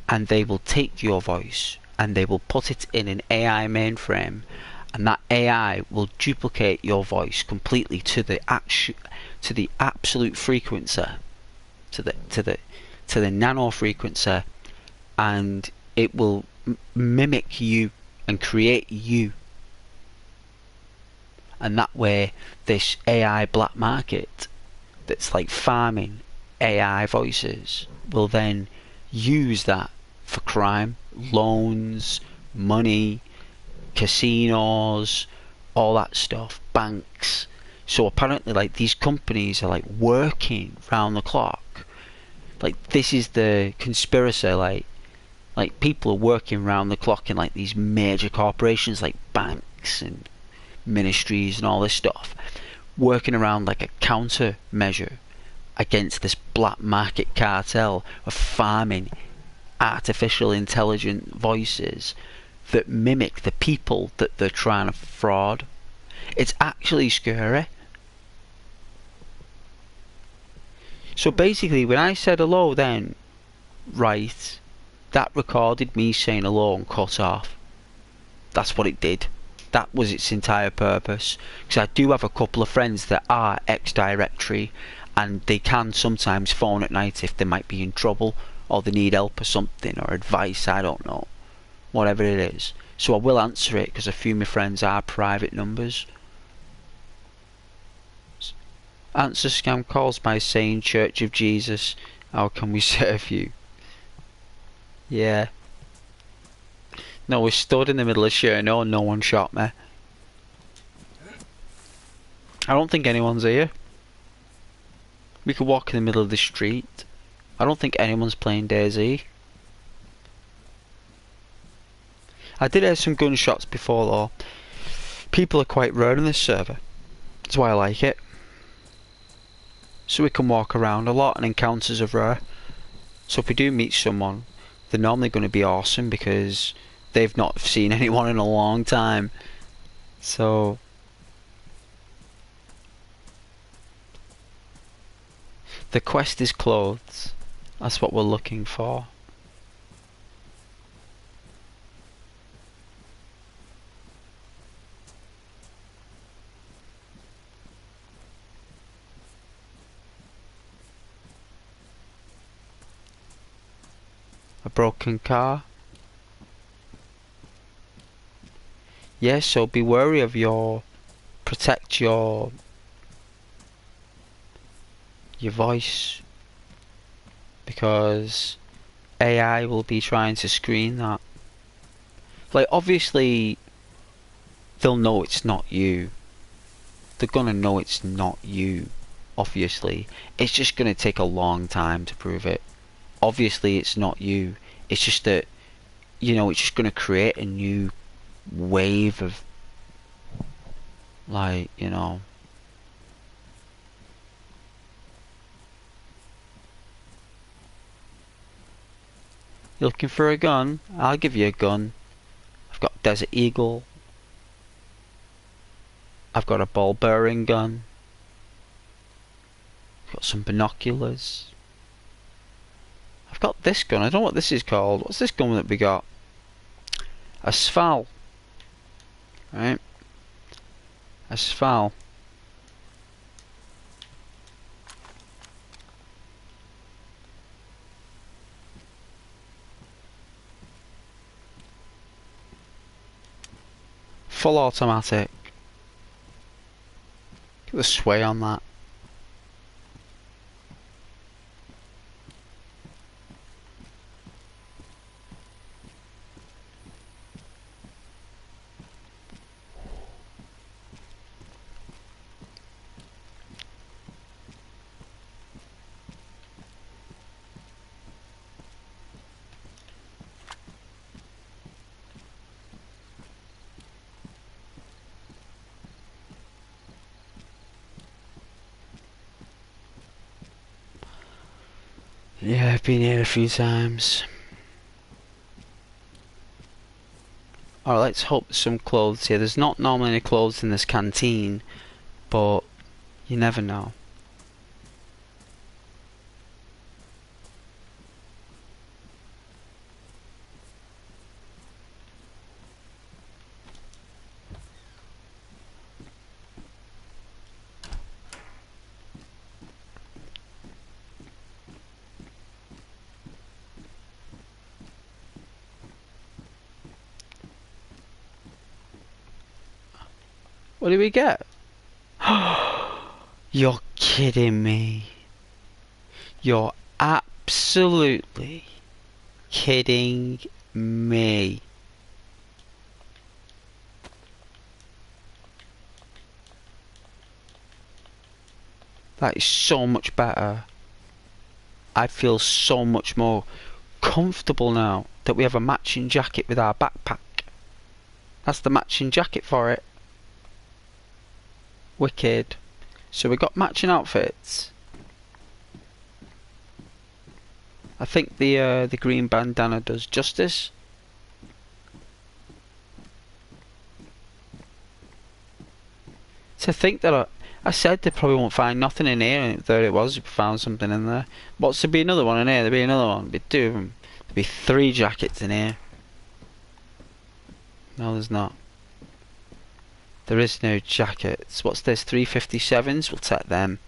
and they will take your voice and they will put it in an AI mainframe, and that AI will duplicate your voice completely to the absolute frequency, to the nano frequency, and it will mimic you and create you. And that way, this AI black market that's like farming AI voices will then use that for crime, loans, money, casinos, all that stuff, banks. So apparently, like, these companies are like working round the clock. Like, this is the conspiracy. Like people are working round the clock in like these major corporations like banks and ministries and all this stuff, working around like a countermeasure against this black market cartel of farming artificial intelligent voices that mimic the people that they're trying to fraud. It's actually scary. So basically, when I said hello then, right, that recorded me saying hello and cut off. That's what it did. That was its entire purpose. Because I do have a couple of friends that are ex-directory, and they can sometimes phone at night if they might be in trouble, or they need help or something, or advice, I don't know. Whatever it is. So I will answer it, because a few of my friends are private numbers. Answer scam calls by saying, Church of Jesus, how can we serve you? Yeah. No, we stood in the middle of Cherno and no one shot me. I don't think anyone's here. We could walk in the middle of the street. I don't think anyone's playing Dayz. I did hear some gunshots before though. People are quite rare on this server. That's why I like it. So we can walk around a lot and encounters are rare. So if we do meet someone, they're normally going to be awesome because they've not seen anyone in a long time. So the quest is clothes. That's what we're looking for. A broken car. Yes, so be wary of protect your voice, because AI will be trying to screen that. Like, obviously they'll know it's not you. They're gonna know it's not you, obviously. It's just gonna take a long time to prove it. obviously it's not you. It's just that, you know, it's just going to create a new wave of, like, you know. You're looking for a gun? I'll give you a gun. I've got Desert Eagle. I've got a ball bearing gun. I've got some binoculars. I've got this gun. I don't know what this is called. What's this gun that we got? A Sval. Right? A Sval. Full automatic. Look at the sway on that. Yeah, I've been here a few times. Alright, let's hope there's some clothes here. There's not normally any clothes in this canteen, but you never know. What did we get? You're kidding me. You're absolutely kidding me. That is so much better. I feel so much more comfortable now that we have a matching jacket with our backpack. That's the matching jacket for it. Wicked. So we got matching outfits. I think the green bandana does justice. To think that I said they probably won't find nothing in here, and there it was, we found something in there. What's there be another one in here? There'd be another one. There'd be two of them. There'd be 3 jackets in here. No, there's not. There is no jackets. What's this? 357s? We'll take them.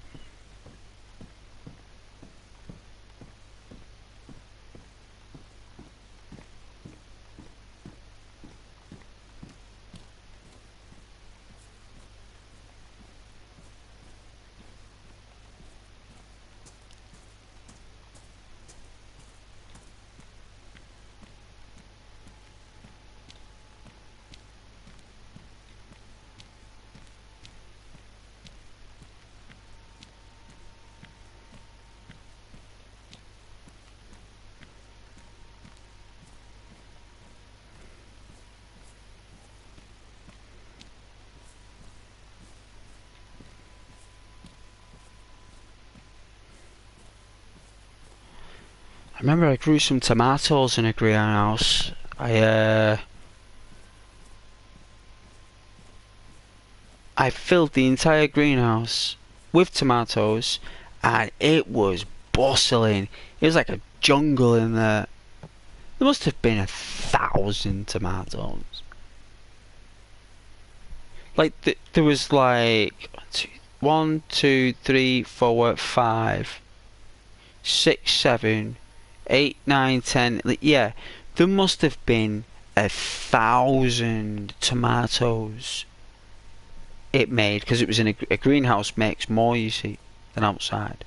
I remember I grew some tomatoes in a greenhouse. I filled the entire greenhouse with tomatoes, and it was bustling. It was like a jungle in there. There must have been 1,000 tomatoes. Like there was like 1, 2, 3, 4, 5, 6, 7, 8, 9, 10. Yeah, there must have been 1,000 tomatoes it made, because it was in a greenhouse. Makes more, you see, than outside.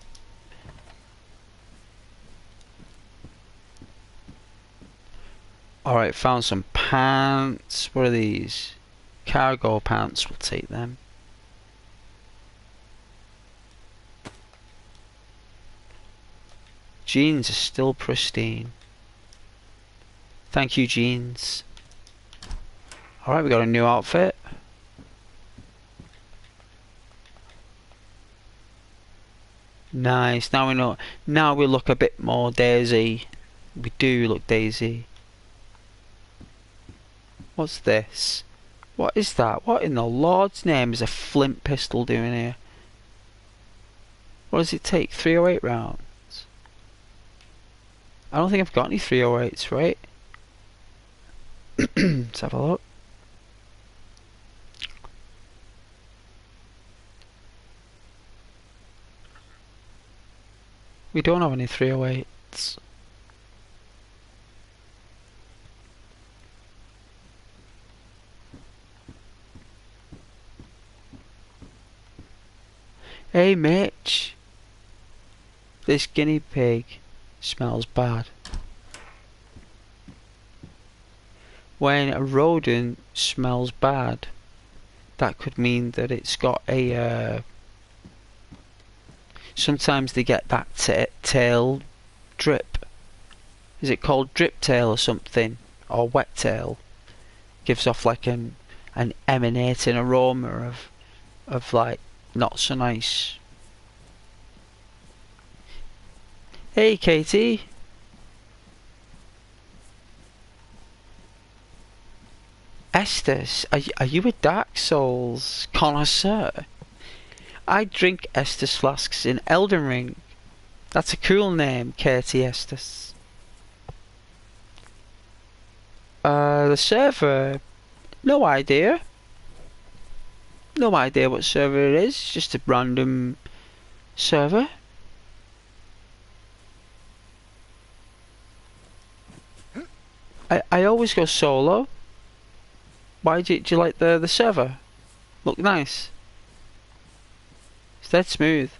Alright, found some pants. What are these? Cargo pants. We'll take them. Jeans are still pristine. Thank you, jeans. Alright, we got a new outfit. Nice. Now we know. Now we look a bit more Daisy. We do look Daisy. What's this? What is that? What in the Lord's name is a flint pistol doing here? What does it take? 308 rounds? I don't think I've got any 308s, right? Let's have a look. We don't have any 308s. Hey Mitch, this guinea pig smells bad. When a rodent smells bad, that could mean that it's got a sometimes they get that tail drip. Is it called drip tail or something? Or wet tail? Gives off like an emanating aroma of like not so nice. Hey Katie. Estes, are you a Dark Souls connoisseur? I drink Estes flasks in Elden Ring. That's a cool name, Katie Estes. The server, no idea. No idea what server it is, it's just a random server. I always go solo. Why do you like the server? Look nice. It's dead smooth.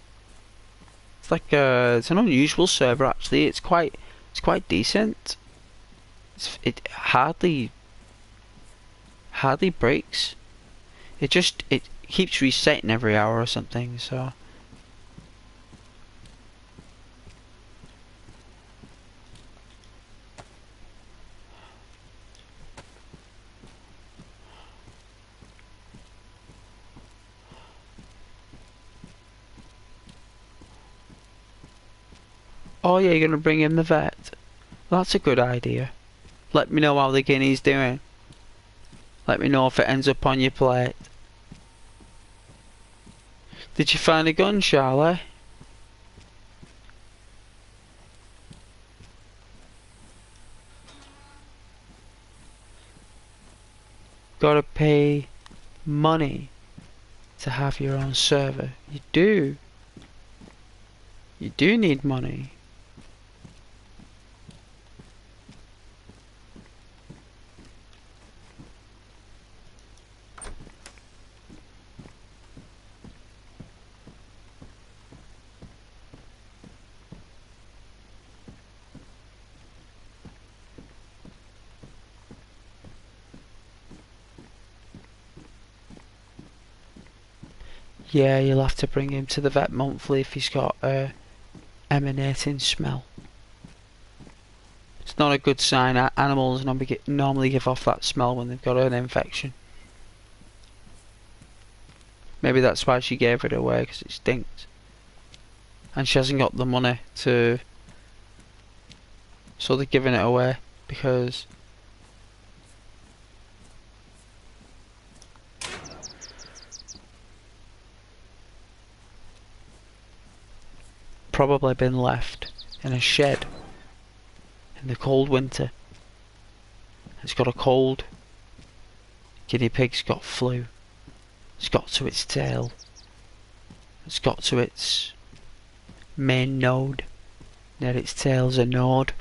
It's like it's an unusual server actually. It's quite decent. It hardly breaks. It keeps resetting every hour or something. So. Oh yeah, you're gonna bring in the vet. Well, that's a good idea. Let me know how the guinea's doing. Let me know if it ends up on your plate. Did you find a gun, Charlie? Gotta pay money to have your own server. You do. You do need money. Yeah, you'll have to bring him to the vet monthly if he's got a emanating smell. It's not a good sign. Animals normally give off that smell when they've got an infection. Maybe that's why she gave it away, because it stinks. And she hasn't got the money to... So they're giving it away, because... Probably been left in a shed in the cold winter. It's got a cold. Guinea pig's got flu. It's got to its tail. It's got to its main node. Near its tail's a node.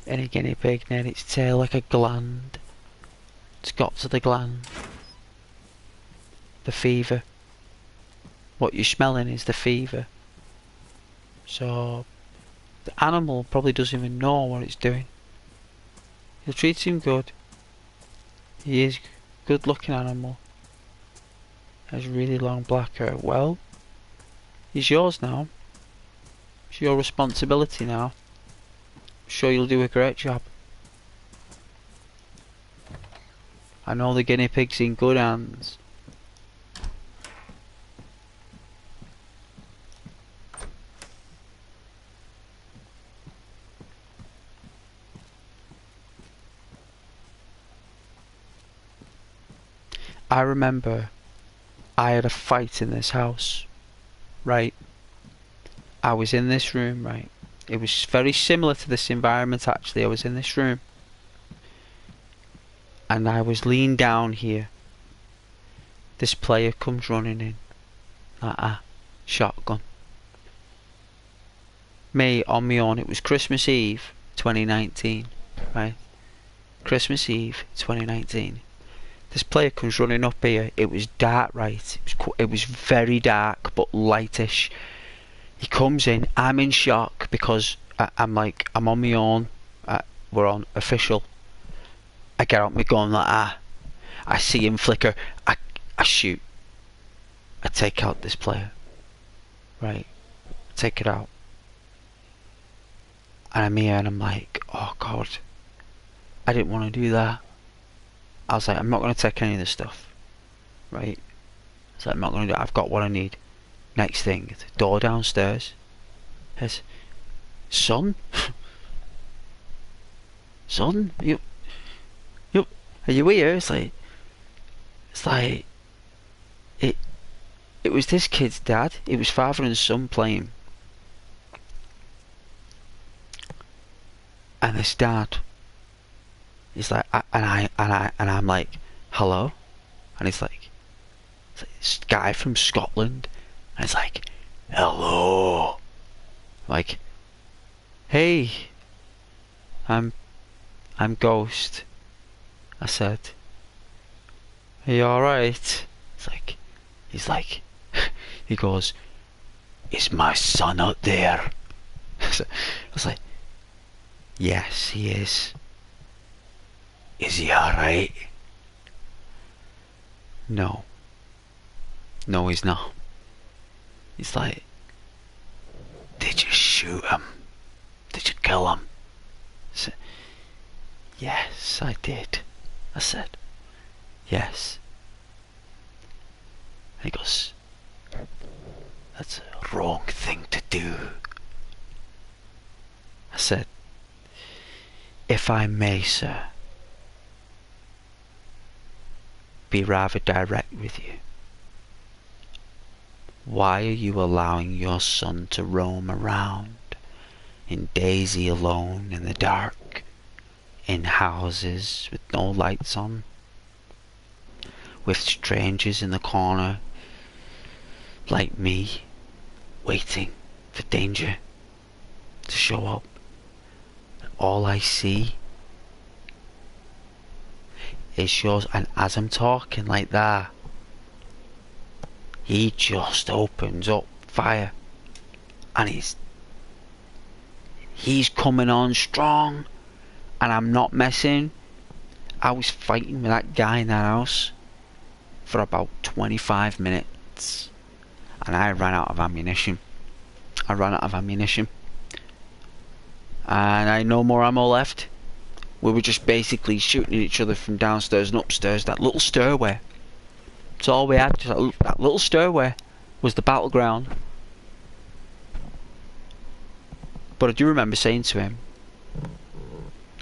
Any guinea pig near its tail like a gland. It's got to the gland. The fever. What you're smelling is the fever. So the animal probably doesn't even know what it's doing. You'll treat him good. He is a good looking animal. Has really long black hair. Well, he's yours now. It's your responsibility now. I'm sure you'll do a great job. I know the guinea pig's in good hands. I remember I had a fight in this house, right? I was in this room, right? It was very similar to this environment actually. I was in this room and I was leaned down here. This player comes running in like a shotgun. Me on my own. It was Christmas Eve 2019, right? Christmas Eve 2019. This player comes running up here. It was dark, right? It was very dark but lightish. He comes in. I'm in shock because I'm on my own. We're on official. I get out my gun like I see him flicker. I shoot. I take out this player. Right. Take it out. And I'm here and I'm like, oh God. I didn't want to do that. I was like, I'm not going to take any of this stuff. Right? So I'm not going to do it. I've got what I need. Next thing, the door downstairs. Says, son? Son? You are you here? It's like it was this kid's dad. It was father and son playing. And this dad, he's like, and I'm like, hello? And it's like this guy from Scotland, and it's like, hello. Like, hey, I'm Ghost. I said, are you alright? He's like, he goes, is my son out there? I was like, yes, he is. Is he alright? No. No, he's not. He's like, did you shoot him? Did you kill him? I said, yes, I did. I said, yes. And he goes, that's a wrong thing to do. I said, if I may, sir, be rather direct with you. Why are you allowing your son to roam around in Dayz alone in the dark, in houses with no lights on, with strangers in the corner like me, waiting for danger to show up? All I see is yours. And as I'm talking like that, he just opens up fire, and he's coming on strong, and I'm not messing. I was fighting with that guy in that house for about 25 minutes, and I ran out of ammunition. And I had no more ammo left. We were just basically shooting at each other from downstairs and upstairs. That little stairway. That's all we had. Just that little stairway was the battleground. But I do remember saying to him,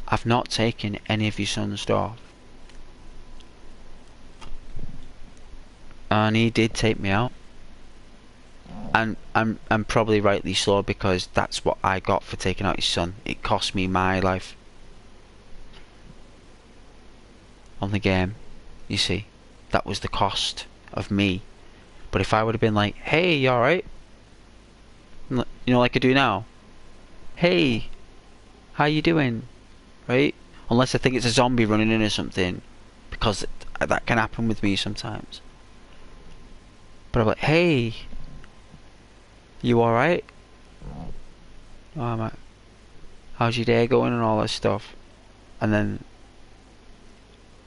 I've not taken any of your son's stuff. And he did take me out. And I'm probably rightly so, because that's what I got for taking out his son. It cost me my life on the game, you see. That was the cost of me. But if I would have been like, hey, you alright? You know, like I do now. Hey, how you doing? Right? Unless I think it's a zombie running in or something, because that can happen with me sometimes. But I'm like, hey, you alright? Oh, I'm like, how's your day going and all that stuff? And then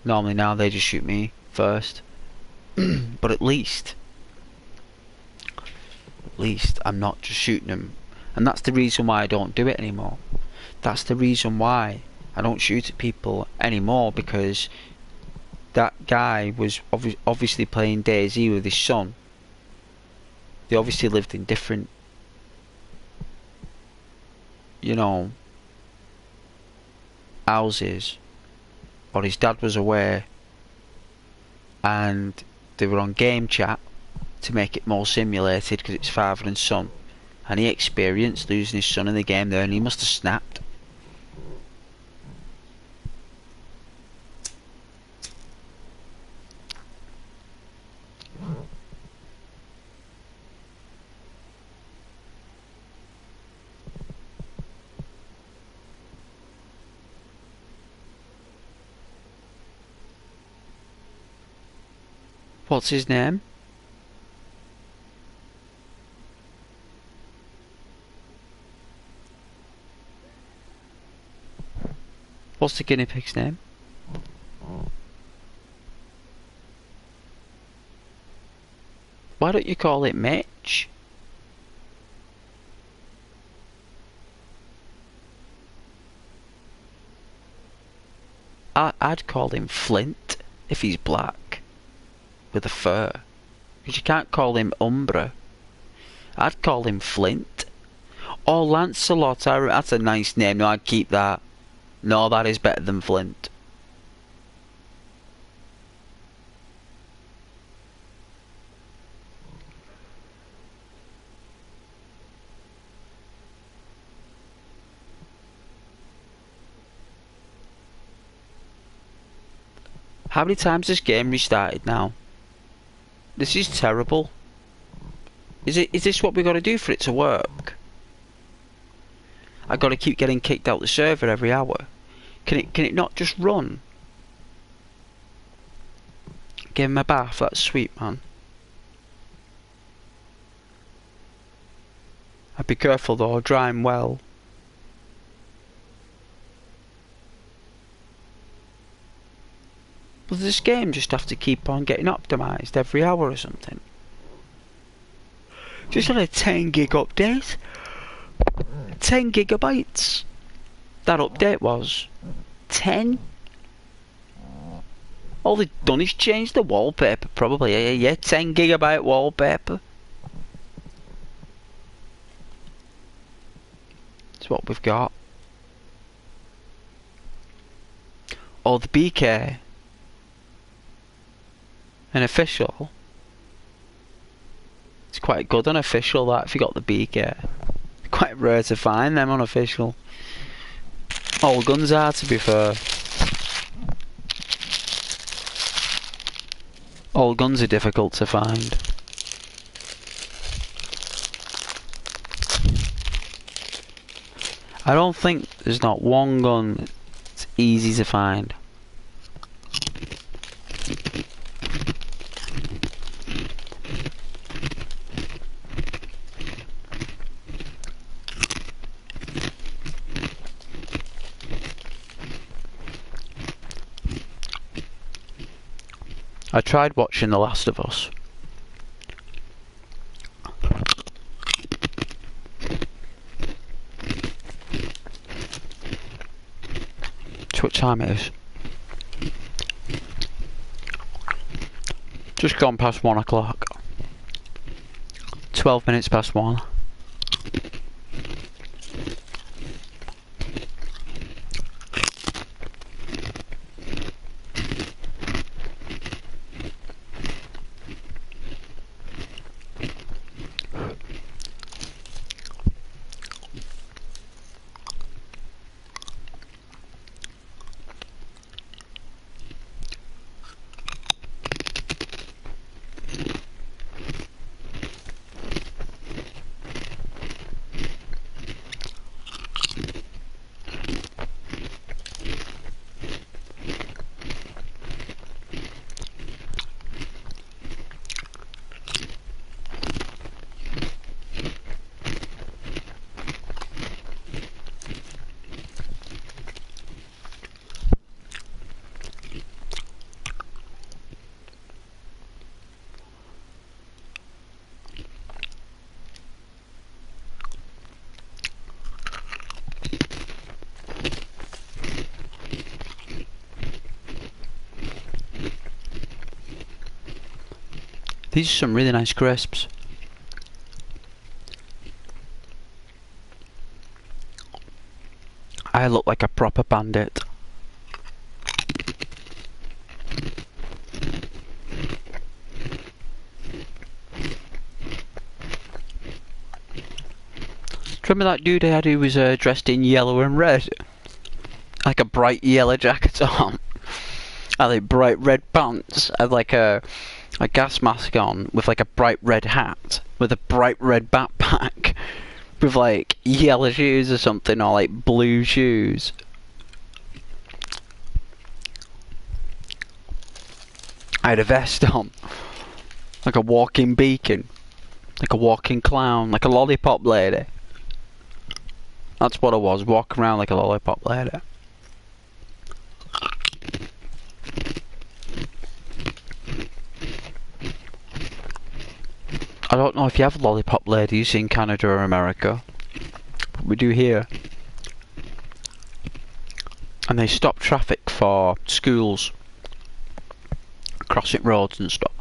normally now they just shoot me first. But at least I'm not just shooting them And that's the reason why I don't do it anymore. That's the reason why I don't shoot at people anymore, because that guy was obviously playing Dayz with his son. They obviously lived in different, you know, houses, or his dad was away and they were on game chat to make it more simulated because it's father and son, and he experienced losing his son in the game there and he must have snapped. What's his name? What's the guinea pig's name? Why don't you call it Mitch? I'd call him Flint if he's black with a fur, because you can't call him Umbra. I'd call him Flint. Oh, Lancelot, that's a nice name. No, I'd keep that. No, that is better than Flint. How many times has this game restarted now? This is terrible. Is this what we got to do for it to work? I got to keep getting kicked out the server every hour. Can it not just run? Give him a bath. That's sweet, man. I'd be careful though. Dry him well. Does this game just have to keep on getting optimised every hour or something? Just got a 10 gig update. 10 gigabytes. That update was 10. All they've done is change the wallpaper, probably. Yeah, 10 gigabyte wallpaper. That's what we've got. Oh, the BK. An official. It's quite good unofficial, that, if you got the BK. Quite rare to find them unofficial. All guns are, to be fair. All guns are difficult to find. I don't think there's not one gun that's easy to find. I tried watching The Last of Us. It's what time it is. Just gone past 1 o'clock. 12 minutes past 1. These are some really nice crisps. I look like a proper bandit. Remember that dude I had who was dressed in yellow and red? Like a bright yellow jacket on. I had like bright red pants. I had like a gas mask on with like a bright red hat. With a bright red backpack. With like yellow shoes or something, or like blue shoes. I had a vest on. Like a walking beacon. Like a walking clown. Like a lollipop lady. That's what I was, walking around like a lollipop lady. I don't know if you have lollipop ladies in Canada or America, but we do here. And they stop traffic for schools, crossing roads and stuff.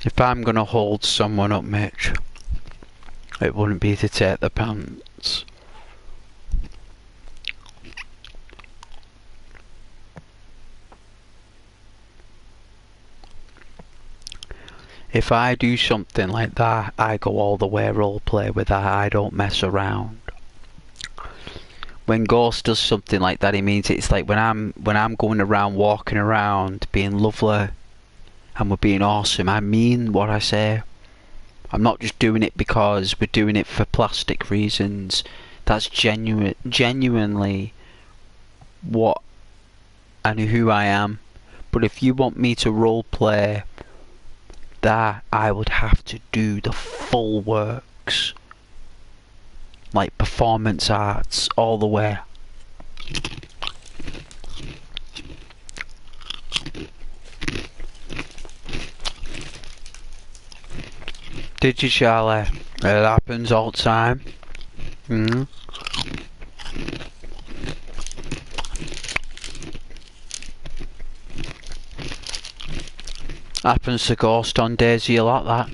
If I'm gonna hold someone up, Mitch, it wouldn't be to take the pants. If I do something like that, I go all the way roleplay with that. I don't mess around. When Ghost does something like that, it means it's like when I'm going around, walking around, being lovely, and we're being awesome. I mean what I say. I'm not just doing it because we're doing it for plastic reasons. That's genuinely what and who I am. But if you want me to roleplay that, I would have to do the full works. Like performance arts all the way. Did you, Charlie? It happens all the time. Happens to Ghost on Dayz a lot, that.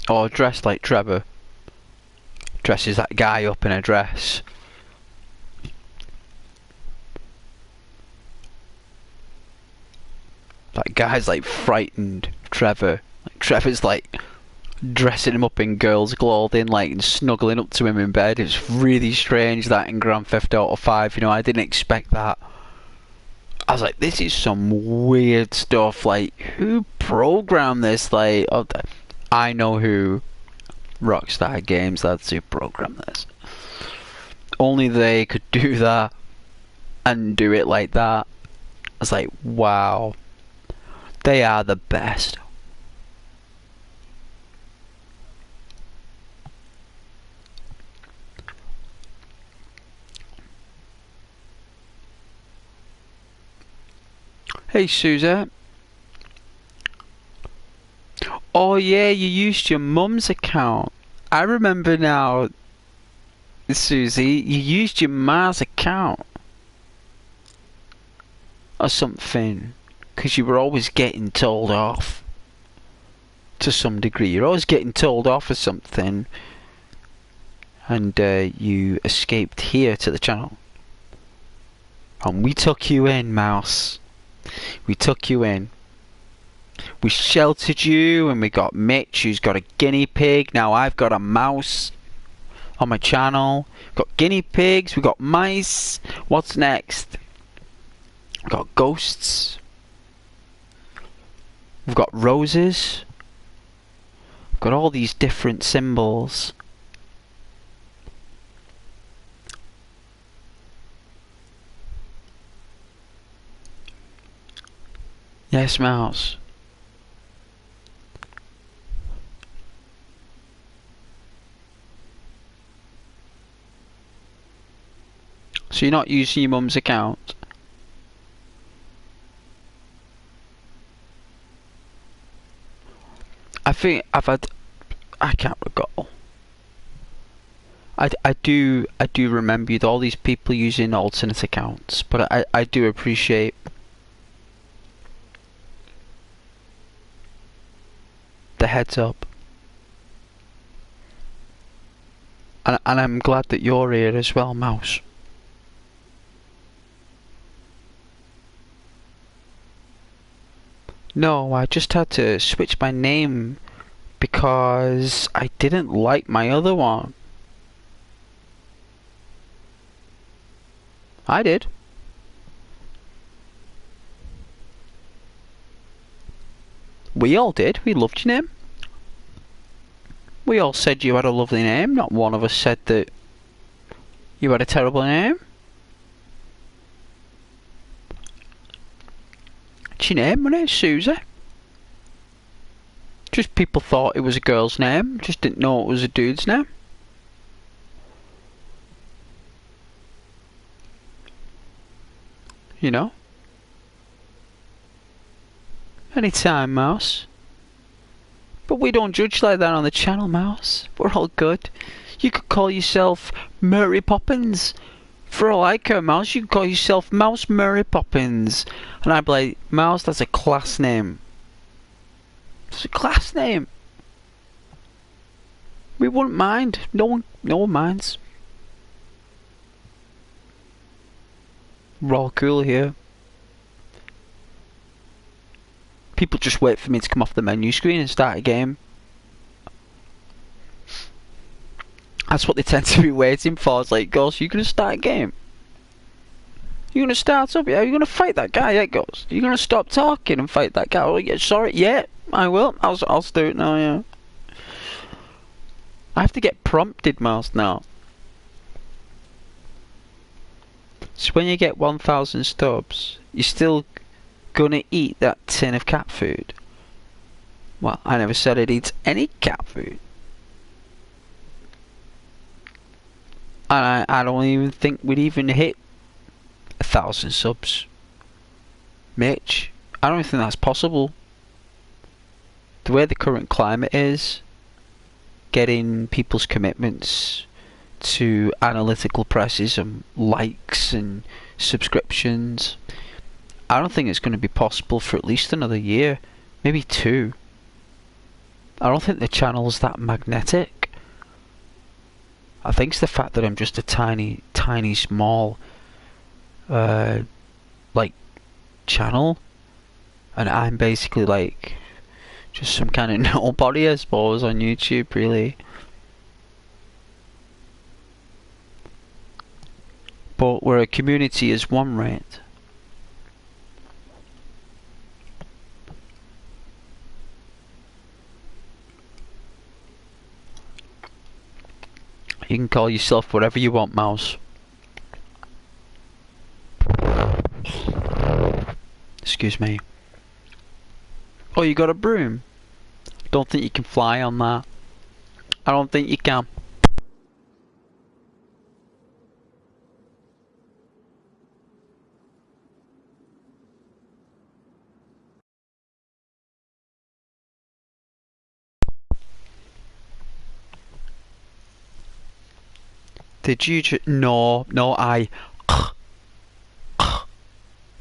Or dressed like Trevor. Dresses that guy up in a dress. That guy's like frightened Trevor. Like, Trevor's like dressing him up in girls' clothing, like and snuggling up to him in bed. It's really strange that in Grand Theft Auto 5, you know, I didn't expect that. I was like, this is some weird stuff. Like, who programmed this? Like, oh, I know who. Rockstar Games, that's who programmed this. Only they could do that and do it like that. I was like, wow. They are the best. Hey, Susie. Oh yeah, you used your mum's account. I remember now, Susie, you used your ma's account. Or something. Because you were always getting told off. To some degree. You're always getting told off or something. And you escaped here to the channel. And we took you in, Mouse. We took you in. We sheltered you, and we got Mitch, who's got a guinea pig. Now I've got a mouse. on my channel. We've got guinea pigs, we've got mice. What's next? We've got ghosts. We've got roses. We've got all these different symbols. Yes, mouse. So you're not using your mum's account? I think I've had... I can't recall. I do remember all these people using alternate accounts, but I do appreciate the heads up. And I'm glad that you're here as well, Mouse. No, I just had to switch my name because I didn't like my other one. I did. We all did. We loved your name. We all said you had a lovely name. Not one of us said that you had a terrible name. What's your name? My name's Susie. Just people thought it was a girl's name. Just didn't know it was a dude's name. You know? Anytime, Mouse. But we don't judge like that on the channel, Mouse. We're all good. You could call yourself Mary Poppins. For all I care, Mouse, you could call yourself Mouse Mary Poppins. And I'd be like, Mouse, that's a class name. It's a class name. We wouldn't mind. No one minds. We're all cool here. People just wait for me to come off the menu screen and start a game. That's what they tend to be waiting for. It's like, Ghost, you gonna start a game? You gonna start up? Yeah, you gonna fight that guy? Yeah, Ghost. You gonna stop talking and fight that guy? Oh, yeah, sorry. Yeah, I will. I'll do it now. Yeah. I have to get prompted, Mouse, now. So when you get 1,000 stubs, you're still gonna eat that tin of cat food? Well, I never said I'd eat any cat food. And I don't even think we'd even hit 1,000 subs. Mitch, I don't think that's possible. The way the current climate is, getting people's commitments to analytical presses and likes and subscriptions, I don't think it's going to be possible for at least another year, maybe 2. I don't think the channel's that magnetic. I think it's the fact that I'm just a tiny small like channel, and I'm basically like just some kind of nobody, I suppose, on YouTube, really. But we're a community as one, right? You can call yourself whatever you want, Mouse. Excuse me. Oh, you got a broom? Don't think you can fly on that. I don't think you can. Did you just... No, I...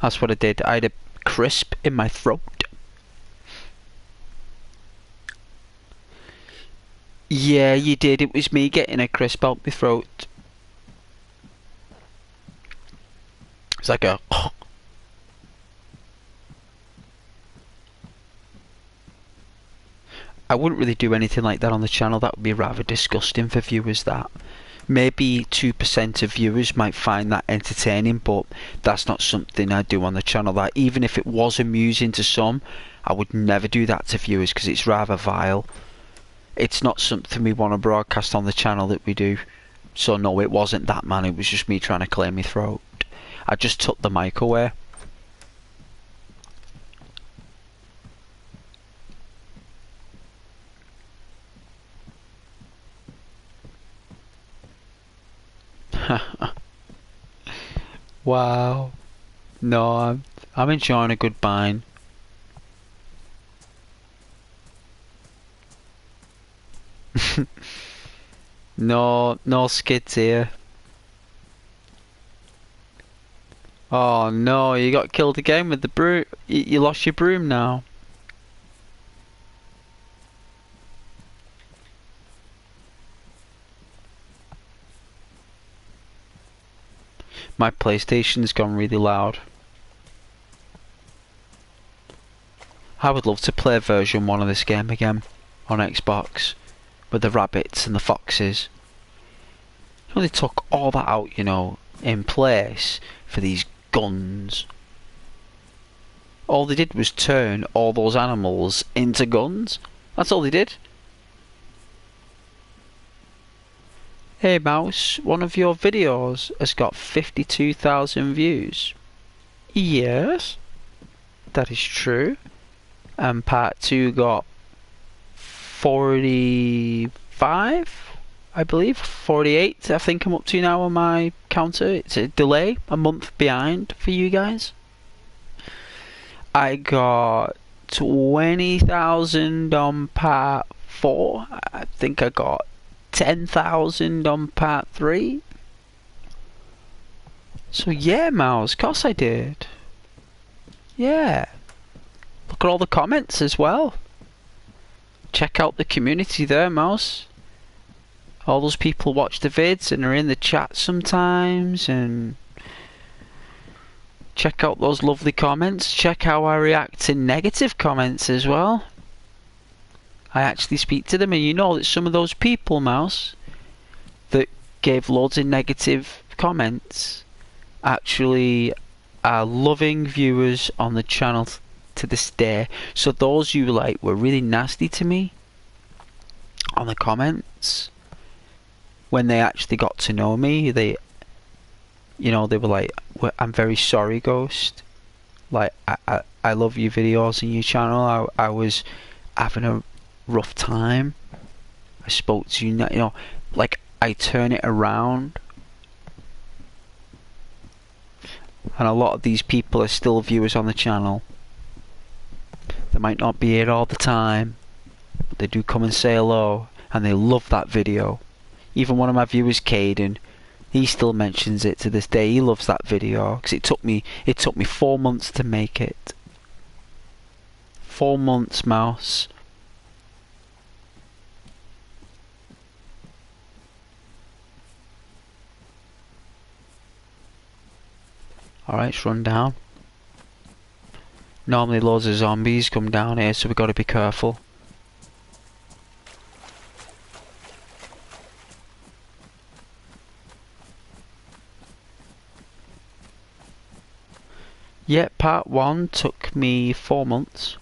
That's what I did. I had a crisp in my throat. Yeah, you did. It was me getting a crisp out my throat. It's like a... I wouldn't really do anything like that on the channel. That would be rather disgusting for viewers, that. Maybe 2% of viewers might find that entertaining, but that's not something I do on the channel. That even if it was amusing to some, I would never do that to viewers because it's rather vile. It's not something we want to broadcast on the channel that we do. So no, it wasn't that, man. It was just me trying to clear my throat. I just took the mic away. Wow. No, I'm enjoying a good bind. No skids here. Oh no, you got killed again with the broom. You lost your broom now. My PlayStation's gone really loud. I would love to play version 1 of this game again on Xbox with the rabbits and the foxes. You know, they took all that out, you know, in place for these guns. All they did was turn all those animals into guns. That's all they did. Hey Mouse, one of your videos has got 52,000 views. Yes, that is true. And part 2 got 45, I believe. 48, I think I'm up to now on my counter. It's a delay, a month behind for you guys. I got 20,000 on part 4. I think I got 10,000 on part 3. So yeah, Mouse, of course I did. Yeah. Look at all the comments as well. Check out the community there, Mouse. All those people watch the vids and are in the chat sometimes, and check out those lovely comments. Check how I react to negative comments as well. I actually speak to them, and you know that some of those people, Mouse, that gave loads of negative comments actually are loving viewers on the channel to this day. So those who like were really nasty to me on the comments, when they actually got to know me, they, you know, they were like, "I'm very sorry, Ghost. Like, I love your videos and your channel. I was having a rough time. I spoke to you, you know, like I turn it around." And a lot of these people are still viewers on the channel. They might not be here all the time, but they do come and say hello, and they love that video. Even one of my viewers, Caden, he still mentions it to this day. He loves that video because it took me 4 months to make it. 4 months, Mouse. Alright, it's run down. Normally loads of zombies come down here, so we've got to be careful. Yeah, part 1 took me 4 months.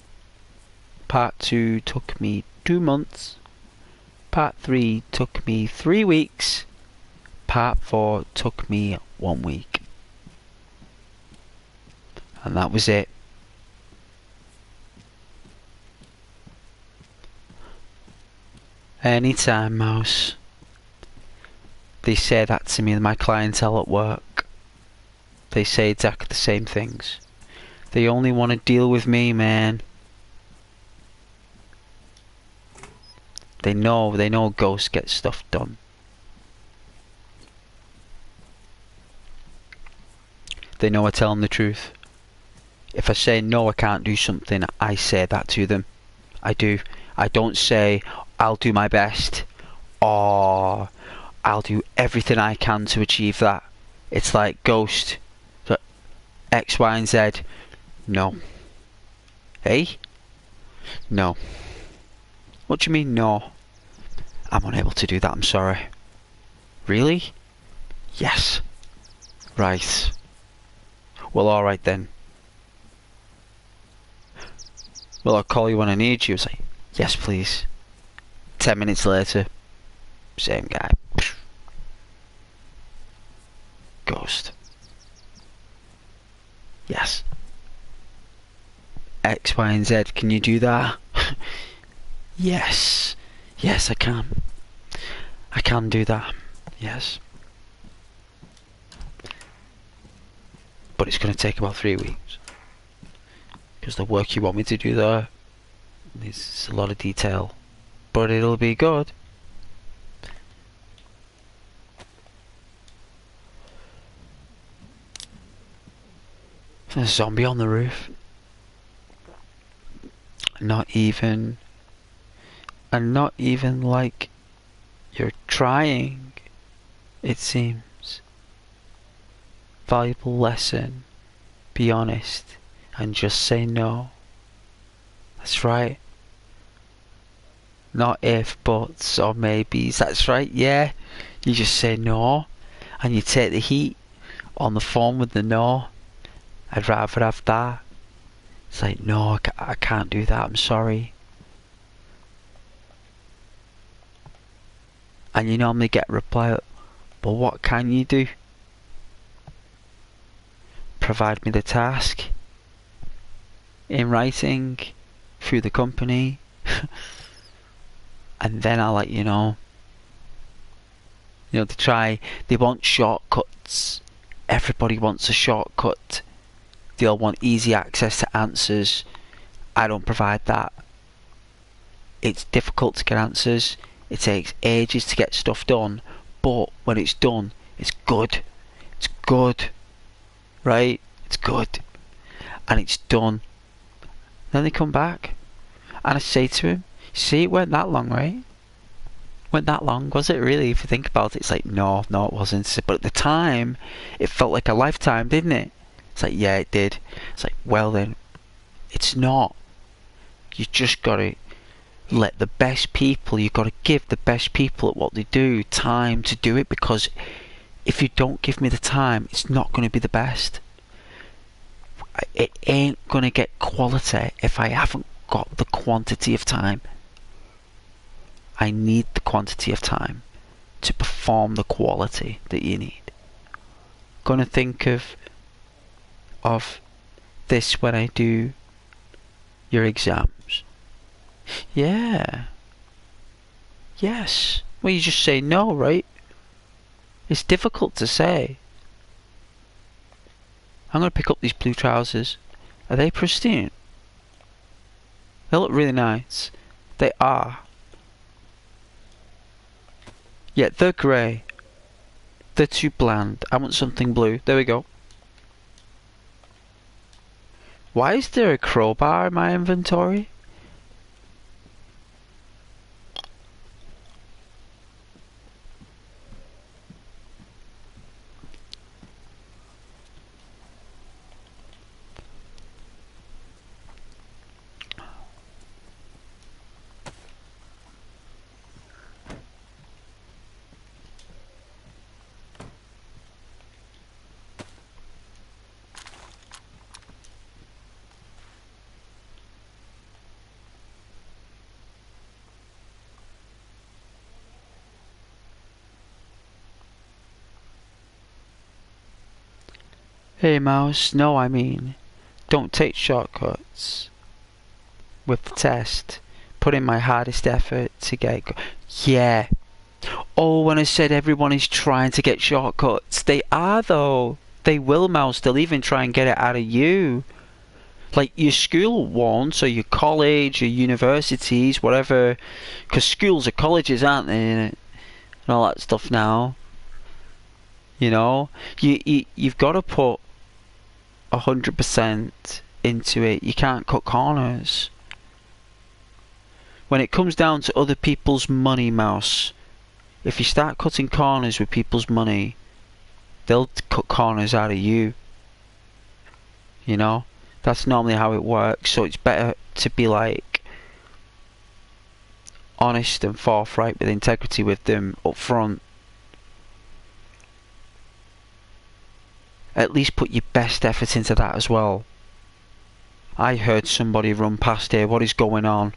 Part 2 took me 2 months. Part 3 took me 3 weeks. Part 4 took me 1 week. And that was it. Anytime, Mouse. They say that to me, my clientele at work. They say exactly the same things. They only want to deal with me, man. They know Ghost gets stuff done. They know I tell them the truth. If I say no, I can't do something, I say that to them. I do. I don't say I'll do my best or I'll do everything I can to achieve that. It's like, Ghost, X, Y, and Z. No. Hey? No. What do you mean, no? I'm unable to do that, I'm sorry. Really? Yes. Right. Well, alright then. Well, I'll call you when I need you. It's like, yes, please. 10 minutes later, same guy. Ghost. Yes. X, Y, and Z, can you do that? Yes. Yes, I can. I can do that. Yes. But it's going to take about 3 weeks. Because the work you want me to do there is a lot of detail. But it'll be good. A zombie on the roof. Not even like you're trying, it seems. Valuable lesson. Be honest and just say no. That's right. Not if, buts, or maybes. That's right, yeah. You just say no and you take the heat on the phone with the no. I'd rather have that. It's like, no, I can't do that, I'm sorry. And you normally get a reply, but what can you do? Provide me the task in writing through the company and then I'll let you know. You know, they want shortcuts. Everybody wants a shortcut. They all want easy access to answers. I don't provide that. It's difficult to get answers. It takes ages to get stuff done. But when it's done, it's good. It's good. Right? It's good. And it's done. Then they come back. And I say to him, see, it went that long, right? Went that long, was it really? If you think about it, it's like, no, it wasn't. But at the time, it felt like a lifetime, didn't it? It's like, yeah, it did. It's like, well then, it's not. You just gotta let the best people, you gotta give the best people at what they do time to do it, because if you don't give me the time, it's not gonna be the best. It ain't gonna get quality if I haven't got the quantity of time. I need the quantity of time to perform the quality that you need. Gonna think of this when I do your exams. Yeah. Yes. Well, you just say no, right? It's difficult to say. I'm gonna pick up these blue trousers. Are they pristine? They look really nice. They are. Yeah, they're grey. They're too bland. I want something blue. There we go. Why is there a crowbar in my inventory? Hey mouse, no, I mean, don't take shortcuts with the test. Put in my hardest effort to get yeah. Oh, when I said everyone is trying to get shortcuts, they are though. They will, mouse. They'll even try and get it out of you. Like your school won't, so your college, your universities, whatever. Because schools are colleges, aren't they? And all that stuff now. You know, you've got to put 100% into it. You can't cut corners. When it comes down to other people's money, mouse, if you start cutting corners with people's money, they'll cut corners out of you. You know, that's normally how it works. So it's better to be like honest and forthright with integrity with them up front. at least put your best effort into that as well. I heard somebody run past here. What is going on?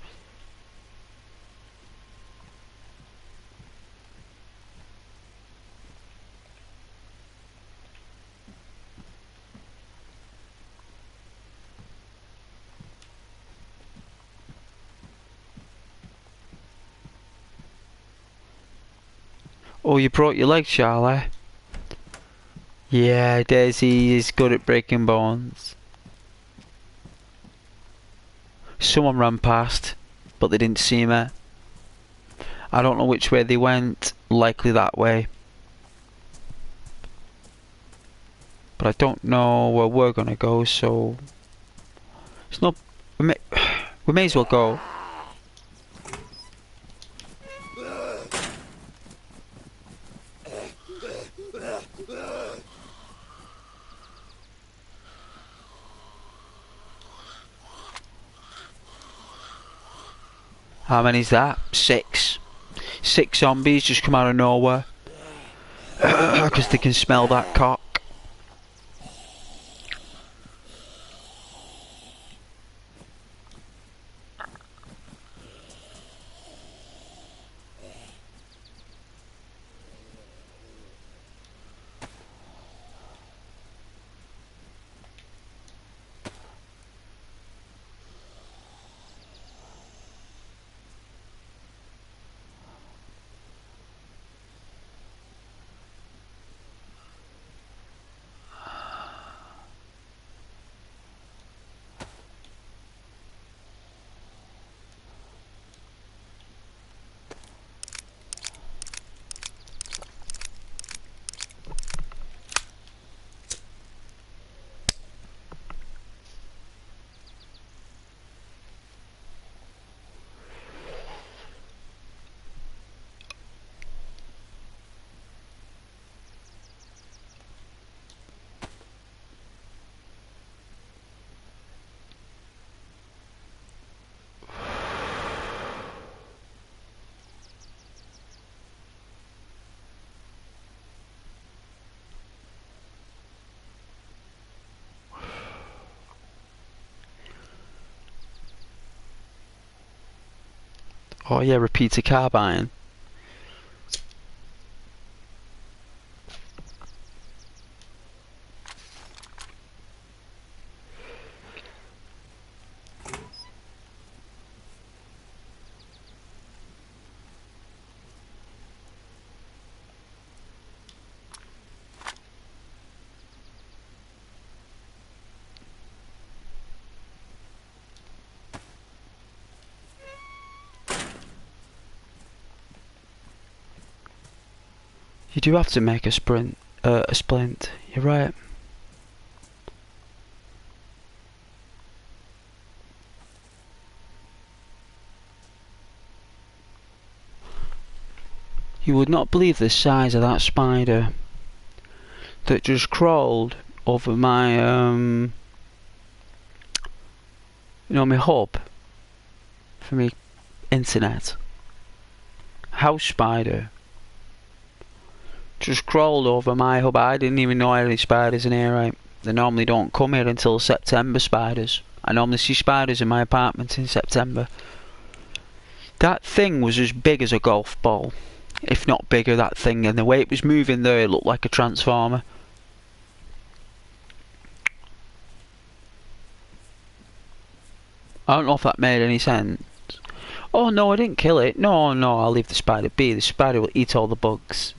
Oh, you brought your leg, Charlie? Yeah, Daisy is good at breaking bones. Someone ran past, but they didn't see me. I don't know which way they went, likely that way. But I don't know where we're gonna go, so... It's not... We may as well go. How many's that? 6. 6 zombies just come out of nowhere. Because they can smell that cock. Oh yeah, repeater carbine. You do have to make a splint. You're right. You would not believe the size of that spider that just crawled over my my hub for me internet. House spider just crawled over my hub. I didn't even know I had any spiders in here, right? They normally don't come here until September, spiders. I normally see spiders in my apartment in September. That thing was as big as a golf ball, if not bigger, that thing, and the way it was moving there, it looked like a transformer. I don't know if that made any sense. Oh no, I didn't kill it. No, I'll leave the spider be. The spider will eat all the bugs.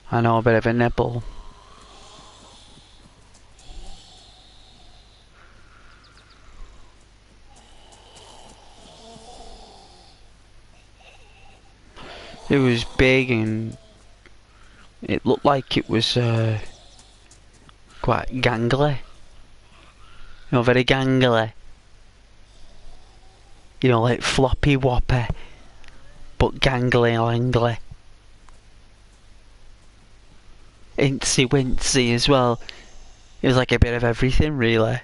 I know, a bit of a nipple. It was big and It looked like it was quite gangly. You know, very gangly. You know, like floppy whoppy, but gangly langly. Incy wincy as well. It was like a bit of everything, really.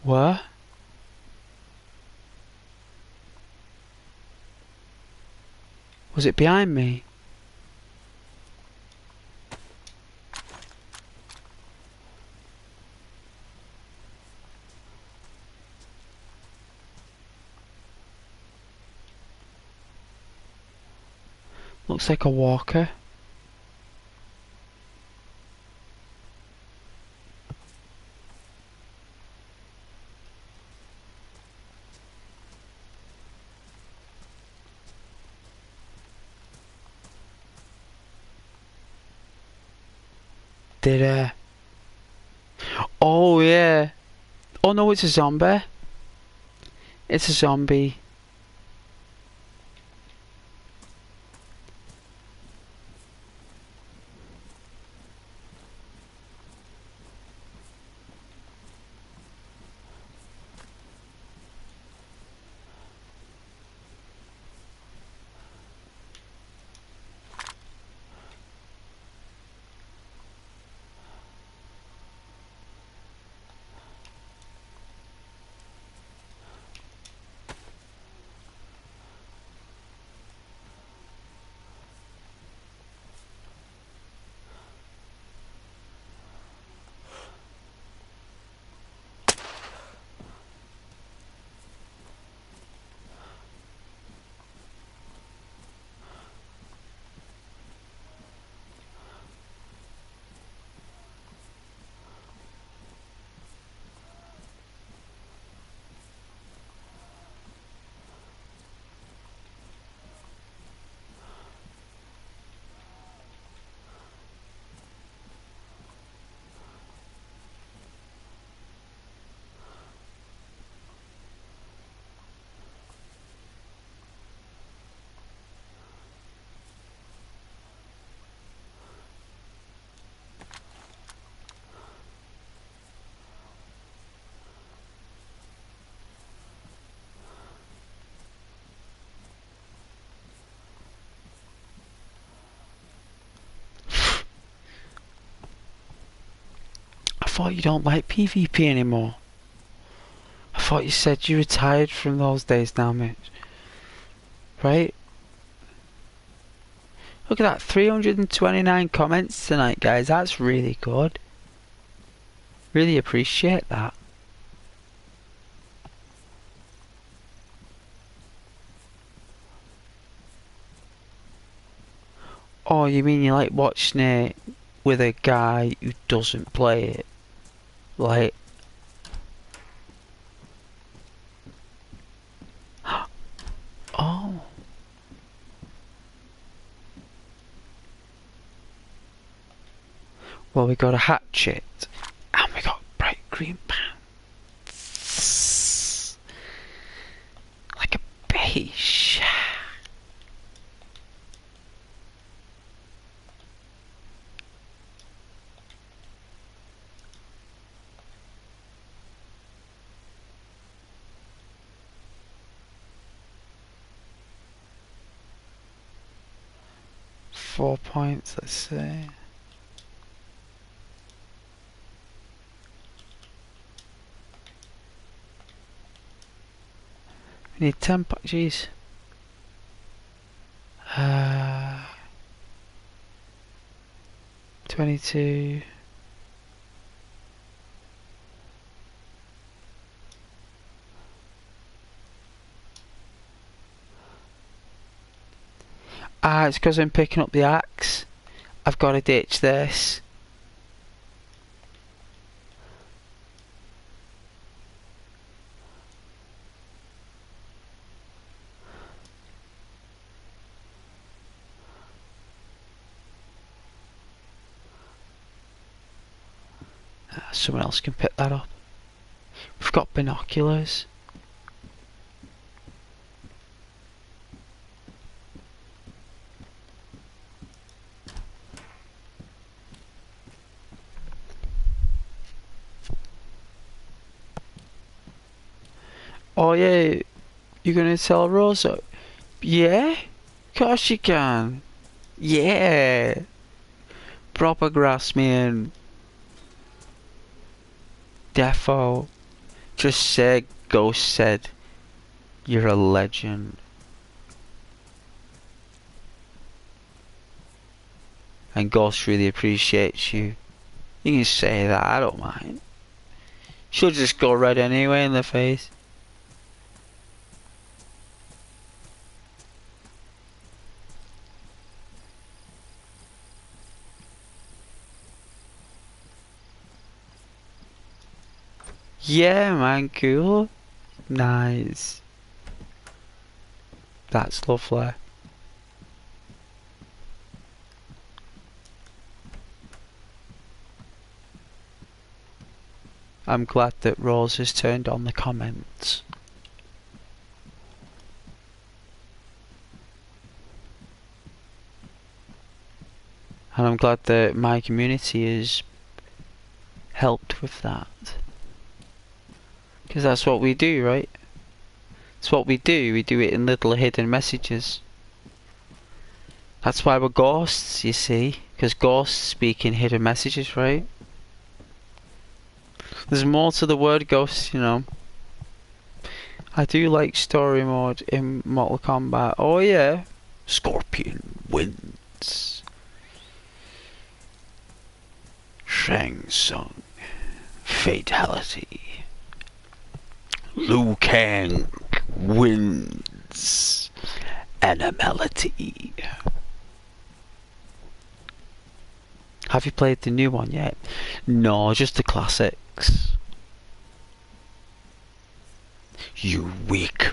What? Was it behind me? Looks like a walker. Did Oh yeah. Oh no, it's a zombie. It's a zombie. I thought you don't like PvP anymore. I thought you said you retired from those days now, Mitch. Right? Look at that, 329 comments tonight, guys. That's really good. Really appreciate that. Oh, you mean you like watching it with a guy who doesn't play it? Like... Oh. Well, we got a hatchet. And we got bright green pants. Like a beige. 4 points, let's see. We need 10 points, jeez. 22. Ah, it's because I'm picking up the axe. I've got to ditch this. Someone else can pick that up. We've got binoculars. Oh yeah, you're gonna tell Rosa? Yeah? Of course you can. Yeah. Proper grass man. Defo. Just say Ghost said you're a legend. And Ghost really appreciates you. You can say that, I don't mind. She'll just go red anyway in the face. Yeah man, cool. Nice. That's lovely. I'm glad that Rose has turned on the comments. And I'm glad that my community has helped with that. Because that's what we do, right? It's what we do it in little hidden messages. That's why we're ghosts, you see. Because ghosts speak in hidden messages, right? There's more to the word ghost, you know. I do like story mode in Mortal Kombat. Oh yeah. Scorpion wins. Shang Tsung. Fatality. Liu Kang wins. Animality. Have you played the new one yet? No, just the classics. You weak,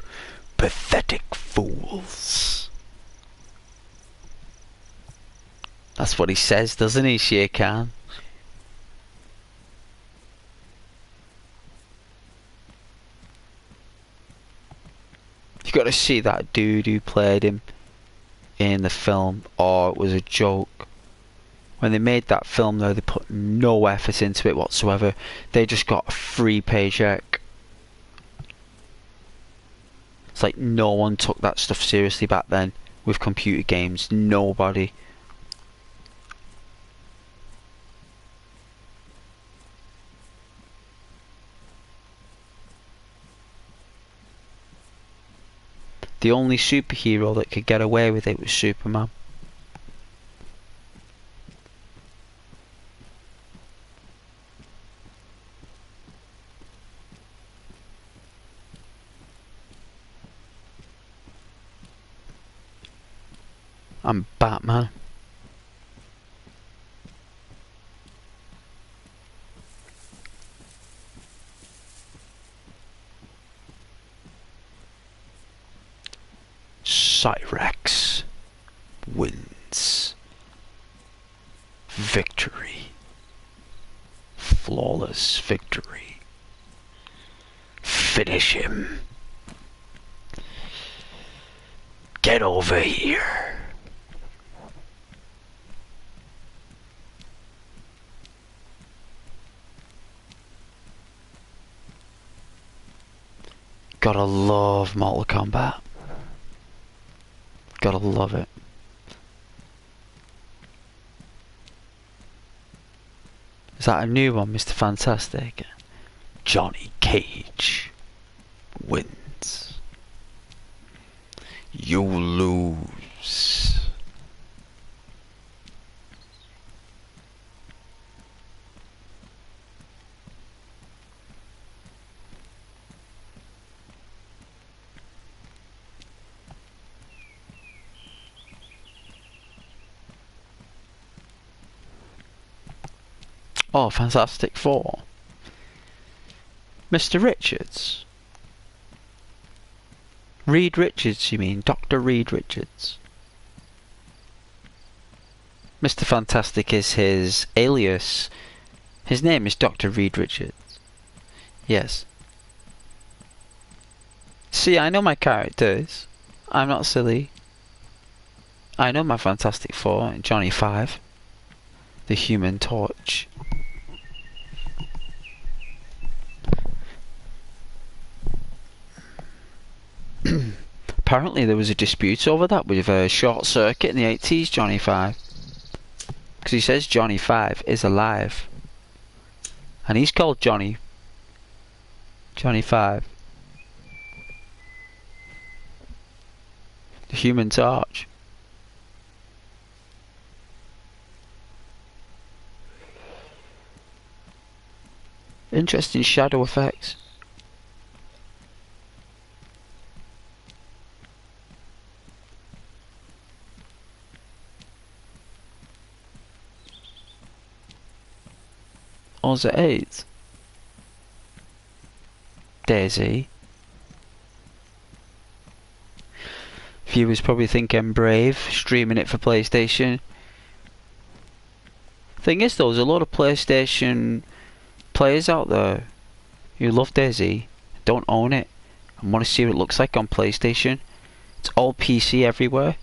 pathetic fools. That's what he says, doesn't he, Shere Khan? You got to see that dude who played him in the film. Oh, it was a joke. When they made that film though, they put no effort into it whatsoever. They just got a free paycheck. It's like no one took that stuff seriously back then with computer games. Nobody. The only superhero that could get away with it was Superman. I'm Batman. Cyrax wins. Victory. Flawless victory. Finish him. Get over here. Gotta love Mortal Kombat. Gotta love it. Is that a new one, Mr. Fantastic? Johnny Cage wins. You lose. Oh, Fantastic Four. Mr. Richards. Reed Richards, you mean? Dr. Reed Richards. Mr. Fantastic is his alias. His name is Dr. Reed Richards. Yes. See, I know my characters. I'm not silly. I know my Fantastic Four, Johnny 5. The Human Torch. Apparently there was a dispute over that with Short Circuit in the 80s, Johnny 5. Because he says Johnny 5 is alive. And he's called Johnny 5. The Human Torch. Interesting shadow effects. Or is it 8? Daisy. Viewers probably think I'm brave, streaming it for PlayStation. Thing is though, there's a lot of PlayStation players out there who love Daisy, don't own it, and want to see what it looks like on PlayStation. It's all PC everywhere.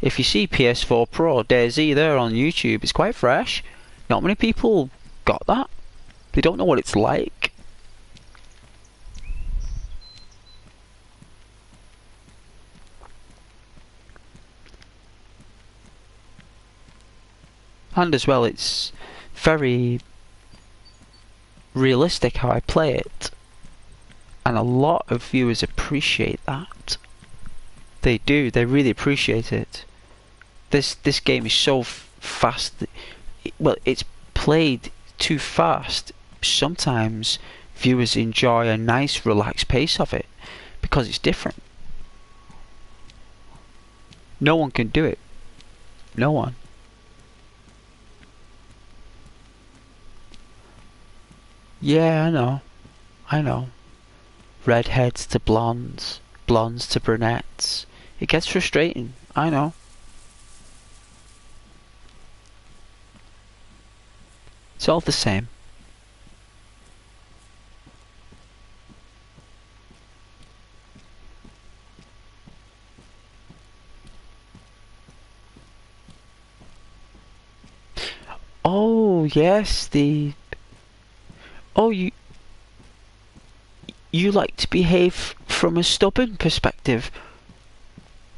If you see Ps4 Pro Daisy there on YouTube, it's quite fresh. Not many people got that. They don't know what it's like. And as well, it's very realistic how I play it. And a lot of viewers appreciate that. They do, they really appreciate it. This game is so fast. Well, it's played too fast. Sometimes viewers enjoy a nice relaxed pace of it because it's different. No one can do it. No one. Yeah, I know. I know. Redheads to blondes, blondes to brunettes. It gets frustrating. I know. It's all the same. Oh, yes, the... Oh, you like to behave from a stubborn perspective.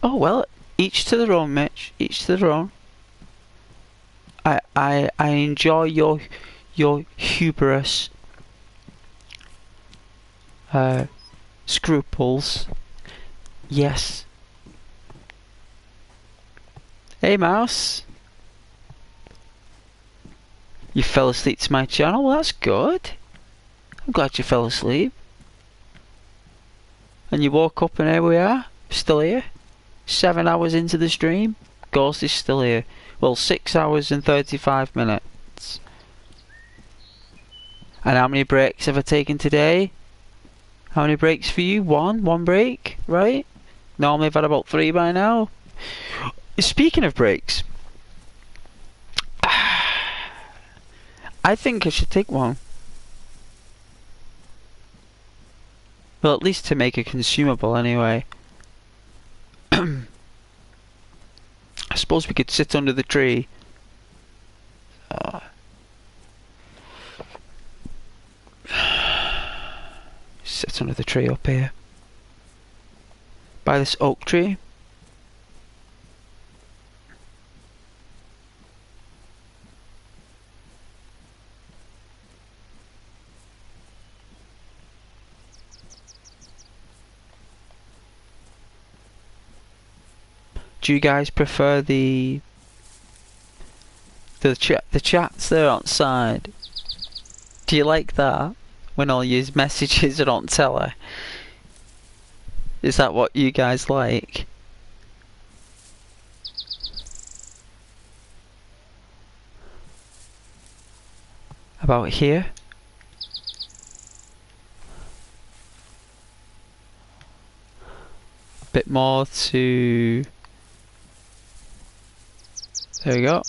Oh, well, each to their own, Mitch. Each to their own. I enjoy your hubris. Scruples. Yes. Hey, Mouse. You fell asleep to my channel? Well, that's good. I'm glad you fell asleep. And you woke up and here we are. Still here. 7 hours into the stream. Ghost is still here. Well, 6 hours and 35 minutes. And how many breaks have I taken today? How many breaks for you? One break, right? Normally I've had about 3 by now. Speaking of breaks, I think I should take one. Well, at least to make it consumable anyway. I suppose we could sit under the tree. Sit under the tree up here. By this oak tree. Do you guys prefer the chats there outside? Do you like that? When all your messages are on telly? Is that what you guys like? About here? Bit more to... There we go.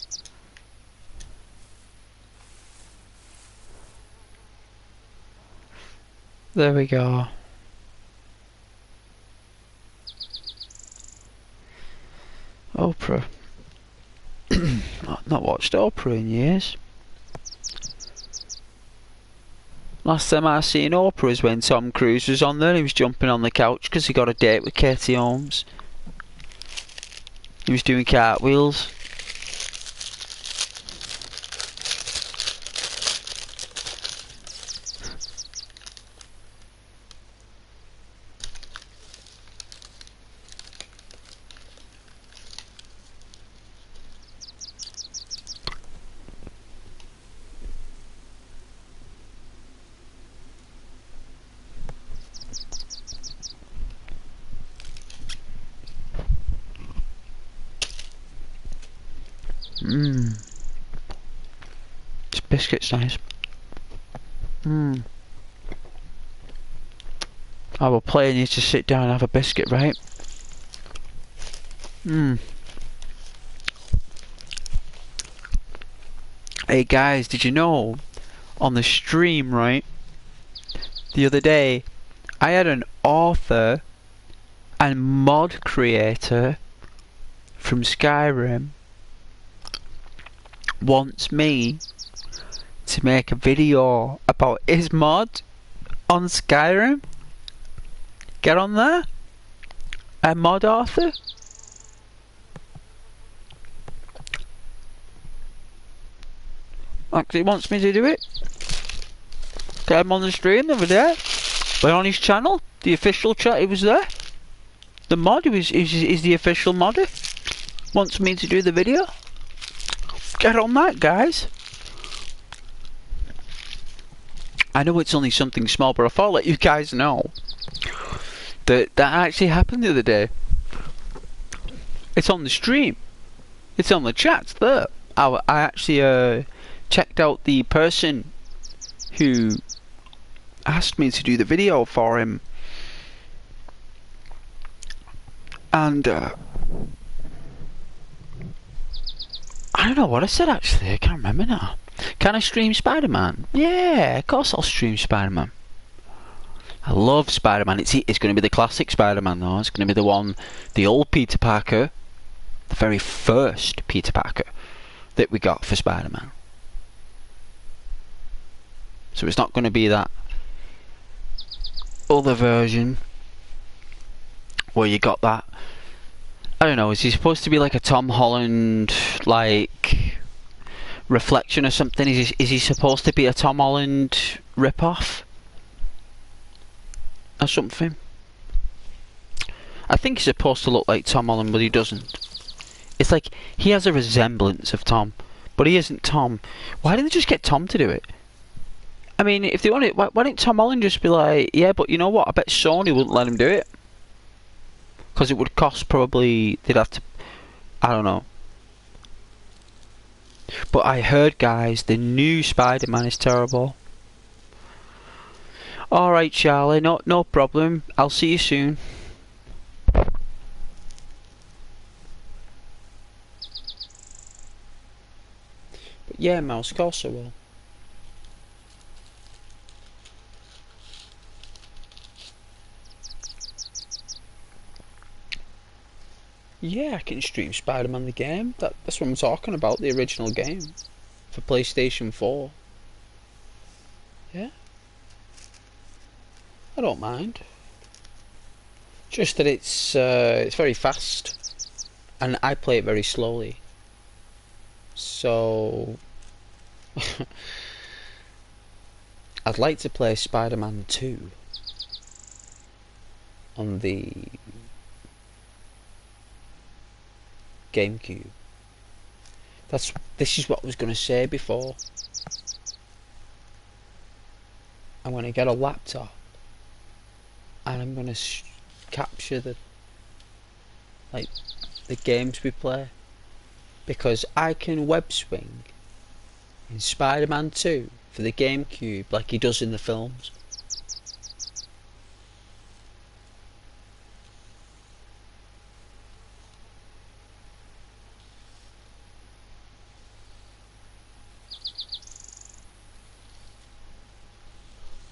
There we go. Oprah. I've not watched Oprah in years. Last time I seen Oprah was when Tom Cruise was on there. He was jumping on the couch because he got a date with Katie Holmes. He was doing cartwheels. This biscuit's nice. Our player needs to sit down and have a biscuit, right? Hey guys, did you know on the stream, right? The other day, I had an author and mod creator from Skyrim wants me to make a video about his mod on Skyrim. Get on there. A mod author. Actually wants me to do it. Get him on the stream the other day. Went on his channel, the official chat, he was there. The mod, is the official modder. Wants me to do the video. Get on that, guys. I know it's only something small, but I thought I'd let you guys know that actually happened the other day. It's on the stream. It's on the chat. It's there. I actually checked out the person who asked me to do the video for him, and I don't know what I said actually. I can't remember now. Can I stream Spider-Man? Yeah, of course I'll stream Spider-Man. I love Spider-Man. It's going to be the classic Spider-Man though. It's going to be the one, the old Peter Parker, the very first Peter Parker that we got for Spider-Man. So it's not going to be that other version where you got that. I don't know, is he supposed to be like a Tom Holland like reflection or something? Is he supposed to be a Tom Holland rip-off or something? I think he's supposed to look like Tom Holland, but he doesn't. It's like he has a resemblance of Tom, but he isn't Tom. Why didn't they just get Tom to do it? I mean, if they want it, why didn't Tom Holland just be like, yeah, but you know what? I bet Sony wouldn't let him do it. Because it would cost probably, they'd have to, I don't know. But I heard, guys, the new Spider-Man is terrible. Alright, Charlie, no problem. I'll see you soon. But yeah, Mouse, of course I will. Yeah, I can stream Spider-Man the game. That's what I'm talking about, the original game for PlayStation 4. Yeah, I don't mind. Just that it's very fast, and I play it very slowly. So I'd like to play Spider-Man 2 on the GameCube. This is what I was going to say before. I'm going to get a laptop and I'm going to capture the games we play, because I can web swing in Spider-Man 2 for the GameCube like he does in the films.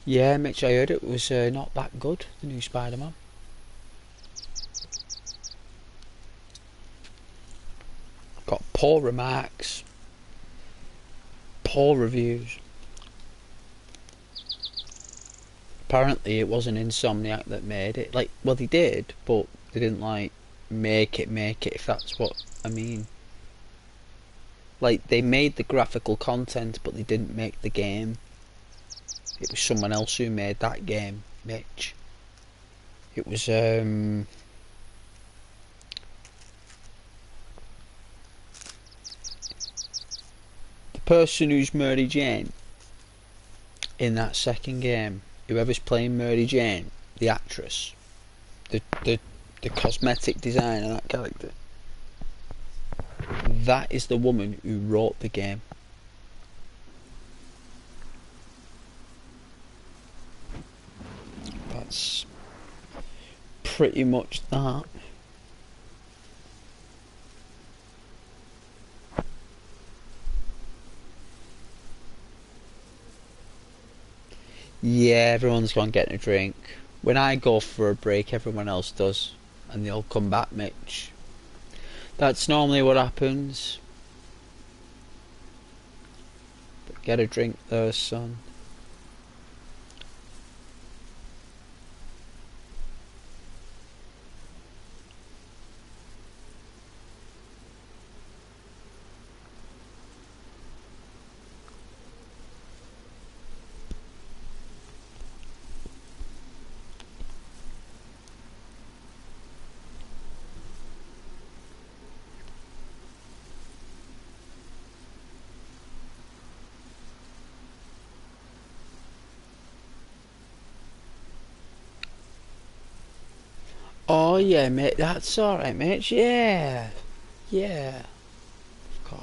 Yeah, Mitch, I heard it was not that good, the new Spider-Man. Got poor remarks, poor reviews. Apparently it wasn't Insomniac that made it. Well, they did, but they didn't make it, if that's what I mean. They made the graphical content, but they didn't make the game. It was someone else who made that game, Mitch. It was the person who's Mary Jane in that second game. Whoever's playing Mary Jane, the actress, the cosmetic design of that character, that is the woman who wrote the game. That's pretty much that. Yeah, everyone's gone getting a drink. When I go for a break, everyone else does, and they'll come back, Mitch. That's normally what happens. But get a drink there, son. Oh yeah, mate, that's alright, mate. Yeah. Yeah. Of course.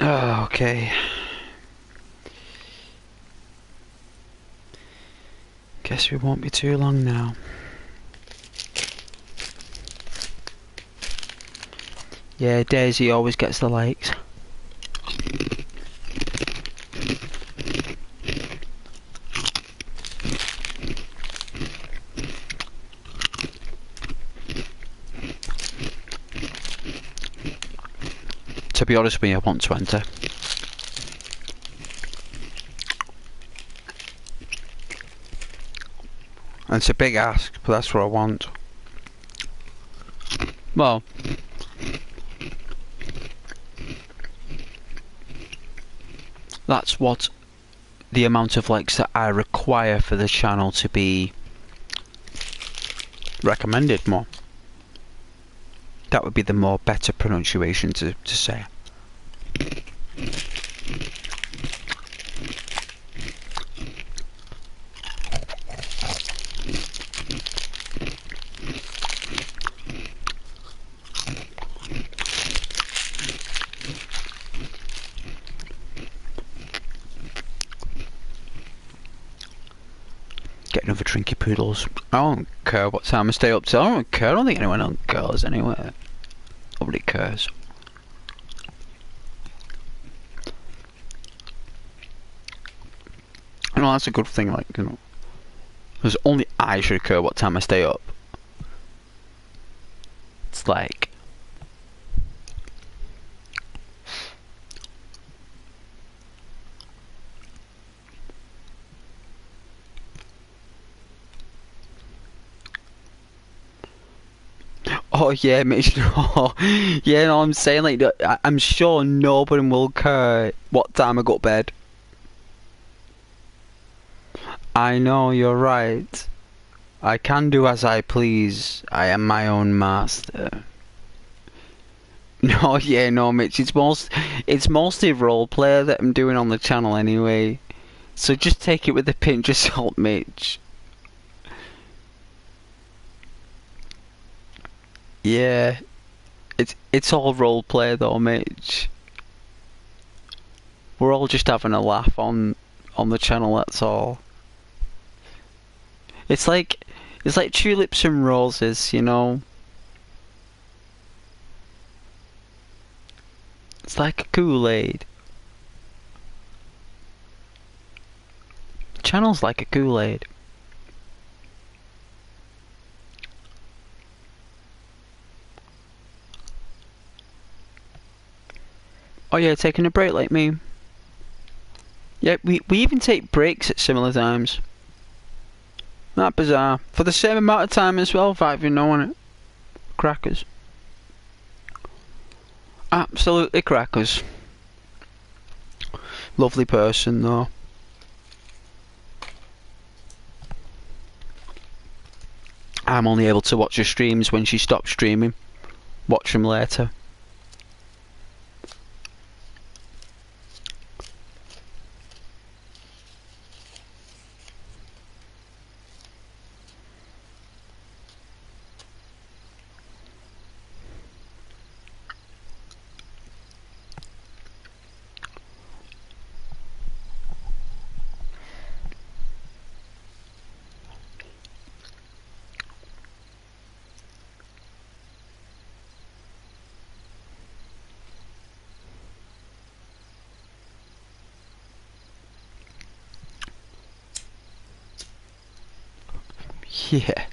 Oh, okay. Guess we won't be too long now. Yeah, Daisy always gets the likes. To be honest with me, I want 20. And it's a big ask, but that's what I want. Well, that's what the amount of likes that I require for the channel to be recommended more. That would be the more better pronunciation to say. Get another drinky poodles. I don't care what time I stay up till. I don't care. I don't think anyone cares anyway. Nobody cares. You know, that's a good thing, like, you know. Because only I should care what time I stay up. It's like... Oh yeah, Mitch. No. Yeah, no, I'm saying, like, I'm sure nobody will care what time I go to bed. I know, you're right. I can do as I please. I am my own master. No, yeah, no, Mitch. It's mostly roleplay that I'm doing on the channel anyway. So just take it with a pinch of salt, Mitch. Yeah, it's all roleplay though, Mitch. We're all just having a laugh on the channel. That's all. It's like tulips and roses, you know. It's like a Kool-Aid. Channel's like a Kool-Aid. Oh yeah, taking a break like me. Yeah, we even take breaks at similar times. Not bizarre. For the same amount of time as well, without even knowing it. Crackers. Absolutely crackers. Lovely person though. I'm only able to watch her streams when she stops streaming. Watch them later. Yeah.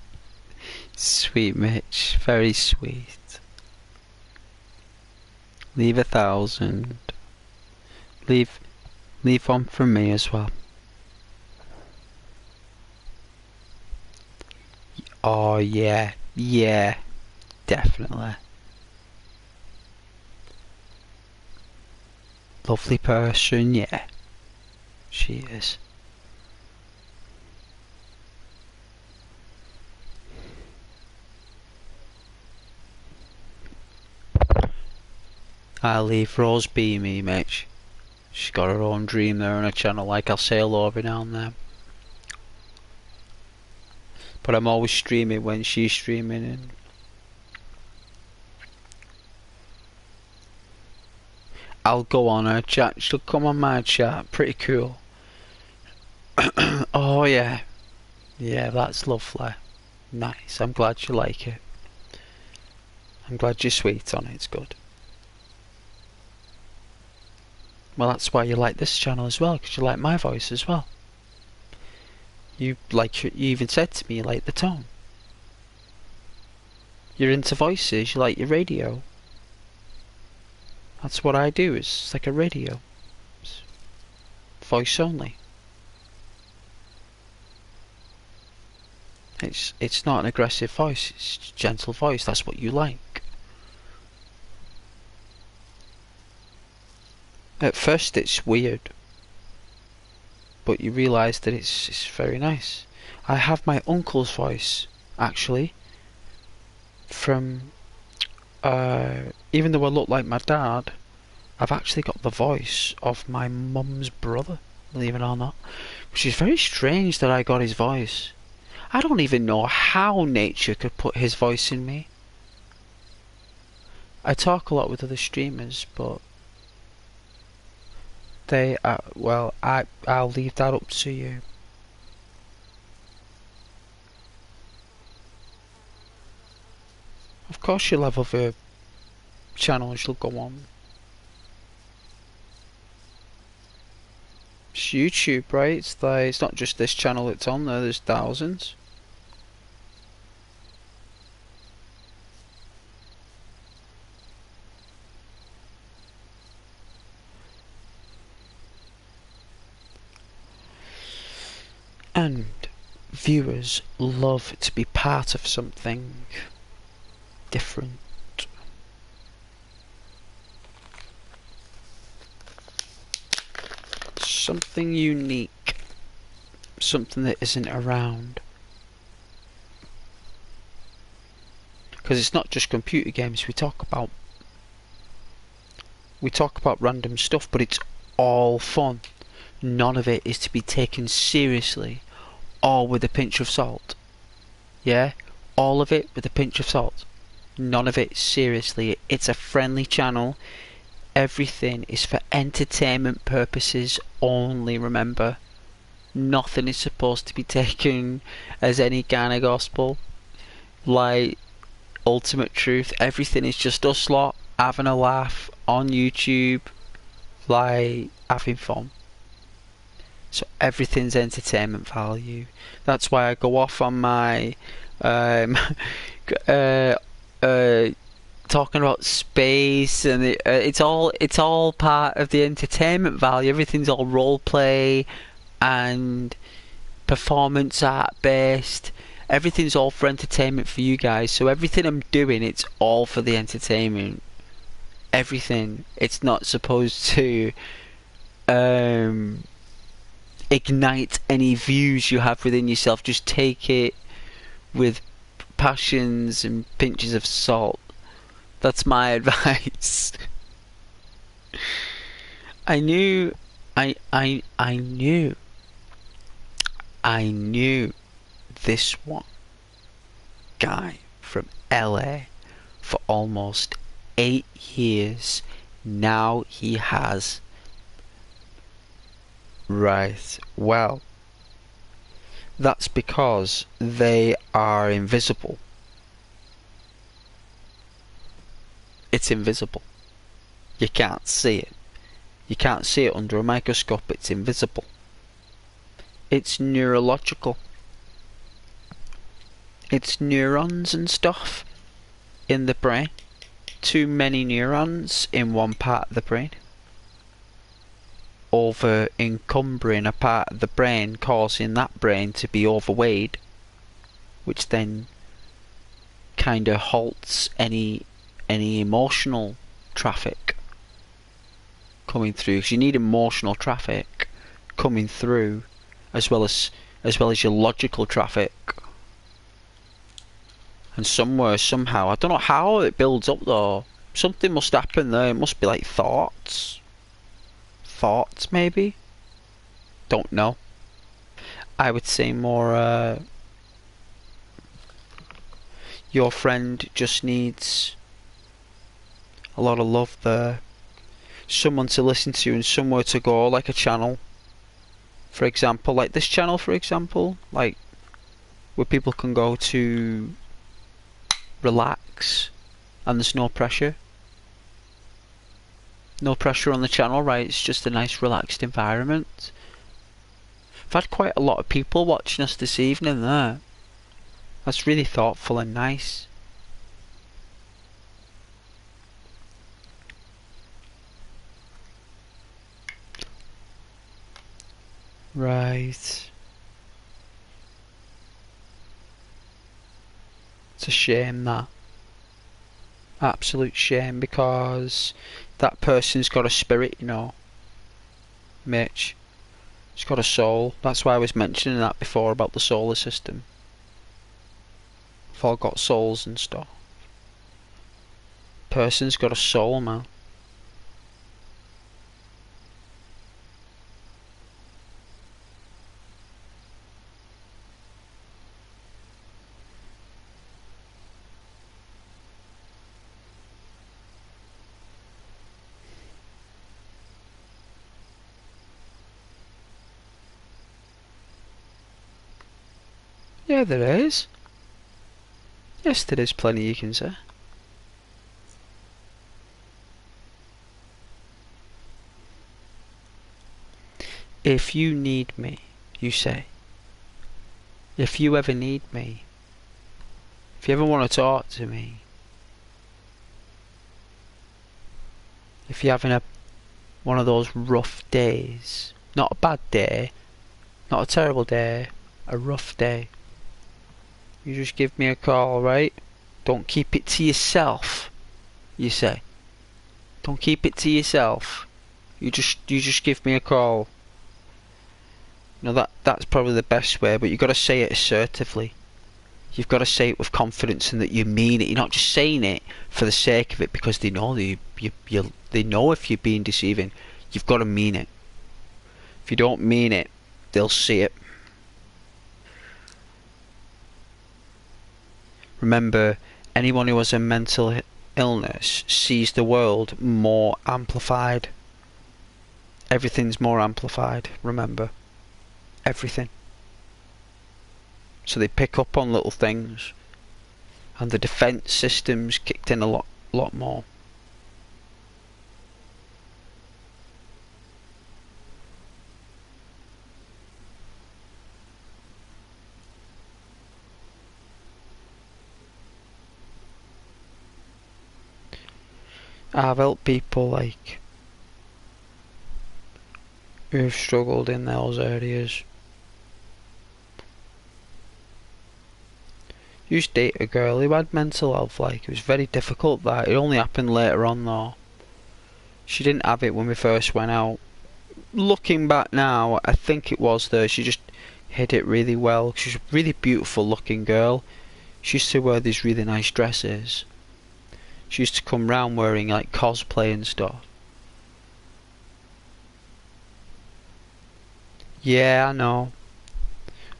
Sweet Mitch. Very sweet. Leave 1,000. Leave one from me as well. Oh yeah. Yeah. Definitely. Lovely person, yeah. She is. I'll leave Rose be me, Mitch. She's got her own dream there on her channel, like I'll say hello every now and then. But I'm always streaming when she's streaming and I'll go on her chat. She'll come on my chat. Pretty cool. Oh yeah. Yeah, that's lovely. Nice. I'm glad you like it. I'm glad you're sweet on it. It's good. Well, that's why you like this channel as well, because you like my voice as well. You even said to me you like the tone. You're into voices. You like your radio. That's what I do. It's like a radio. It's voice only. It's not an aggressive voice. It's a gentle voice. That's what you like. At first it's weird, but you realise that it's very nice. I have my uncle's voice, actually, from even though I look like my dad, I've actually got the voice of my mum's brother, believe it or not, which is very strange that I got his voice. I don't even know how nature could put his voice in me. I talk a lot with other streamers, but they are, well, I'll leave that up to you. Of course you'll have other channels you'll go on. It's YouTube, right? It's not just this channel that's on there, there's thousands. And viewers love to be part of something different. Something unique. Something that isn't around. Because it's not just computer games we talk about. We talk about random stuff, but it's all fun. None of it is to be taken seriously or with a pinch of salt. Yeah? All of it with a pinch of salt. None of it seriously. It's a friendly channel. Everything is for entertainment purposes only, remember. Nothing is supposed to be taken as any kind of gospel. Like ultimate truth. Everything is just us lot having a laugh on YouTube. Like having fun. So everything's entertainment value. That's why I go off on my talking about space, and it's all part of the entertainment value. Everything's all role play and performance art based. Everything's all for entertainment for you guys. So everything I'm doing, it's all for the entertainment. Everything. It's not supposed to ignite any views you have within yourself. Just take it with passions and pinches of salt. That's my advice. I knew this one guy from LA for almost 8 years. Now he has. Right, well, that's because they are invisible. It's invisible. You can't see it. You can't see it under a microscope. It's invisible. It's neurological. It's neurons and stuff in the brain. Too many neurons in one part of the brain. Over encumbering a part of the brain, causing that brain to be overweight, which then kind of halts any emotional traffic coming through. Because you need emotional traffic coming through, as well as your logical traffic. And somewhere, somehow, I don't know how it builds up though. Something must happen there. It must be like thoughts, maybe. Don't know. I would say more. Your friend just needs a lot of love there. someone to listen to and somewhere to go, like a channel. For example, like this channel, for example, like where people can go to relax and there's no pressure. No pressure on the channel, right? It's just a nice relaxed environment. I've had quite a lot of people watching us this evening there. That's really thoughtful and nice. Right. It's a shame, that. Absolute shame, because that person's got a spirit, you know. Mitch. It's got a soul. That's why I was mentioning that before about the solar system. We've all got souls and stuff. Person's got a soul, man. Yeah, there is. Yes, there is plenty you can say. If you need me, you say. If you ever need me. If you ever want to talk to me. If you're having one of those rough days. Not a bad day. Not a terrible day. A rough day. You just give me a call, right? Don't keep it to yourself, you say. Don't keep it to yourself. You just give me a call. You know, that's probably the best way, but you've got to say it assertively. You've got to say it with confidence and that you mean it. You're not just saying it for the sake of it because they know they know if you're being deceiving. You've got to mean it. If you don't mean it, they'll see it. Remember, anyone who has a mental illness sees the world more amplified. Everything's more amplified, remember. Everything. So they pick up on little things. And the defence system's kicked in a lot more. I've helped people like who've struggled in those areas. Used to date a girl who had mental health, like it was very difficult that. It only happened later on though. She didn't have it when we first went out. Looking back now, I think it was there. She just hid it really well. She's a really beautiful looking girl. She used to wear these really nice dresses. She used to come round wearing like cosplay and stuff. Yeah, I know.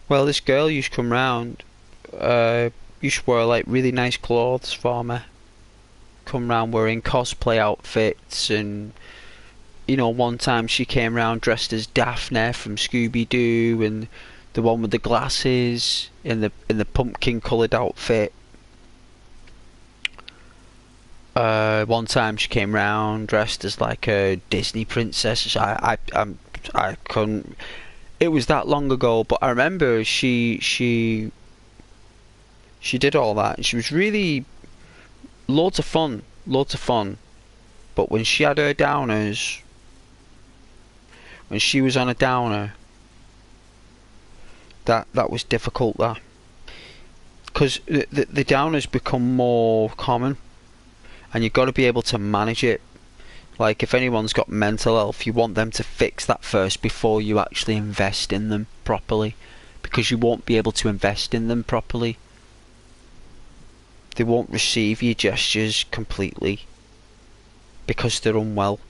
Well, this girl used to come round. Used to wear like really nice clothes for me. Come round wearing cosplay outfits, and you know, one time she came round dressed as Daphne from Scooby Doo, and the one with the glasses in the pumpkin coloured outfit. One time she came round dressed as like a Disney princess. I couldn't. It was that long ago, but I remember she did all that, and she was really loads of fun, loads of fun. But when she had her downers, when she was on a downer, that was difficult. That because the downers become more common, and you've got to be able to manage it. Like if anyone's got mental health, you want them to fix that first before you actually invest in them properly, because you won't be able to invest in them properly. They won't receive your gestures completely because they're unwell.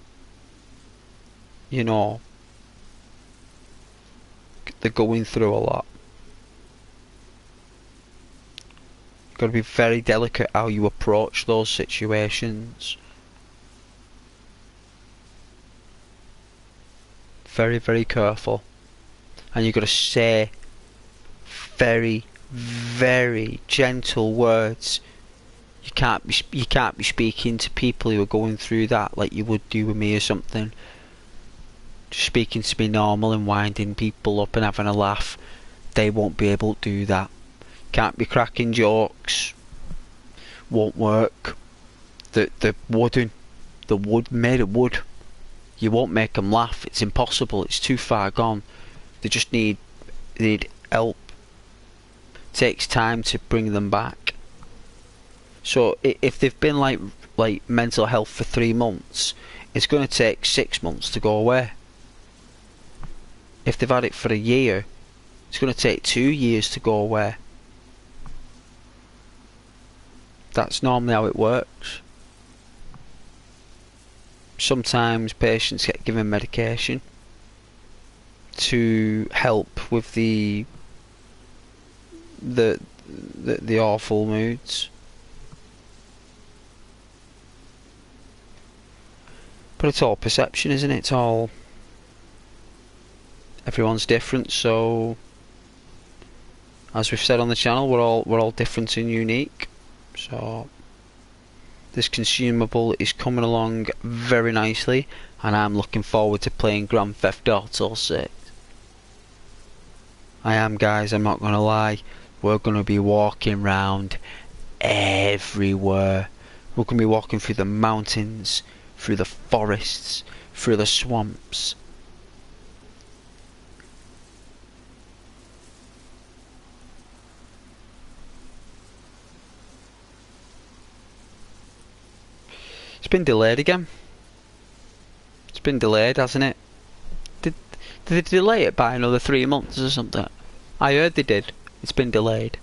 You know, they're going through a lot. You've got to be very delicate how you approach those situations. very, very careful. And you've got to say very, very gentle words. You can't be speaking to people who are going through that like you would do with me or something. Just speaking to me normal and winding people up and having a laugh. They won't be able to do that. Can't be cracking jokes. Won't work. The wood made of wood. You won't make them laugh. It's impossible. It's too far gone. They just need help. Takes time to bring them back. So if they've been like mental health for 3 months, it's going to take 6 months to go away. If they've had it for a year, it's going to take 2 years to go away. That's normally how it works. Sometimes patients get given medication to help with the awful moods. But it's all perception, isn't it? It's all... Everyone's different, so... As we've said on the channel, we're all different and unique. So... This consumable is coming along very nicely, and I'm looking forward to playing Grand Theft Auto 6. I am, guys, I'm not gonna lie. We're gonna be walking around everywhere. We're gonna be walking through the mountains, through the forests, through the swamps. It's been delayed again. It's been delayed, hasn't it? Did they delay it by another 3 months or something? I heard they did. It's been delayed.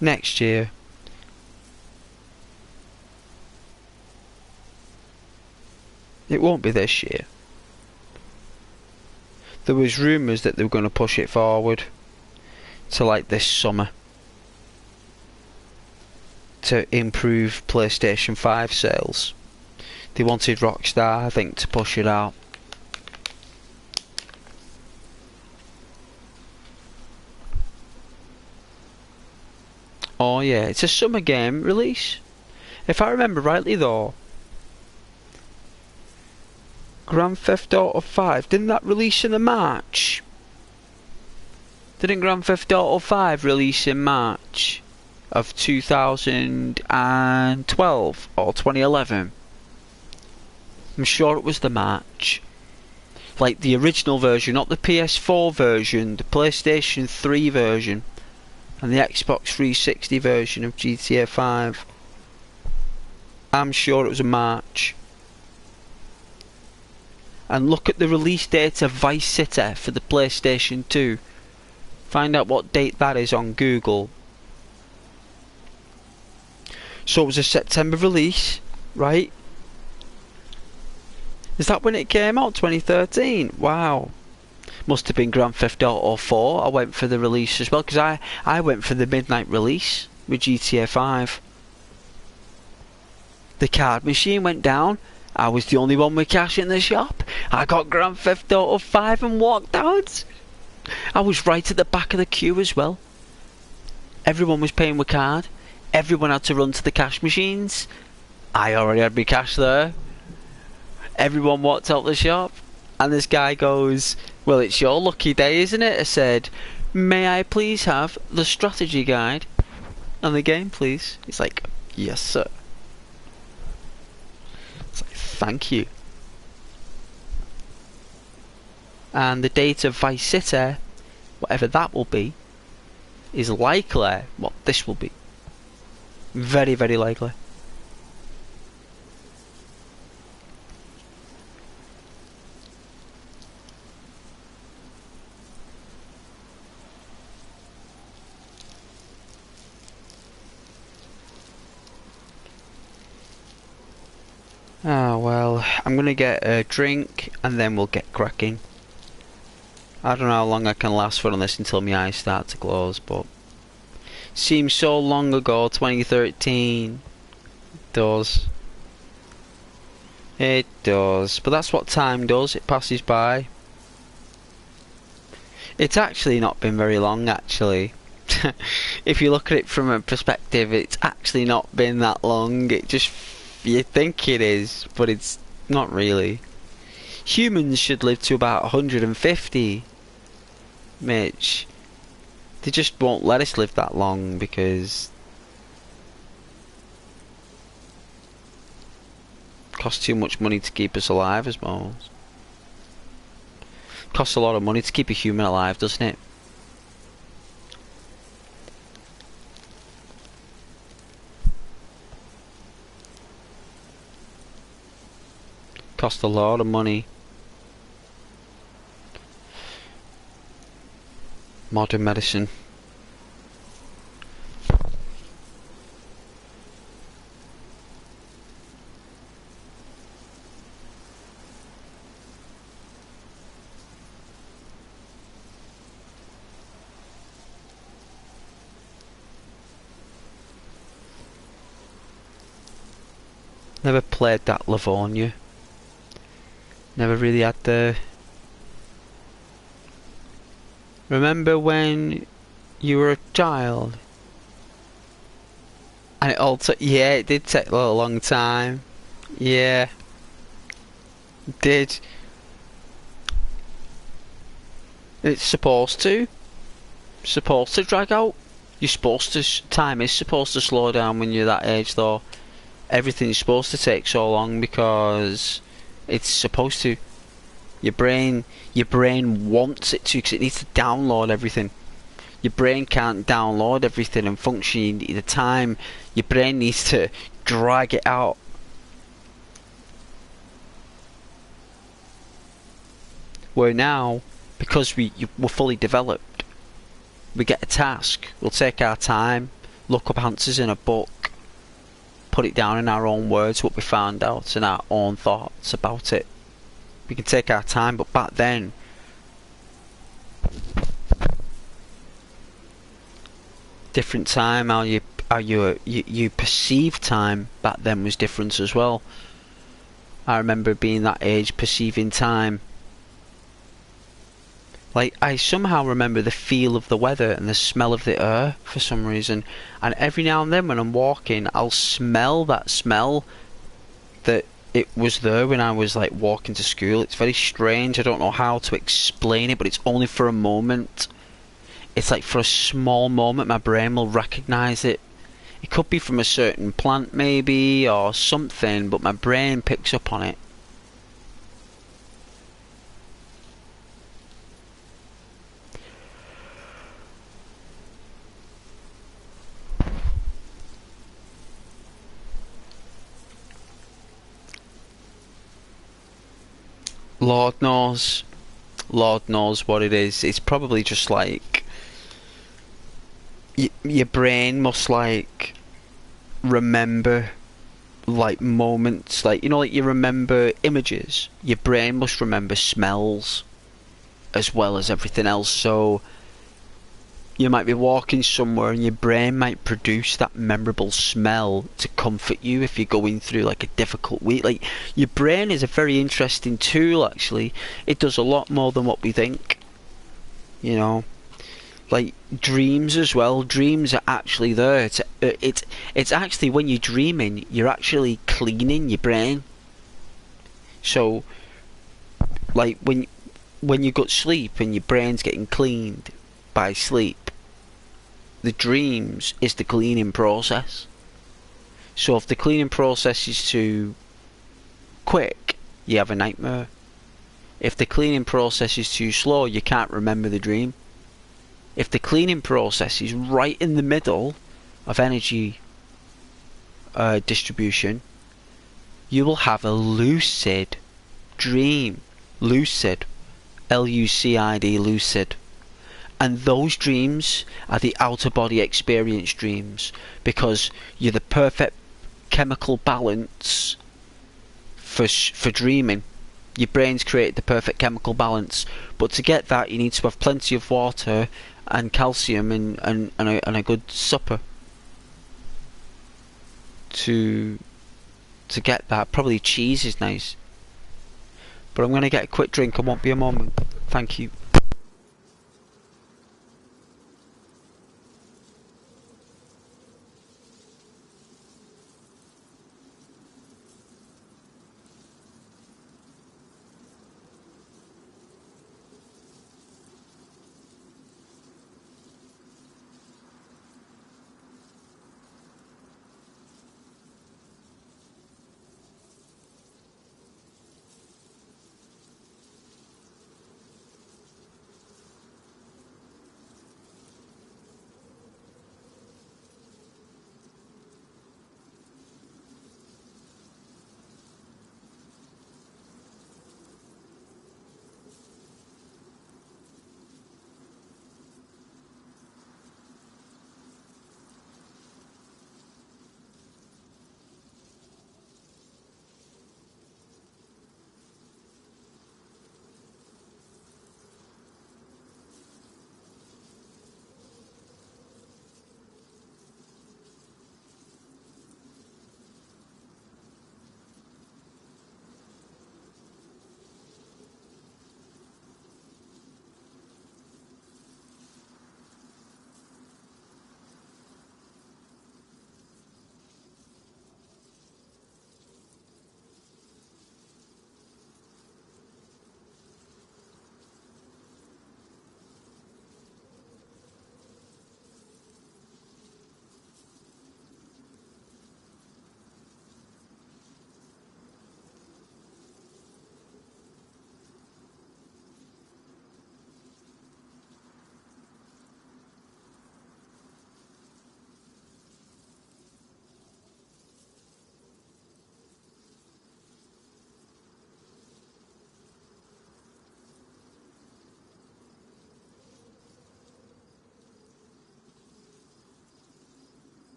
Next year. It won't be this year. There was rumours that they were going to push it forward to like this summer to improve PlayStation 5 sales. They wanted Rockstar, I think, to push it out. Oh yeah, it's a summer game release. If I remember rightly though, Grand Theft Auto 5, didn't that release in the March? Didn't Grand Theft Auto 5 release in March of 2012 or 2011? I'm sure it was the March. Like the original version, not the PS4 version, the PlayStation 3 version, and the Xbox 360 version of GTA 5. I'm sure it was in March. And look at the release date of Vice City for the PlayStation 2. Find out what date that is on Google. So it was a September release, right? Is that when it came out? 2013? Wow. Must have been Grand Theft Auto 4. I went for the release as well, because I went for the midnight release with GTA 5. The card machine went down. I was the only one with cash in the shop. I got Grand Theft Auto 5 and walked out. I was right at the back of the queue as well. Everyone was paying with card. Everyone had to run to the cash machines. I already had my cash there. Everyone walked out the shop. And this guy goes, "Well, it's your lucky day, isn't it?" I said, "May I please have the strategy guide and the game, please?" He's like, "Yes, sir." It's like, thank you. And the date of Vice City, whatever that will be, is likely what this will be. Very, very likely. Ah, well, I'm gonna get a drink and then we'll get cracking. I don't know how long I can last for on this until my eyes start to close, but seems so long ago, 2013. It does. It does. But that's what time does, it passes by. It's actually not been very long, actually. If you look at it from a perspective, it's actually not been that long. It just, you think it is, but it's not really. Humans should live to about 150, Mitch. They just won't let us live that long because it costs too much money to keep us alive, I suppose. Costs a lot of money to keep a human alive, doesn't it? Costs a lot of money. Modern medicine. Never played that Livonia. Never really had the... Remember when you were a child? And it all took... Yeah, it did take a long time. Yeah. It did. It's supposed to. Supposed to drag out. You're supposed to... Time is supposed to slow down when you're that age, though. Everything's supposed to take so long because it's supposed to. Your brain wants it to because it needs to download everything. Your brain can't download everything and function. You need the time. Your brain needs to drag it out. Where now, because we're fully developed, we get a task. We'll take our time, look up answers in a book, put it down in our own words, what we found out, and our own thoughts about it. We can take our time, but back then, different time. How you perceive time back then was different as well. I remember being that age, perceiving time. Like, I somehow remember the feel of the weather and the smell of the air for some reason. And every now and then when I'm walking, I'll smell that smell that it was there when I was like walking to school. It's very strange. I don't know how to explain it, but it's only for a moment. It's like for a small moment my brain will recognise it. It could be from a certain plant maybe or something, but my brain picks up on it. Lord knows what it is. It's probably just like your brain must like remember like moments, like, you know, like you remember images. Your brain must remember smells as well as everything else. So you might be walking somewhere and your brain might produce that memorable smell to comfort you if you're going through like a difficult week. Like, your brain is a very interesting tool, actually. It does a lot more than what we think, you know. Like dreams as well. Dreams are actually there. It's actually, when you're dreaming, you're actually cleaning your brain. So like when you go to sleep and your brain's getting cleaned by sleep, the dreams is the cleaning process. So if the cleaning process is too quick, you have a nightmare. If the cleaning process is too slow, you can't remember the dream. If the cleaning process is right in the middle of energy distribution, you will have a lucid dream. Lucid. L-U-C-I-D, lucid. And those dreams are the outer body experience dreams, because you're the perfect chemical balance for dreaming. your brain's created the perfect chemical balance. But to get that, you need to have plenty of water and calcium and a good supper to get that. Probably cheese is nice. But I'm going to get a quick drink. I won't be a moment. Thank you.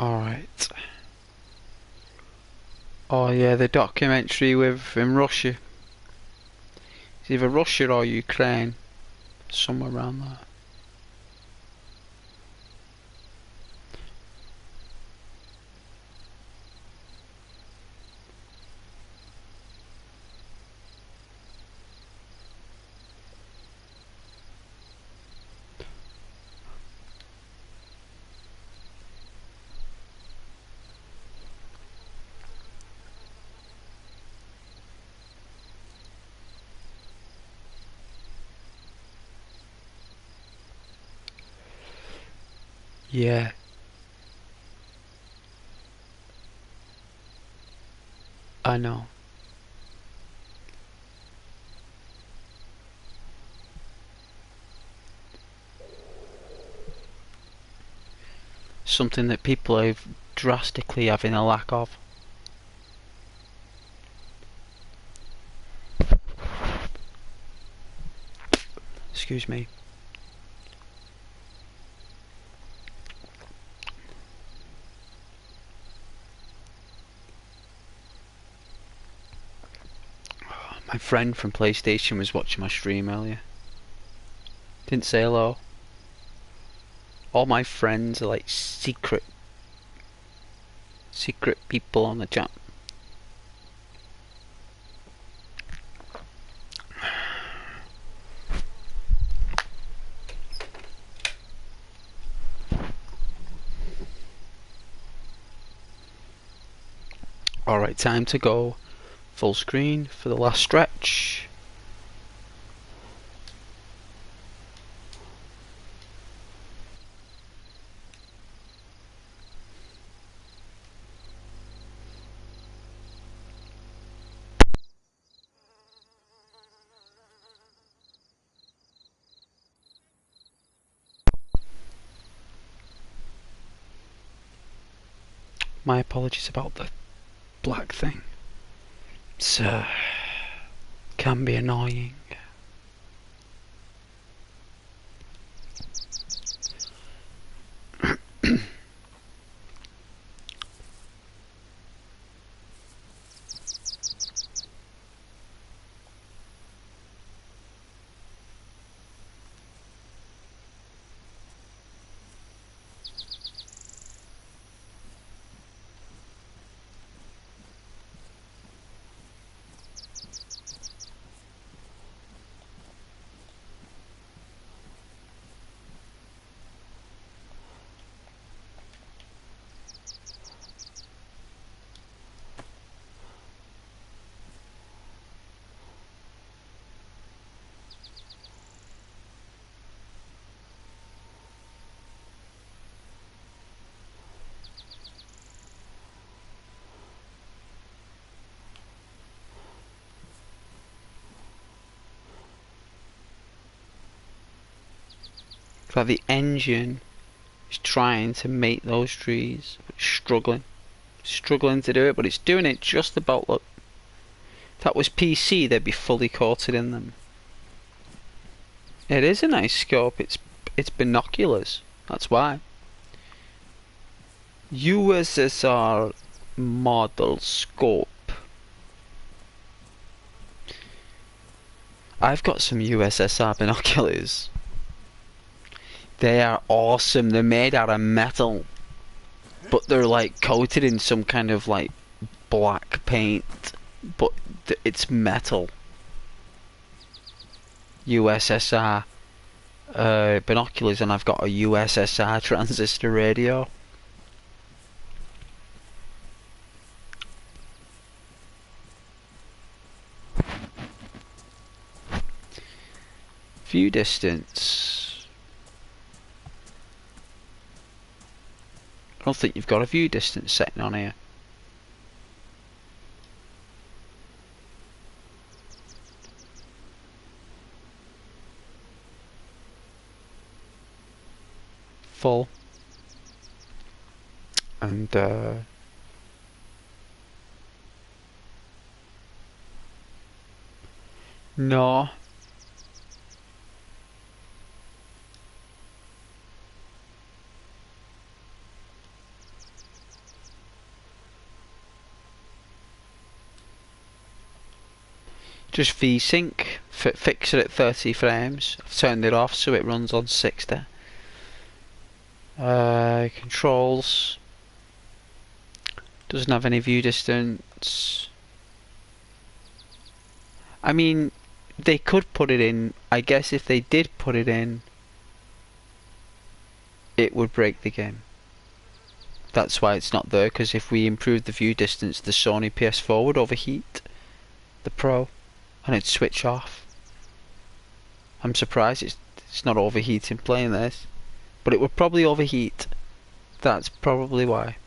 Alright. Oh yeah, the documentary with in Russia. It's either Russia or Ukraine. Somewhere around there. Yeah. I know. Something that people are drastically having a lack of. Excuse me. My friend from PlayStation was watching my stream earlier. Didn't say hello. All my friends are like secret people on the chat. Alright, time to go full screen for the last stretch. My apologies about the black thing. It's can be annoying. It's like the engine is trying to make those trees, but it's struggling to do it, but it's doing it just about. Look, if that was PC, they'd be fully coated in them. It is a nice scope. It's binoculars. That's why. USSR model scope. I've got some USSR binoculars. They are awesome. They're made out of metal, but they're like coated in some kind of like black paint, but it's metal. USSR binoculars, and I've got a USSR transistor radio. View distance. I don't think you've got a view distance setting on here. Full. And no. Just VSync, fix it at 30 frames. I've turned it off so it runs on 60. Controls. Doesn't have any view distance. I mean, they could put it in. I guess if they did put it in, it would break the game. That's why it's not there, because if we improved the view distance, the Sony Ps4 would overheat, the Pro, and it'd switch off. I'm surprised it's not overheating playing this, but it would probably overheat. That's probably why.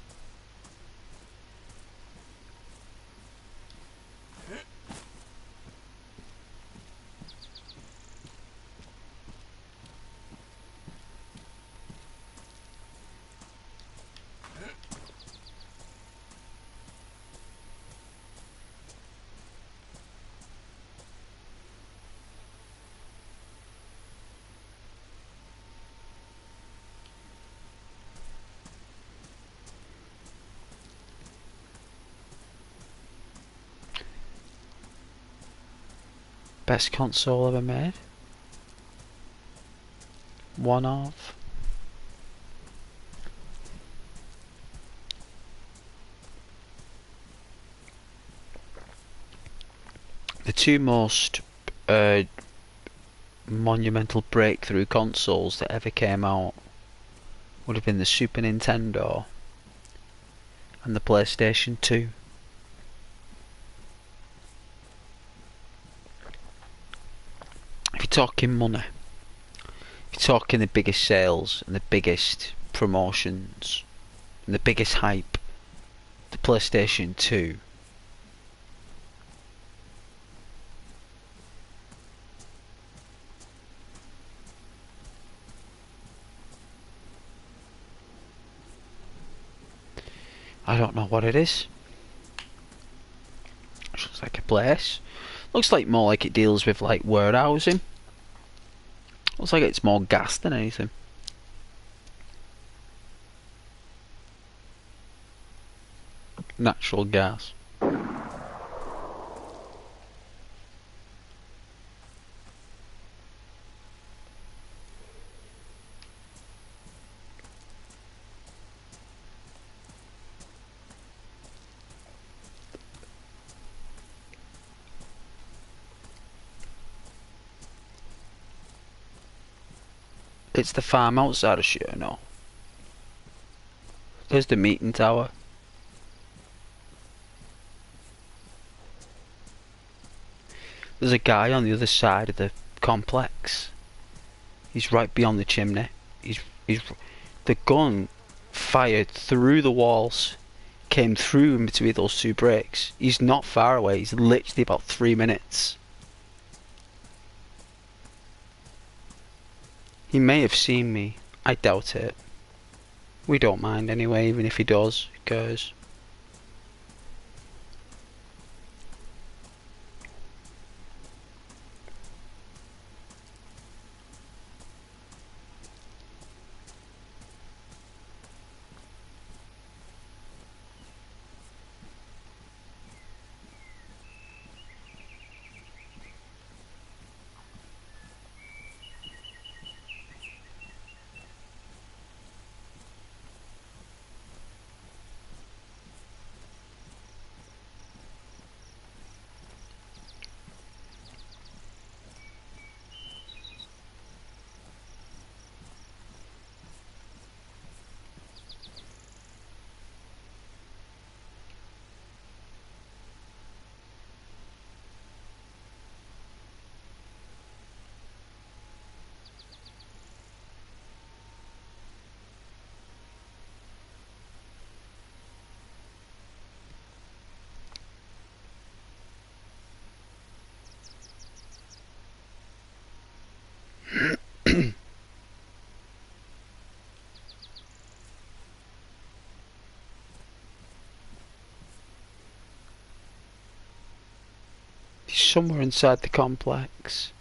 Best console ever made? One of. The two most monumental breakthrough consoles that ever came out would have been the Super Nintendo and the PlayStation 2. If you're talking money, if you're talking the biggest sales and the biggest promotions and the biggest hype, the PlayStation 2. I don't know what it is. It looks like a place. Looks like more like it deals with like warehousing. Looks like it's more gas than anything. Natural gas. It's the farm outside of Sure, no. There's the meeting tower. There's a guy on the other side of the complex. He's right beyond the chimney. He's the gun fired through the walls, came through in between those two bricks. He's not far away. He's literally about 3 minutes. He may have seen me. I doubt it. We don't mind anyway, even if he does. Who cares? He's somewhere inside the complex.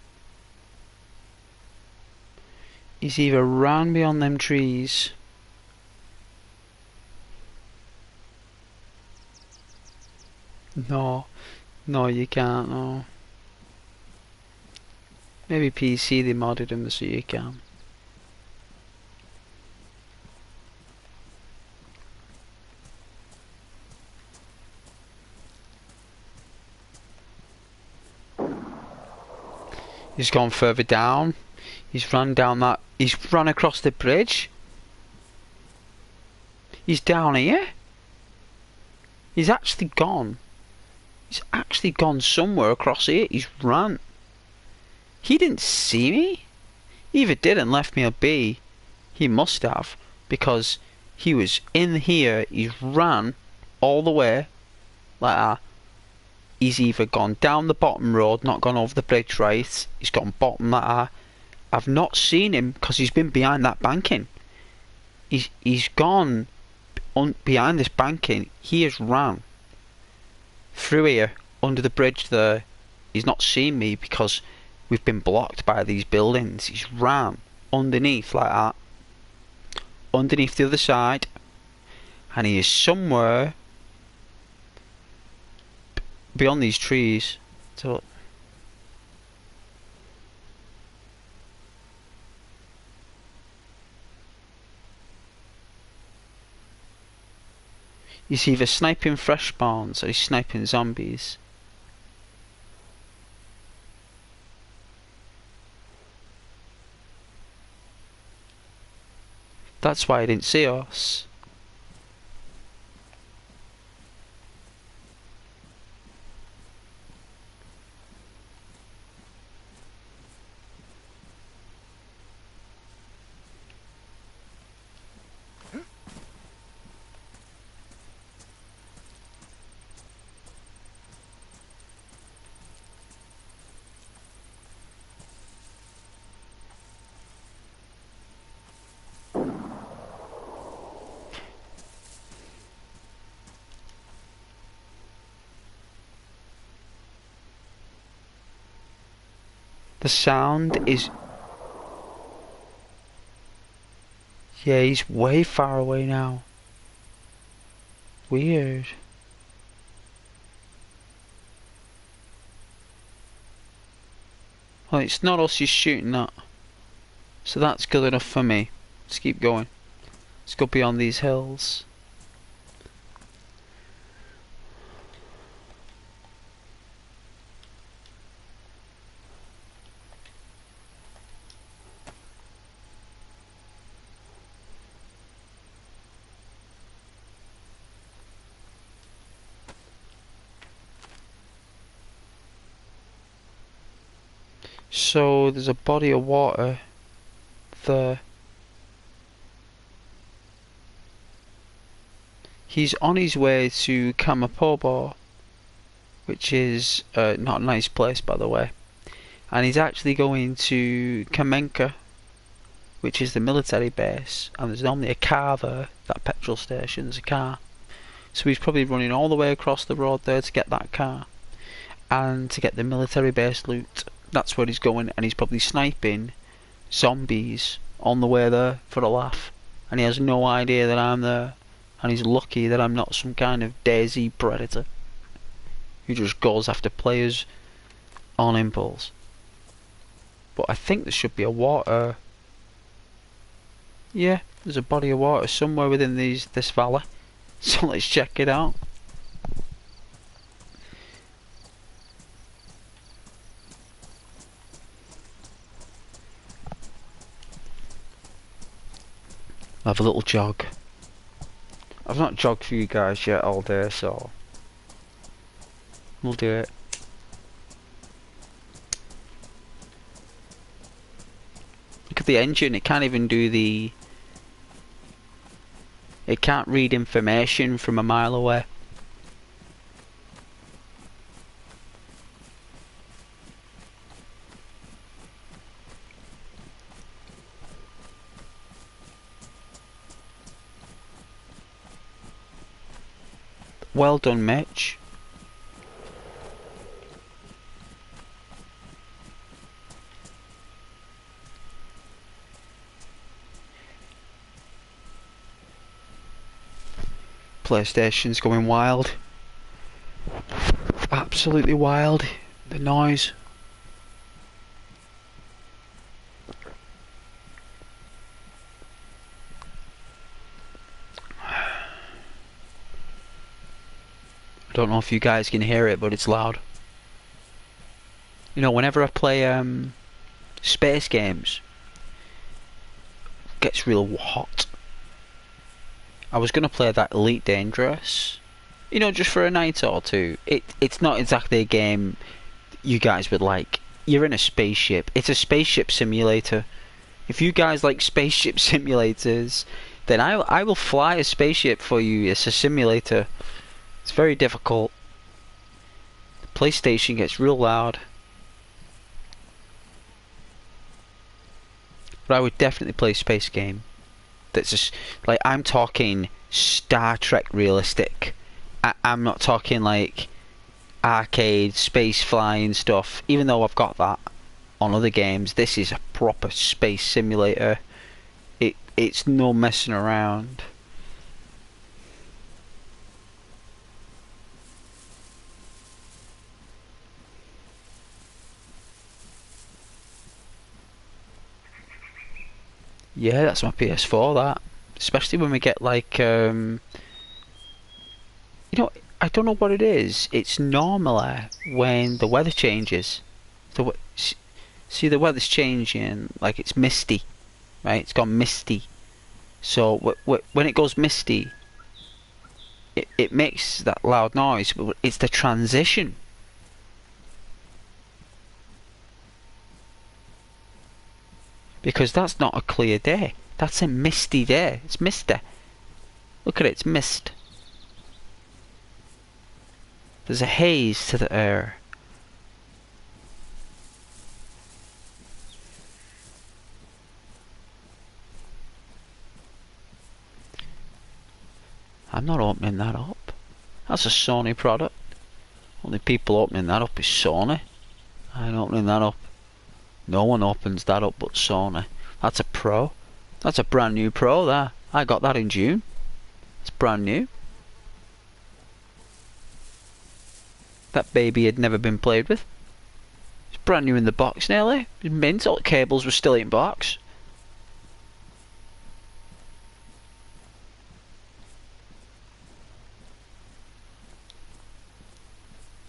He's either round beyond them trees. No. No, you can't, no. Maybe PC they modded them so you can. He's gone further down. He's run down that. He's run across the bridge. He's down here. He's actually gone. He's actually gone somewhere across here. He's run. He didn't see me. He either did and left me a B. He must have, because he was in here. He's ran all the way like that. He's either gone down the bottom road, not gone over the bridge, right? He's gone bottom like that. I've not seen him because he's been behind that banking. He's gone behind this banking. He has ran through here under the bridge there. He's not seen me because we've been blocked by these buildings. He's ran underneath like that, underneath the other side, and he is somewhere beyond these trees. So he's either sniping fresh spawns or he's sniping zombies. That's why he didn't see us. The sound is... Yeah, he's way far away now. Weird. Well, it's not us he's shooting at. So that's good enough for me. Let's keep going. Let's go beyond these hills. So there's a body of water there. He's on his way to Kamapobo, which is not a nice place, by the way. And he's actually going to Kamenka, which is the military base. And there's normally a car there, that petrol station, there's a car. So he's probably running all the way across the road there to get that car. And to get the military base loot. That's where he's going, and he's probably sniping zombies on the way there for a laugh. And he has no idea that I'm there. And he's lucky that I'm not some kind of Dayz predator who just goes after players on impulse. But I think there should be a water. Yeah, there's a body of water somewhere within this valley. So let's check it out. I'll have a little jog. I've not jogged for you guys yet all day, so we'll do it. Look at the engine, it can't even do the... It can't read information from a mile away. Well done, Mitch. PlayStation's going wild. Absolutely wild. The noise. I don't know if you guys can hear it, but it's loud. You know, whenever I play space games, it gets real hot. I was gonna play that Elite Dangerous, you know, just for a night or two. It's not exactly a game you guys would like. You're in a spaceship. It's a spaceship simulator. If you guys like spaceship simulators, then I will fly a spaceship for you. It's a simulator. It's very difficult. The PlayStation gets real loud. But I would definitely play a space game. That's just like, I'm talking Star Trek realistic. I'm not talking like arcade space flying stuff. Even though I've got that on other games, this is a proper space simulator. It's no messing around. Yeah, that's my PS4, that. Especially when we get like, you know, I don't know what it is. It's normally when the weather changes. See, the weather's changing, like it's misty, right? It's gone misty. So when it goes misty, it makes that loud noise, but it's the transition. Because that's not a clear day. That's a misty day. It's misty. Look at it, it's mist. There's a haze to the air. I'm not opening that up. That's a Sony product. Only people opening that up is Sony. I ain't opening that up. No one opens that up but Sony. That's a Pro. That's a brand new Pro there. I got that in June. It's brand new. That baby had never been played with. It's brand new in the box nearly. It was mint. All the cables were still in box.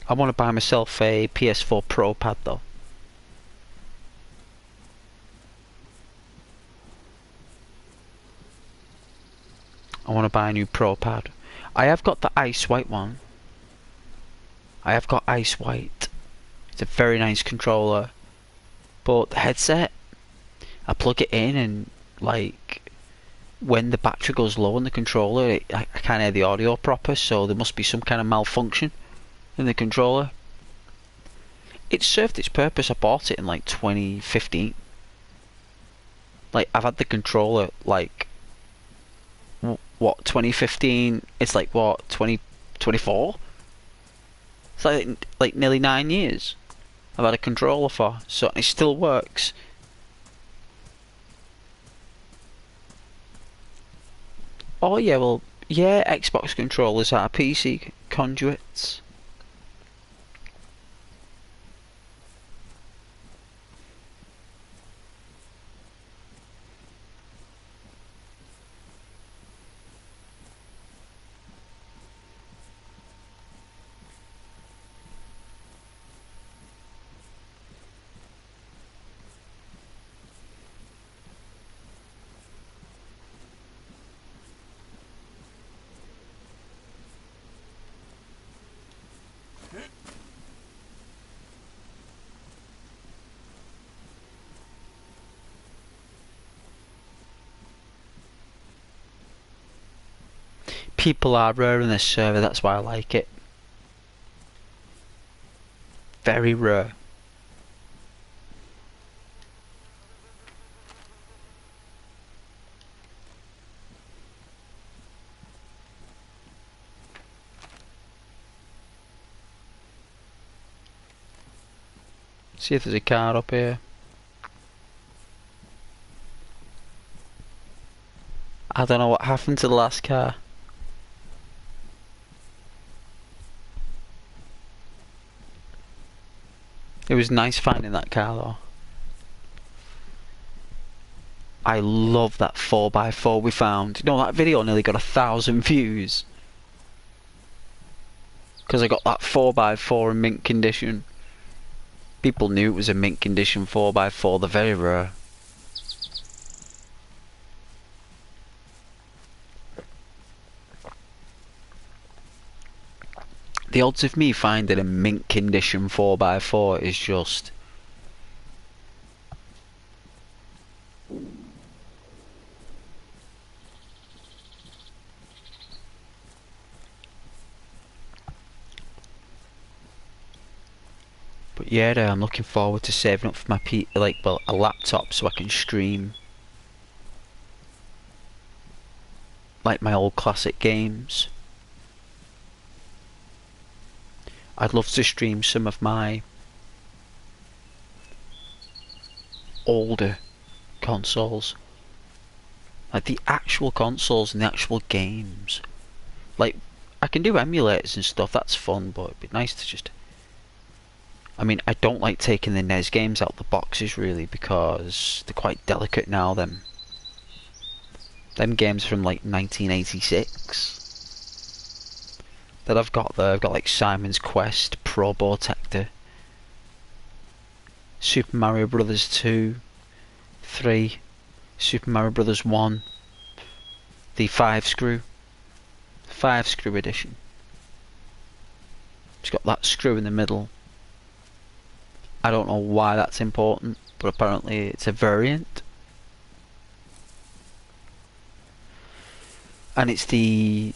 I want to buy myself a PS4 Pro pad though. I want to buy a new Pro pad. I have got the ice white one. I have got ice white. It's a very nice controller. But the headset, I plug it in and like when the battery goes low on the controller, I can't hear the audio proper, so there must be some kind of malfunction in the controller. It served its purpose. I bought it in like 2015. Like I've had the controller like what 2015. It's like what 2024. It's like nearly 9 years I've had a controller for, so it still works. Oh yeah, well yeah, Xbox controllers are PC conduits. People are rare in this server, that's why I like it. Very rare. See if there's a car up here. I don't know what happened to the last car. It was nice finding that car though. I love that 4x4 we found. You know, that video nearly got 1,000 views. because I got that 4x4 in mint condition. People knew it was a mint condition 4x4, they're very rare. The odds of me finding a mint condition 4x4 is just... But yeah, I'm looking forward to saving up for my a laptop so I can stream like my old classic games. I'd love to stream some of my older consoles, like the actual consoles and the actual games. Like, I can do emulators and stuff, that's fun, but it'd be nice to just... I mean, I don't like taking the NES games out the boxes really, because they're quite delicate now. Them games from like 1986 that I've got there. I've got like Simon's Quest, Probotector, Super Mario Brothers 2, 3, Super Mario Brothers 1, the 5 screw edition. It's got that screw in the middle. I don't know why that's important, but apparently it's a variant. And it's the...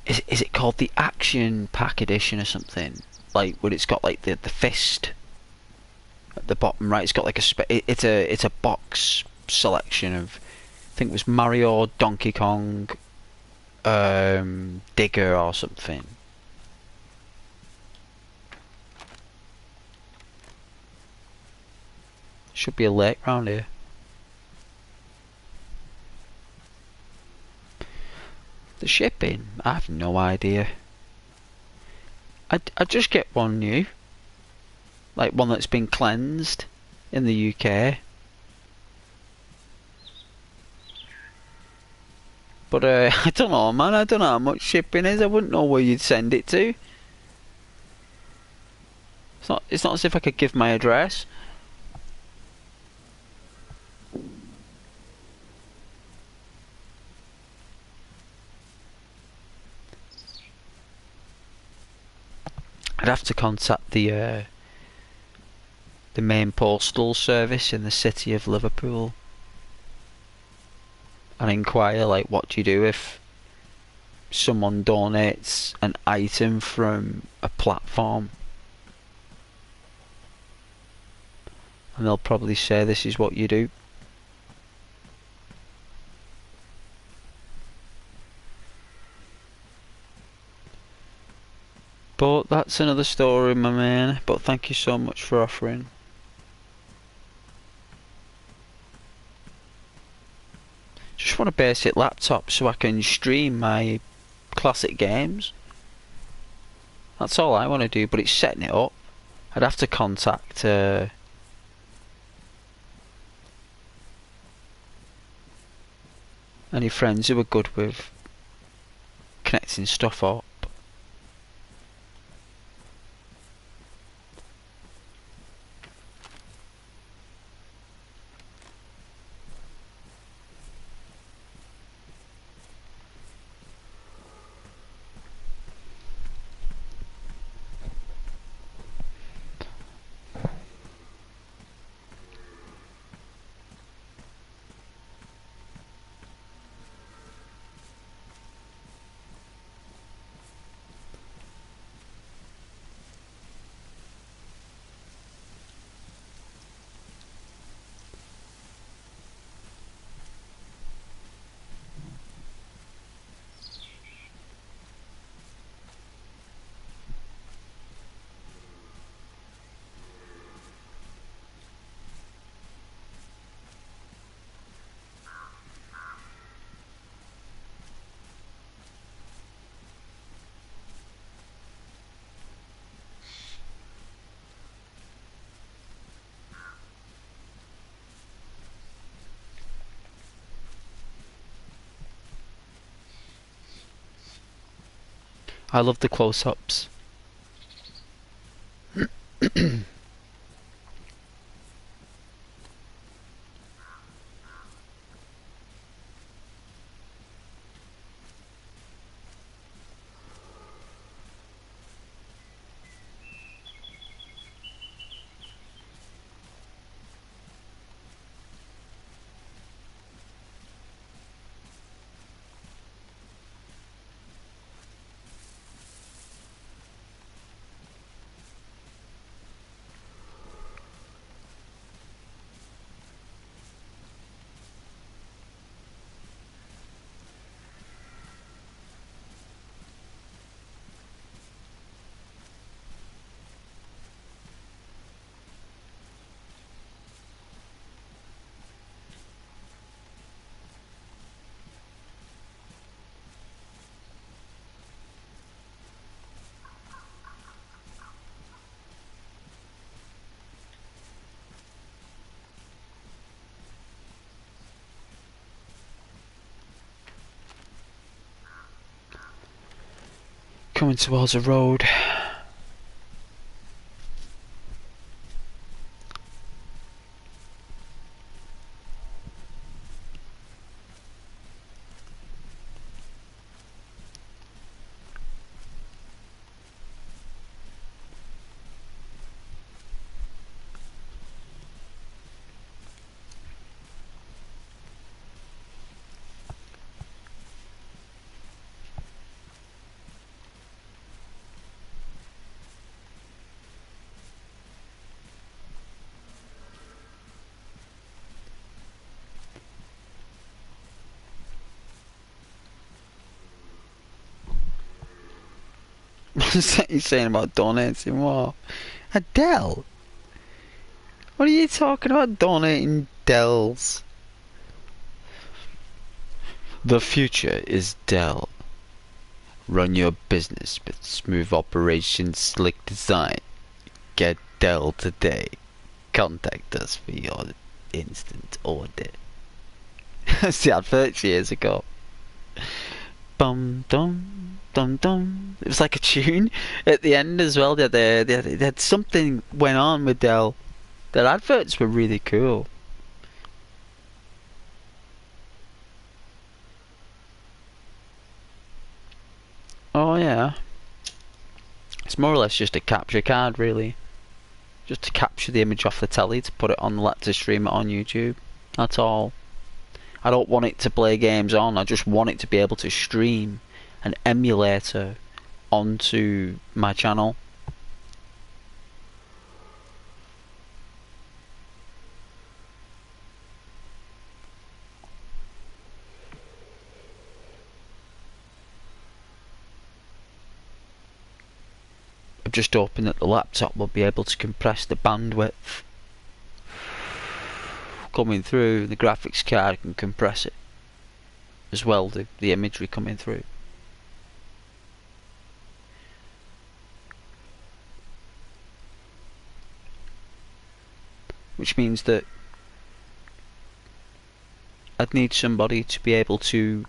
Is it called the Action Pack Edition or something? Like, when it's got like the fist at the bottom right. It's got like it's a box selection of... I think it was Mario, Donkey Kong, Digger or something. Should be a lake round here. The shipping? I have no idea. I'd just get one new. Like one that's been cleansed in the UK. But I don't know, man. I don't know how much shipping is. I wouldn't know where you'd send it to. It's not as if I could give my address. I'd have to contact the main postal service in the city of Liverpool and inquire, like, what do you do if someone donates an item from a platform? And they'll probably say this is what you do. But that's another story, my man. But thank you so much for offering. Just want a basic laptop so I can stream my classic games. That's all I want to do, but it's setting it up. I'd have to contact any friends who are good with connecting stuff up. I love the close-ups. Coming towards a road. What's that you saying about donating more? Adele? What are you talking about donating Dells? The future is Dell. Run your business with smooth operation, slick design. Get Dell today. Contact us for your instant order. That's the advert years ago. Bum dum dum dum. It was like a tune at the end as well. They had something went on with Dell. Their adverts were really cool. Oh yeah. It's more or less just a capture card, really. Just to capture the image off the telly to put it on the laptop to stream it on YouTube. That's all. I don't want it to play games on, I just want it to be able to stream an emulator onto my channel. I'm just hoping that the laptop will be able to compress the bandwidth coming through, the graphics card can compress it as well, the imagery coming through. Which means that I'd need somebody to be able to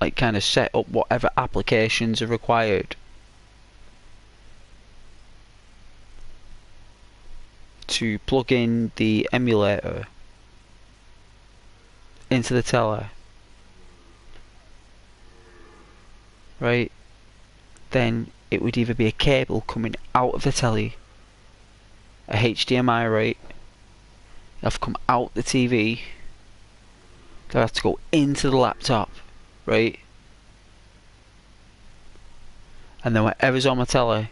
like kind of set up whatever applications are required to plug in the emulator into the telly, right? Then it would either be a cable coming out of the telly, a HDMI, right? It'll have to come out the TV, it'll have to go into the laptop, right? And then whatever's on my telly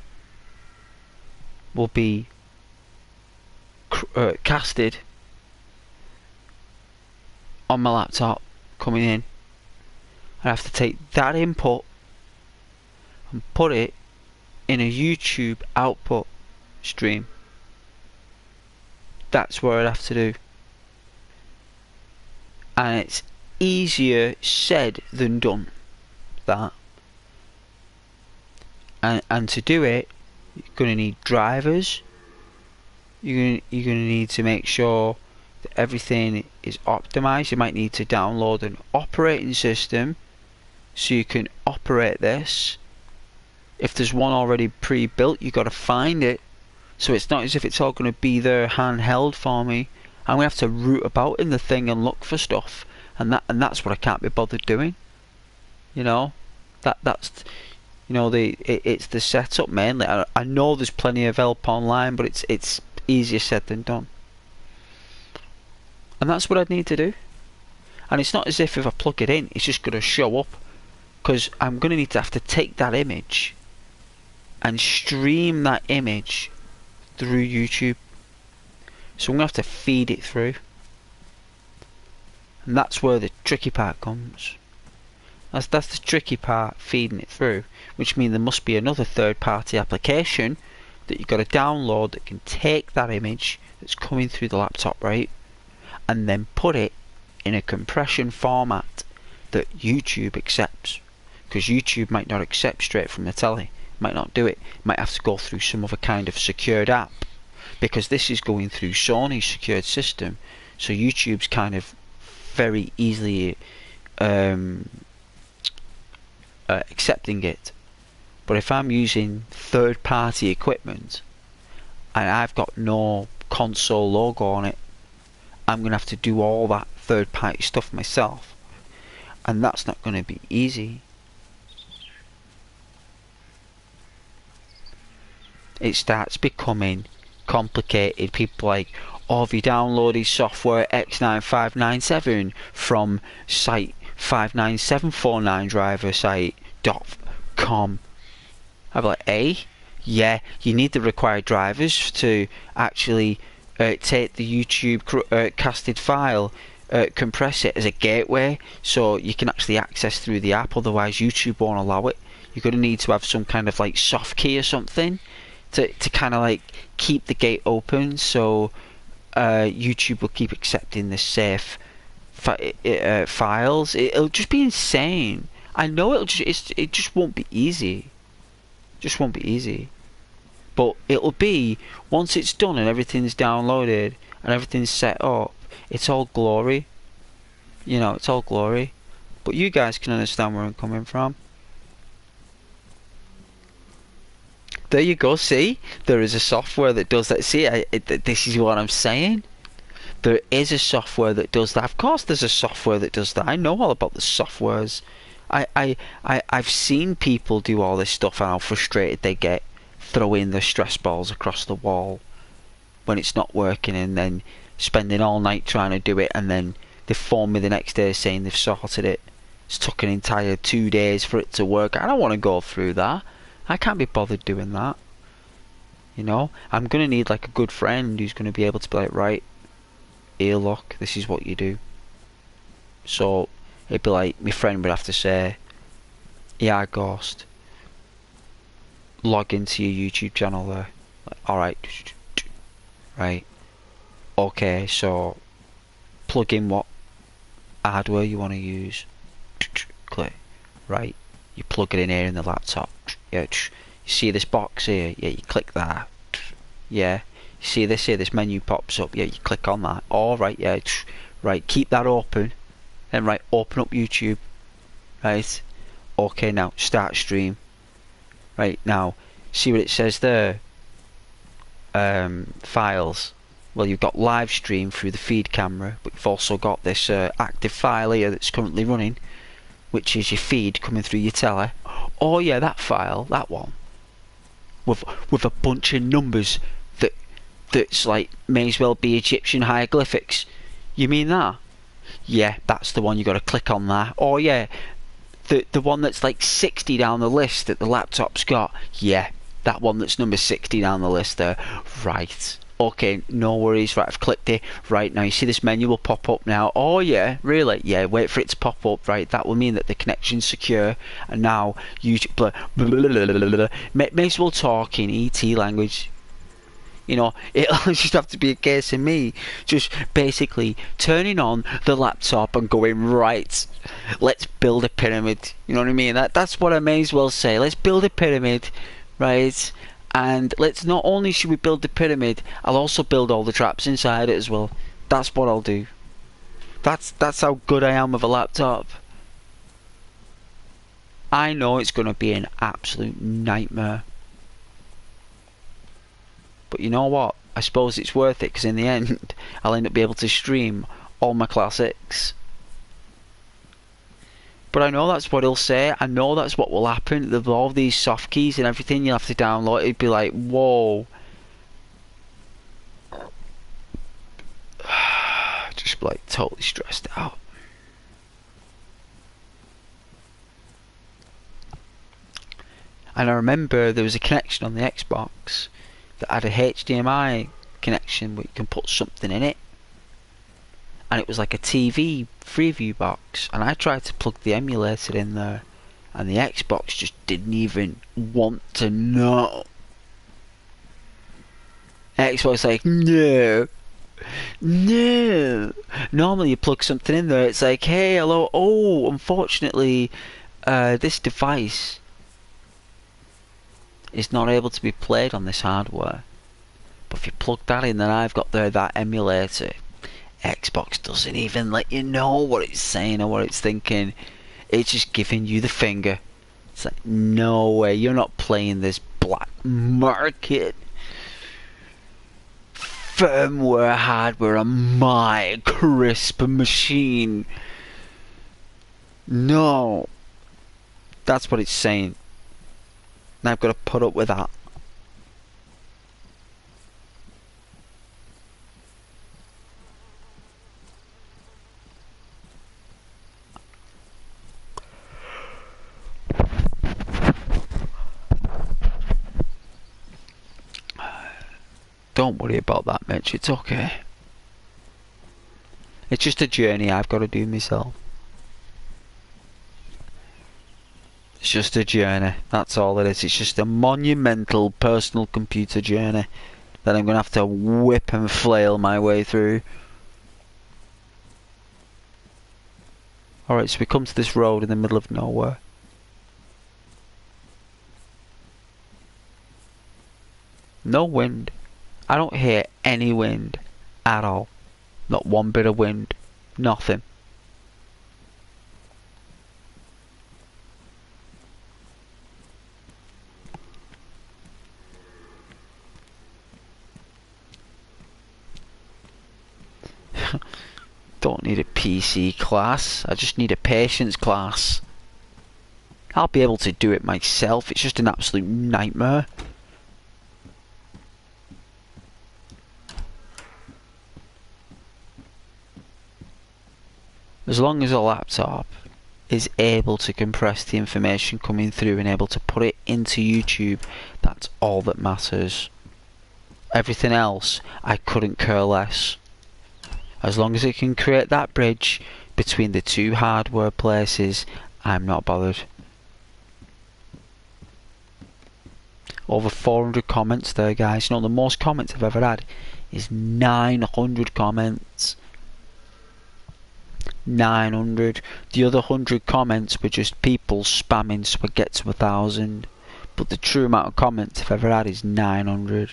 will be casted on my laptop coming in. I have to take that input and put it in a YouTube output stream. That's what I'd have to do. And it's easier said than done, that. And to do it, you're going to need drivers. You're going to need to make sure everything is optimized. You might need to download an operating system so you can operate this. If there's one already pre-built, you got to find it. So it's not as if it's all going to be there handheld for me. I'm going to have to root about in the thing and look for stuff, and that's what I can't be bothered doing. You know, that's you know, it's the setup mainly. I know there's plenty of help online, but it's easier said than done. And that's what I'd need to do. And it's not as if I plug it in, it's just going to show up, because I'm going to need to have to take that image and stream that image through YouTube. So I'm going to have to feed it through. And that's where the tricky part comes. That's the tricky part, feeding it through, which means there must be another third-party application that you've got to download that can take that image that's coming through the laptop, right, and then put it in a compression format that YouTube accepts, because YouTube might not accept straight from the telly, might not do it, might have to go through some other kind of secured app, because this is going through Sony's secured system, so YouTube's kind of very easily accepting it. But if I'm using third-party equipment and I've got no console logo on it, I'm going to have to do all that third-party stuff myself, and that's not going to be easy. It starts becoming complicated. People like, oh, have you downloaded software X9597 from site 59749driver site.com? I'm like, yeah, you need the required drivers to actually take the YouTube casted file, compress it as a gateway so you can actually access through the app, otherwise YouTube won't allow it. You're going to need to have some kind of like soft key or something to kind of like keep the gate open, so YouTube will keep accepting the safe files. It'll just be insane. I know it just won't be easy. Just won't be easy. But it'll be, once it's done and everything's downloaded and everything's set up, it's all glory. You know, it's all glory. But you guys can understand where I'm coming from. There you go, see? There is a software that does that. See, this is what I'm saying. There is a software that does that. Of course there's a software that does that. I know all about the softwares. I've seen people do all this stuff and how frustrated they get throwing the stress balls across the wall when it's not working, and then spending all night trying to do it, and then they phone me the next day saying they've sorted it. It's took an entire 2 days for it to work. I don't want to go through that. I can't be bothered doing that. You know, I'm going to need like a good friend who's going to be able to be like, right, here, look, this is what you do. So it'd be like, my friend would have to say, yeah, Ghost, log into your YouTube channel there. Like, alright, right, okay, so plug in what hardware you want to use. Click, right, you plug it in here in the laptop. Yeah, you see this box here? Yeah, you click that. Yeah, you see this here? This menu pops up. Yeah, you click on that. All right, yeah, right. Keep that open. Then right, open up YouTube. Right. Okay, now start stream. Right now, see what it says there? Files. Well, you've got live stream through the feed camera, but you've also got this active file here that's currently running, which is your feed coming through your telly. Oh yeah, that file, that one, with a bunch of numbers that's like, may as well be Egyptian hieroglyphics. You mean that? Yeah, that's the one. You got to click on that. Oh yeah, the one that's like 60 down the list that the laptop's got. Yeah, that one that's number 60 down the list there. Right. Okay, no worries. Right, I've clicked it. Right, now you see this menu will pop up now. Oh yeah, really? Yeah, wait for it to pop up. Right, that will mean that the connection's secure. And now you may as well talk in ET language. You know, it'll just have to be a case of me just basically turning on the laptop and going, right, let's build a pyramid. You know what I mean? That's what I may as well say. Let's build a pyramid, right? And let's, not only should we build the pyramid, I'll also build all the traps inside it as well. That's what I'll do. That's how good I am with a laptop. I know it's gonna be an absolute nightmare. But you know what? I suppose it's worth it, because in the end, I'll end up being able to stream all my classics. But I know that's what he'll say. I know that's what will happen. With all these soft keys and everything you'll have to download, it'd be like, whoa. Just like totally stressed out. And I remember there was a connection on the Xbox that had a HDMI connection where you can put something in it. And it was like a TV Freeview box, and I tried to plug the emulator in there, and the Xbox just didn't even want to know. Xbox like, no, no. Normally you plug something in there, it's like, hey, hello, oh, unfortunately, this device is not able to be played on this hardware. But if you plug that in, then I've got that emulator. Xbox doesn't even let you know what it's saying or what it's thinking. It's just giving you the finger. It's like, no way, you're not playing this black market firmware hardware on my crisp machine. No. That's what it's saying. And I've got to put up with that. Don't worry about that, Mitch. It's okay. It's just a journey I've got to do myself. It's just a journey. That's all it is. It's just a monumental personal computer journey that I'm going to have to whip and flail my way through. Alright, so we come to this road in the middle of nowhere. No wind. I don't hear any wind at all. Not one bit of wind. Nothing. Don't need a PC class. I just need a patience class. I'll be able to do it myself. It's just an absolute nightmare. As long as a laptop is able to compress the information coming through and able to put it into YouTube, that's all that matters. Everything else, I couldn't care less. As long as it can create that bridge between the two hardware places, I'm not bothered. Over 400 comments there, guys. You know, the most comments I've ever had is 900 comments. 900. The other 100 comments were just people spamming so I get to 1,000. But the true amount of comments I've ever had is 900.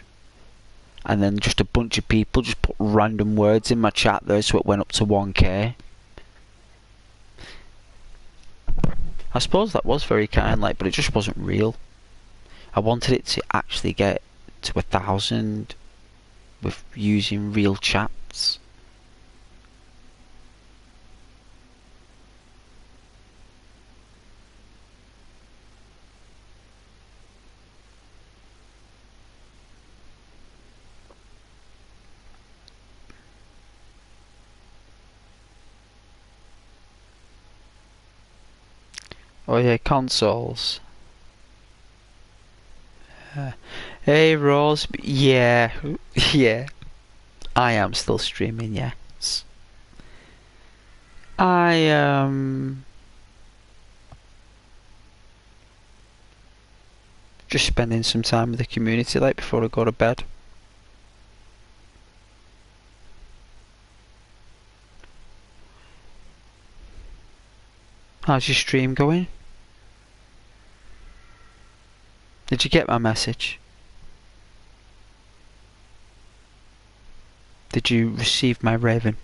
And then just a bunch of people just put random words in my chat there, so it went up to 1k. I suppose that was very kind, like, but it just wasn't real. I wanted it to actually get to 1,000 with using real chats. Oh yeah, consoles. Hey Rose, yeah, yeah. I am still streaming, yes. I just spending some time with the community like before I go to bed. How's your stream going? Did you get my message? Did you receive my raven?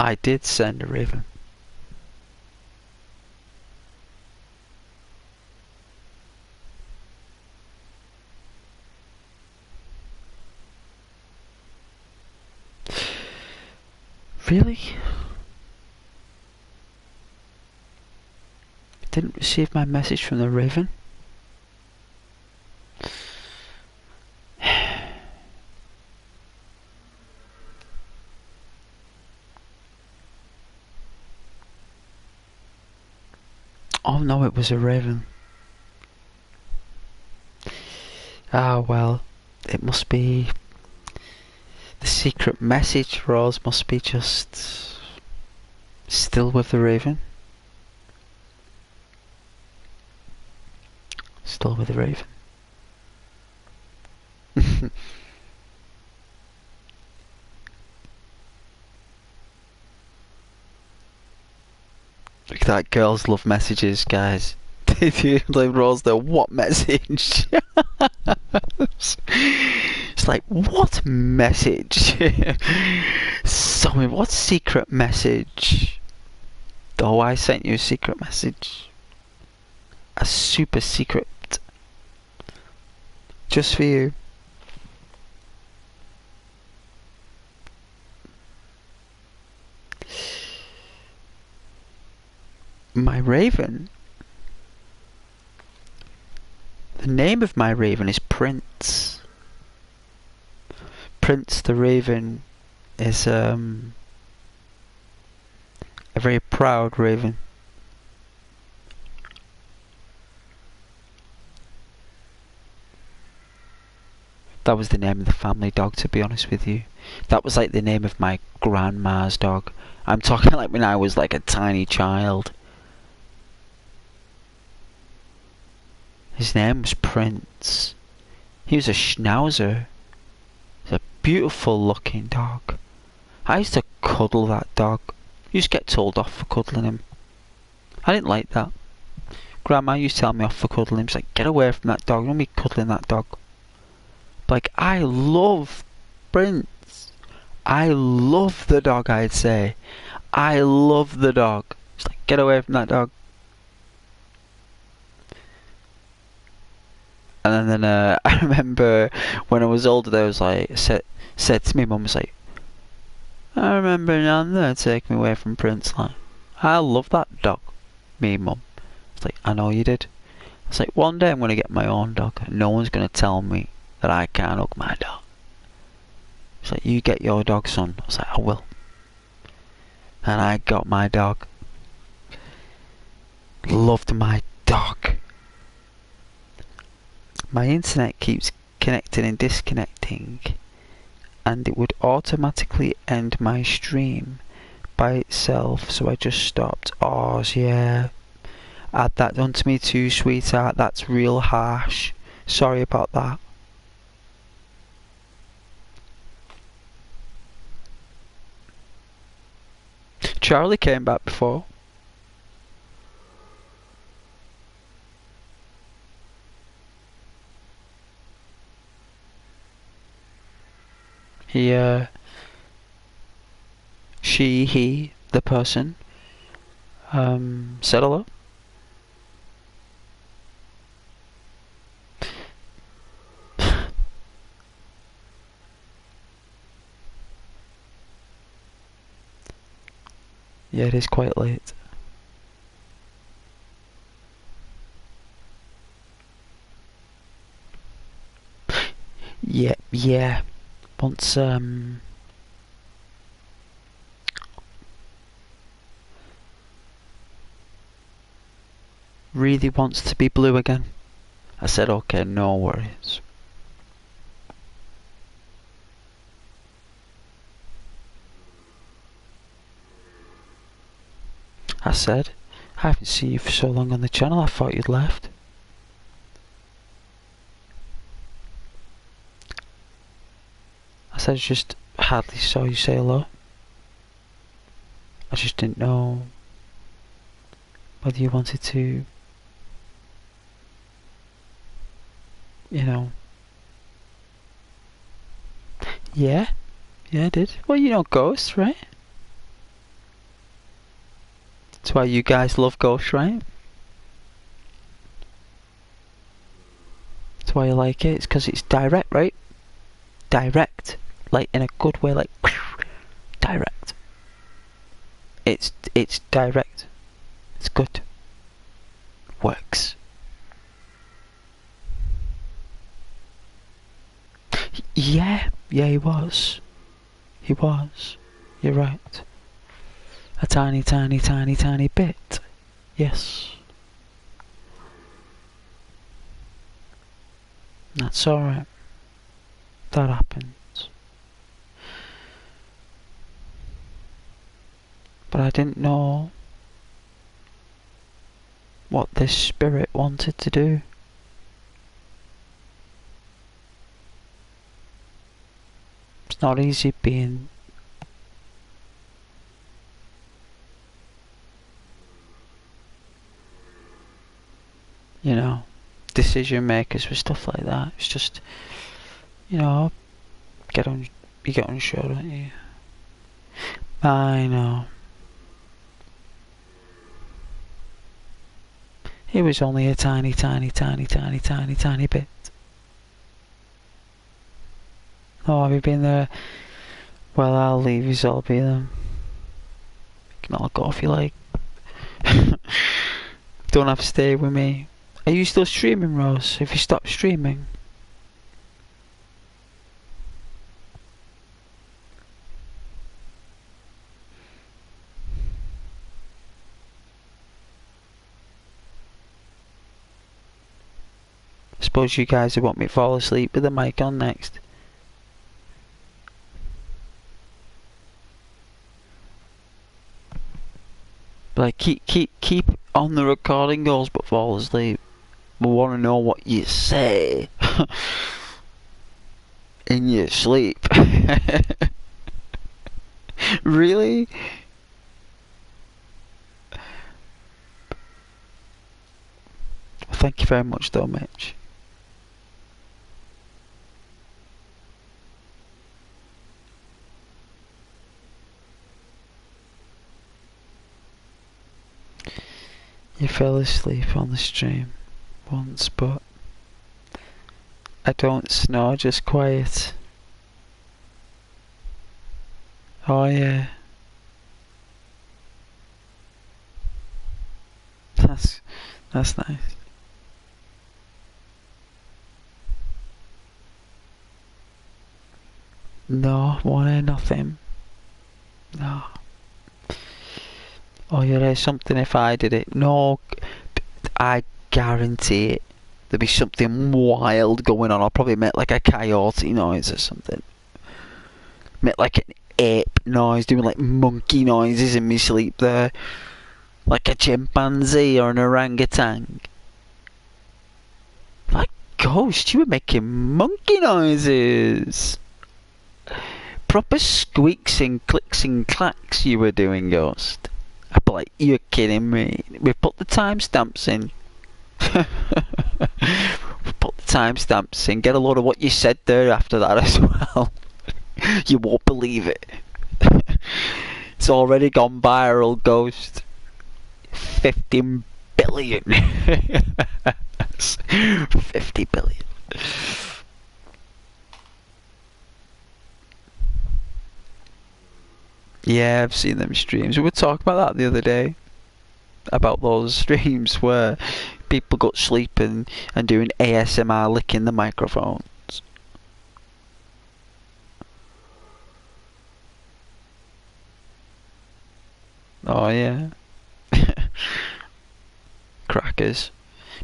I did send a raven. Really? Didn't receive my message from the raven? Oh no, it was a raven. Ah well, it must be... The secret message for us must be just... still with the raven. Still with the raven. Look at that, girls love messages, guys. Did you like Rose there? What message? It's like, what message? Sorry, what secret message? Oh, I sent you a secret message. A super secret. Just for you. My raven? The name of my raven is Prince. Prince the raven is a very proud raven. That was the name of the family dog, to be honest with you. That was like the name of my grandma's dog. I'm talking like when I was like a tiny child. His name was Prince. He was a schnauzer. He's a beautiful looking dog. I used to cuddle that dog. You used to get told off for cuddling him. I didn't like that. Grandma used to tell me off for cuddling him. She's like, get away from that dog. You don't be cuddling that dog. But like, I love Prince. I love the dog, I'd say. I love the dog. She's like, get away from that dog. And then I remember when I was older, there was like said to me, Mum was like, I remember Nana taking me away from Prince. Like, I love that dog. Me, Mum. It's like, I know you did. It's like, one day I'm gonna get my own dog, and no one's gonna tell me that I can't hug my dog. It's like, you get your dog, son. I was like, I will. And I got my dog. Loved my dog. My internet keeps connecting and disconnecting, and it would automatically end my stream by itself, so I just stopped. Oh yeah, had that done to me too, sweetheart. That's real harsh. Sorry about that. Charlie came back before. He, she, he, the person, said hello. Yeah, it is quite late. Yeah. Once, really wants to be blue again. I said, okay, no worries. I said, I haven't seen you for so long on the channel, I thought you'd left. I said, I just hardly saw you say hello. I just didn't know whether you wanted to, you know, Yeah, yeah, I did. Well, you know Ghost, right? That's why you guys love Ghost, right? That's why you like it. It's because it's direct, right? Direct, like in a good way, like direct. It's direct. It's good. Works. Yeah, he was. He was. You're right. A tiny, tiny, tiny, tiny bit. Yes. That's alright. That happens. But I didn't know what this spirit wanted to do. It's not easy being... you know, decision makers with stuff like that. It's just, you know, you get unsure, don't you? I know. It was only a tiny, tiny, tiny, tiny, tiny, tiny bit. Oh, have you been there? Well, I'll leave you, so I'll be there. You can all go if you like. Don't have to stay with me. Are you still streaming, Rose? If you stop streaming? I suppose you guys would want me to fall asleep with the mic on next. Like, keep on the recording goals, but fall asleep. We want to know what you say in your sleep. Really? Thank you very much, though, Mitch. You fell asleep on the stream once, but I don't snore, just quiet. Oh yeah. That's nice. No, wanna nothing. No. Oh yeah, there's something if I did it. No, I guarantee it. There'd be something wild going on. I'll probably make like a coyote noise or something. Make like an ape noise, doing like monkey noises in my sleep there. Like a chimpanzee or an orangutan. Like Ghost, you were making monkey noises. Proper squeaks and clicks and clacks you were doing, Ghost. I'd be like, you're kidding me. We put the timestamps in. We put the timestamps in. Get a load of what you said there after that as well. You won't believe it. It's already gone viral, Ghost. 15 billion. 50 billion. Yeah, I've seen them streams. We were talking about that the other day. About those streams where people got sleeping and doing ASMR licking the microphones. Oh yeah. Crackers.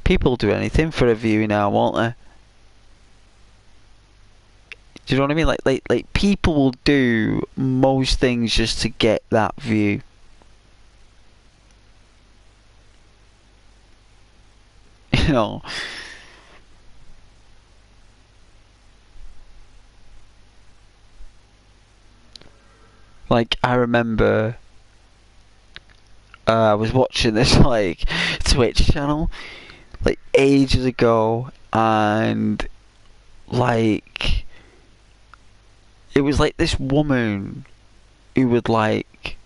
People do anything for a view now, won't they? Do you know what I mean? Like people will do most things just to get that view. You know. Like I remember I was watching this like Twitch channel like ages ago, and like it was like this woman who would like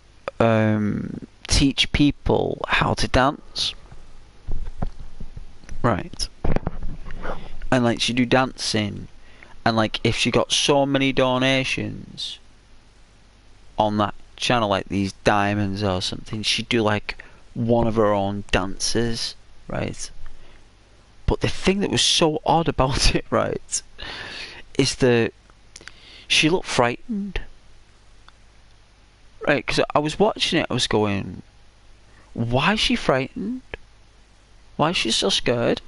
teach people how to dance, right? And like she'd do dancing, and like if she got so many donations on that channel, like these diamonds or something, she'd do like one of her own dances, right? But the thing that was so odd about it, right, is that she looked frightened, right? Because I was watching it, I was going, why is she frightened? Why is she so scared?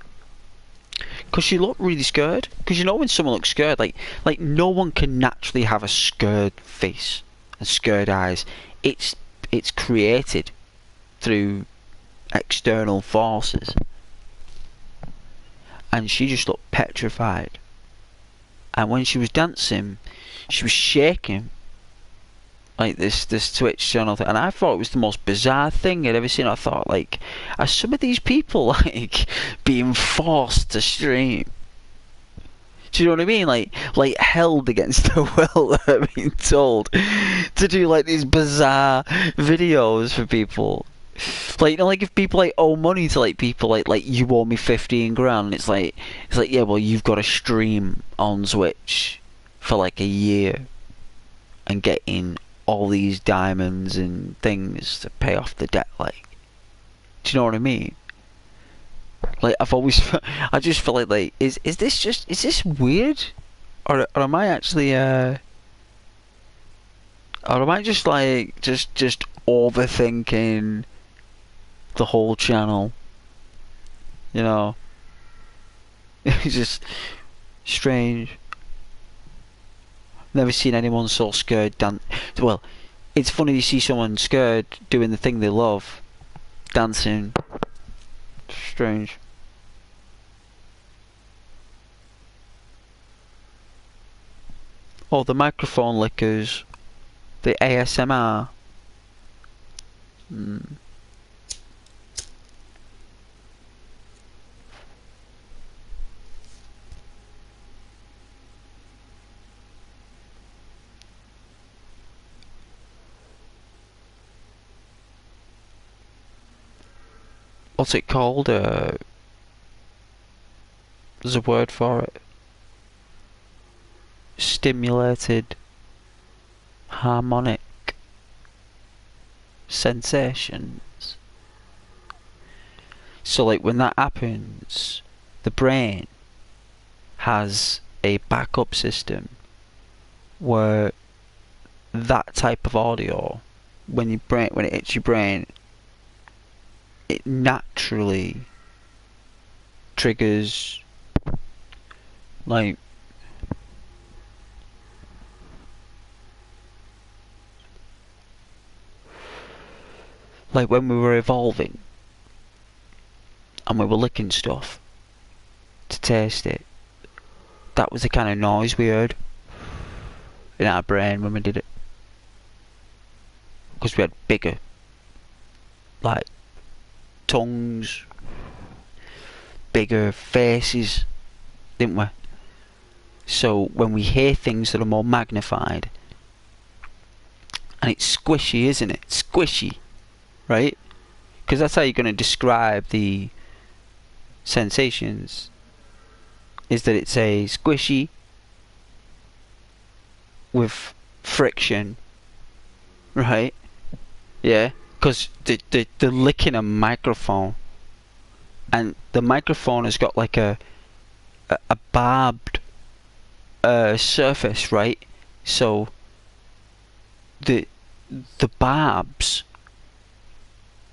Because she looked really scared. Because you know when someone looks scared, like no one can naturally have a scared face and scared eyes. It's created through external forces. And she just looked petrified. And when she was dancing, she was shaking. Like this Twitch channel thing. And I thought it was the most bizarre thing I'd ever seen. I thought, like, are some of these people, like, being forced to stream? Do you know what I mean? Like held against their will, they're being told to do, like, these bizarre videos for people. Like, you know, like if people like owe money to like people like you owe me 15 grand, it's like yeah, well you've got to stream on Twitch for like a year and get in all these diamonds and things to pay off the debt. Like, do you know what I mean? Like I've always I just feel like is this weird, or am I actually or am I just like just overthinking the whole channel, you know? It's just strange. Never seen anyone so scared well, it's funny you see someone scared doing the thing they love, dancing. Strange. Oh, the microphone lickers, the ASMR. What's it called? There's a word for it. Stimulated harmonic sensations. So like when that happens, the brain has a backup system where that type of audio, when it hits your brain, it naturally triggers like when we were evolving and we were licking stuff to taste it, that was the kind of noise we heard in our brain when we did it, because we had bigger like tongues, bigger faces, didn't we? So when we hear things that are more magnified, and it's squishy, isn't it? Squishy, right? Because that's how you're going to describe the sensations, is that it's a squishy with friction, right? Yeah, because they're licking a microphone, and the microphone has got like a barbed surface, right? So the barbs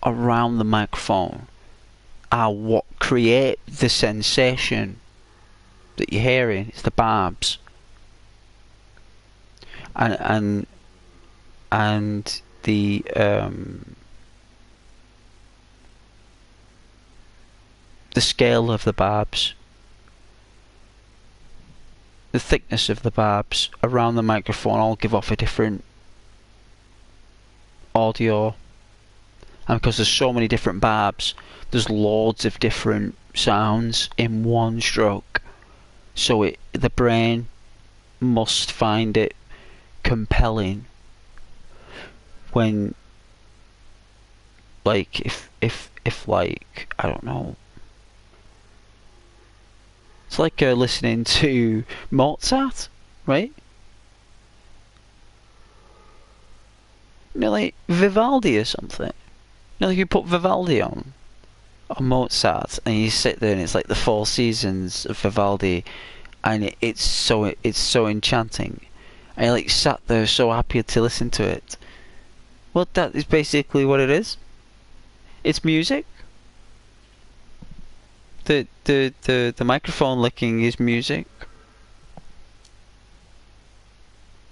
around the microphone are what create the sensation that you're hearing. It's the barbs, and the scale of the barbs, the thickness of the barbs around the microphone all give off a different audio. And because there's so many different barbs, there's loads of different sounds in one stroke. So the brain must find it compelling when, like, if like, I don't know, it's like listening to Mozart, right? You know, like Vivaldi or something. You know, like you put Vivaldi on Mozart, and you sit there, and it's like the Four Seasons of Vivaldi, and it's so enchanting. I like sat there so happy to listen to it. Well, that is basically what it is. It's music. The microphone licking is music.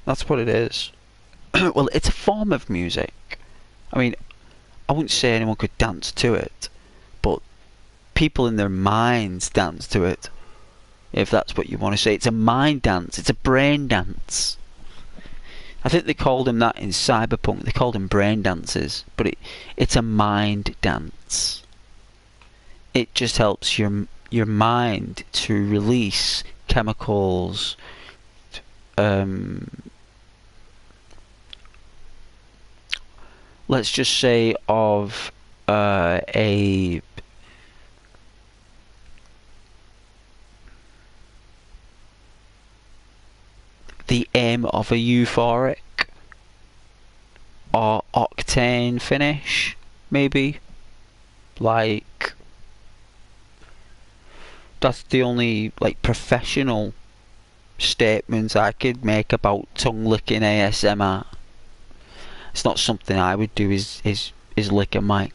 That's what it is. Well, it's a form of music. I mean, I wouldn't say anyone could dance to it, but people in their minds dance to it. If that's what you want to say. It's a mind dance. It's a brain dance. I think they called him that in Cyberpunk. They called him brain dances, but it's a mind dance. It just helps your mind to release chemicals, let's just say of the aim of a euphoric or octane finish, maybe. Like, that's the only like professional statements I could make about tongue licking ASMR. It's not something I would do. Is lick a mic.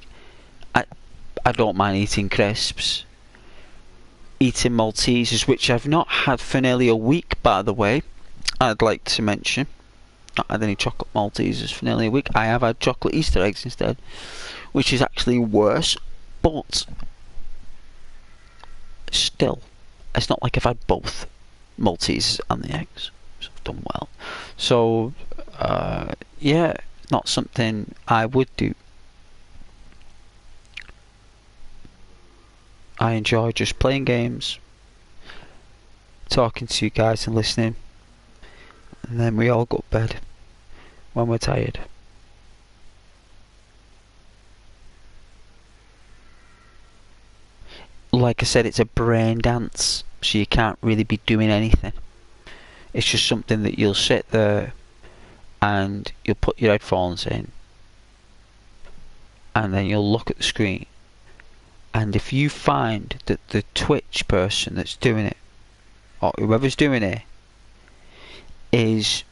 I don't mind eating crisps, eating Maltesers, which I've not had for nearly a week, by the way. I'd like to mention, not had any chocolate Maltesers for nearly a week. I have had chocolate Easter eggs instead, which is actually worse, but still, it's not like I've had both Maltesers and the eggs, so I've done well. So yeah, not something I would do. I enjoy just playing games, talking to you guys and listening, and then we all go to bed when we're tired. Like I said, it's a brain dance, so you can't really be doing anything. It's just something that you'll sit there and you'll put your headphones in, and then you'll look at the screen, and if you find that the Twitch person that's doing it, or whoever's doing it, is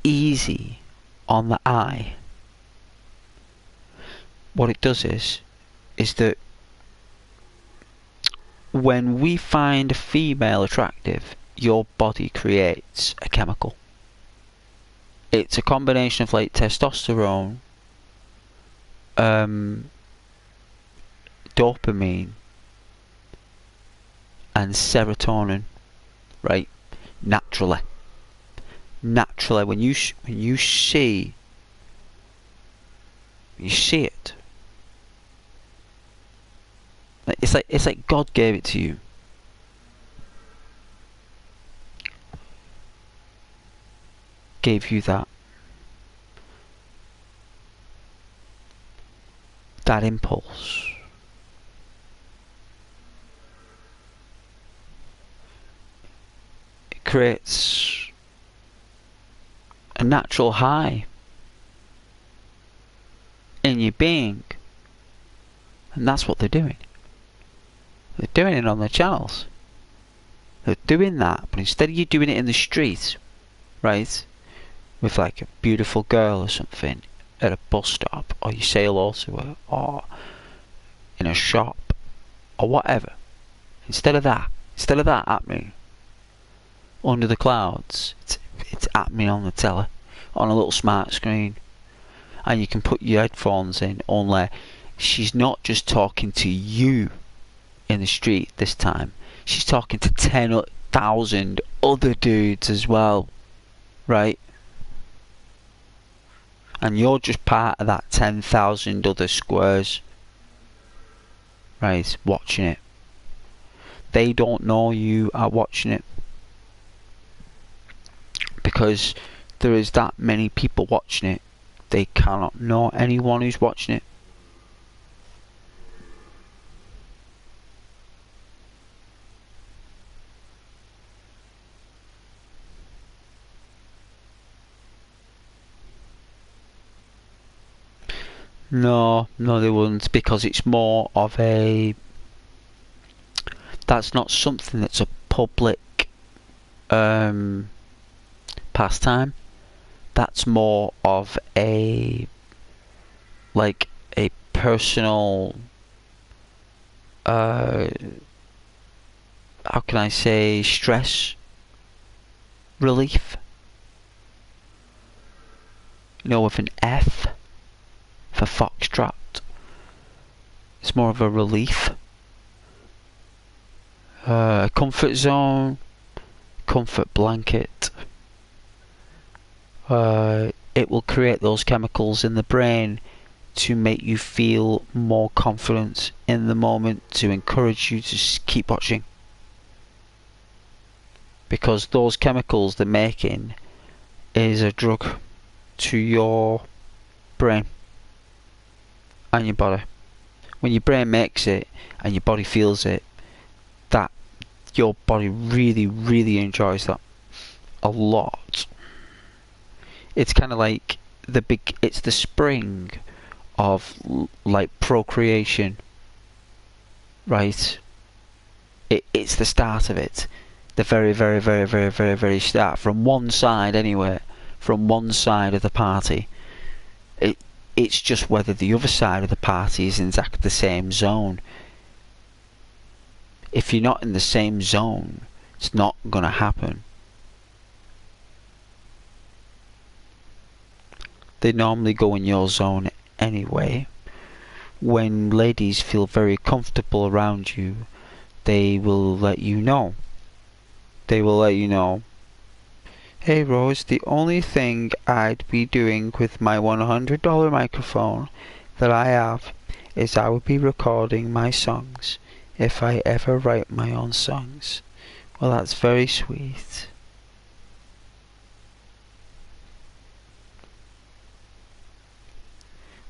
easy on the eye, what it does is that when we find a female attractive, your body creates a chemical. It's a combination of like testosterone, dopamine, and serotonin, right? Naturally, when you see it, it's like God gave it to you. Gave you that impulse. It creates a natural high in your being, and that's what they're doing. They're doing it on their channels. They're doing that, but instead of you doing it in the street, right, with like a beautiful girl or something at a bus stop, or you say hello to her, or in a shop, or whatever, instead of that happening under the clouds, it's happening on the telly, on a little smart screen, and you can put your headphones in. Only she's not just talking to you in the street this time, she's talking to 10,000 other dudes as well, right? And you're just part of that 10,000 other squares, right, watching it. They don't know you are watching it, because there is that many people watching it, they cannot know anyone who's watching it. No, they wouldn't, because it's more of a... That's not something that's a public pastime. That's more of a... like a personal... how can I say... stress relief. You know, with an F for foxtrot. It's more of a relief. Comfort zone, comfort blanket. It will create those chemicals in the brain to make you feel more confident in the moment, to encourage you to keep watching. Because those chemicals they're making is a drug to your brain and your body. When your brain makes it and your body feels it, that your body really enjoys that a lot. It's kind of like it's the spring of like procreation, right? It's the start of it, the very start, from one side anyway, from one side of the party. It's just whether the other side of the party is in exactly the same zone. If you're not in the same zone, it's not gonna happen. They normally go in your zone anyway. When ladies feel very comfortable around you, they will let you know. They will let you know, "Hey Rose, the only thing I'd be doing with my $100 microphone that I have is I would be recording my songs if I ever write my own songs." Well, that's very sweet.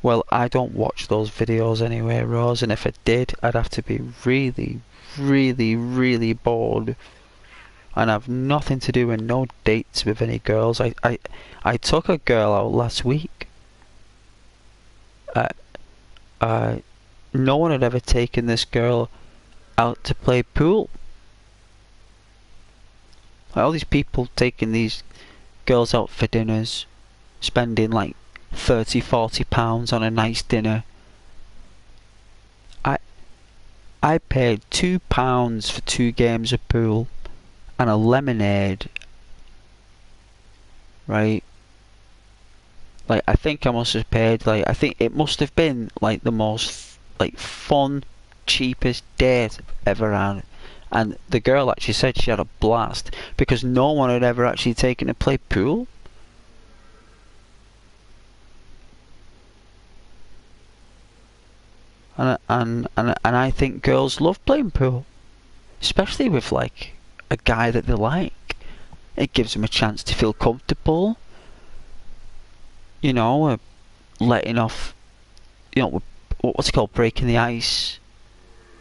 Well, I don't watch those videos anyway, Rose, and if I did, I'd have to be really bored and have nothing to do and no dates with any girls. I took a girl out last week. No one had ever taken this girl out to play pool. All these people taking these girls out for dinners, spending like £30–40 on a nice dinner. I paid £2 for 2 games of pool and a lemonade, right? Like, I think I must have paid, like, I think it must have been like the most like fun, cheapest date I've ever had. And the girl actually said she had a blast because no one had ever actually taken her to play pool. And I think girls love playing pool, especially with like a guy that they like. It gives them a chance to feel comfortable. You know, letting off. You know, what's it called? Breaking the ice.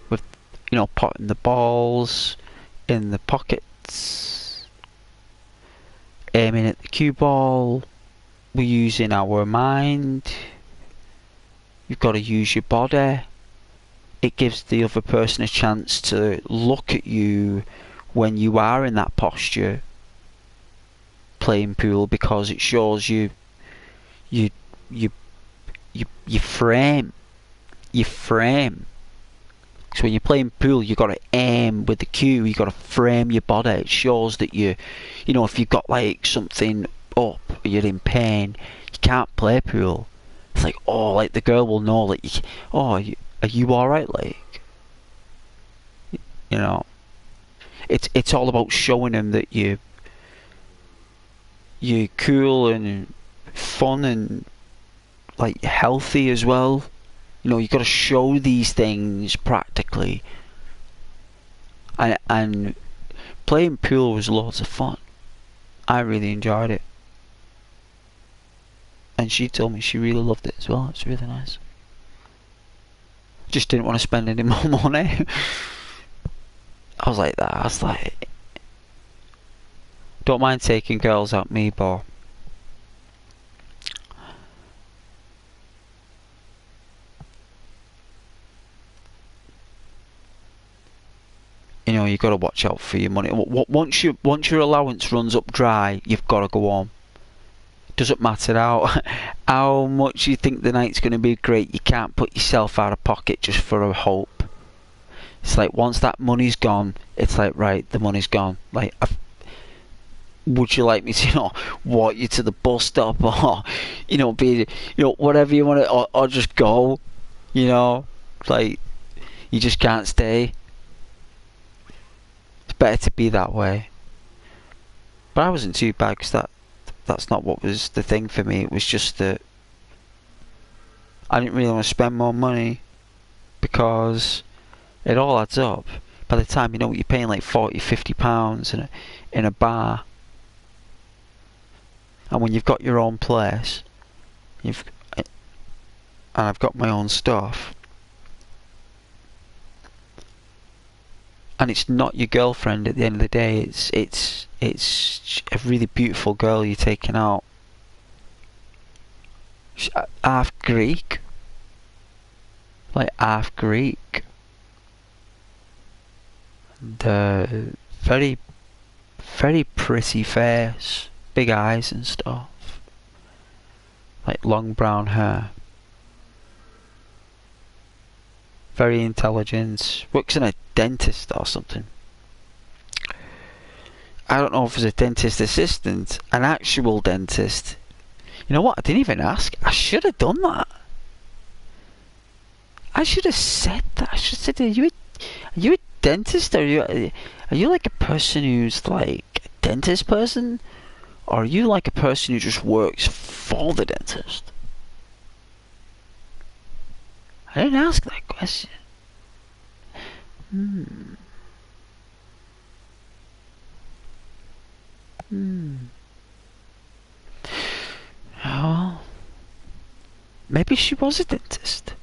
With, you know, potting the balls in the pockets, aiming at the cue ball. We're using our mind. You've got to use your body. It gives the other person a chance to look at you when you are in that posture playing pool, because it shows you frame. So when you're playing pool, you got to aim with the cue. You got to frame your body. It shows that you know, if you've got like something up, or you're in pain, you can't play pool. It's like, oh, like the girl will know, like, are you alright, like, you know. It's all about showing them that you're cool and fun and like healthy as well. You know, you got to show these things practically. And playing pool was lots of fun. I really enjoyed it. and she told me she really loved it as well. It's really nice. Just didn't want to spend any more money. I was like that. I was like, don't mind taking girls out me bar. You know, you got to watch out for your money. Once your allowance runs up dry, you've got to go home. Doesn't matter how much you think the night's going to be great. You can't put yourself out of pocket just for a hope. It's like once that money's gone, it's like, right, the money's gone. Like, would you like me to, walk you to the bus stop, or be, whatever you want to, or just go, like, you just can't stay. It's better to be that way. But I wasn't too bad, because that's not what was the thing for me. It was just that I didn't really want to spend more money, because it all adds up. By the time you're paying like £40-50 in a bar, and when you've got your own place, and I've got my own stuff, and it's not your girlfriend at the end of the day. It's a really beautiful girl you're taking out. She's half Greek, like half Greek. The very, very pretty face, big eyes and stuff, like long brown hair. Very intelligent. Works in a dentist or something. I don't know if it's a dentist assistant, an actual dentist. You know what? I didn't even ask. I should have done that. I should have said that. I should have said, are you a dentist? Are you like a person who's like a dentist person? Or are you like a person who just works for the dentist? I didn't ask that question. Oh, maybe she was a dentist.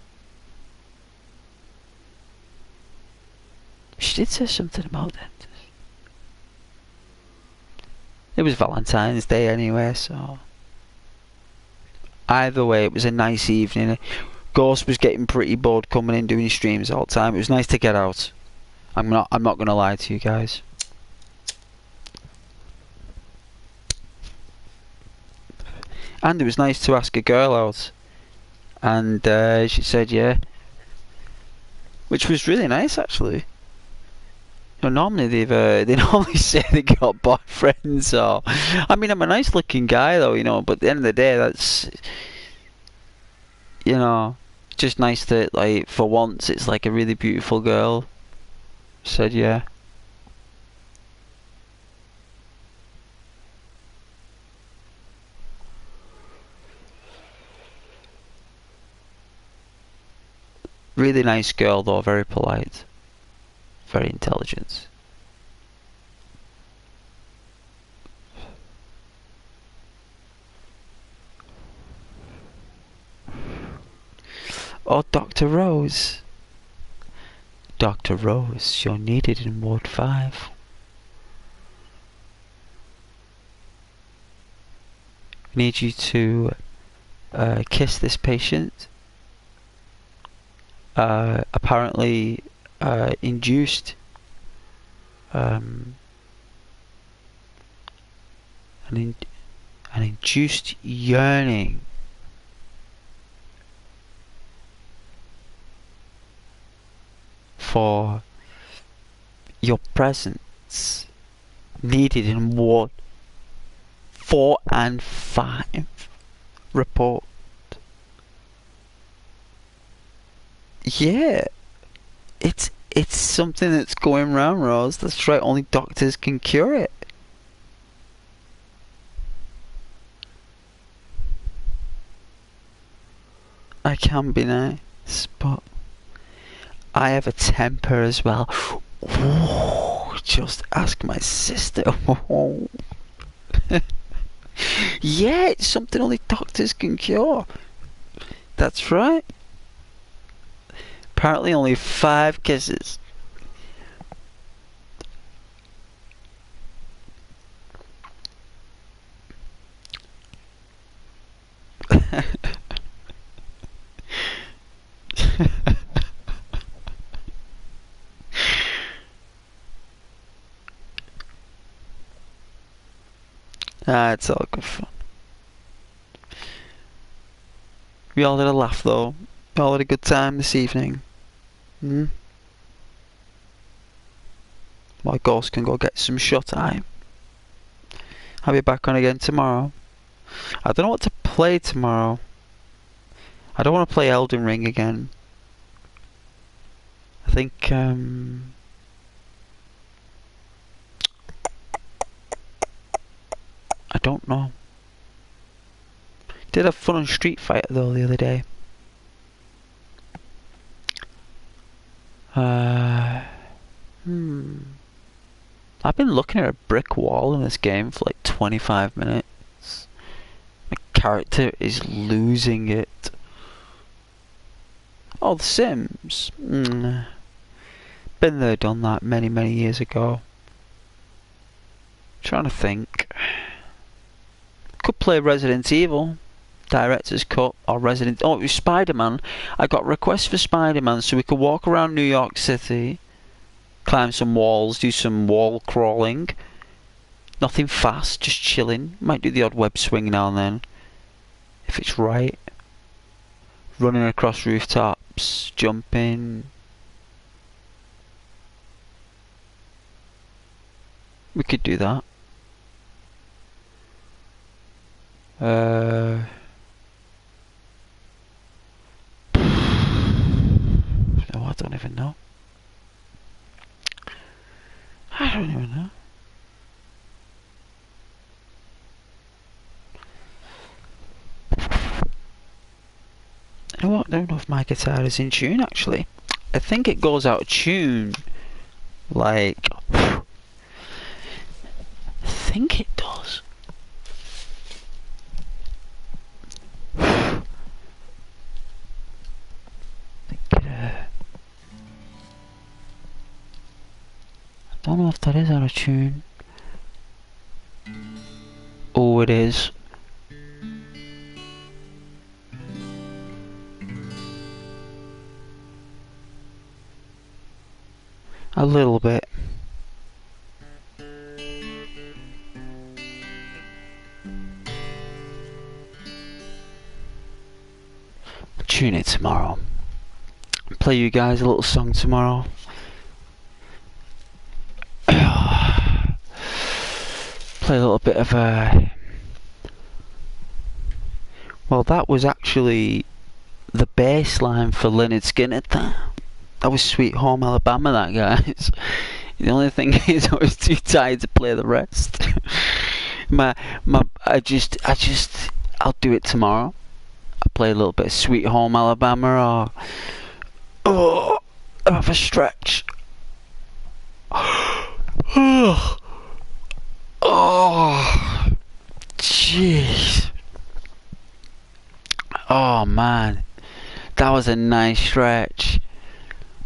She did say something about dentist. It was Valentine's Day anyway, so either way, it was a nice evening. Ghost was getting pretty bored coming in doing streams all the time. It was nice to get out. I'm not gonna lie to you guys. And it was nice to ask a girl out, and she said yeah, which was really nice actually. Normally they normally say they got boyfriends, or I mean, I'm a nice looking guy though, but at the end of the day, that's just nice that, like, for once it's like a really beautiful girl said yeah. Really nice girl though, very polite, very intelligent. Oh, Dr. Rose. Dr. Rose, you're needed in Ward 5. I need you to kiss this patient. Apparently induced an induced yearning for your presence, needed in Ward 4 and 5. Report. Yeah, it's something that's going round, Rose. That's right, only doctors can cure it. I can be nice, but I have a temper as well. Ooh, just ask my sister. Yeah, it's something only doctors can cure. That's right. Apparently only 5 kisses. It's all good fun. We all had a laugh though. We all had a good time this evening. My ghost can go get some shut eye. I'll be back on again tomorrow. I don't know what to play tomorrow. I don't want to play Elden Ring again. I think I don't know. Did have fun on Street Fighter though the other day. I've been looking at a brick wall in this game for like 25 minutes. My character is losing it. Oh, The Sims. Been there, done that many, many years ago. Trying to think. Could play Resident Evil, Director's Cut, or Resident... Oh, it was Spider-Man. I got requests for Spider-Man so we could walk around New York City, climb some walls, do some wall crawling. Nothing fast, just chilling. Might do the odd web swing now and then, if it's right. Running across rooftops, jumping. We could do that. No, I don't even know. I don't even know. You know what? I don't know if my guitar is in tune actually. I think it goes out of tune. Like, I think it does. I don't know if that is out of tune. Oh, it is. A little bit. Tune it tomorrow. Play you guys a little song tomorrow. Play a little bit of a... Well, that was actually the bass line for Lynyrd Skynyrd. That was Sweet Home Alabama, that, guys. The only thing is I was too tired to play the rest. I'll do it tomorrow. I'll play a little bit of Sweet Home Alabama, or have a stretch. Oh, jeez. Oh man, that was a nice stretch.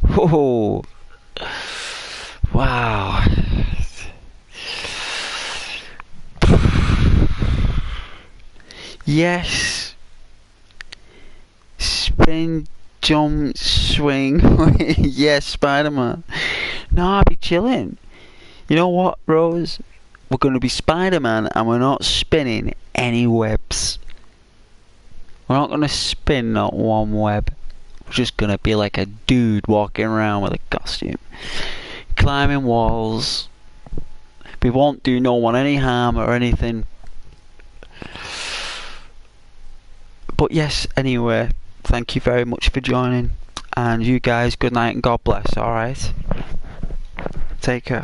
Oh, wow. Yes. Spin, jump, swing. Yes, Spider-Man. No, I'll be chilling. You know what, Rose? We're going to be Spider-Man and we're not spinning any webs. We're not going to spin not one web. We're just going to be like a dude walking around with a costume. Climbing walls. We won't do no one any harm or anything. But yes, anyway, thank you very much for joining. And you guys, good night and God bless, alright? Take care.